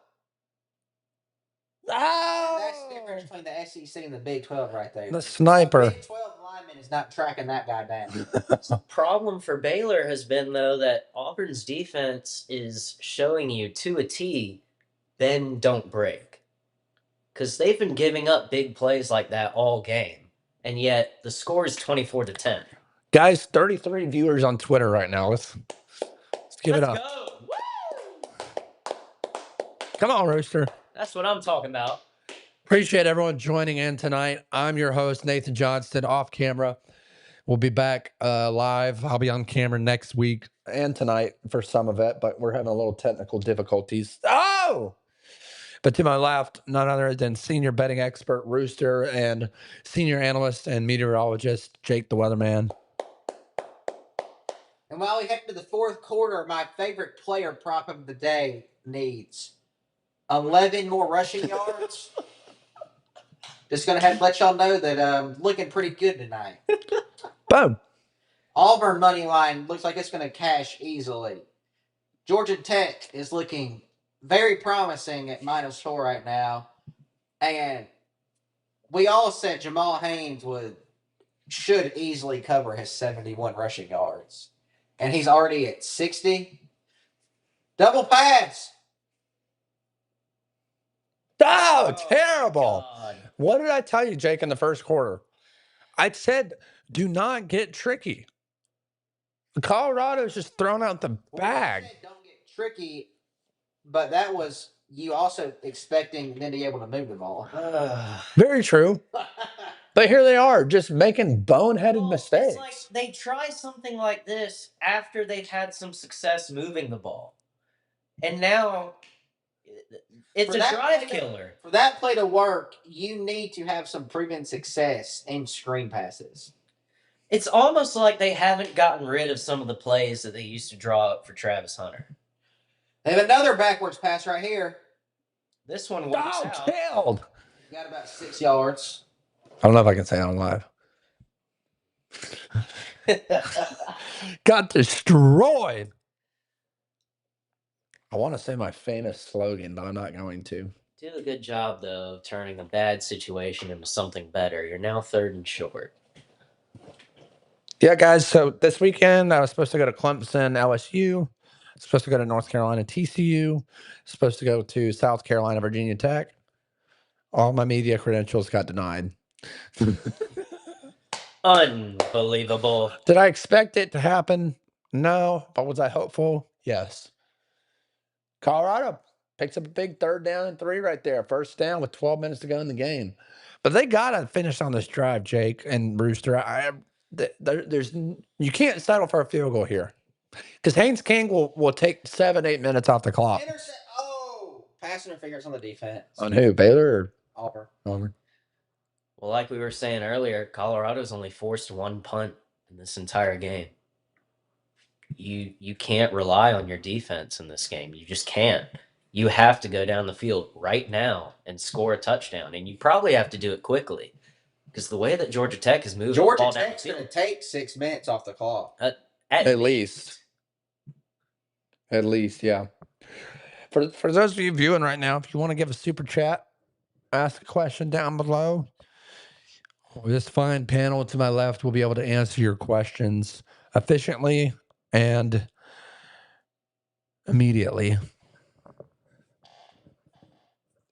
Speaker 1: And that's the
Speaker 3: Oh!
Speaker 1: difference between the SEC and the Big 12 right there.
Speaker 3: The sniper.
Speaker 1: The Big 12 lineman is not tracking that guy down.
Speaker 4: The problem for Baylor has been, though, that Auburn's defense is showing you to a T, bend, don't break. Because they've been giving up big plays like that all game, and yet the score is 24-10.
Speaker 3: Guys, 33 viewers on Twitter right now. Let's give it up.
Speaker 4: Go! Woo!
Speaker 3: Come on, Rooster.
Speaker 4: That's what I'm talking about.
Speaker 3: Appreciate everyone joining in tonight. I'm your host, Nathan Johnston, off camera. We'll be back live. I'll be on camera next week and tonight for some of it, but we're having a little technical difficulties. Oh! But to my left, none other than senior betting expert Rooster and senior analyst and meteorologist Jake the Weatherman.
Speaker 1: And while we head to the fourth quarter, my favorite player prop of the day needs 11 more rushing yards. Just going to have to let y'all know that I'm looking pretty good tonight.
Speaker 3: Boom.
Speaker 1: Auburn money line looks like it's going to cash easily. Georgia Tech is looking very promising at -4 right now. And we all said Jamal Haynes should easily cover his 71 rushing yards. And he's already at 60. Double pass.
Speaker 3: Oh, terrible.
Speaker 4: God.
Speaker 3: What did I tell you, Jake, in the first quarter? I said, do not get tricky. Colorado's just thrown out the bag.
Speaker 1: Well, don't get tricky, but that was you also expecting them to be able to move the ball.
Speaker 3: Very true. But here they are, just making boneheaded mistakes.
Speaker 4: It's like they try something like this after they've had some success moving the ball. And now it's a drive killer.
Speaker 1: For that play to work, you need to have some proven success in screen passes.
Speaker 4: It's almost like they haven't gotten rid of some of the plays that they used to draw up for Travis Hunter.
Speaker 1: They have another backwards pass right here.
Speaker 4: This one works out.
Speaker 3: Tailed.
Speaker 1: Got about 6 yards.
Speaker 3: I don't know if I can say it on live. Got destroyed. I want to say my famous slogan, but I'm not going to.
Speaker 4: Do a good job, though, of turning a bad situation into something better. You're now 3rd and short.
Speaker 3: Yeah, guys. So this weekend, I was supposed to go to Clemson, LSU. Supposed to go to North Carolina, TCU. Supposed to go to South Carolina, Virginia Tech. All my media credentials got denied.
Speaker 4: Unbelievable.
Speaker 3: Did I expect it to happen? No. But was I hopeful? Yes. Colorado picks up a big 3rd down and 3 right there. First down with 12 minutes to go in the game. But they got to finish on this drive, Jake and Brewster. You can't settle for a field goal here. Because Haynes King will take 7-8 minutes off the clock.
Speaker 1: Pass interference on the defense.
Speaker 3: On who? Baylor
Speaker 1: or
Speaker 3: Auburn?
Speaker 4: Well, like we were saying earlier, Colorado's only forced 1 punt in this entire game. You can't rely on your defense in this game. You just can't. You have to go down the field right now and score a touchdown, and you probably have to do it quickly because the way that Georgia Tech is moving,
Speaker 1: Georgia Tech's going to take 6 minutes off the clock.
Speaker 4: At
Speaker 3: least. At least, yeah. For those of you viewing right now, if you want to give a super chat, ask a question down below. This fine panel to my left will be able to answer your questions efficiently and immediately.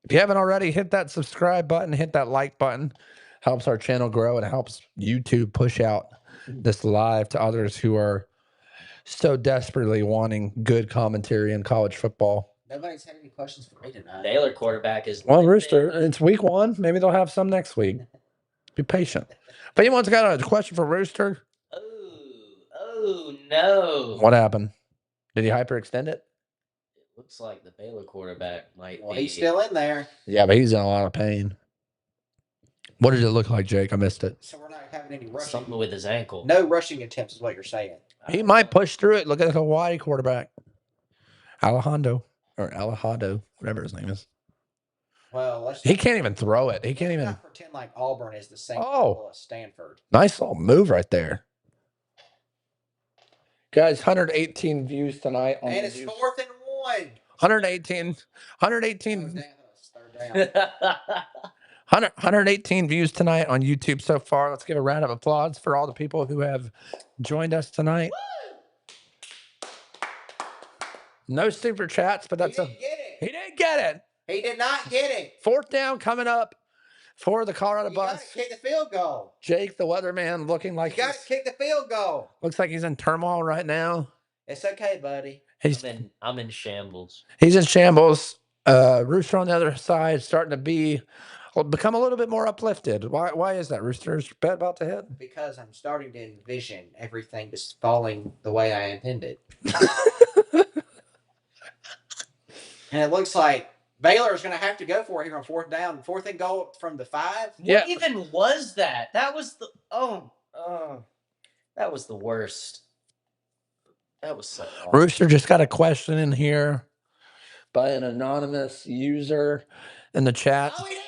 Speaker 3: If you haven't already, hit that subscribe button, hit that like button. Helps our channel grow and helps YouTube push out this live to others who are so desperately wanting good commentary in college football.
Speaker 1: Nobody's had any questions for me tonight.
Speaker 4: Baylor quarterback is
Speaker 3: Rooster. It's week 1. Maybe they'll have some next week. Be patient. But you want to got a question for Rooster?
Speaker 4: Oh no!
Speaker 3: What happened? Did he hyperextend it?
Speaker 4: It looks like the Baylor quarterback might be.
Speaker 1: He's still in there.
Speaker 3: Yeah, but he's in a lot of pain. What did it look like, Jake? I missed it.
Speaker 1: So we're not having any rushing.
Speaker 4: Something with his ankle.
Speaker 1: No rushing attempts is what you're saying.
Speaker 3: He might push through it. Look at the Hawaii quarterback, Alejandro, whatever his name is.
Speaker 1: Well,
Speaker 3: He can't even throw it. He can't
Speaker 1: let's
Speaker 3: even.
Speaker 1: not pretend like Auburn is the same
Speaker 3: Oh.
Speaker 1: level as Stanford.
Speaker 3: Nice little move right there. Guys, 118 views tonight on
Speaker 1: And it's
Speaker 3: YouTube.
Speaker 1: 4th and 1.
Speaker 3: 118
Speaker 1: Third down.
Speaker 3: 118 views tonight on YouTube so far. Let's give a round of applause for all the people who have joined us tonight. No super chats, but that's
Speaker 1: He didn't get it.
Speaker 3: he didn't get it.
Speaker 1: He did not get it.
Speaker 3: 4th down coming up for the Colorado
Speaker 1: You got
Speaker 3: Buffs.
Speaker 1: to kick the field goal.
Speaker 3: Jake, the weatherman, looking like
Speaker 1: You got to kick the field goal.
Speaker 3: looks like he's in turmoil right now.
Speaker 1: It's okay, buddy.
Speaker 4: I'm in shambles.
Speaker 3: He's in shambles. Rooster on the other side starting to become a little bit more uplifted. Why is that, Rooster? Is your bet about to hit?
Speaker 1: Because I'm starting to envision everything just falling the way I intended. And it looks like Baylor is going to have to go for it here on 4th down. 4th and goal from the 5.
Speaker 3: Yeah.
Speaker 4: What even was that? That was the that was the worst. That was so awful.
Speaker 3: Rooster just got a question in here by an anonymous user in the chat.
Speaker 1: Oh, he didn't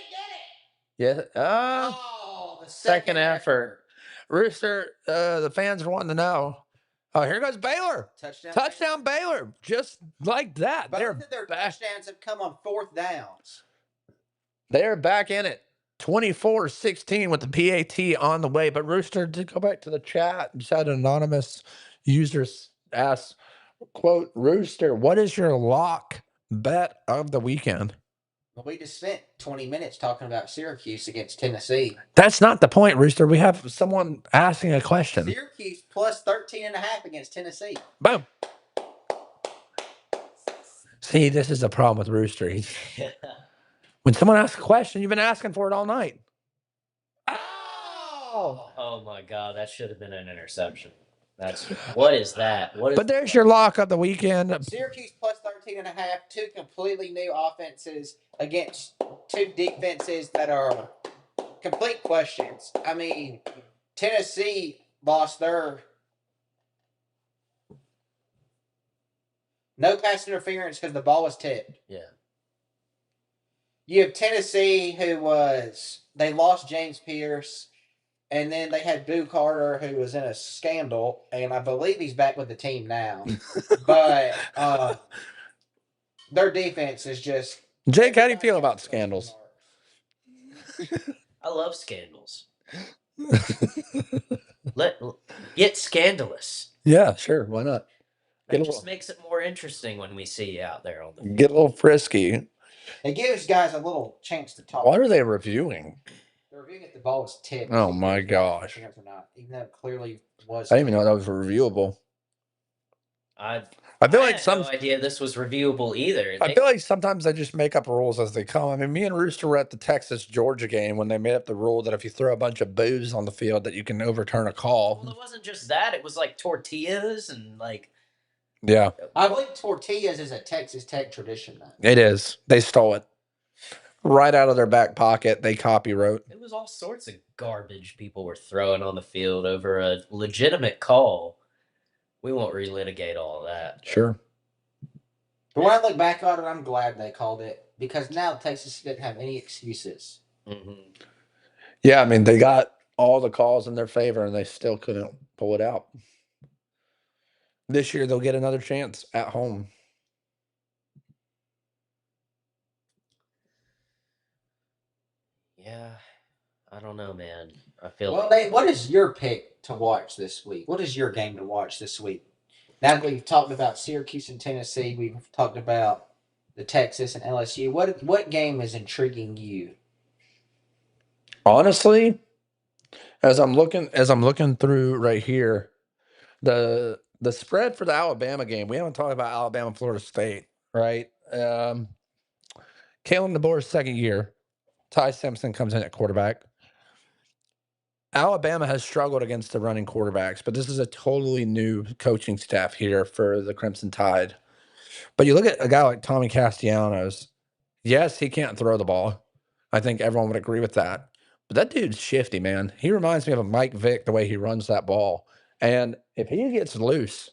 Speaker 1: get it.
Speaker 3: Yeah.
Speaker 1: Oh, the
Speaker 3: Second effort. Rooster, the fans are wanting to know. Oh, here goes Baylor. Touchdown Baylor. Just like that.
Speaker 1: Both of their touchdowns have come on 4th downs.
Speaker 3: They're back in it. 24-16 with the PAT on the way. But Rooster, to go back to the chat, just had an anonymous user ask, quote, Rooster, what is your lock bet of the weekend?
Speaker 1: Well, we just spent 20 minutes talking about Syracuse against Tennessee.
Speaker 3: That's not the point, Rooster. We have someone asking a question.
Speaker 1: Syracuse plus 13.5 against Tennessee.
Speaker 3: Boom. See, this is the problem with Rooster. When someone asks a question, you've been asking for it all night.
Speaker 1: Oh!
Speaker 4: Oh my God, that should have been an interception. What is that?
Speaker 3: But there's your lock of the weekend.
Speaker 1: Syracuse plus 13.5, 2 completely new offenses against 2 defenses that are complete questions. I mean, Tennessee lost their no pass interference because the ball was tipped.
Speaker 4: Yeah.
Speaker 1: You have Tennessee they lost James Pierce, and then they had Boo Carter, who was in a scandal, and I believe he's back with the team now. But their defense is just...
Speaker 3: Jake, how do you feel about scandals?
Speaker 4: I love scandals. Get scandalous.
Speaker 3: Yeah, sure. Why not?
Speaker 4: It just makes it more interesting when we see you out there on the
Speaker 3: get a little frisky.
Speaker 1: It gives guys a little chance to talk.
Speaker 3: What are they reviewing?
Speaker 1: They're reviewing if the ball was tipped.
Speaker 3: Oh my gosh!
Speaker 1: Or not, even though it clearly was.
Speaker 3: I didn't even know that was reviewable.
Speaker 4: I
Speaker 3: feel like
Speaker 4: had no idea this was reviewable either.
Speaker 3: I feel like sometimes they just make up rules as they come. I mean, me and Rooster were at the Texas-Georgia game when they made up the rule that if you throw a bunch of booze on the field, that you can overturn a call.
Speaker 4: Well, it wasn't just that; it was like tortillas and like.
Speaker 3: Yeah,
Speaker 1: I believe tortillas is a Texas Tech tradition, though.
Speaker 3: It is. They stole it right out of their back pocket. They copywrote.
Speaker 4: It was all sorts of garbage people were throwing on the field over a legitimate call. We won't relitigate all of that.
Speaker 3: Sure.
Speaker 1: But when I look back on it, I'm glad they called it, because now Texas didn't have any excuses.
Speaker 4: Mm-hmm.
Speaker 3: Yeah, I mean, they got all the calls in their favor, and they still couldn't pull it out. This year, they'll get another chance at home.
Speaker 4: Yeah, I don't know, man. I feel
Speaker 1: well, Nate, what is your pick to watch this week? What is your game to watch this week? Now that we've talked about Syracuse and Tennessee, we've talked about the Texas and LSU. What game is intriguing you?
Speaker 3: Honestly, as I'm looking through right here, the spread for the Alabama game. We haven't talked about Alabama, Florida State, right? Kalen DeBoer's second year. Ty Simpson comes in at quarterback. Alabama has struggled against the running quarterbacks, but this is a totally new coaching staff here for the Crimson Tide. But you look at a guy like Tommy Castellanos. Yes, he can't throw the ball. I think everyone would agree with that. But that dude's shifty, man. He reminds me of a Mike Vick, the way he runs that ball. And if he gets loose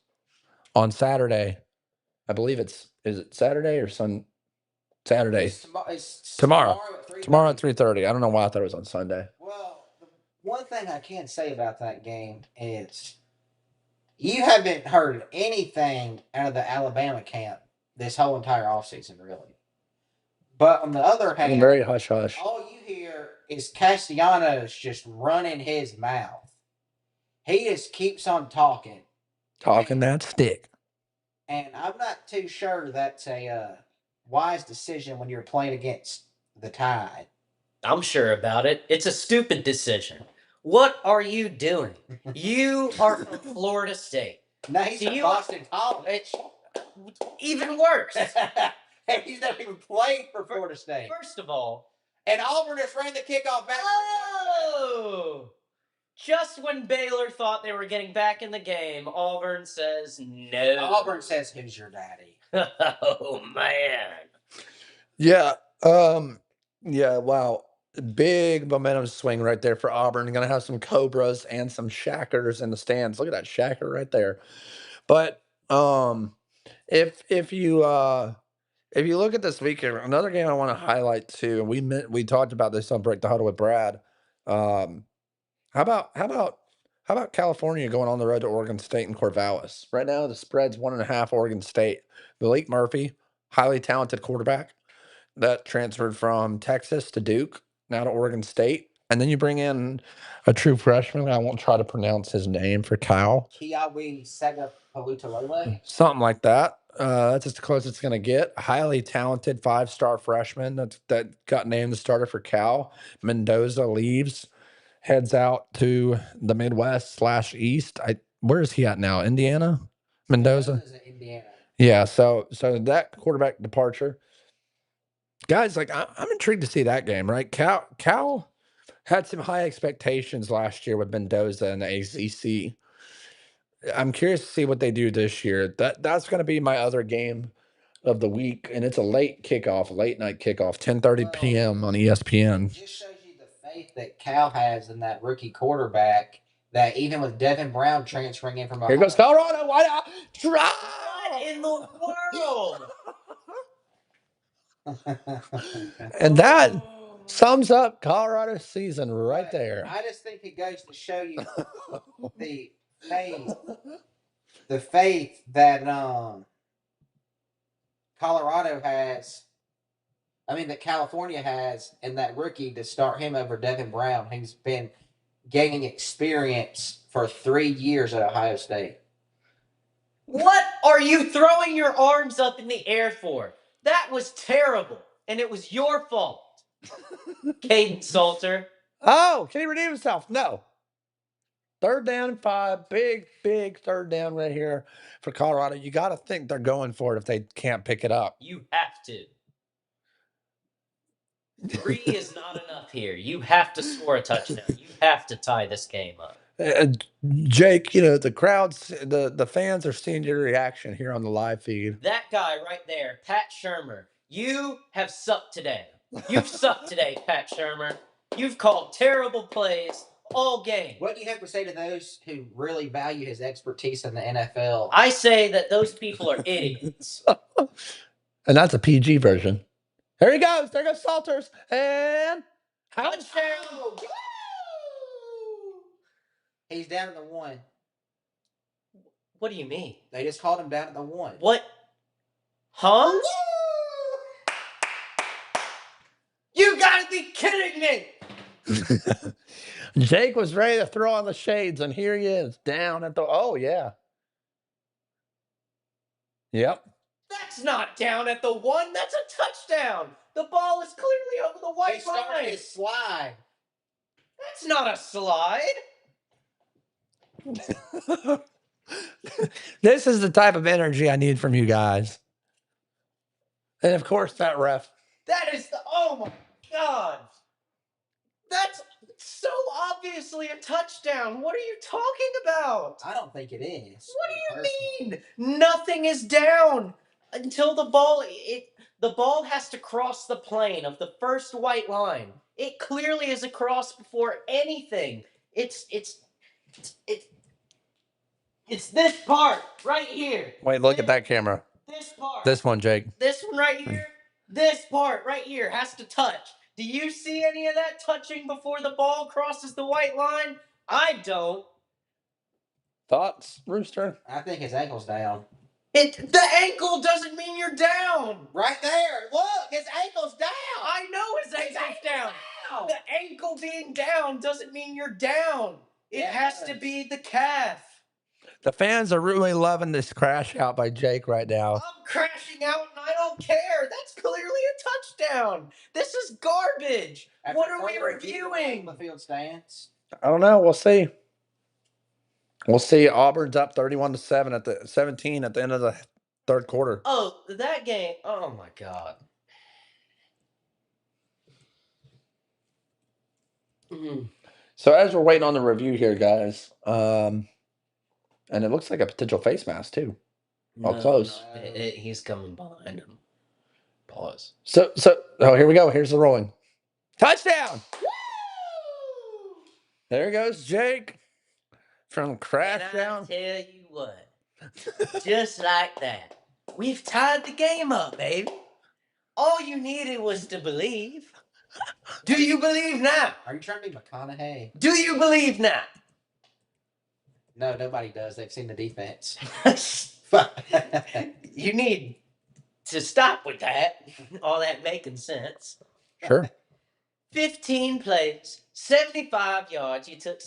Speaker 3: on Saturday, I believe is it Saturday or Saturday?
Speaker 1: It's
Speaker 3: Tomorrow.
Speaker 1: at 3:30.
Speaker 3: Tomorrow at 3:30. I don't know why I thought it was on Sunday.
Speaker 1: Well, the one thing I can say about that game is you haven't heard anything out of the Alabama camp this whole entire offseason, really. But on the other hand,
Speaker 3: Very hush hush.
Speaker 1: all you hear is Castellanos just running his mouth. He just keeps on talking.
Speaker 3: Talking that stick.
Speaker 1: And I'm not too sure that's a wise decision when you're playing against the Tide.
Speaker 4: I'm sure about it. It's a stupid decision. What are you doing? You are from Florida State.
Speaker 1: No, he's
Speaker 4: So
Speaker 1: from
Speaker 4: you-
Speaker 1: Boston College.
Speaker 4: Even worse.
Speaker 1: And he's not even played for Florida State.
Speaker 4: First of all,
Speaker 1: And Auburn just ran the kickoff back.
Speaker 4: oh, just when Baylor thought they were getting back in the game, Auburn says no.
Speaker 1: Auburn says, "Who's your daddy?"
Speaker 4: Oh man.
Speaker 3: Yeah. Yeah, wow. Big momentum swing right there for Auburn. Gonna have some Cobras and some Shackers in the stands. Look at that Shacker right there. But if you look at this weekend, another game I want to highlight too, and we talked about this on Break the Huddle with Brad. How about California going on the road to Oregon State and Corvallis? Right now, the spread's 1.5 Oregon State. Malik Murphy, highly talented quarterback that transferred from Texas to Duke, now to Oregon State. And then you bring in a true freshman. I won't try to pronounce his name for Cal.
Speaker 1: Kiawe Sagapalutolole.
Speaker 3: Something like that. That's as close as it's going to get. Highly talented 5-star freshman that got named the starter for Cal. Mendoza leaves, heads out to the Midwest / East. Where is he at now? Indiana? Mendoza?
Speaker 1: Indiana.
Speaker 3: Yeah, so that quarterback departure. Guys, like I'm intrigued to see that game, right? Cal had some high expectations last year with Mendoza and the ACC. I'm curious to see what they do this year. That's going to be my other game of the week, and it's a late night kickoff, 10:30 p.m. on ESPN.
Speaker 1: It just shows you the faith that Cal has in that rookie quarterback. That even with Devin Brown transferring in from
Speaker 3: Here goes Colorado. Why not?
Speaker 4: What in the world?
Speaker 3: And that sums up Colorado's season right there.
Speaker 1: I just think it goes to show you the faith that Colorado has. I mean, that California has in that rookie to start him over Devin Brown. He's been gaining experience for 3 years at Ohio State.
Speaker 4: What are you throwing your arms up in the air for? That was terrible, and it was your fault. Caden Salter.
Speaker 3: Oh, can he redeem himself? No. 3rd down and 5. Big 3rd down right here for Colorado. You got to think they're going for it if they can't pick it up.
Speaker 4: You have to. 3 is not enough here. You have to score a touchdown. You have to tie this game up.
Speaker 3: Jake, the crowds, the fans are seeing your reaction here on the live feed.
Speaker 4: That guy right there, Pat Shurmur, you have sucked today. You've sucked today, Pat Shurmur. You've called terrible plays all game.
Speaker 1: What do you have to say to those who really value his expertise in the NFL?
Speaker 4: I say that those people are idiots.
Speaker 3: And that's a PG version. There he goes. There goes Salters. And
Speaker 4: Touchdown.
Speaker 1: He's down at the 1.
Speaker 4: What do you mean?
Speaker 1: They just called him down at the 1.
Speaker 4: What? Huh? You gotta be kidding me!
Speaker 3: Jake was ready to throw on the shades, and here he is, down at the. Oh, yeah. Yep.
Speaker 4: That's not down at the 1. That's a touchdown. The ball is clearly over the
Speaker 1: He
Speaker 4: white
Speaker 1: started
Speaker 4: line.
Speaker 1: his slide.
Speaker 4: That's not a slide.
Speaker 3: This is the type of energy I need from you guys. And of course, that ref.
Speaker 4: That is the. Oh my God. That's so obviously a touchdown. What are you talking about?
Speaker 1: I don't think it is.
Speaker 4: What do you mean? Nothing is down until the ball. The ball has to cross the plane of the first white line. It clearly is across before anything. It's It's this part right here.
Speaker 3: Wait, look at that camera.
Speaker 4: This part.
Speaker 3: This one, Jake.
Speaker 4: This one right here. This part right here has to touch. Do you see any of that touching before the ball crosses the white line? I don't.
Speaker 3: Thoughts, Rooster?
Speaker 1: I think his ankle's down.
Speaker 4: The ankle doesn't mean you're down.
Speaker 1: Right there. Look, his ankle's down.
Speaker 4: I know his ankle's down. The ankle being down doesn't mean you're down. It has to be the calf.
Speaker 3: The fans are really loving this crash out by Jake right now.
Speaker 4: I'm crashing out and I don't care. That's clearly a touchdown. This is garbage.
Speaker 1: After
Speaker 4: What are we
Speaker 1: further review
Speaker 4: reviewing?
Speaker 1: of the field stance.
Speaker 3: I don't know. We'll see. We'll see. Auburn's up 31-7 at the 17 at the end of the third quarter.
Speaker 4: Oh, that game. Oh my God.
Speaker 3: So as we're waiting on the review here, guys, and it looks like a potential face mask too. Close.
Speaker 4: He's coming behind him. Pause.
Speaker 3: So here we go. Here's the rolling. Touchdown!
Speaker 4: Woo!
Speaker 3: There goes Jake from crash
Speaker 4: And
Speaker 3: down.
Speaker 4: I tell you what, just like that, we've tied the game up, baby. All you needed was to believe. Do you believe now?
Speaker 1: Are you trying to be McConaughey?
Speaker 4: Do you believe now?
Speaker 1: No, nobody does. They've seen the defense.
Speaker 4: You need to stop with that. All that making sense.
Speaker 3: Sure.
Speaker 4: 15 plays, 75 yards. You took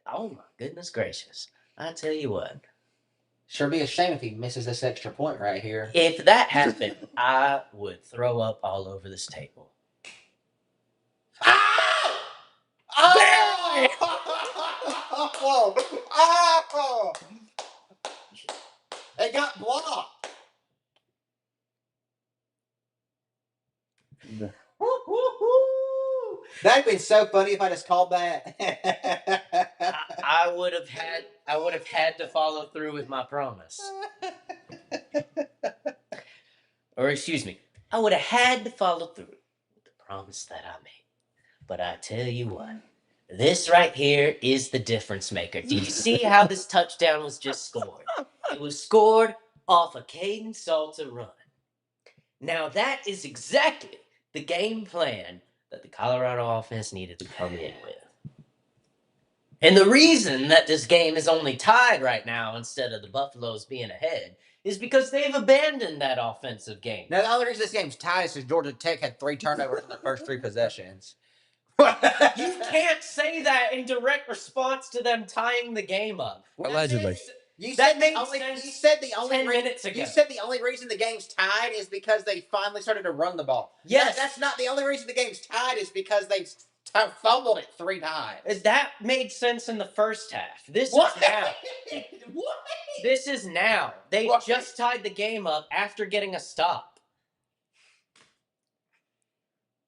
Speaker 4: oh my goodness gracious. I tell you what.
Speaker 1: Sure be a shame if he misses this extra point right here.
Speaker 4: If that happened, I would throw up all over this table.
Speaker 1: Oh! Oh! Oh! It got blocked. That'd been so funny if I just called that.
Speaker 4: I would have had to follow through with my promise. Or excuse me, I would have had to follow through with the promise that I made. But I tell you what, this right here is the difference maker. Do you see how this touchdown was just scored? It was scored off a Caden Salter run. Now that is exactly the game plan that the Colorado offense needed to come in with. And the reason that this game is only tied right now instead of the Buffaloes being ahead is because they've abandoned that offensive game.
Speaker 1: Now, the only reason this game's tied is because Georgia Tech had 3 turnovers in the first 3 possessions.
Speaker 4: You can't say that in direct response to them tying the game up.
Speaker 3: Allegedly.
Speaker 1: You
Speaker 4: That
Speaker 1: said
Speaker 4: made
Speaker 1: the only,
Speaker 4: sense
Speaker 1: you said the only
Speaker 4: 10
Speaker 1: reason,
Speaker 4: minutes ago.
Speaker 1: You said the only reason the game's tied is because they finally started to run the ball.
Speaker 4: Yes.
Speaker 1: That's not the only reason the game's tied is because they fumbled it 3 times.
Speaker 4: That made sense in the first half. This
Speaker 1: What?
Speaker 4: is now.
Speaker 1: What?
Speaker 4: This is now. They
Speaker 1: What?
Speaker 4: just tied the game up after getting a stop.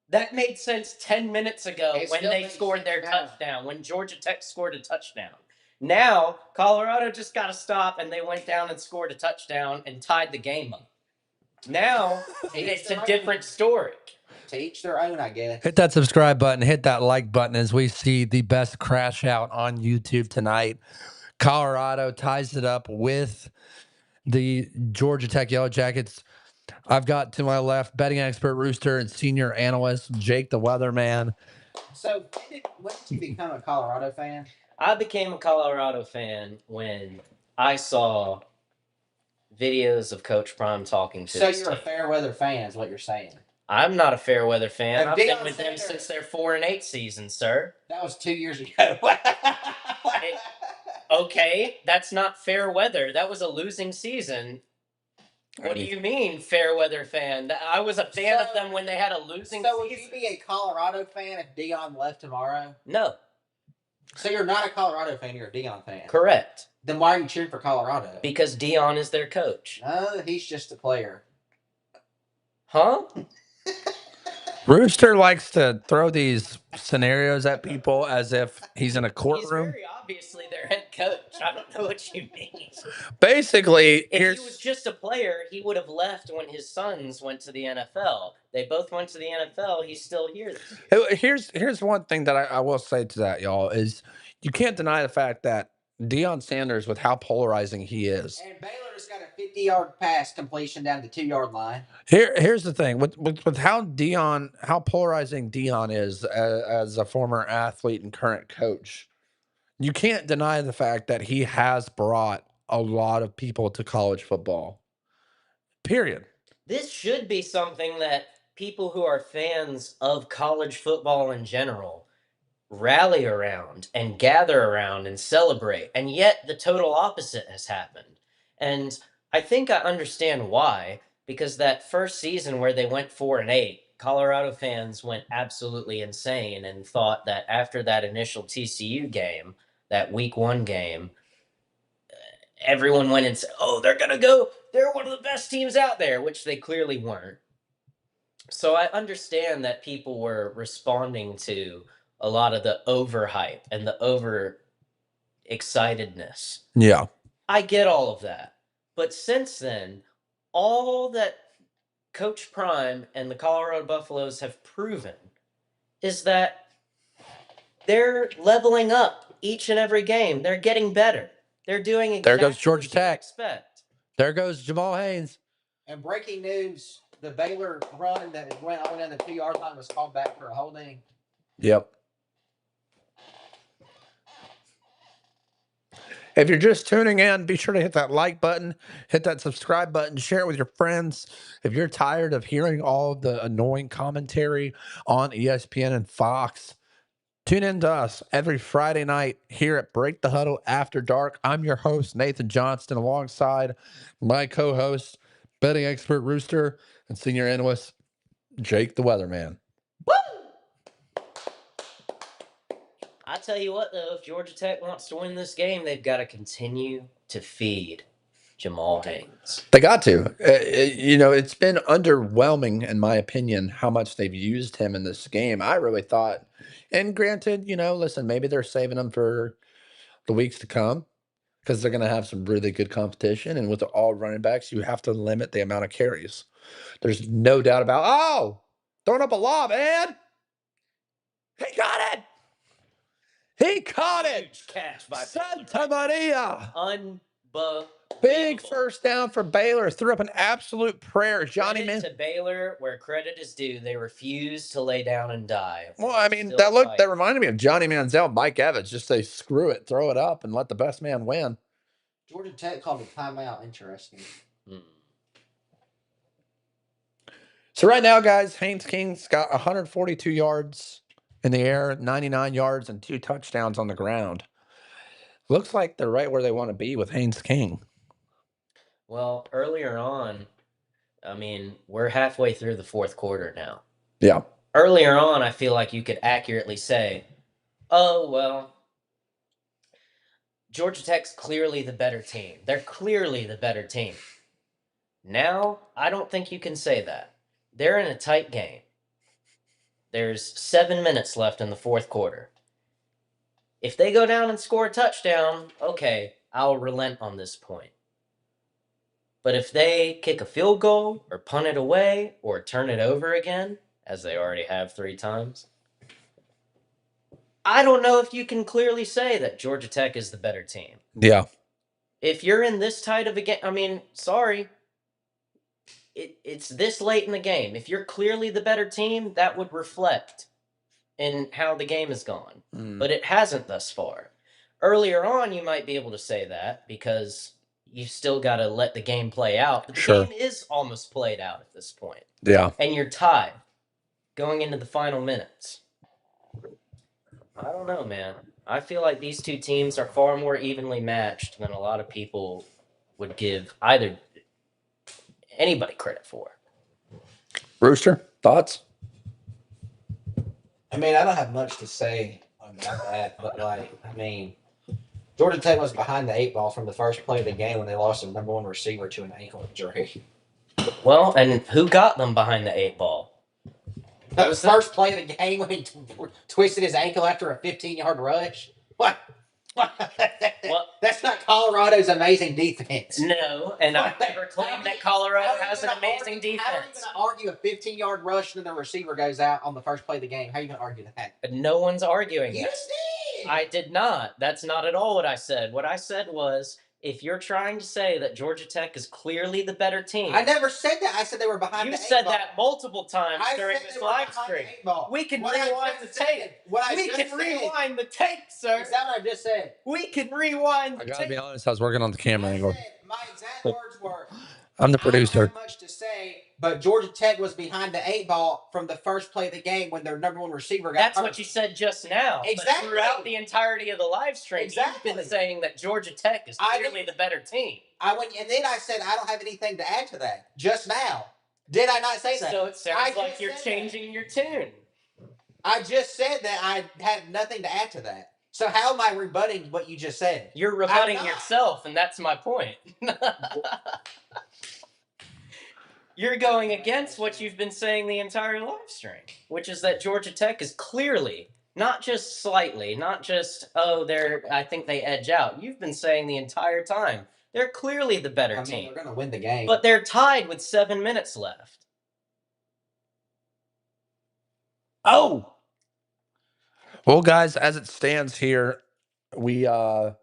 Speaker 4: That made sense 10 minutes ago
Speaker 1: It
Speaker 4: when
Speaker 1: still
Speaker 4: they
Speaker 1: makes
Speaker 4: scored their
Speaker 1: sense now.
Speaker 4: touchdown, when Georgia Tech scored a touchdown. Now, Colorado just got a stop and they went down and scored a touchdown and tied the game up. Now, it's a different story.
Speaker 1: To each their own, I guess.
Speaker 3: Hit that subscribe button. Hit that like button as we see the best crash out on YouTube tonight. Colorado ties it up with the Georgia Tech Yellow Jackets. I've got to my left betting expert Rooster and senior analyst Jake the Weatherman.
Speaker 1: So, when did you become a Colorado fan?
Speaker 4: I became a Colorado fan when I saw videos of Coach Prime talking to
Speaker 1: So
Speaker 4: his
Speaker 1: you're a
Speaker 4: team.
Speaker 1: fair weather fan, is what you're saying.
Speaker 4: I'm not a fair weather fan.
Speaker 1: If
Speaker 4: I've been
Speaker 1: Deion
Speaker 4: with them
Speaker 1: Sanders-
Speaker 4: since their 4-8 season, sir.
Speaker 1: That was 2 years ago.
Speaker 4: Okay, that's not fair weather. That was a losing season. What do you mean, fair weather fan? I was a fan of them when they had a losing
Speaker 1: So would
Speaker 4: season.
Speaker 1: you be a Colorado fan if Deion left tomorrow?
Speaker 4: No,
Speaker 1: So you're not a Colorado fan, you're a Deion fan.
Speaker 4: correct.
Speaker 1: Then why are you cheering for Colorado?
Speaker 4: Because Dion is their coach.
Speaker 1: No, he's just a player.
Speaker 4: Huh?
Speaker 3: Rooster likes to throw these scenarios at people as if he's in a
Speaker 4: He's
Speaker 3: courtroom.
Speaker 4: very obviously their head coach. I don't know what you mean.
Speaker 3: Basically,
Speaker 4: If he was just a player, he would have left when his sons went to the NFL. They both went to the NFL. He's still here this year.
Speaker 3: here's one thing that I will say to that, y'all, is you can't deny the fact that Deion Sanders, with how polarizing he is.
Speaker 1: And Baylor just got a 50-yard pass completion down the 2-yard line.
Speaker 3: Here's the thing with how polarizing Deion is as a former athlete and current coach. You can't deny the fact that he has brought a lot of people to college football. Period.
Speaker 4: This should be something that people who are fans of college football in general rally around and gather around and celebrate. And yet the total opposite has happened. And I think I understand why, because that first season where they went 4-8, Colorado fans went absolutely insane and thought that after that initial TCU game, that week 1 game, everyone went and said, "Oh, they're going to go. They're one of the best teams out there," which they clearly weren't. So I understand that people were responding to a lot of the overhype and the over excitedness.
Speaker 3: Yeah.
Speaker 4: I get all of that. But since then, all that Coach Prime and the Colorado Buffaloes have proven is that they're leveling up each and every game. They're getting better. They're doing exactly
Speaker 3: There goes Georgia
Speaker 4: what you
Speaker 3: Tech.
Speaker 4: expect.
Speaker 3: There goes Jamal Haynes.
Speaker 1: And breaking news, the Baylor run that went all the way down the 2-yard line was called back for a holding.
Speaker 3: Yep. If you're just tuning in, be sure to hit that like button, hit that subscribe button, share it with your friends. If you're tired of hearing all of the annoying commentary on ESPN and Fox, tune in to us every Friday night here at Break the Huddle After Dark. I'm your host, Nathan Johnston, alongside my co-host, betting expert Rooster, and senior analyst, Jake the Weatherman.
Speaker 4: I tell you what, though, if Georgia Tech wants to win this game, they've got to continue to feed Jamal Haynes.
Speaker 3: They got to. It's been underwhelming, in my opinion, how much they've used him in this game. I really thought, and granted, listen, maybe they're saving him for the weeks to come because they're going to have some really good competition. And with all running backs, you have to limit the amount of carries. There's no doubt about, throwing up a lob, and he got it. He caught it.
Speaker 4: Huge catch by
Speaker 3: Santa Maria.
Speaker 4: Unbelievable.
Speaker 3: Big first down for Baylor. Threw up an absolute prayer.
Speaker 4: Credit to Baylor, where credit is due. They refused to lay down and die.
Speaker 3: Well, I mean,
Speaker 4: Still
Speaker 3: that
Speaker 4: fight.
Speaker 3: reminded me of Johnny Manziel, Mike Evans. Just say, screw it, throw it up, and let the best man win.
Speaker 1: Georgia Tech called a timeout. Interesting.
Speaker 3: So right now, guys, Haynes King's got 142 yards in the air, 99 yards, and 2 touchdowns on the ground. Looks like they're right where they want to be with Haynes King.
Speaker 4: Well, earlier on, I mean, we're halfway through the fourth quarter now.
Speaker 3: Yeah.
Speaker 4: Earlier on, I feel like you could accurately say, oh, well, Georgia Tech's clearly the better team. They're clearly the better team. Now, I don't think you can say that. They're in a tight game. There's 7 minutes left in the fourth quarter. If they go down and score a touchdown, okay, I'll relent on this point. But if they kick a field goal or punt it away or turn it over again, as they already have 3 times, I don't know if you can clearly say that Georgia Tech is the better team.
Speaker 3: Yeah.
Speaker 4: If you're in this tight of a game, I mean, sorry. It's this late in the game. If you're clearly the better team, that would reflect in how the game has gone. But it hasn't thus far. Earlier on, you might be able to say that because you still got to let the game play out. But the game is almost played out at this point.
Speaker 3: Yeah.
Speaker 4: And you're tied going into the final minutes. I don't know, man. I feel like these two teams are far more evenly matched than a lot of people would give either anybody credit for.
Speaker 3: Rooster, thoughts?
Speaker 1: I mean, I don't have much to say about that, but Georgia Tech was behind the 8 ball from the first play of the game when they lost their number 1 receiver to an ankle injury.
Speaker 4: Well, and who got them behind the 8 ball?
Speaker 1: That was the first play of the game when he twisted his ankle after a 15-yard rush. What? That's not Colorado's amazing defense.
Speaker 4: No, and I never claimed that Colorado has an amazing defense.
Speaker 1: How are you going to argue a 15-yard rush and then the receiver goes out on the first play of the game? How are you going to argue that?
Speaker 4: But no one's arguing that.
Speaker 1: Yes,
Speaker 4: I did not. That's not at all what I said. What I said was, if you're trying to say that Georgia Tech is clearly the better team,
Speaker 1: I never said that. I said they were behind
Speaker 4: you
Speaker 1: the
Speaker 4: said
Speaker 1: eight ball.
Speaker 4: that multiple times
Speaker 1: I
Speaker 4: during
Speaker 1: said
Speaker 4: this
Speaker 1: they were
Speaker 4: live
Speaker 1: behind the
Speaker 4: stream.
Speaker 1: eight ball.
Speaker 4: We can
Speaker 1: What I
Speaker 4: rewind the
Speaker 1: just said-
Speaker 4: tape.
Speaker 1: What I
Speaker 4: We
Speaker 1: just
Speaker 4: can
Speaker 1: said.
Speaker 4: rewind the tape, sir.
Speaker 1: Is that what I just said?
Speaker 4: We can rewind
Speaker 3: I
Speaker 4: the
Speaker 3: gotta be
Speaker 4: tape.
Speaker 3: honest, I was working on the camera
Speaker 1: I
Speaker 3: angle.
Speaker 1: said, my exact words were,
Speaker 3: I'm the
Speaker 1: I don't
Speaker 3: producer.
Speaker 1: have much to say, but Georgia Tech was behind the eight ball from the first play of the game when their number one receiver got
Speaker 4: That's
Speaker 1: hurt.
Speaker 4: what you said just now.
Speaker 1: Exactly.
Speaker 4: But throughout the entirety of the live stream,
Speaker 1: Exactly.
Speaker 4: you've been saying that Georgia Tech is
Speaker 1: I
Speaker 4: clearly the better team.
Speaker 1: I went, and then I said I don't have anything to add to that. Just now, did I not say that?
Speaker 4: So it sounds
Speaker 1: I
Speaker 4: like
Speaker 1: just
Speaker 4: you're
Speaker 1: said
Speaker 4: changing your tune.
Speaker 1: I just said that I had nothing to add to that. So how am I rebutting what you just said?
Speaker 4: You're rebutting
Speaker 1: I'm not.
Speaker 4: yourself, and that's my point. You're going against what you've been saying the entire live stream, which is that Georgia Tech is clearly, not just slightly, not just, I think they edge out. You've been saying the entire time, they're clearly the better team.
Speaker 1: They're going to win the game.
Speaker 4: But they're tied with 7 minutes left.
Speaker 3: Oh. Well, guys, as it stands here, we're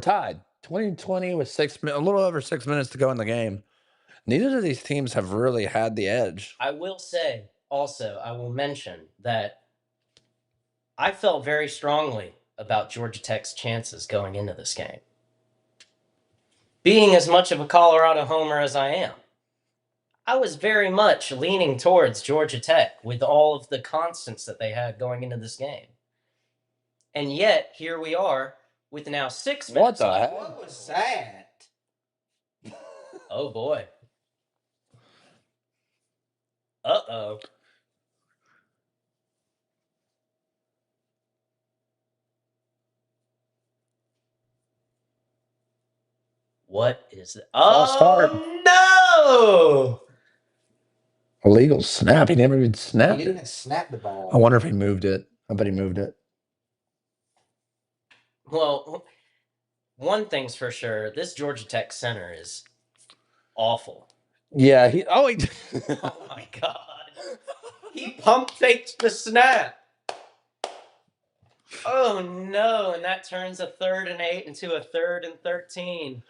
Speaker 3: tied. 2020 with a little over 6 minutes to go in the game. Neither of these teams have really had the edge.
Speaker 4: I will say, also, I will mention that I felt very strongly about Georgia Tech's chances going into this game. Being as much of a Colorado homer as I am, I was very much leaning towards Georgia Tech with all of the constants that they had going into this game. And yet, here we are with now 6 minutes.
Speaker 3: What the heck?
Speaker 1: What was that?
Speaker 4: Oh, boy. Uh-oh. What is it?
Speaker 3: False start.
Speaker 4: Oh, no!
Speaker 3: Illegal snap. He never even snapped
Speaker 1: He didn't
Speaker 3: it.
Speaker 1: even snap the ball.
Speaker 3: I wonder if he moved it. I bet he moved it.
Speaker 4: Well, one thing's for sure. This Georgia Tech center is awful.
Speaker 3: Yeah,
Speaker 4: Oh, my God. He pump faked the snap. Oh, no. And that turns a 3rd and 8 into a 3rd and 13.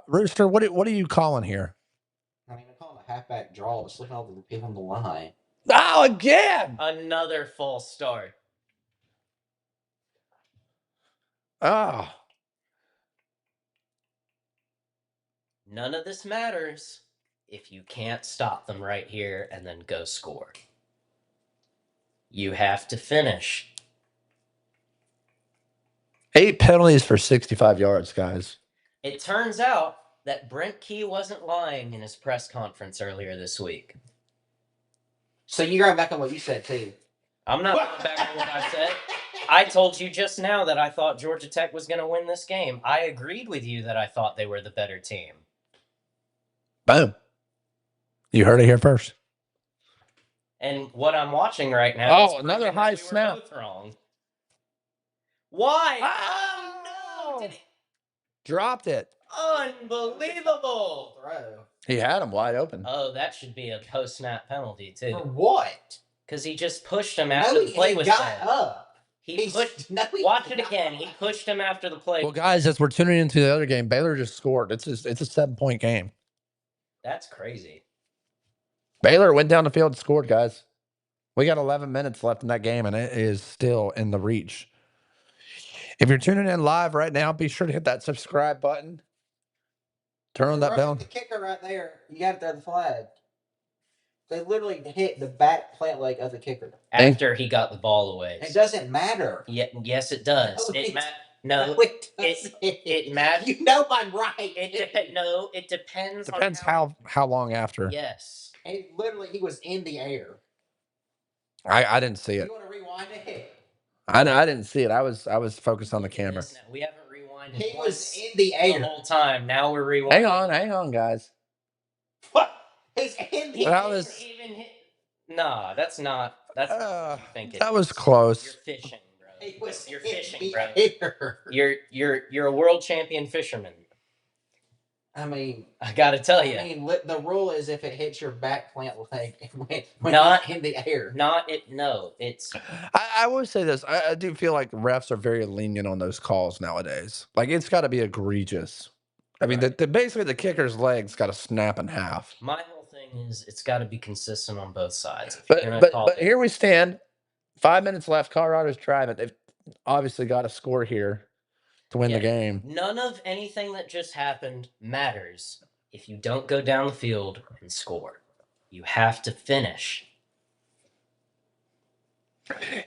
Speaker 3: Rooster, what are you calling here?
Speaker 1: I mean, I call him a halfback draw. Just looking over the people on the line.
Speaker 3: Oh, again!
Speaker 4: Another false start.
Speaker 3: Oh.
Speaker 4: None of this matters if you can't stop them right here and then go score. You have to finish.
Speaker 3: 8 penalties for 65 yards, guys.
Speaker 4: It turns out that Brent Key wasn't lying in his press conference earlier this week.
Speaker 1: So you're going back on what you said, too.
Speaker 4: I'm not going back on what I said. I told you just now that I thought Georgia Tech was going to win this game. I agreed with you that I thought they were the better team.
Speaker 3: Boom. You heard it here first.
Speaker 4: And what I'm watching right now.
Speaker 3: Oh, another high
Speaker 4: we
Speaker 3: snap.
Speaker 4: were both wrong. Why?
Speaker 3: Oh,
Speaker 4: no! Did it?
Speaker 3: Dropped it.
Speaker 4: Unbelievable!
Speaker 1: Throw.
Speaker 3: He had him wide open.
Speaker 4: Oh, that should be a post-snap penalty, too.
Speaker 1: For what?
Speaker 4: Because he just pushed him after the play was
Speaker 1: got
Speaker 4: dead.
Speaker 1: up.
Speaker 4: He pushed. Watch it again. He pushed him after the play.
Speaker 3: Well, guys, as we're tuning into the other game, Baylor just scored. It's a 7-point game.
Speaker 4: That's crazy.
Speaker 3: Baylor went down the field and scored, guys. We got 11 minutes left in that game, and it is still in the reach. If you're tuning in live right now, be sure to hit that subscribe button. Turn on that bell.
Speaker 1: The kicker right there. You got it there, the flag. They literally hit the back plant leg of the kicker.
Speaker 4: After he got the ball away.
Speaker 1: It doesn't matter.
Speaker 4: Yeah, yes, it does.
Speaker 1: No,
Speaker 4: it matters.
Speaker 1: You know I'm right.
Speaker 4: It depends.
Speaker 3: Depends
Speaker 4: on
Speaker 3: how long after.
Speaker 4: Yes.
Speaker 1: He was in the air.
Speaker 3: I didn't see it.
Speaker 1: You want to rewind it?
Speaker 3: I didn't see it. I was focused on the camera.
Speaker 4: We haven't rewinded.
Speaker 1: He was in the air
Speaker 4: the whole time. Now we're rewinding.
Speaker 3: Hang on, guys.
Speaker 1: What? He's in the air.
Speaker 4: Nah, that's not. That's. I think
Speaker 3: that was close.
Speaker 4: You're fishing, bro. You're
Speaker 1: fishing,
Speaker 4: bro.
Speaker 1: Air.
Speaker 4: You're a world champion fisherman.
Speaker 1: I mean,
Speaker 4: I got to tell you.
Speaker 1: I mean, the rule is if it hits your back plant leg when
Speaker 4: Not
Speaker 1: in the air.
Speaker 4: No, it's
Speaker 3: I will say this. I do feel like refs are very lenient on those calls nowadays. Like, it's got to be egregious. I mean,
Speaker 4: Right.
Speaker 3: basically the kicker's leg's got to snap in half.
Speaker 4: my whole thing is it's got to be consistent on both sides. If you're
Speaker 3: But
Speaker 4: gonna
Speaker 3: but
Speaker 4: call
Speaker 3: but
Speaker 4: it,
Speaker 3: here we stand. 5 minutes left. Colorado's driving. They've obviously got to score here to win the game.
Speaker 4: None of anything that just happened matters if you don't go down the field and score. You have to finish.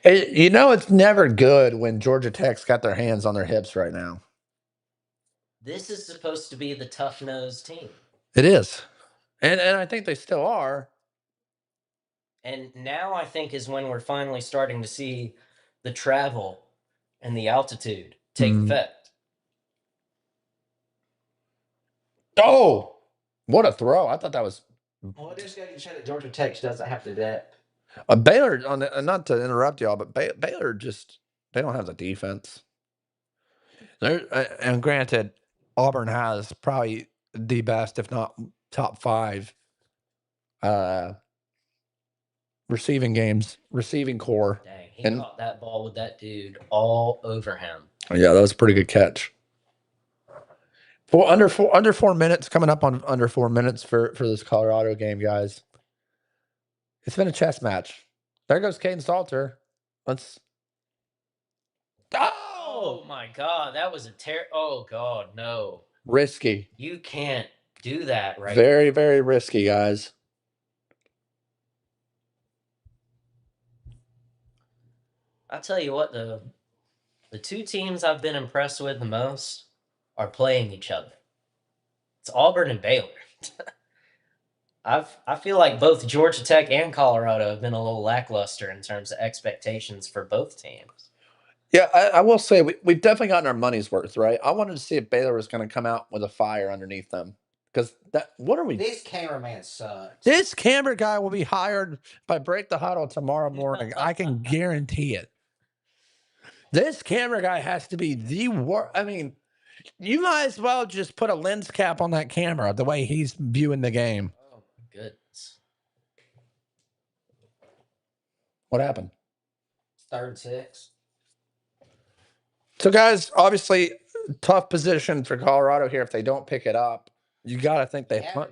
Speaker 3: You know, it's never good when Georgia Tech's got their hands on their hips right now.
Speaker 4: This is supposed to be the tough-nosed team.
Speaker 3: It is. And I think they still are.
Speaker 4: And now I think is when we're finally starting to see the travel and the altitude take effect.
Speaker 3: Oh, what a throw. I thought that was
Speaker 1: Well, it just goes to show that Georgia Tech doesn't have the depth.
Speaker 3: Baylor on the, not to interrupt y'all, but Baylor just, they don't have the defense. And granted, Auburn has probably the best, if not top 5 receiving core.
Speaker 4: Dang, he caught that ball with that dude all over him.
Speaker 3: Yeah, that was a pretty good catch. Under 4 minutes, coming up on under 4 minutes for this Colorado game, guys. It's been a chess match. There goes Caden Salter. Let's.
Speaker 4: Oh my God, that was a oh God, no.
Speaker 3: Risky.
Speaker 4: You can't do that right.
Speaker 3: Very, very risky, guys.
Speaker 4: I'll tell you what, the 2 teams I've been impressed with the most are playing each other. It's Auburn and Baylor. I feel like both Georgia Tech and Colorado have been a little lackluster in terms of expectations for both teams.
Speaker 3: Yeah, I will say we've definitely gotten our money's worth, right? I wanted to see if Baylor was going to come out with a fire underneath them. Because what are we?
Speaker 1: This cameraman sucks.
Speaker 3: This camera guy will be hired by Break the Huddle tomorrow morning. I can guarantee it. This camera guy has to be the worst. I mean, you might as well just put a lens cap on that camera the way he's viewing the game.
Speaker 4: Oh my goodness.
Speaker 3: What happened?
Speaker 1: 3rd and 6.
Speaker 3: So, guys, obviously, tough position for Colorado here if they don't pick it up. You got to think they punt.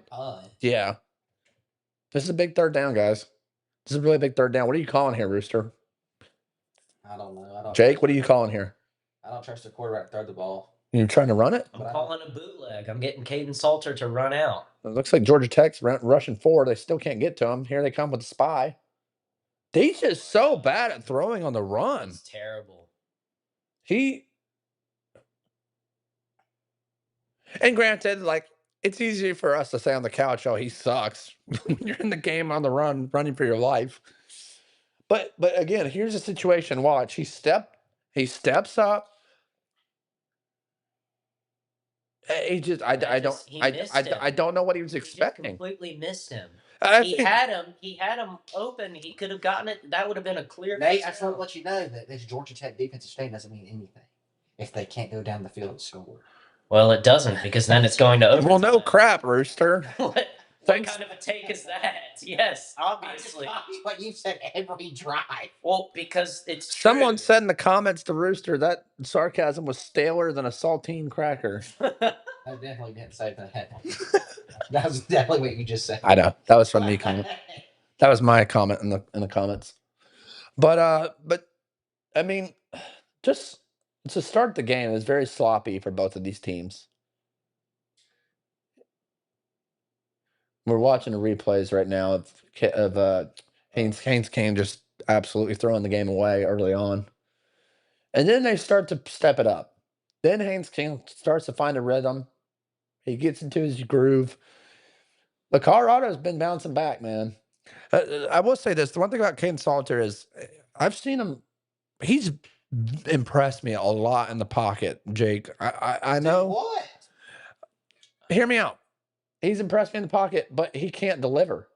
Speaker 3: Yeah. This is a big 3rd down, guys. This is a really big 3rd down. What are you calling here, Rooster?
Speaker 1: I don't know.
Speaker 3: Jake, what are you calling here?
Speaker 1: I don't trust the quarterback to throw the ball.
Speaker 3: You're trying to run it?
Speaker 4: I'm calling a bootleg. I'm getting Caden Salter to run out.
Speaker 3: It looks like Georgia Tech's rushing forward. They still can't get to him. Here they come with the spy. He's just so bad at throwing on the run.
Speaker 4: It's terrible.
Speaker 3: And granted, like, it's easy for us to say on the couch, oh, he sucks. You're in the game on the run, running for your life. But again, here's a situation. Watch. He steps up. I don't know what he was expecting.
Speaker 4: He completely missed him.
Speaker 1: He
Speaker 4: had him open. He could have gotten it. That would have been a clear.
Speaker 1: Nate, I just want to let you know that this Georgia Tech defensive state doesn't mean anything if they can't go down the field and score.
Speaker 4: Well, it doesn't, because then it's going to overtime.
Speaker 3: Well, no crap, Rooster.
Speaker 4: What kind of a take is that? Yes, obviously.
Speaker 1: What you said every drive.
Speaker 4: Well, because it's true.
Speaker 3: Someone said in the comments to Rooster that sarcasm was staler than a saltine cracker.
Speaker 1: I definitely didn't say that. That was definitely what you just said.
Speaker 3: I know. That was from me comment. That was my comment in the comments. But I mean, just to start the game, it was very sloppy for both of these teams. We're watching the replays right now of Haynes King just absolutely throwing the game away early on. And then they start to step it up. Then Haynes King starts to find a rhythm. He gets into his groove. But Colorado's been bouncing back, man. I will say this. The one thing about Caden Salter is I've seen him. He's impressed me a lot in the pocket, Jake. I know.
Speaker 1: What?
Speaker 3: Hear me out. He's impressed me in the pocket, but he can't deliver.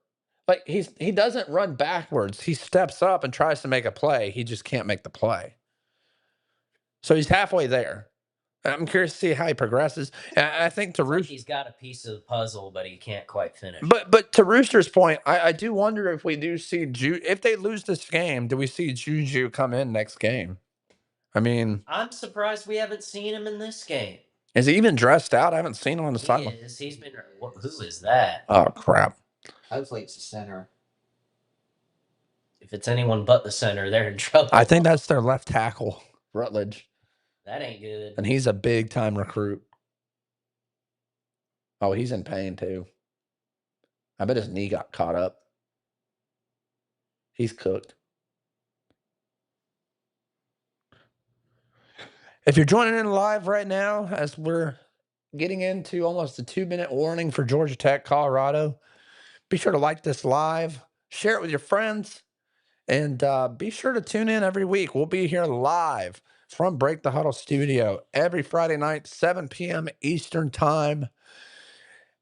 Speaker 3: Like, he doesn't run backwards. He steps up and tries to make a play. He just can't make the play. So he's halfway there. I'm curious to see how he progresses. And I think to Rooster,
Speaker 4: He's got a piece of the puzzle, but he can't quite finish.
Speaker 3: but to Rooster's point, I do wonder if we do see if they lose this game, do we see Juju come in next game? I mean,
Speaker 4: I'm surprised we haven't seen him in this game.
Speaker 3: is he even dressed out? I haven't seen him on the
Speaker 4: He
Speaker 3: sideline.
Speaker 4: is. He's been. Who is that?
Speaker 3: Oh crap!
Speaker 1: Hopefully it's the center.
Speaker 4: If it's anyone but the center, they're in trouble.
Speaker 3: I think that's their left tackle, Rutledge,
Speaker 4: That ain't good.
Speaker 3: and he's a big time recruit. Oh, he's in pain too. I bet his knee got caught up. He's cooked. If you're joining in live right now, as we're getting into almost a 2-minute warning for Georgia Tech, Colorado, be sure to like this live, share it with your friends, and be sure to tune in every week. We'll be here live from Break the Huddle studio every Friday night, 7 p.m. Eastern time.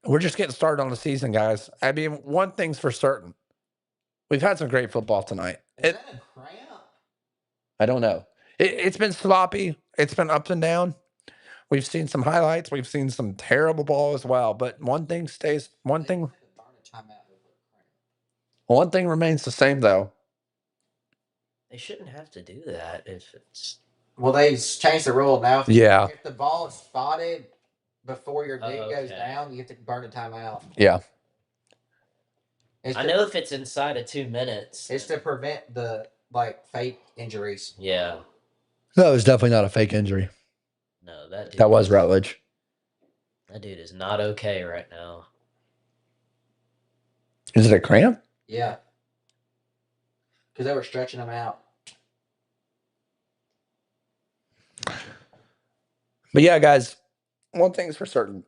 Speaker 3: We're just getting started on the season, guys. I mean, one thing's for certain. We've had some great football tonight.
Speaker 1: Is that a cramp?
Speaker 3: I don't know. It's been sloppy. It's been up and down. We've seen some highlights. We've seen some terrible ball as well. But one thing remains the same, though.
Speaker 4: They shouldn't have to do that if it's.
Speaker 1: Well, they've changed the rule now.
Speaker 3: Yeah.
Speaker 1: If the ball is spotted before your dig goes
Speaker 4: okay.
Speaker 1: down, you have to burn a timeout.
Speaker 3: Yeah.
Speaker 4: I know if it's inside of 2 minutes.
Speaker 1: It's to prevent the fake injuries.
Speaker 4: Yeah.
Speaker 3: No, it was definitely not a fake injury.
Speaker 4: No, that dude.
Speaker 3: That was Rutledge.
Speaker 4: That dude is not okay right now.
Speaker 3: Is it a cramp?
Speaker 1: Yeah. Because they were stretching him out.
Speaker 3: But yeah, guys, one thing's for certain.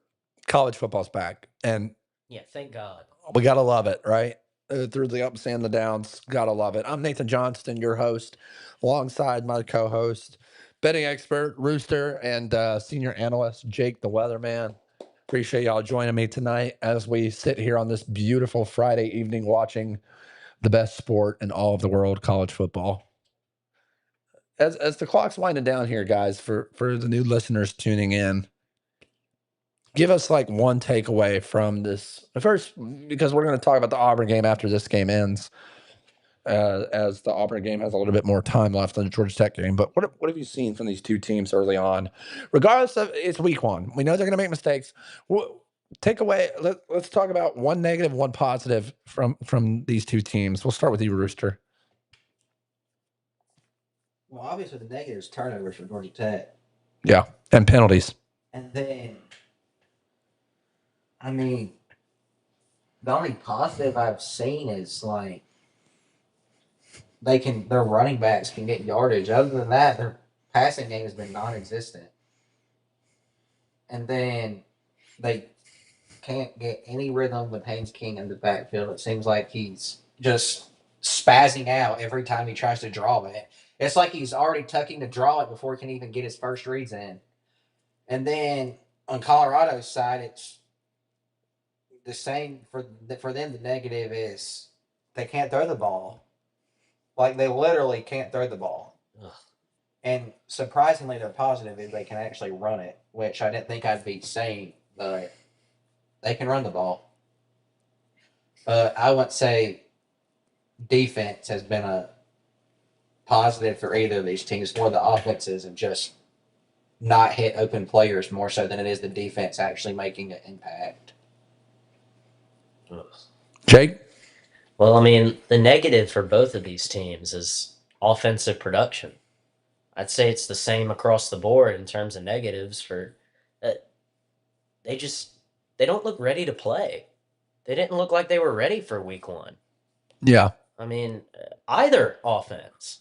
Speaker 3: College football's back. And
Speaker 4: Yeah, thank God.
Speaker 3: we got to love it, right? Through the ups and the downs. Got to love it. I'm Nathan Johnston, your host, alongside my co-host, betting expert, Rooster, and senior analyst, Jake the Weatherman. Appreciate y'all joining me tonight as we sit here on this beautiful Friday evening watching the best sport in all of the world, college football. As the clock's winding down here, guys, for the new listeners tuning in, give us one takeaway from this first, because we're going to talk about the Auburn game after this game ends, as the Auburn game has a little bit more time left than the Georgia Tech game. But what have you seen from these two teams early on? Regardless of, it's week one. We know they're going to make mistakes. Takeaway, let's talk about one negative, one positive from these two teams. We'll start with you, Rooster.
Speaker 1: Well, obviously the negative is turnovers for Georgia Tech.
Speaker 3: Yeah, and penalties.
Speaker 1: And then, I mean, the only positive I've seen is their running backs can get yardage. Other than that, their passing game has been non-existent. And then they can't get any rhythm with Haynes King in the backfield. It seems like he's just spazzing out every time he tries to draw it. It's like he's already tucking to draw it before he can even get his first reads in. And then on Colorado's side, it's the same for them. The negative is they can't throw the ball. They literally can't throw the ball.
Speaker 4: Ugh.
Speaker 1: And surprisingly, their positive is they can actually run it, which I didn't think I'd be saying, but they can run the ball. But I wouldn't say defense has been a positive for either of these teams. More the offenses have just not hit open players more so than it is the defense actually making an impact.
Speaker 4: Ugh.
Speaker 3: Jake?
Speaker 4: Well, I mean, the negative for both of these teams is offensive production. I'd say it's the same across the board in terms of negatives for they don't look ready to play. They didn't look like they were ready for week one.
Speaker 3: Yeah.
Speaker 4: I mean, either offense.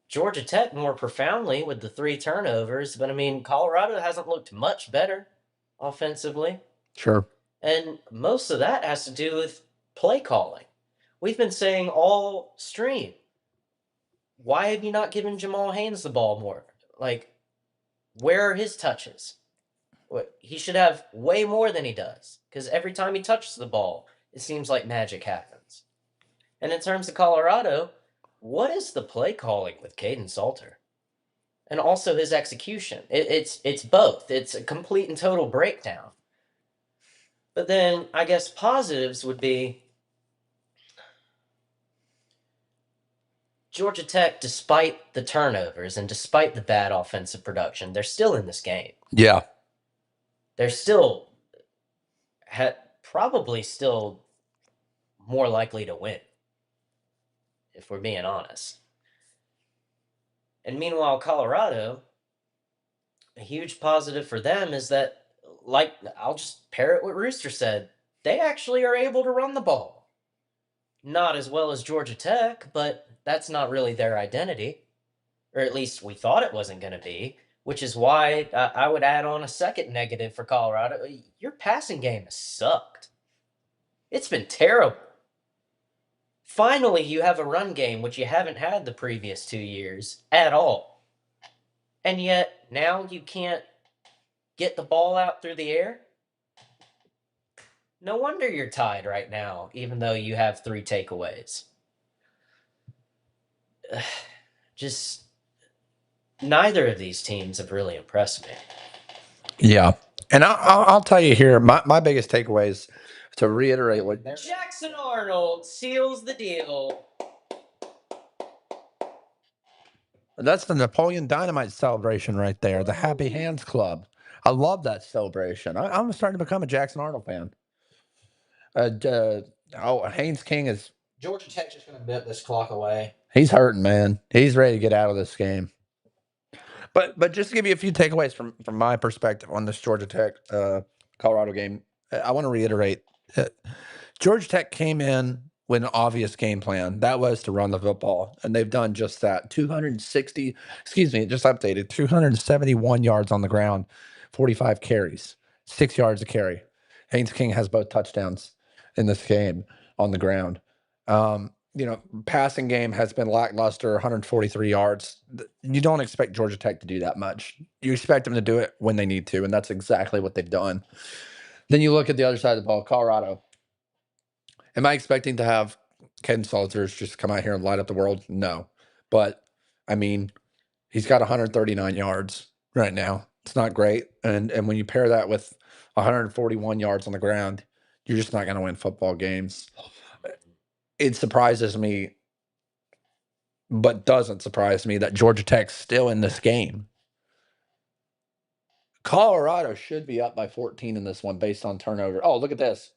Speaker 4: Georgia Tech more profoundly with the 3 turnovers, but I mean, Colorado hasn't looked much better offensively.
Speaker 3: Sure.
Speaker 4: And most of that has to do with play calling. We've been saying all stream, why have you not given Jamal Haynes the ball more? Where are his touches? He should have way more than he does, because every time he touches the ball, it seems like magic happens. And in terms of Colorado, what is the play calling with Caden Salter? and also his execution. It's both. It's a complete and total breakdown. But then I guess positives would be Georgia Tech, despite the turnovers and despite the bad offensive production, they're still in this game.
Speaker 3: Yeah.
Speaker 4: They're still probably still more likely to win, if we're being honest. And meanwhile, Colorado, a huge positive for them is that, like, I'll just parrot what Rooster said, they actually are able to run the ball. Not as well as Georgia Tech, but that's not really their identity. Or at least we thought it wasn't going to be, which is why I would add on a second negative for Colorado. Your passing game has sucked. It's been terrible. Finally, you have a run game, which you haven't had the previous 2 years at all. And yet, now you can't get the ball out through the air? No wonder you're tied right now, even though you have 3 takeaways. Just neither of these teams have really impressed me.
Speaker 3: Yeah. And I'll tell you here, my biggest takeaway is to reiterate what
Speaker 4: Jackson Arnold seals the deal.
Speaker 3: that's the Napoleon Dynamite celebration right there, the Happy Hands Club. I love that celebration. I'm starting to become a Jackson Arnold fan. Haynes King is
Speaker 1: Georgia Tech's just going to bit this clock away.
Speaker 3: he's hurting, man. He's ready to get out of this game. But just to give you a few takeaways from my perspective on this Georgia Tech Colorado game, I want to reiterate Georgia Tech came in with an obvious game plan. That was to run the football, and they've done just that. 260, just updated, 271 yards on the ground, 45 carries, 6 yards a carry. Haynes King has both touchdowns in this game on the ground. Passing game has been lackluster, 143 yards. You don't expect Georgia Tech to do that much. You expect them to do it when they need to, and that's exactly what they've done. Then you look at the other side of the ball, Colorado. Am I expecting to have Ken Salters just come out here and light up the world? No. But, I mean, he's got 139 yards right now. It's not great. And when you pair that with 141 yards on the ground, you're just not going to win football games. It surprises me, but doesn't surprise me that Georgia Tech's still in this game. Colorado should be up by 14 in this one based on turnover. Oh, look at this.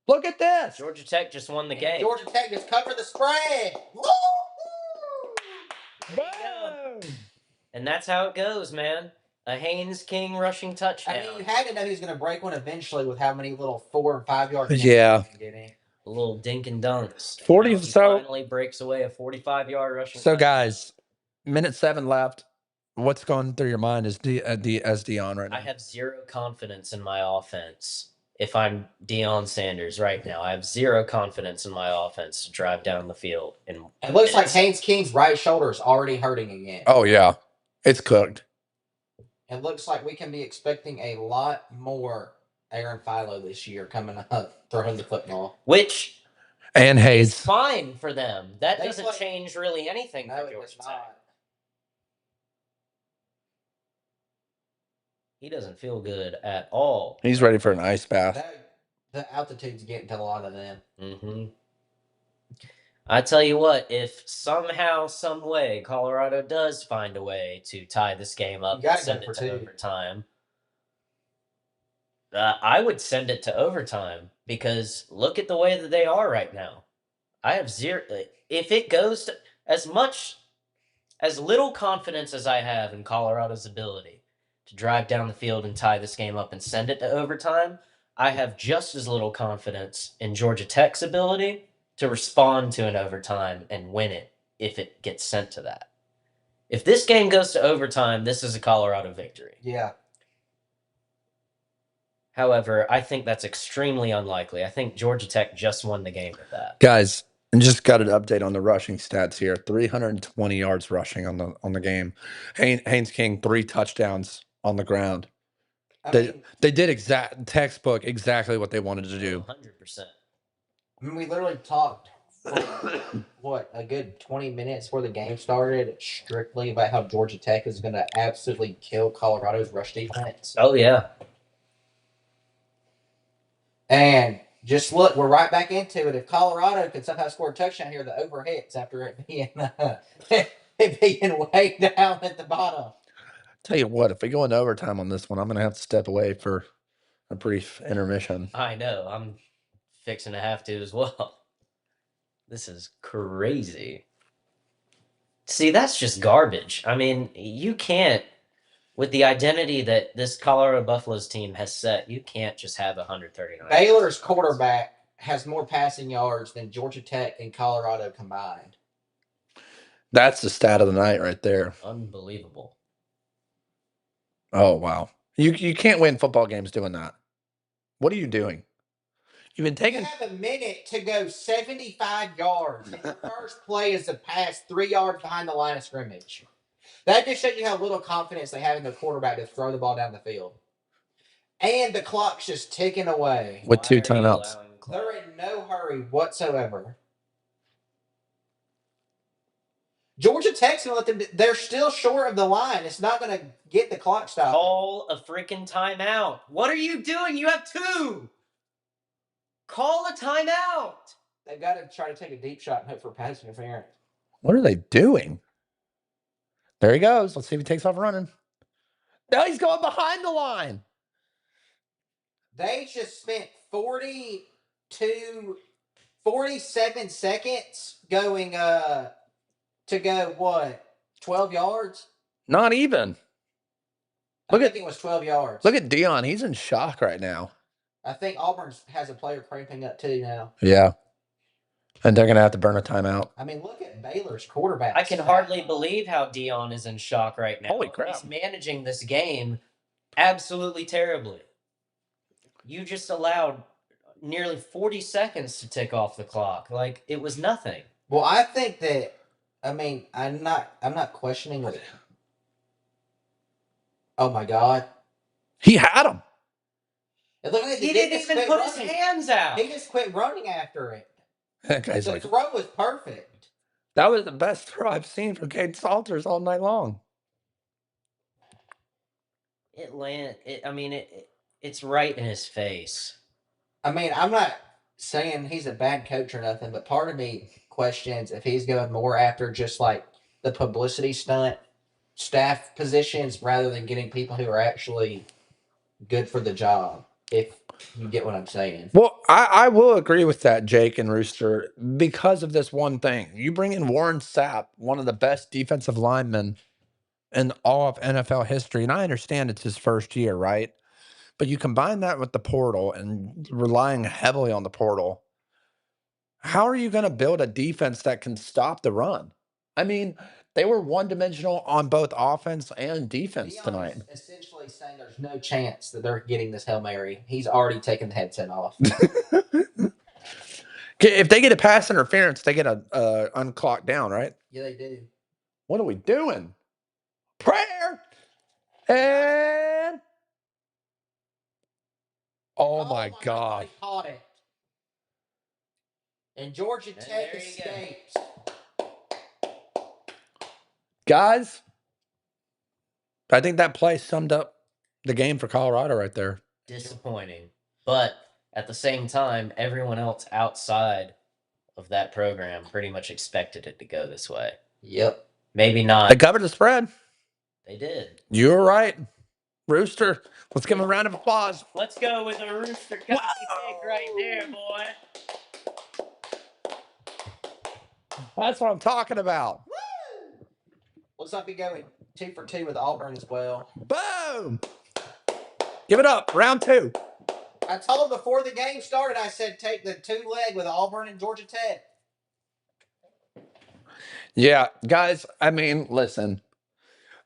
Speaker 3: Look at this.
Speaker 4: Georgia Tech just won the game.
Speaker 1: Georgia Tech just covered the spread.
Speaker 3: Boom!
Speaker 4: And that's how it goes, man. A Haynes King rushing touchdown.
Speaker 1: I mean, you had to know he was going to break one eventually with how many little 4 and 5 yard
Speaker 3: Yeah.
Speaker 1: getting.
Speaker 4: A little dink and dunks.
Speaker 3: 40.
Speaker 4: Now he finally breaks away a 45-yard rushing.
Speaker 3: So, guys, minute 7 left. What's going through your mind as Dion right now?
Speaker 4: I have zero confidence in my offense. If I'm Deion Sanders right now, I have zero confidence in my offense to drive down the field. And
Speaker 1: it looks like Haynes King's right shoulder is already hurting again.
Speaker 3: Oh, yeah. It's cooked.
Speaker 1: It looks like we can be expecting a lot more Aaron Philo this year coming up throwing the football.
Speaker 4: Which
Speaker 3: and Hayes
Speaker 4: is fine for them. That
Speaker 1: They
Speaker 4: doesn't
Speaker 1: play-
Speaker 4: change really anything
Speaker 1: No,
Speaker 4: for
Speaker 1: it
Speaker 4: Georgia
Speaker 1: does
Speaker 4: Tech.
Speaker 1: not.
Speaker 4: He doesn't feel good at all.
Speaker 3: He's ready for an ice bath.
Speaker 1: The altitude's getting to a lot of them.
Speaker 4: Mm-hmm. I tell you what, if somehow, some way, Colorado does find a way to tie this game up and send it to overtime, I would send it to overtime because look at the way that they are right now. I have zero. If it goes to as little confidence as I have in Colorado's ability to drive down the field and tie this game up and send it to overtime, I have just as little confidence in Georgia Tech's ability to respond to an overtime and win it if it gets sent to that. If this game goes to overtime, this is a Colorado victory.
Speaker 1: Yeah.
Speaker 4: However, I think that's extremely unlikely. I think Georgia Tech just won the game with that.
Speaker 3: Guys, I just got an update on the rushing stats here. 320 yards rushing on the game. Haynes King, 3 touchdowns on the ground. They did textbook exactly what they wanted to do.
Speaker 4: 100%.
Speaker 1: I mean, we literally talked what, a good 20 minutes before the game started, strictly about how Georgia Tech is going to absolutely kill Colorado's rush defense.
Speaker 4: Oh yeah.
Speaker 1: And just look, we're right back into it. If Colorado could somehow score a touchdown here, the overhits after it being it being way down at the bottom.
Speaker 3: Tell you what, if we go into overtime on this one, I'm going to have to step away for a brief intermission.
Speaker 4: I know. I'm fixing to have to as well. This is crazy. See, that's just garbage. I mean, you can't, with the identity that this Colorado Buffaloes team has set, you can't just have 139.
Speaker 1: Baylor's quarterback has more passing yards than Georgia Tech and Colorado combined.
Speaker 3: That's the stat of the night right there.
Speaker 4: Unbelievable.
Speaker 3: Oh, wow. You can't win football games doing that. What are you doing? You've been taking.
Speaker 1: You have a minute to go 75 yards. And your first play is a pass 3 yards behind the line of scrimmage. That just shows you how little confidence they have in their quarterback to throw the ball down the field. And the clock's just ticking away.
Speaker 3: With 2 timeouts.
Speaker 1: They're in no hurry whatsoever. Georgia Tech's going to let them. They're still short of the line. It's not going to get the clock stopped.
Speaker 4: Call a freaking timeout. What are you doing? You have 2. Call a timeout.
Speaker 1: They've got to try to take a deep shot and hope for pass interference.
Speaker 3: What are they doing? There he goes. Let's see if he takes off running. No, he's going behind the line.
Speaker 1: They just spent 47 seconds going to go what? 12 yards?
Speaker 3: Not even.
Speaker 1: I think it was 12 yards.
Speaker 3: Look at Dion. He's in shock right now.
Speaker 1: I think Auburn has a player cramping up too now.
Speaker 3: Yeah. And they're going to have to burn a timeout.
Speaker 1: I mean, look at Baylor's quarterback.
Speaker 4: I can hardly believe how Dion is in shock right now.
Speaker 3: Holy crap.
Speaker 4: He's managing this game absolutely terribly. You just allowed nearly 40 seconds to tick off the clock. Like, it was nothing.
Speaker 1: Well, I think that, I mean, I'm not questioning it. Oh my God.
Speaker 3: He had him.
Speaker 1: It looked like
Speaker 4: He didn't even put his hands out.
Speaker 1: He just quit running after it.
Speaker 3: That guy's
Speaker 1: The
Speaker 3: like,
Speaker 1: throw was perfect.
Speaker 3: that was the best throw I've seen from Cade Salters all night long.
Speaker 4: It's right in his face.
Speaker 1: I mean, I'm not saying he's a bad coach or nothing, but part of me questions if he's going more after just like the publicity stunt staff positions rather than getting people who are actually good for the job, if you get what I'm saying.
Speaker 3: Well, I will agree with that, Jake and Rooster, because of this one thing. You bring in Warren Sapp, one of the best defensive linemen in all of NFL history, and I understand it's his first year, right? But you combine that with the portal and relying heavily on the portal. How are you going to build a defense that can stop the run? I mean, they were one-dimensional on both offense and defense tonight.
Speaker 1: Essentially saying there's no chance that they're getting this Hail Mary. He's already taken the headset off.
Speaker 3: If they get a pass interference, they get a unclocked down, right?
Speaker 1: Yeah, they do.
Speaker 3: What are we doing? Prayer! And... Oh, my God.
Speaker 1: He caught it. And Georgia Tech escapes.
Speaker 3: Guys, I think that play summed up the game for Colorado right there.
Speaker 4: Disappointing. But at the same time, everyone else outside of that program pretty much expected it to go this way.
Speaker 1: Yep.
Speaker 4: Maybe not.
Speaker 3: They covered the spread.
Speaker 4: They did.
Speaker 3: You were right. Rooster, let's give him a round of applause.
Speaker 4: Let's go with a Rooster Coffee pick right there, boy.
Speaker 3: That's what I'm talking about.
Speaker 1: Woo! Looks like we going 2 for 2 with Auburn as well.
Speaker 3: Boom! Give it up. Round 2.
Speaker 1: I told before the game started, I said take the 2-leg with Auburn and Georgia Tech.
Speaker 3: Yeah, guys, I mean, listen.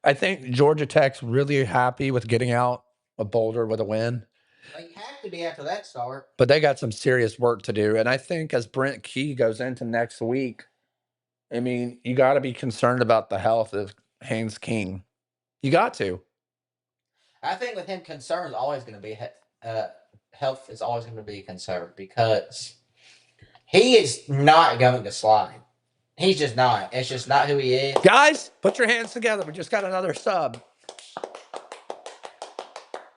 Speaker 3: I think Georgia Tech's really happy with getting out of Boulder with a win.
Speaker 1: They have to be after that start.
Speaker 3: But they got some serious work to do. And I think as Brent Key goes into next week, I mean, you got to be concerned about the health of Haynes King. You got to.
Speaker 1: I think with him, concern is always going to be health is always going to be a concern because He is not going to slide. He's just not. It's just not who he is.
Speaker 3: Guys, put your hands together. We just got another sub.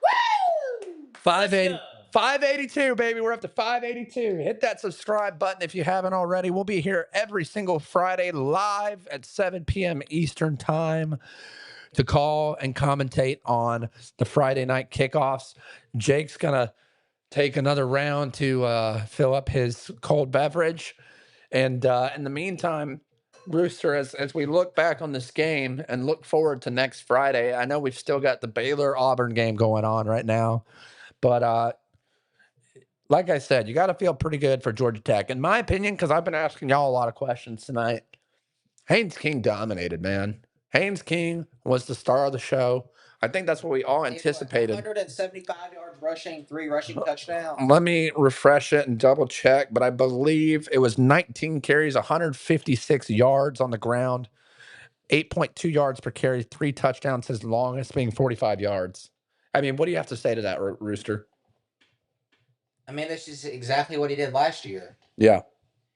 Speaker 1: Woo!
Speaker 3: 580,
Speaker 4: Let's go.
Speaker 3: 582, baby. We're up to 582. Hit that subscribe button if you haven't already. We'll be here every single Friday live at 7 p.m. Eastern time to call and commentate on the Friday night kickoffs. Jake's going to take another round to fill up his cold beverage. And in the meantime, Rooster, as we look back on this game and look forward to next Friday, I know we've still got the Baylor Auburn game going on right now. But like I said, you got to feel pretty good for Georgia Tech. In my opinion, because I've been asking y'all a lot of questions tonight, Haynes King dominated, man. Haynes King was the star of the show. I think that's what we all anticipated.
Speaker 1: 175 yards rushing, 3 rushing touchdowns.
Speaker 3: Let me refresh it and double check, but I believe it was 19 carries, 156 yards on the ground, 8.2 yards per carry, 3 touchdowns, his longest being 45 yards. I mean, what do you have to say to that, Rooster?
Speaker 1: I mean, this is exactly what he did last year.
Speaker 3: Yeah.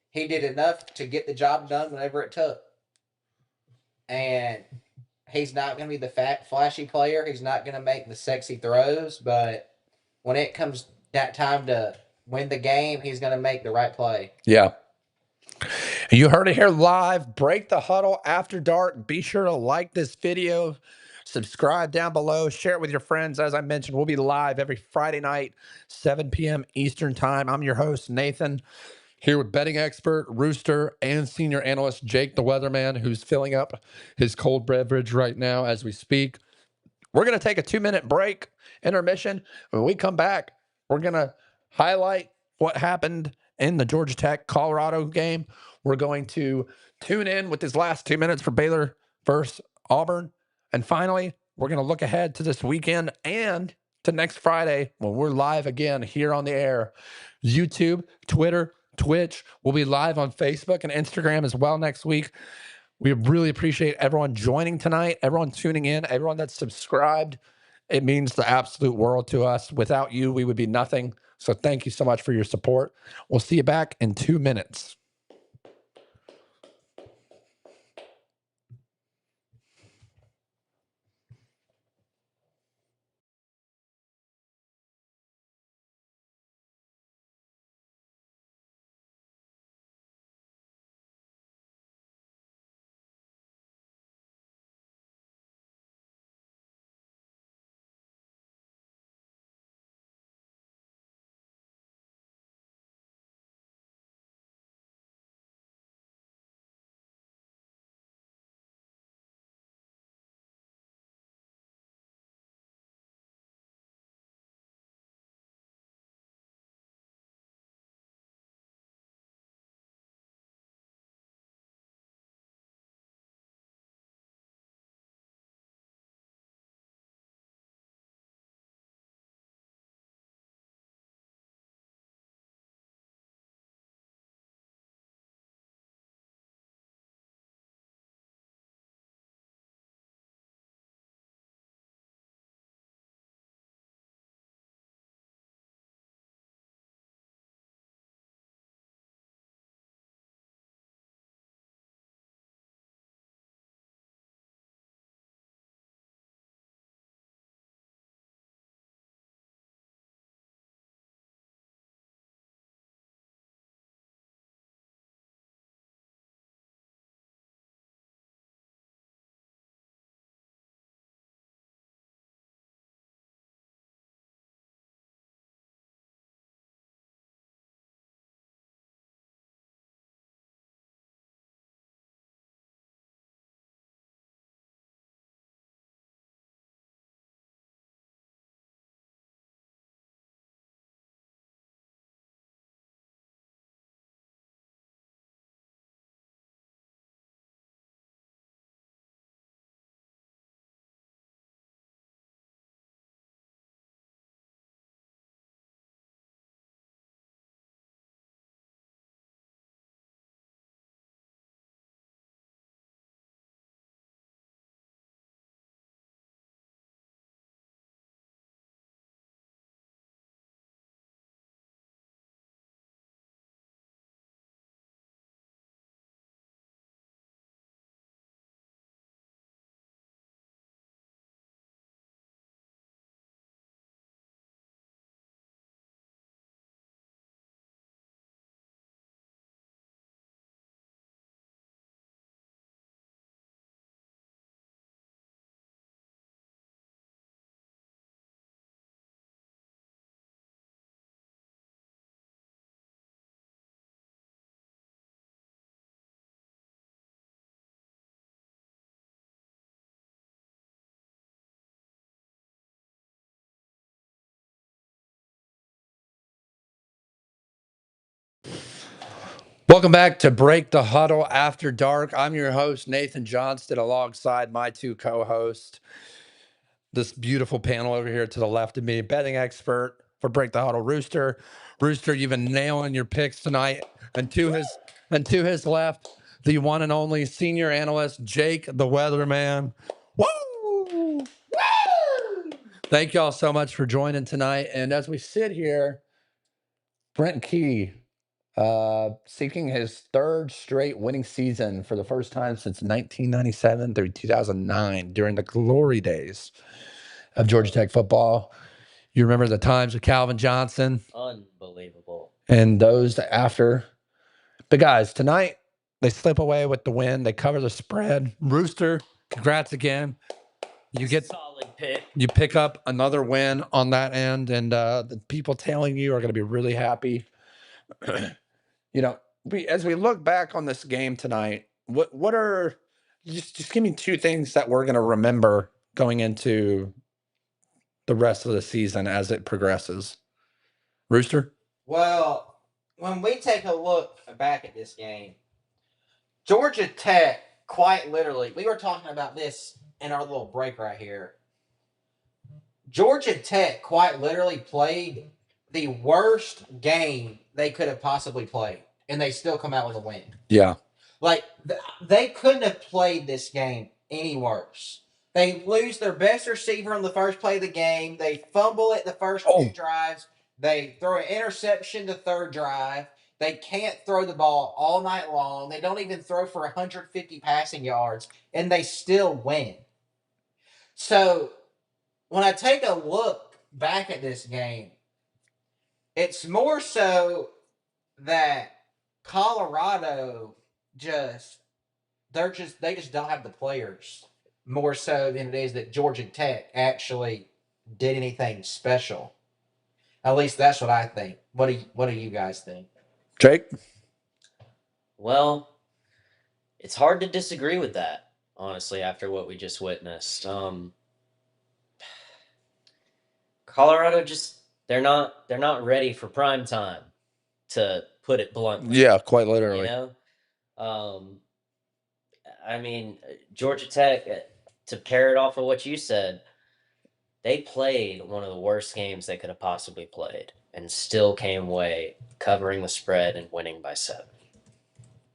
Speaker 1: He did enough to get the job done whenever it took. And he's not going to be the fat, flashy player. He's not going to make the sexy throws. But when it comes that time to win the game, he's going to make the right play.
Speaker 3: Yeah. You heard it here live. Break the Huddle after dark. Be sure to like this video, subscribe down below, share it with your friends. As I mentioned, we'll be live every Friday night, 7 p.m. Eastern time. I'm your host, Nathan, here with betting expert Rooster and senior analyst Jake the Weatherman, who's filling up his cold beverage right now as we speak. We're going to take a 2-minute break, intermission. When we come back, we're going to highlight what happened in the Georgia Tech Colorado game. We're going to tune in with this last 2 minutes for Baylor versus Auburn. And finally, we're going to look ahead to this weekend and to next Friday when we're live again here on the air. YouTube, Twitter, Twitch. We'll be live on Facebook and Instagram as well next week. We really appreciate everyone joining tonight, everyone tuning in, everyone that's subscribed. It means the absolute world to us. Without you, we would be nothing. So thank you so much for your support. We'll see you back in 2 minutes. Welcome back to Break the Huddle After Dark. I'm your host, Nathan Johnston, alongside my two co-hosts. This beautiful panel over here to the left of me, betting expert for Break the Huddle, Rooster. Rooster, you've been nailing your picks tonight. And to his left, the one and only senior analyst, Jake the Weatherman. Woo! Thank y'all so much for joining tonight. And as we sit here, Brent Key, seeking his third straight winning season for the first time since 1997 through 2009 during the glory days of Georgia Tech football. You remember the times of Calvin Johnson
Speaker 4: Unbelievable.
Speaker 3: and those after. But guys, tonight they slip away with the win. They cover the spread. Rooster, congrats again. You get
Speaker 4: solid pick.
Speaker 3: You pick up another win on that end, and the people tailing you are going to be really happy. As we look back on this game tonight, what are just give me two things that we're going to remember going into the rest of the season as it progresses. Rooster?
Speaker 1: Well, when we take a look back at this game, Georgia Tech, quite literally, we were talking about this in our little break right here. Georgia Tech quite literally played the worst game they could have possibly played, and they still come out with a win.
Speaker 3: Yeah.
Speaker 1: Like, they couldn't have played this game any worse. They lose their best receiver on the first play of the game. They fumble it the first two drives. They throw an interception the third drive. They can't throw the ball all night long. They don't even throw for 150 passing yards, and they still win. So, when I take a look back at this game, it's more so that Colorado they just don't have the players more so than it is that Georgia Tech actually did anything special. At least that's what I think. What do you guys think?
Speaker 3: Jake?
Speaker 4: Well, it's hard to disagree with that, honestly, after what we just witnessed. Colorado just they're not ready for prime time, to put it bluntly.
Speaker 3: Yeah, quite literally.
Speaker 4: You know? I mean, Georgia Tech, to pair it off of what you said, they played one of the worst games they could have possibly played and still came away covering the spread and winning by 7.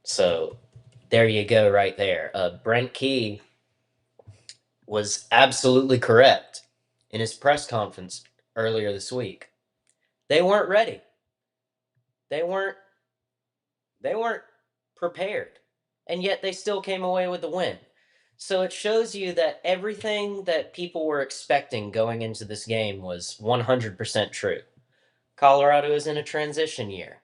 Speaker 4: So there you go right there. Brent Key was absolutely correct in his press conference earlier this week. They weren't ready. They weren't prepared. And yet they still came away with the win. So it shows you that everything that people were expecting going into this game was 100% true. Colorado is in a transition year.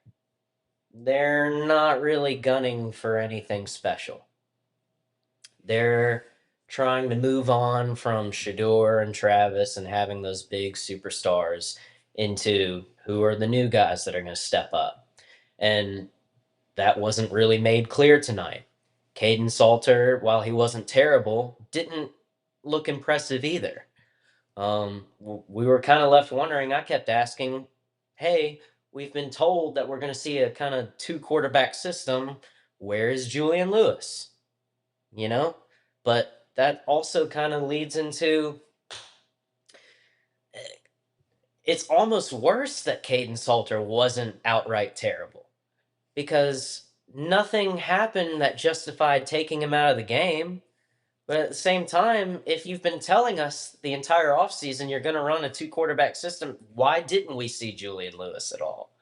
Speaker 4: They're not really gunning for anything special. They're trying to move on from Shador and Travis and having those big superstars into who are the new guys that are going to step up. And that wasn't really made clear tonight. Caden Salter, while he wasn't terrible, didn't look impressive either. We were kind of left wondering. I kept asking, hey, we've been told that we're going to see a kind of 2-quarterback system. Where is Julian Lewis? You know? But that also kind of leads into, it's almost worse that Caden Salter wasn't outright terrible, because nothing happened that justified taking him out of the game. But at the same time, if you've been telling us the entire offseason you're going to run a 2-quarterback system, why didn't we see Julian Lewis at all?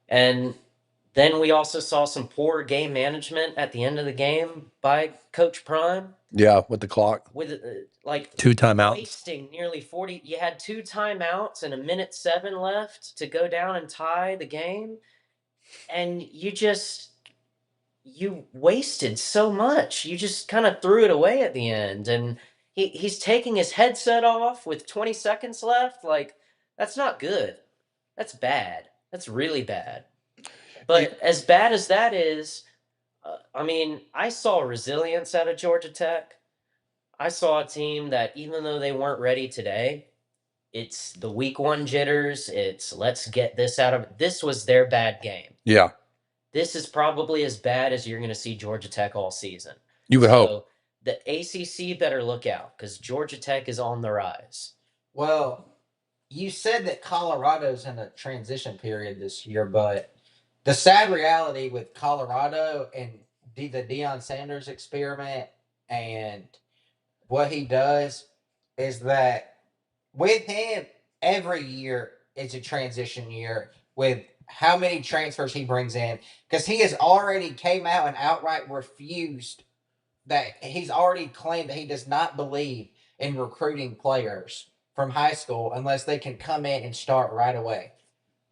Speaker 4: And then we also saw some poor game management at the end of the game by Coach Prime.
Speaker 3: Yeah, with the clock.
Speaker 4: With
Speaker 3: 2 timeouts.
Speaker 4: Wasting nearly 40. You had 2 timeouts and 1:07 left to go down and tie the game. And you wasted so much. You just kind of threw it away at the end. And he's taking his headset off with 20 seconds left. Like, that's not good. That's bad. That's really bad. But as bad as that is, I mean, I saw resilience out of Georgia Tech. I saw a team that, even though they weren't ready today, it's the week 1 jitters. It's let's get this out of it. This was their bad game.
Speaker 3: Yeah.
Speaker 4: this is probably as bad as you're going to see Georgia Tech all season.
Speaker 3: You would hope.
Speaker 4: The ACC better look out because Georgia Tech is on the rise.
Speaker 1: Well, you said that Colorado's in a transition period this year, but the sad reality with Colorado and the Deion Sanders experiment and what he does is that with him, every year is a transition year with how many transfers he brings in because he has already came out and outright refused that he's already claimed that he does not believe in recruiting players from high school unless they can come in and start right away,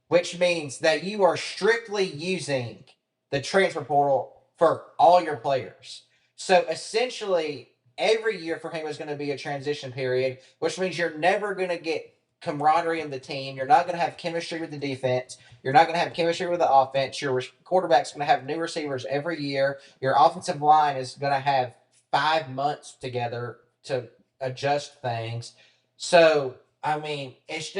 Speaker 1: which means that you are strictly using the transfer portal for all your players. So essentially, every year for him is going to be a transition period, which means you're never going to get camaraderie in the team. You're not going to have chemistry with the defense. You're not going to have chemistry with the offense. Your quarterback's going to have new receivers every year. Your offensive line is going to have 5 months together to adjust things. So, I mean, it's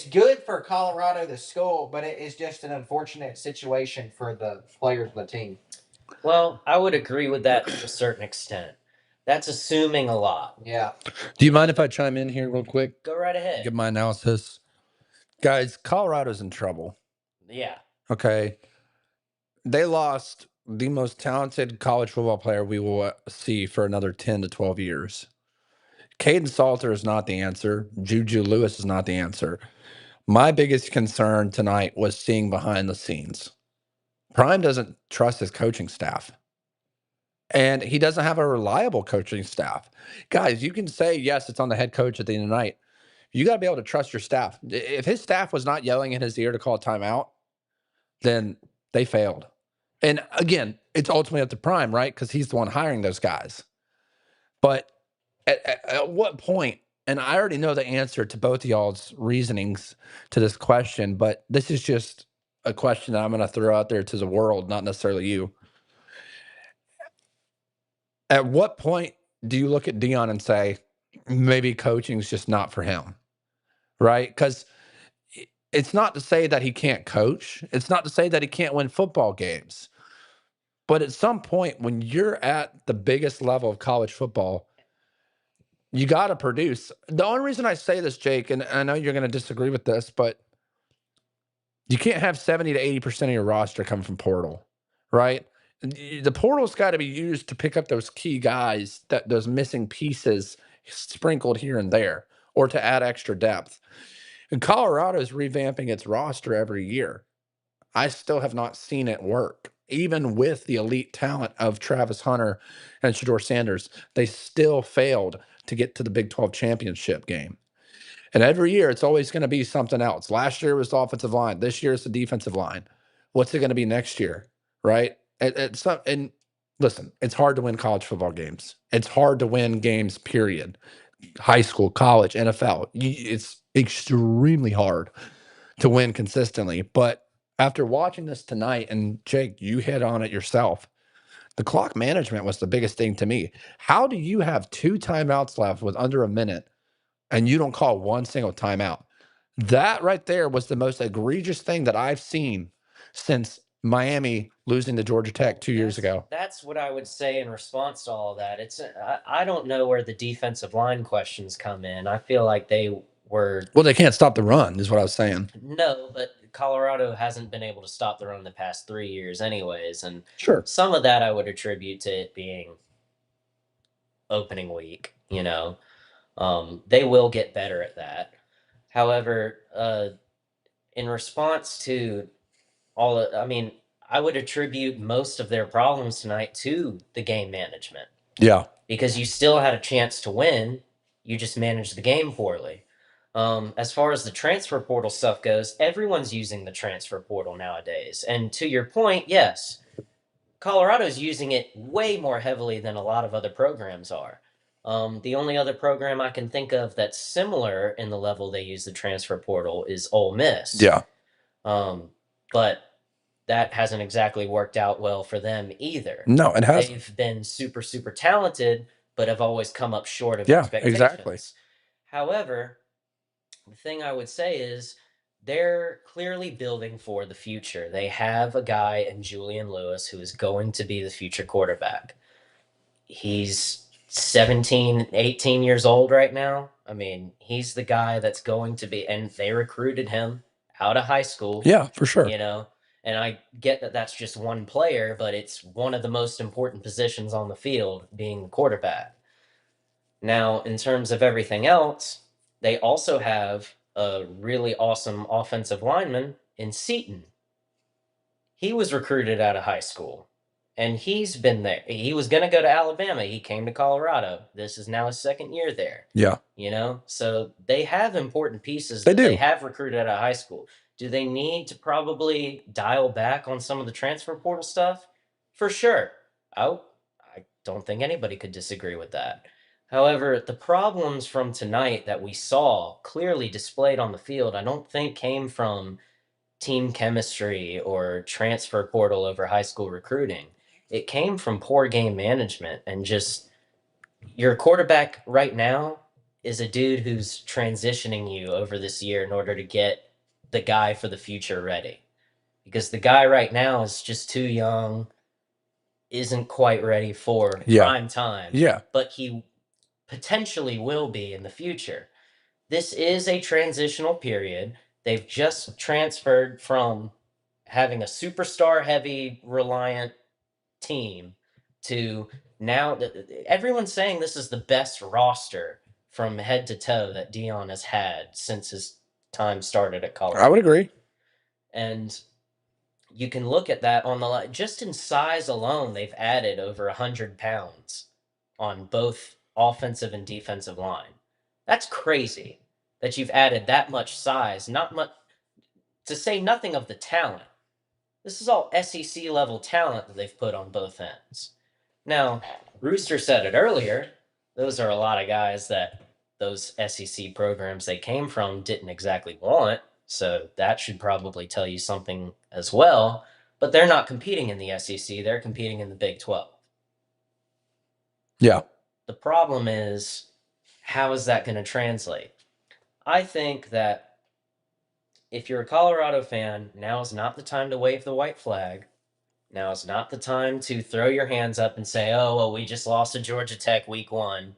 Speaker 1: good for Colorado, the school, but it is just an unfortunate situation for the players of the team.
Speaker 4: Well, I would agree with that to a certain extent. That's assuming a lot.
Speaker 1: Yeah.
Speaker 3: Do you mind if I chime in here real quick?
Speaker 4: Go right ahead.
Speaker 3: Give my analysis. Guys, Colorado's in trouble.
Speaker 4: Yeah.
Speaker 3: Okay. They lost the most talented college football player we will see for another 10 to 12 years. Caden Salter is not the answer. Juju Lewis is not the answer. My biggest concern tonight was seeing behind the scenes. Prime doesn't trust his coaching staff. And he doesn't have a reliable coaching staff. Guys, you can say, yes, it's on the head coach at the end of the night. You got to be able to trust your staff. If his staff was not yelling in his ear to call a timeout, then they failed. And again, it's ultimately up to Prime, right? Because he's the one hiring those guys. But at what point, and I already know the answer to both of y'all's reasonings to this question, but this is just a question that I'm going to throw out there to the world, not necessarily you. At what point do you look at Deion and say, maybe coaching is just not for him, right? Because it's not to say that he can't coach. It's not to say that he can't win football games. But at some point, when you're at the biggest level of college football, you got to produce. The only reason I say this, Jake, and I know you're going to disagree with this, but you can't have 70 to 80% of your roster come from portal, right? The portal's got to be used to pick up those key guys, those missing pieces sprinkled here and there, or to add extra depth. And Colorado is revamping its roster every year. I still have not seen it work. Even with the elite talent of Travis Hunter and Shedeur Sanders, they still failed to get to the Big 12 championship game. And every year, it's always going to be something else. Last year was the offensive line. This year, it's the defensive line. What's it going to be next year, right? And listen, it's hard to win college football games. It's hard to win games, period. High school, college, NFL. It's extremely hard to win consistently. But after watching this tonight, and Jake, you hit on it yourself, the clock management was the biggest thing to me. How do you have 2 timeouts left with under a minute and you don't call one single timeout? That right there was the most egregious thing that I've seen since Miami losing to Georgia Tech 2 years ago.
Speaker 4: That's what I would say in response to all that. I don't know where the defensive line questions come in. I feel like they were.
Speaker 3: Well, they can't stop the run, is what I was saying.
Speaker 4: No, but Colorado hasn't been able to stop the run the past 3 years, anyways, and
Speaker 3: Sure.
Speaker 4: some of that I would attribute to it being opening week. They will get better at that. However, in response to I would attribute most of their problems tonight to the game management.
Speaker 3: Yeah.
Speaker 4: Because you still had a chance to win, you just managed the game poorly. As far as the transfer portal stuff goes, everyone's using the transfer portal nowadays. And to your point, yes, Colorado's using it way more heavily than a lot of other programs are. The only other program I can think of that's similar in the level they use the transfer portal is Ole Miss.
Speaker 3: Yeah.
Speaker 4: But that hasn't exactly worked out well for them either.
Speaker 3: No, it hasn't.
Speaker 4: They've been super, super talented, but have always come up short of expectations.
Speaker 3: Exactly.
Speaker 4: However, the thing I would say is they're clearly building for the future. They have a guy in Julian Lewis who is going to be the future quarterback. He's 17, 18 years old right now. I mean, he's the guy that's going to be, and they recruited him out of high school,
Speaker 3: Yeah, for sure.
Speaker 4: you know. And I get that that's just one player, but it's one of the most important positions on the field, being the quarterback. Now, in terms of everything else, they also have a really awesome offensive lineman in Seton. He was recruited out of high school, and he's been there. He was going to go to Alabama. He came to Colorado. This is now his second year there.
Speaker 3: Yeah.
Speaker 4: So they have important pieces
Speaker 3: They
Speaker 4: that they
Speaker 3: do.
Speaker 4: have recruited out of high school. Do they need to probably dial back on some of the transfer portal stuff? For sure. I don't think anybody could disagree with that. However, the problems from tonight that we saw clearly displayed on the field, I don't think came from team chemistry or transfer portal over high school recruiting. It came from poor game management and just your quarterback right now is a dude who's transitioning you over this year in order to get the guy for the future ready. Because the guy right now is just too young, isn't quite ready for prime time.
Speaker 3: Yeah.
Speaker 4: But he potentially will be in the future. This is a transitional period. They've just transferred from having a superstar heavy reliant team to now everyone's saying this is the best roster from head to toe that Dion has had since his time started at Colorado.
Speaker 3: I would agree.
Speaker 4: And you can look at that on the line. Just in size alone, they've added over 100 pounds on both offensive and defensive line. That's crazy that you've added that much size, not much to say nothing of the talent. This is all SEC level talent that they've put on both ends. Now, Rooster said it earlier, those are a lot of guys that those SEC programs they came from didn't exactly want, so that should probably tell you something as well. But they're not competing in the SEC, they're competing in the Big 12.
Speaker 3: Yeah.
Speaker 4: The problem is, how is that going to translate? I think that if you're a Colorado fan, now is not the time to wave the white flag. Now is not the time to throw your hands up and say, "Oh, well, we just lost to Georgia Tech week 1."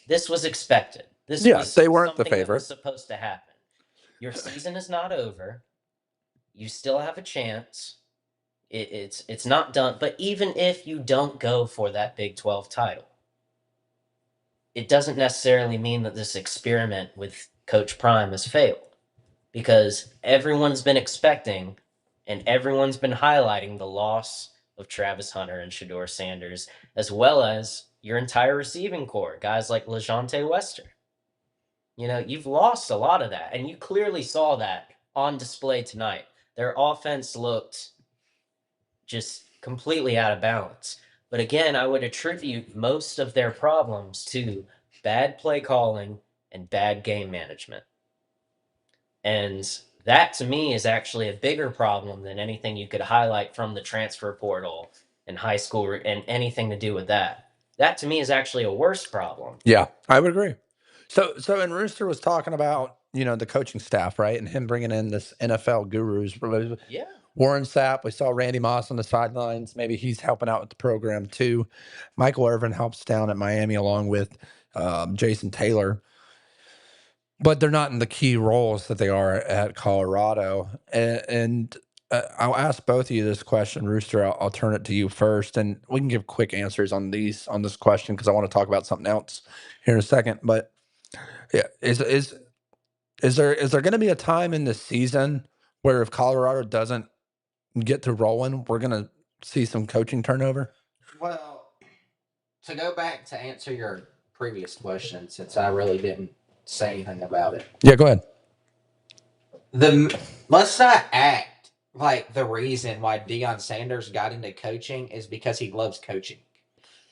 Speaker 4: This was expected. This was
Speaker 3: they weren't the
Speaker 4: something that
Speaker 3: favorite.
Speaker 4: was supposed to happen. Your season is not over. You still have a chance. It's not done. But even if you don't go for that Big 12 title, it doesn't necessarily mean that this experiment with Coach Prime has failed, because everyone's been expecting and everyone's been highlighting the loss of Travis Hunter and Shedeur Sanders, as well as your entire receiving core, guys like LaJohntay Wester. You've lost a lot of that, and you clearly saw that on display tonight. Their offense looked just completely out of balance. But again, I would attribute most of their problems to bad play calling and bad game management. And that, to me, is actually a bigger problem than anything you could highlight from the transfer portal and high school and anything to do with that. That, to me, is actually a worse problem.
Speaker 3: Yeah, I would agree. So and Rooster was talking about, the coaching staff, right? And him bringing in this NFL gurus.
Speaker 4: Yeah.
Speaker 3: Warren Sapp, we saw Randy Moss on the sidelines. Maybe he's helping out with the program too. Michael Irvin helps down at Miami along with Jason Taylor. But they're not in the key roles that they are at Colorado. And I'll ask both of you this question. Rooster, I'll turn it to you first, and we can give quick answers on this question because I want to talk about something else here in a second. But yeah, is there going to be a time in the season where if Colorado doesn't get to rolling, we're going to see some coaching turnover?
Speaker 1: Well, to go back to answer your previous question, since I really didn't say anything about it.
Speaker 3: Yeah, go ahead.
Speaker 1: Let's not act like the reason why Deion Sanders got into coaching is because he loves coaching.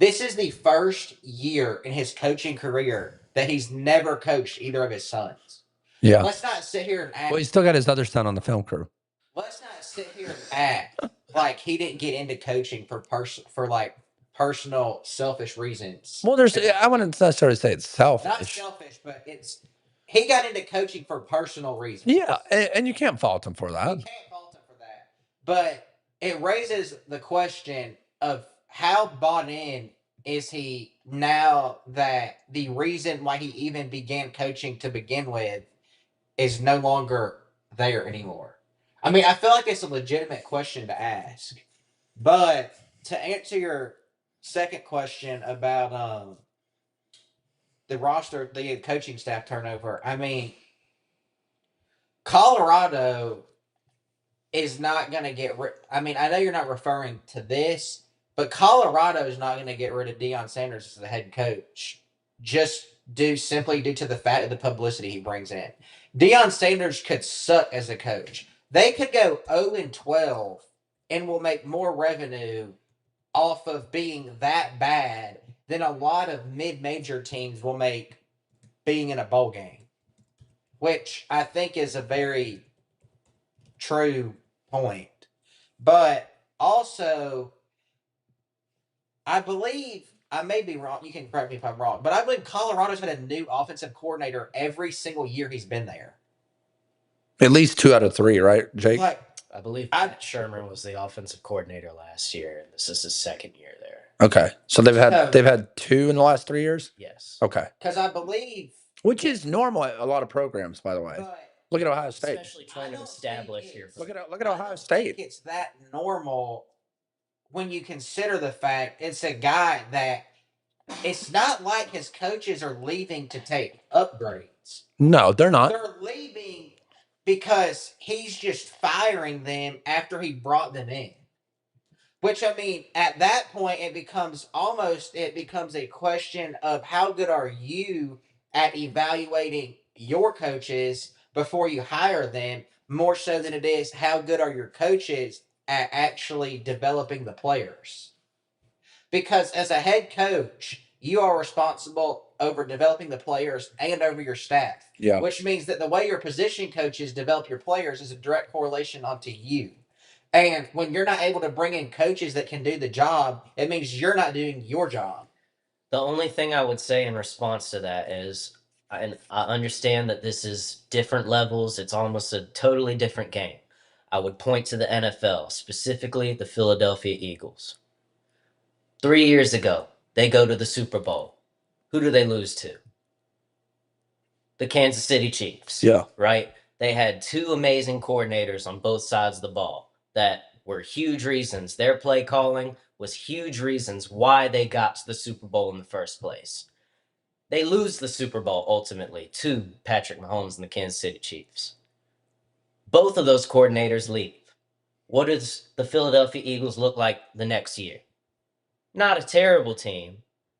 Speaker 1: This is the first year in his coaching career that he's never coached either of his sons.
Speaker 3: Yeah.
Speaker 1: Let's not sit here and act.
Speaker 3: Well, he's still got his other son on the film crew.
Speaker 1: Let's not sit here and act like he didn't get into coaching for personal selfish reasons.
Speaker 3: Well, I wouldn't necessarily say it's selfish.
Speaker 1: Not selfish, but he got into coaching for personal reasons.
Speaker 3: Yeah, and you can't fault him for
Speaker 1: You
Speaker 3: that.
Speaker 1: can't fault him for that. But it raises the question of how bought in is he now that the reason why he even began coaching to begin with is no longer there anymore. I mean, I feel like it's a legitimate question to ask. But to answer your second question about the roster, the coaching staff turnover, I mean, Colorado is not going to get rid. I mean, I know you're not referring to this, but Colorado is not going to get rid of Deion Sanders as the head coach just simply due to the fact of the publicity he brings in. Deion Sanders could suck as a coach. They could go 0-12 and will make more revenue off of being that bad than a lot of mid-major teams will make being in a bowl game, which I think is a very true point. But also, I believe, I may be wrong, you can correct me if I'm wrong, but I believe Colorado's had a new offensive coordinator every single year he's been there.
Speaker 3: At least 2 out of 3, right, Jake?
Speaker 1: Like,
Speaker 4: I believe Pat Shermer was the offensive coordinator last year, and this is his second year there.
Speaker 3: Okay, so they've had 2 in the last 3 years.
Speaker 4: Yes.
Speaker 3: Okay,
Speaker 1: because I believe,
Speaker 3: which is normal at a lot of programs, by the way.
Speaker 1: but
Speaker 3: Look at Ohio State.
Speaker 4: Especially trying to establish here.
Speaker 3: Look at
Speaker 1: I
Speaker 3: Ohio
Speaker 1: don't
Speaker 3: State.
Speaker 1: think it's that normal when you consider the fact it's a guy that it's not like his coaches are leaving to take upgrades.
Speaker 3: No, they're not.
Speaker 1: They're leaving because he's just firing them after he brought them in. Which, I mean, at that point, it becomes a question of how good are you at evaluating your coaches before you hire them, more so than it is how good are your coaches at actually developing the players. Because as a head coach, you are responsible over developing the players and over your staff.
Speaker 3: Yeah.
Speaker 1: Which means that the way your position coaches develop your players is a direct correlation onto you. And when you're not able to bring in coaches that can do the job, it means you're not doing your job.
Speaker 4: The only thing I would say in response to that is, and I understand that this is different levels. It's almost a totally different game. I would point to the NFL, specifically the Philadelphia Eagles. 3 years ago, they go to the Super Bowl. Who do they lose to? The Kansas City Chiefs.
Speaker 3: Yeah.
Speaker 4: Right? They had 2 amazing coordinators on both sides of the ball that were huge reasons. Their play calling was huge reasons why they got to the Super Bowl in the first place. They lose the Super Bowl ultimately to Patrick Mahomes and the Kansas City Chiefs. Both of those coordinators leave. What does the Philadelphia Eagles look like the next year? Not a terrible team,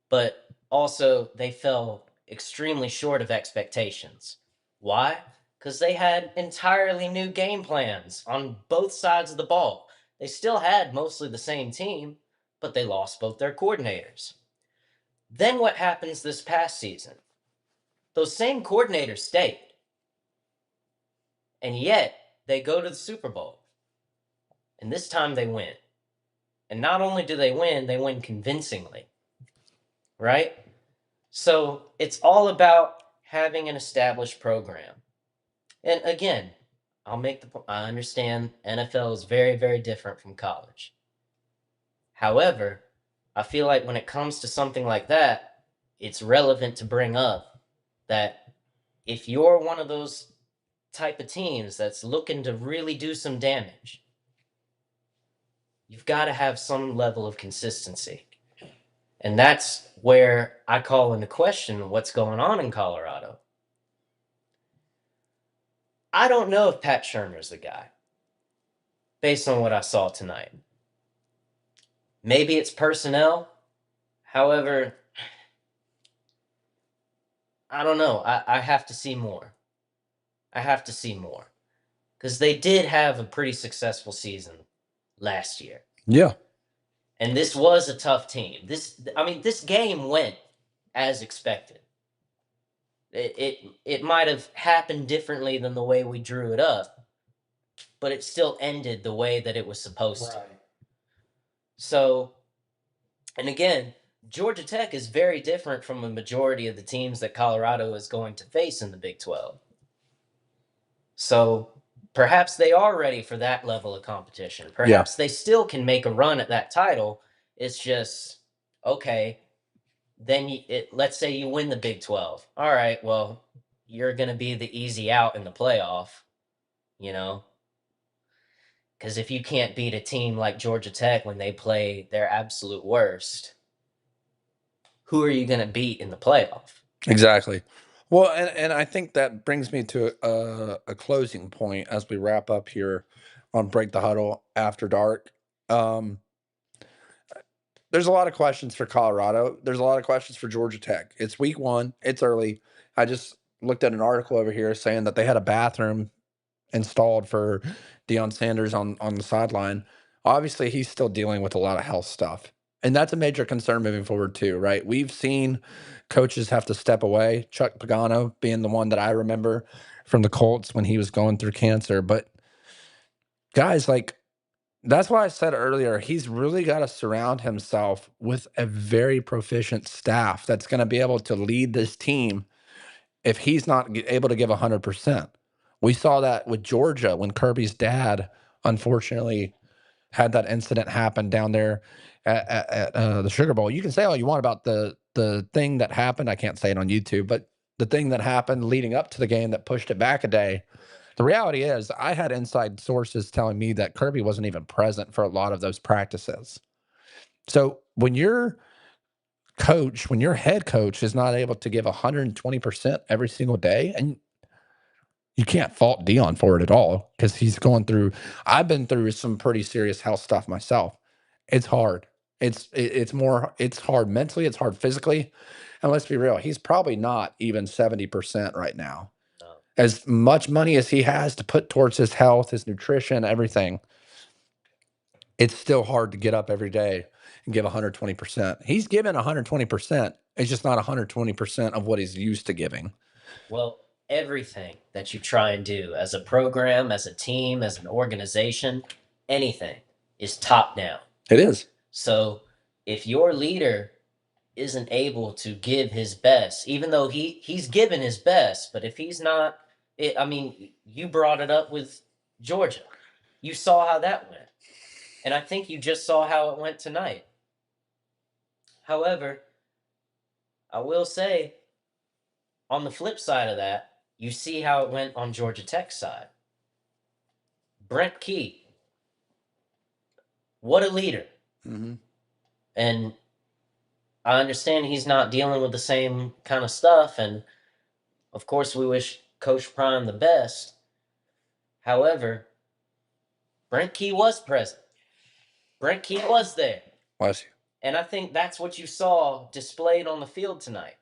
Speaker 4: but also they fell extremely short of expectations. Why? Because they had entirely new game plans on both sides of the ball. They still had mostly the same team, but they lost both their coordinators. Then what happens this past season? Those same coordinators stayed. And yet, they go to the Super Bowl. And this time they win. And not only do they win convincingly. Right? So it's all about having an established program. And again, I understand NFL is very, very different from college. However, I feel like when it comes to something like that, it's relevant to bring up that if you're one of those type of teams that's looking to really do some damage, you've got to have some level of consistency. And that's where I call into question what's going on in Colorado. I don't know if Pat Shermer's the guy, based on what I saw tonight. Maybe it's personnel. However, I don't know. I have to see more. I have to see more. Because they did have a pretty successful season last year.
Speaker 3: Yeah.
Speaker 4: And this was a tough team. This game went as expected. It might have happened differently than the way we drew it up, but it still ended the way that it was supposed to. So, and again, Georgia Tech is very different from a majority of the teams that Colorado is going to face in the Big 12. So perhaps they are ready for that level of competition. Perhaps they still can make a run at that title. It's just, okay, then let's say you win the Big 12. All right, well, you're going to be the easy out in the playoff, you know? Because if you can't beat a team like Georgia Tech when they play their absolute worst, who are you going to beat in the playoff?
Speaker 3: Exactly. Well, and I think that brings me to a closing point as we wrap up here on Break the Huddle After Dark. There's a lot of questions for Colorado. There's a lot of questions for Georgia Tech. It's week 1. It's early. I just looked at an article over here saying that they had a bathroom installed for Deion Sanders on the sideline. Obviously, he's still dealing with a lot of health stuff. And that's a major concern moving forward too, right? We've seen coaches have to step away. Chuck Pagano being the one that I remember from the Colts when he was going through cancer. But guys, like, that's why I said earlier, he's really got to surround himself with a very proficient staff that's going to be able to lead this team if he's not able to give 100%. We saw that with Georgia when Kirby's dad, unfortunately, had that incident happen down there at the Sugar Bowl. You can say all you want about the thing that happened. I can't say it on YouTube, but the thing that happened leading up to the game that pushed it back a day. The reality is, I had inside sources telling me that Kirby wasn't even present for a lot of those practices. So when your head coach is not able to give 120% every single day, and you can't fault Dion for it at all because he's going through. I've been through some pretty serious health stuff myself. It's hard. It's hard mentally. It's hard physically. And let's be real, he's probably not even 70% right now.
Speaker 4: No.
Speaker 3: As much money as he has to put towards his health, his nutrition, everything, it's still hard to get up every day and give 120%. He's given 120%. It's just not 120% of what he's used to giving.
Speaker 4: Well, everything that you try and do as a program, as a team, as an organization, anything is top down.
Speaker 3: It is.
Speaker 4: So if your leader isn't able to give his best, even though he's given his best, but if he's not, I mean, you brought it up with Georgia. You saw how that went. And I think you just saw how it went tonight. However, I will say, on the flip side of that, you see how it went on Georgia Tech's side. Brent Key, what a leader.
Speaker 3: Mm-hmm.
Speaker 4: And I understand he's not dealing with the same kind of stuff. And of course, we wish Coach Prime the best. However, Brent Key was present. Brent Key was there.
Speaker 3: Was he?
Speaker 4: And I think that's what you saw displayed on the field tonight,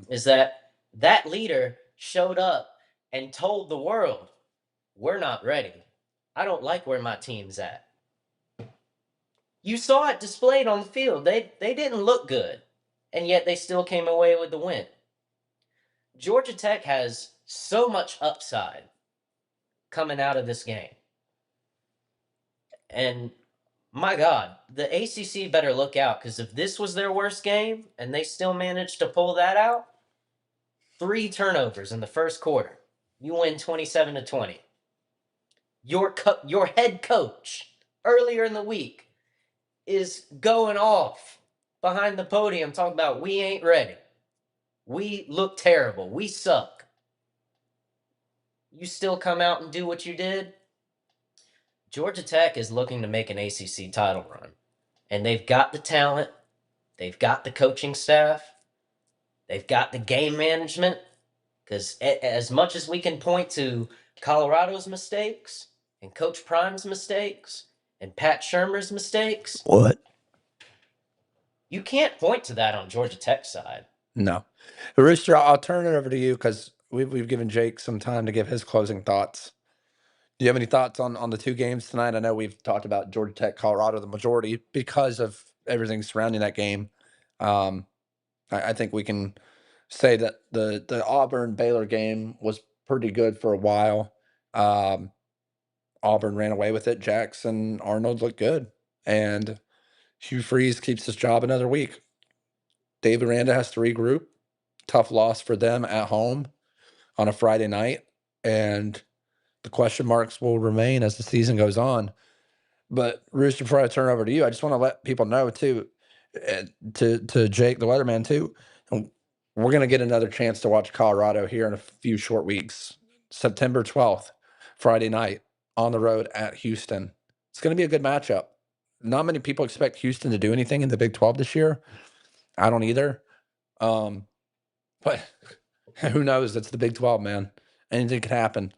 Speaker 4: is
Speaker 3: Mm-hmm.
Speaker 4: that leader showed up and told the world, we're not ready. I don't like where my team's at. You saw it displayed on the field. They didn't look good, and yet they still came away with the win. Georgia Tech has so much upside coming out of this game. And my God, the ACC better look out, because if this was their worst game and they still managed to pull that out, 3 turnovers in the first quarter, you win 27-20. Your head coach earlier in the week is going off behind the podium talking about we ain't ready. We look terrible. We suck. You still come out and do what you did? Georgia Tech is looking to make an ACC title run. And they've got the talent. They've got the coaching staff. They've got the game management. Because as much as we can point to Colorado's mistakes and Coach Prime's mistakes and Pat Shermer's mistakes,
Speaker 3: What?
Speaker 4: you can't point to that on Georgia Tech's side.
Speaker 3: No. Rooster, I'll turn it over to you because we've given Jake some time to give his closing thoughts. Do you have any thoughts on the 2 games tonight? I know we've talked about Georgia Tech, Colorado, the majority because of everything surrounding that game. I think we can say that the Auburn Baylor game was pretty good for a while. Auburn ran away with it. Jackson Arnold looked good, and Hugh Freeze keeps his job another week. Dave Aranda has to regroup. Tough loss for them at home on a Friday night. And the question marks will remain as the season goes on. But Rooster, before I turn it over to you, I just want to let people know too, to Jake, the weatherman too, we're going to get another chance to watch Colorado here in a few short weeks. September 12th, Friday night on the road at Houston. It's going to be a good matchup. Not many people expect Houston to do anything in the Big 12 this year. I don't either. But who knows? It's the Big 12, man. Anything could happen.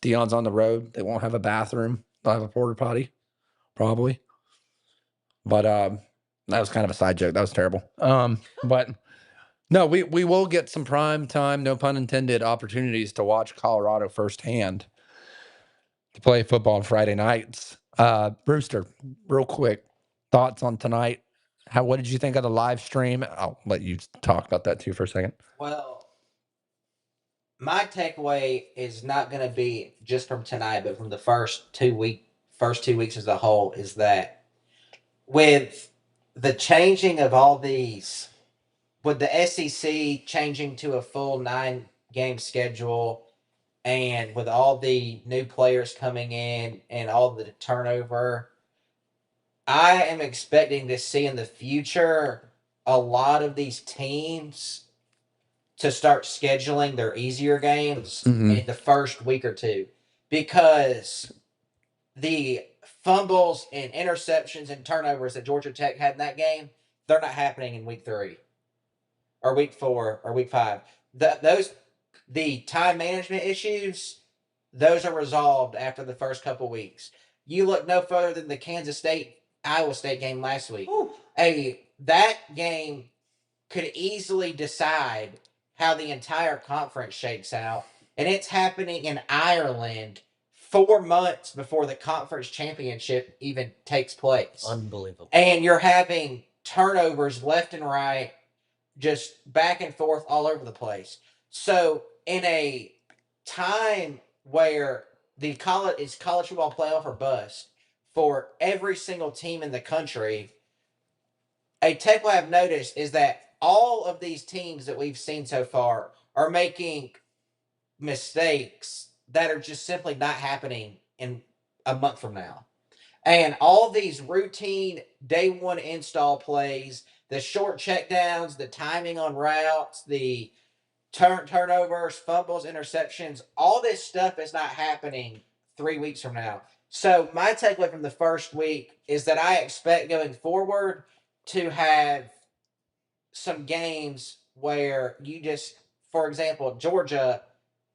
Speaker 3: Deion's on the road. They won't have a bathroom. They'll have a porta potty, probably. But that was kind of a side joke. That was terrible. But no, we will get some prime time, no pun intended, opportunities to watch Colorado firsthand to play football on Friday nights. Brewster, real quick, thoughts on tonight? What did you think of the live stream? I'll let you talk about that too for a second.
Speaker 1: Well, my takeaway is not going to be just from tonight, but from the first 2 weeks as a whole, is that with the changing of all these, with the SEC changing to a full 9-game schedule, and with all the new players coming in and all the turnover, I am expecting to see in the future a lot of these teams to start scheduling their easier games in the first week or two, because the fumbles and interceptions and turnovers that Georgia Tech had in that game, they're not happening in week 3 or week 4 or week 5. The time management issues, those are resolved after the first couple weeks. You look no further than the Kansas State Iowa State game last week. That game could easily decide how the entire conference shakes out, and it's happening in Ireland 4 months before the conference championship even takes place.
Speaker 4: Unbelievable.
Speaker 1: And you're having turnovers left and right, just back and forth all over the place. So in a time where the college football playoff or bust for every single team in the country, a takeaway I've noticed is that all of these teams that we've seen so far are making mistakes that are just simply not happening in a month from now. And all these routine day one install plays, the short checkdowns, the timing on routes, the turnovers, fumbles, interceptions, all this stuff is not happening 3 weeks from now. So my takeaway from the first week is that I expect going forward to have some games where you just, for example, Georgia,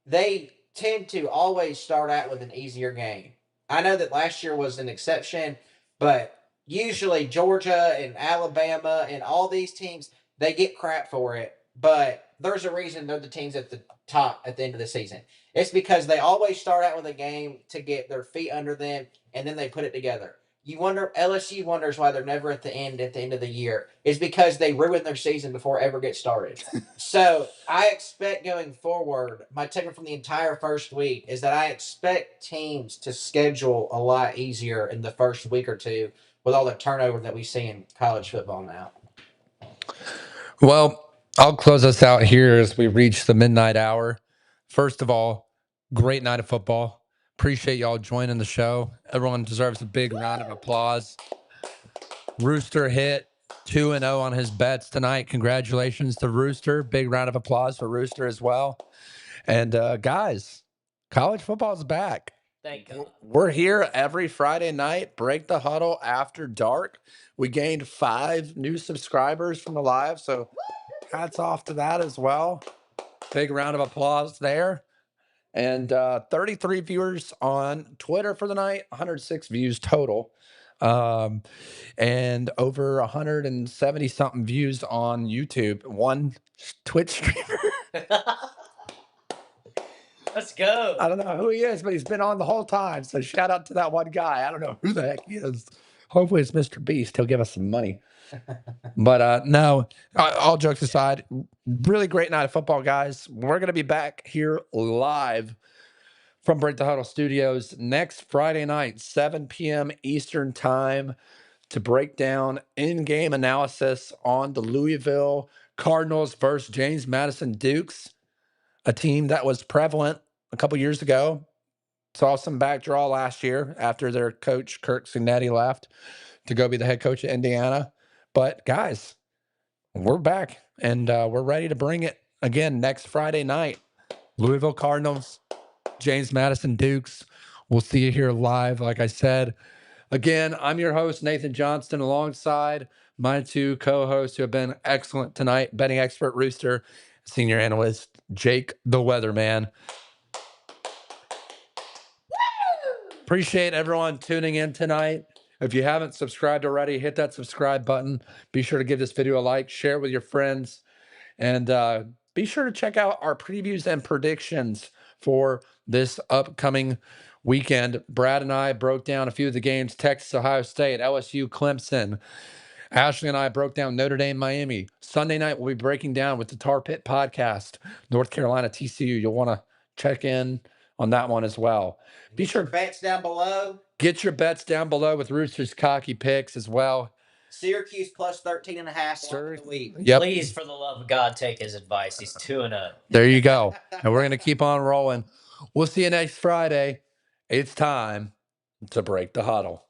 Speaker 1: they tend to always start out with an easier game. I know that last year was an exception, but usually Georgia and Alabama and all these teams, they get crap for it, but there's a reason they're the teams at the top at the end of the season. It's because they always start out with a game to get their feet under them, and then they put it together. LSU wonders why they're never at the end of the year. It's because they ruin their season before it ever gets started. So I expect going forward, my takeaway from the entire first week is that I expect teams to schedule a lot easier in the first week or two with all the turnover that we see in college football now.
Speaker 3: Well, I'll close us out here as we reach the midnight hour. First of all, great night of football. Appreciate y'all joining the show. Everyone deserves a big round of applause. Rooster hit 2-0 on his bets tonight. Congratulations to Rooster. Big round of applause for Rooster as well. And guys, college football is back.
Speaker 4: Thank God.
Speaker 3: We're here every Friday night. Break the Huddle after dark. We gained 5 new subscribers from the live, so hats off to that as well. Big round of applause there. And 33 viewers on Twitter for the night, 106 views total. And over 170 something views on YouTube. One Twitch streamer.
Speaker 4: Let's go.
Speaker 3: I don't know who he is, but he's been on the whole time. So shout out to that one guy. I don't know who the heck he is. Hopefully it's Mr. Beast. He'll give us some money. But no, all jokes aside, really great night of football, guys. We're going to be back here live from Break the Huddle Studios next Friday night, 7 p.m. Eastern Time, to break down in-game analysis on the Louisville Cardinals versus James Madison Dukes, a team that was prevalent a couple years ago. Saw some backdraw last year after their coach, Kirk Cignetti, left to go be the head coach of Indiana. But guys, we're back and we're ready to bring it again next Friday night. Louisville Cardinals, James Madison Dukes. We'll see you here live, like I said. Again, I'm your host, Nathan Johnston, alongside my two co-hosts who have been excellent tonight, betting expert Rooster, senior analyst Jake the Weatherman. Appreciate everyone tuning in tonight. If you haven't subscribed already, hit that subscribe button. Be sure to give this video a like, share it with your friends, and be sure to check out our previews and predictions for this upcoming weekend. Brad and I broke down a few of the games: Texas, Ohio State, LSU, Clemson. Ashley and I broke down Notre Dame, Miami. Sunday night, we'll be breaking down with the Tar Pit podcast, North Carolina, TCU. You'll want to check in on that one as well. Be sure
Speaker 1: your bets down below.
Speaker 3: Get your bets down below with Rooster's cocky picks as well.
Speaker 1: Syracuse plus 13.5 of the week.
Speaker 3: Yep.
Speaker 4: Please, for the love of God, take his advice. He's 2-0.
Speaker 3: There you go. And we're going to keep on rolling. We'll see you next Friday. It's time to break the huddle.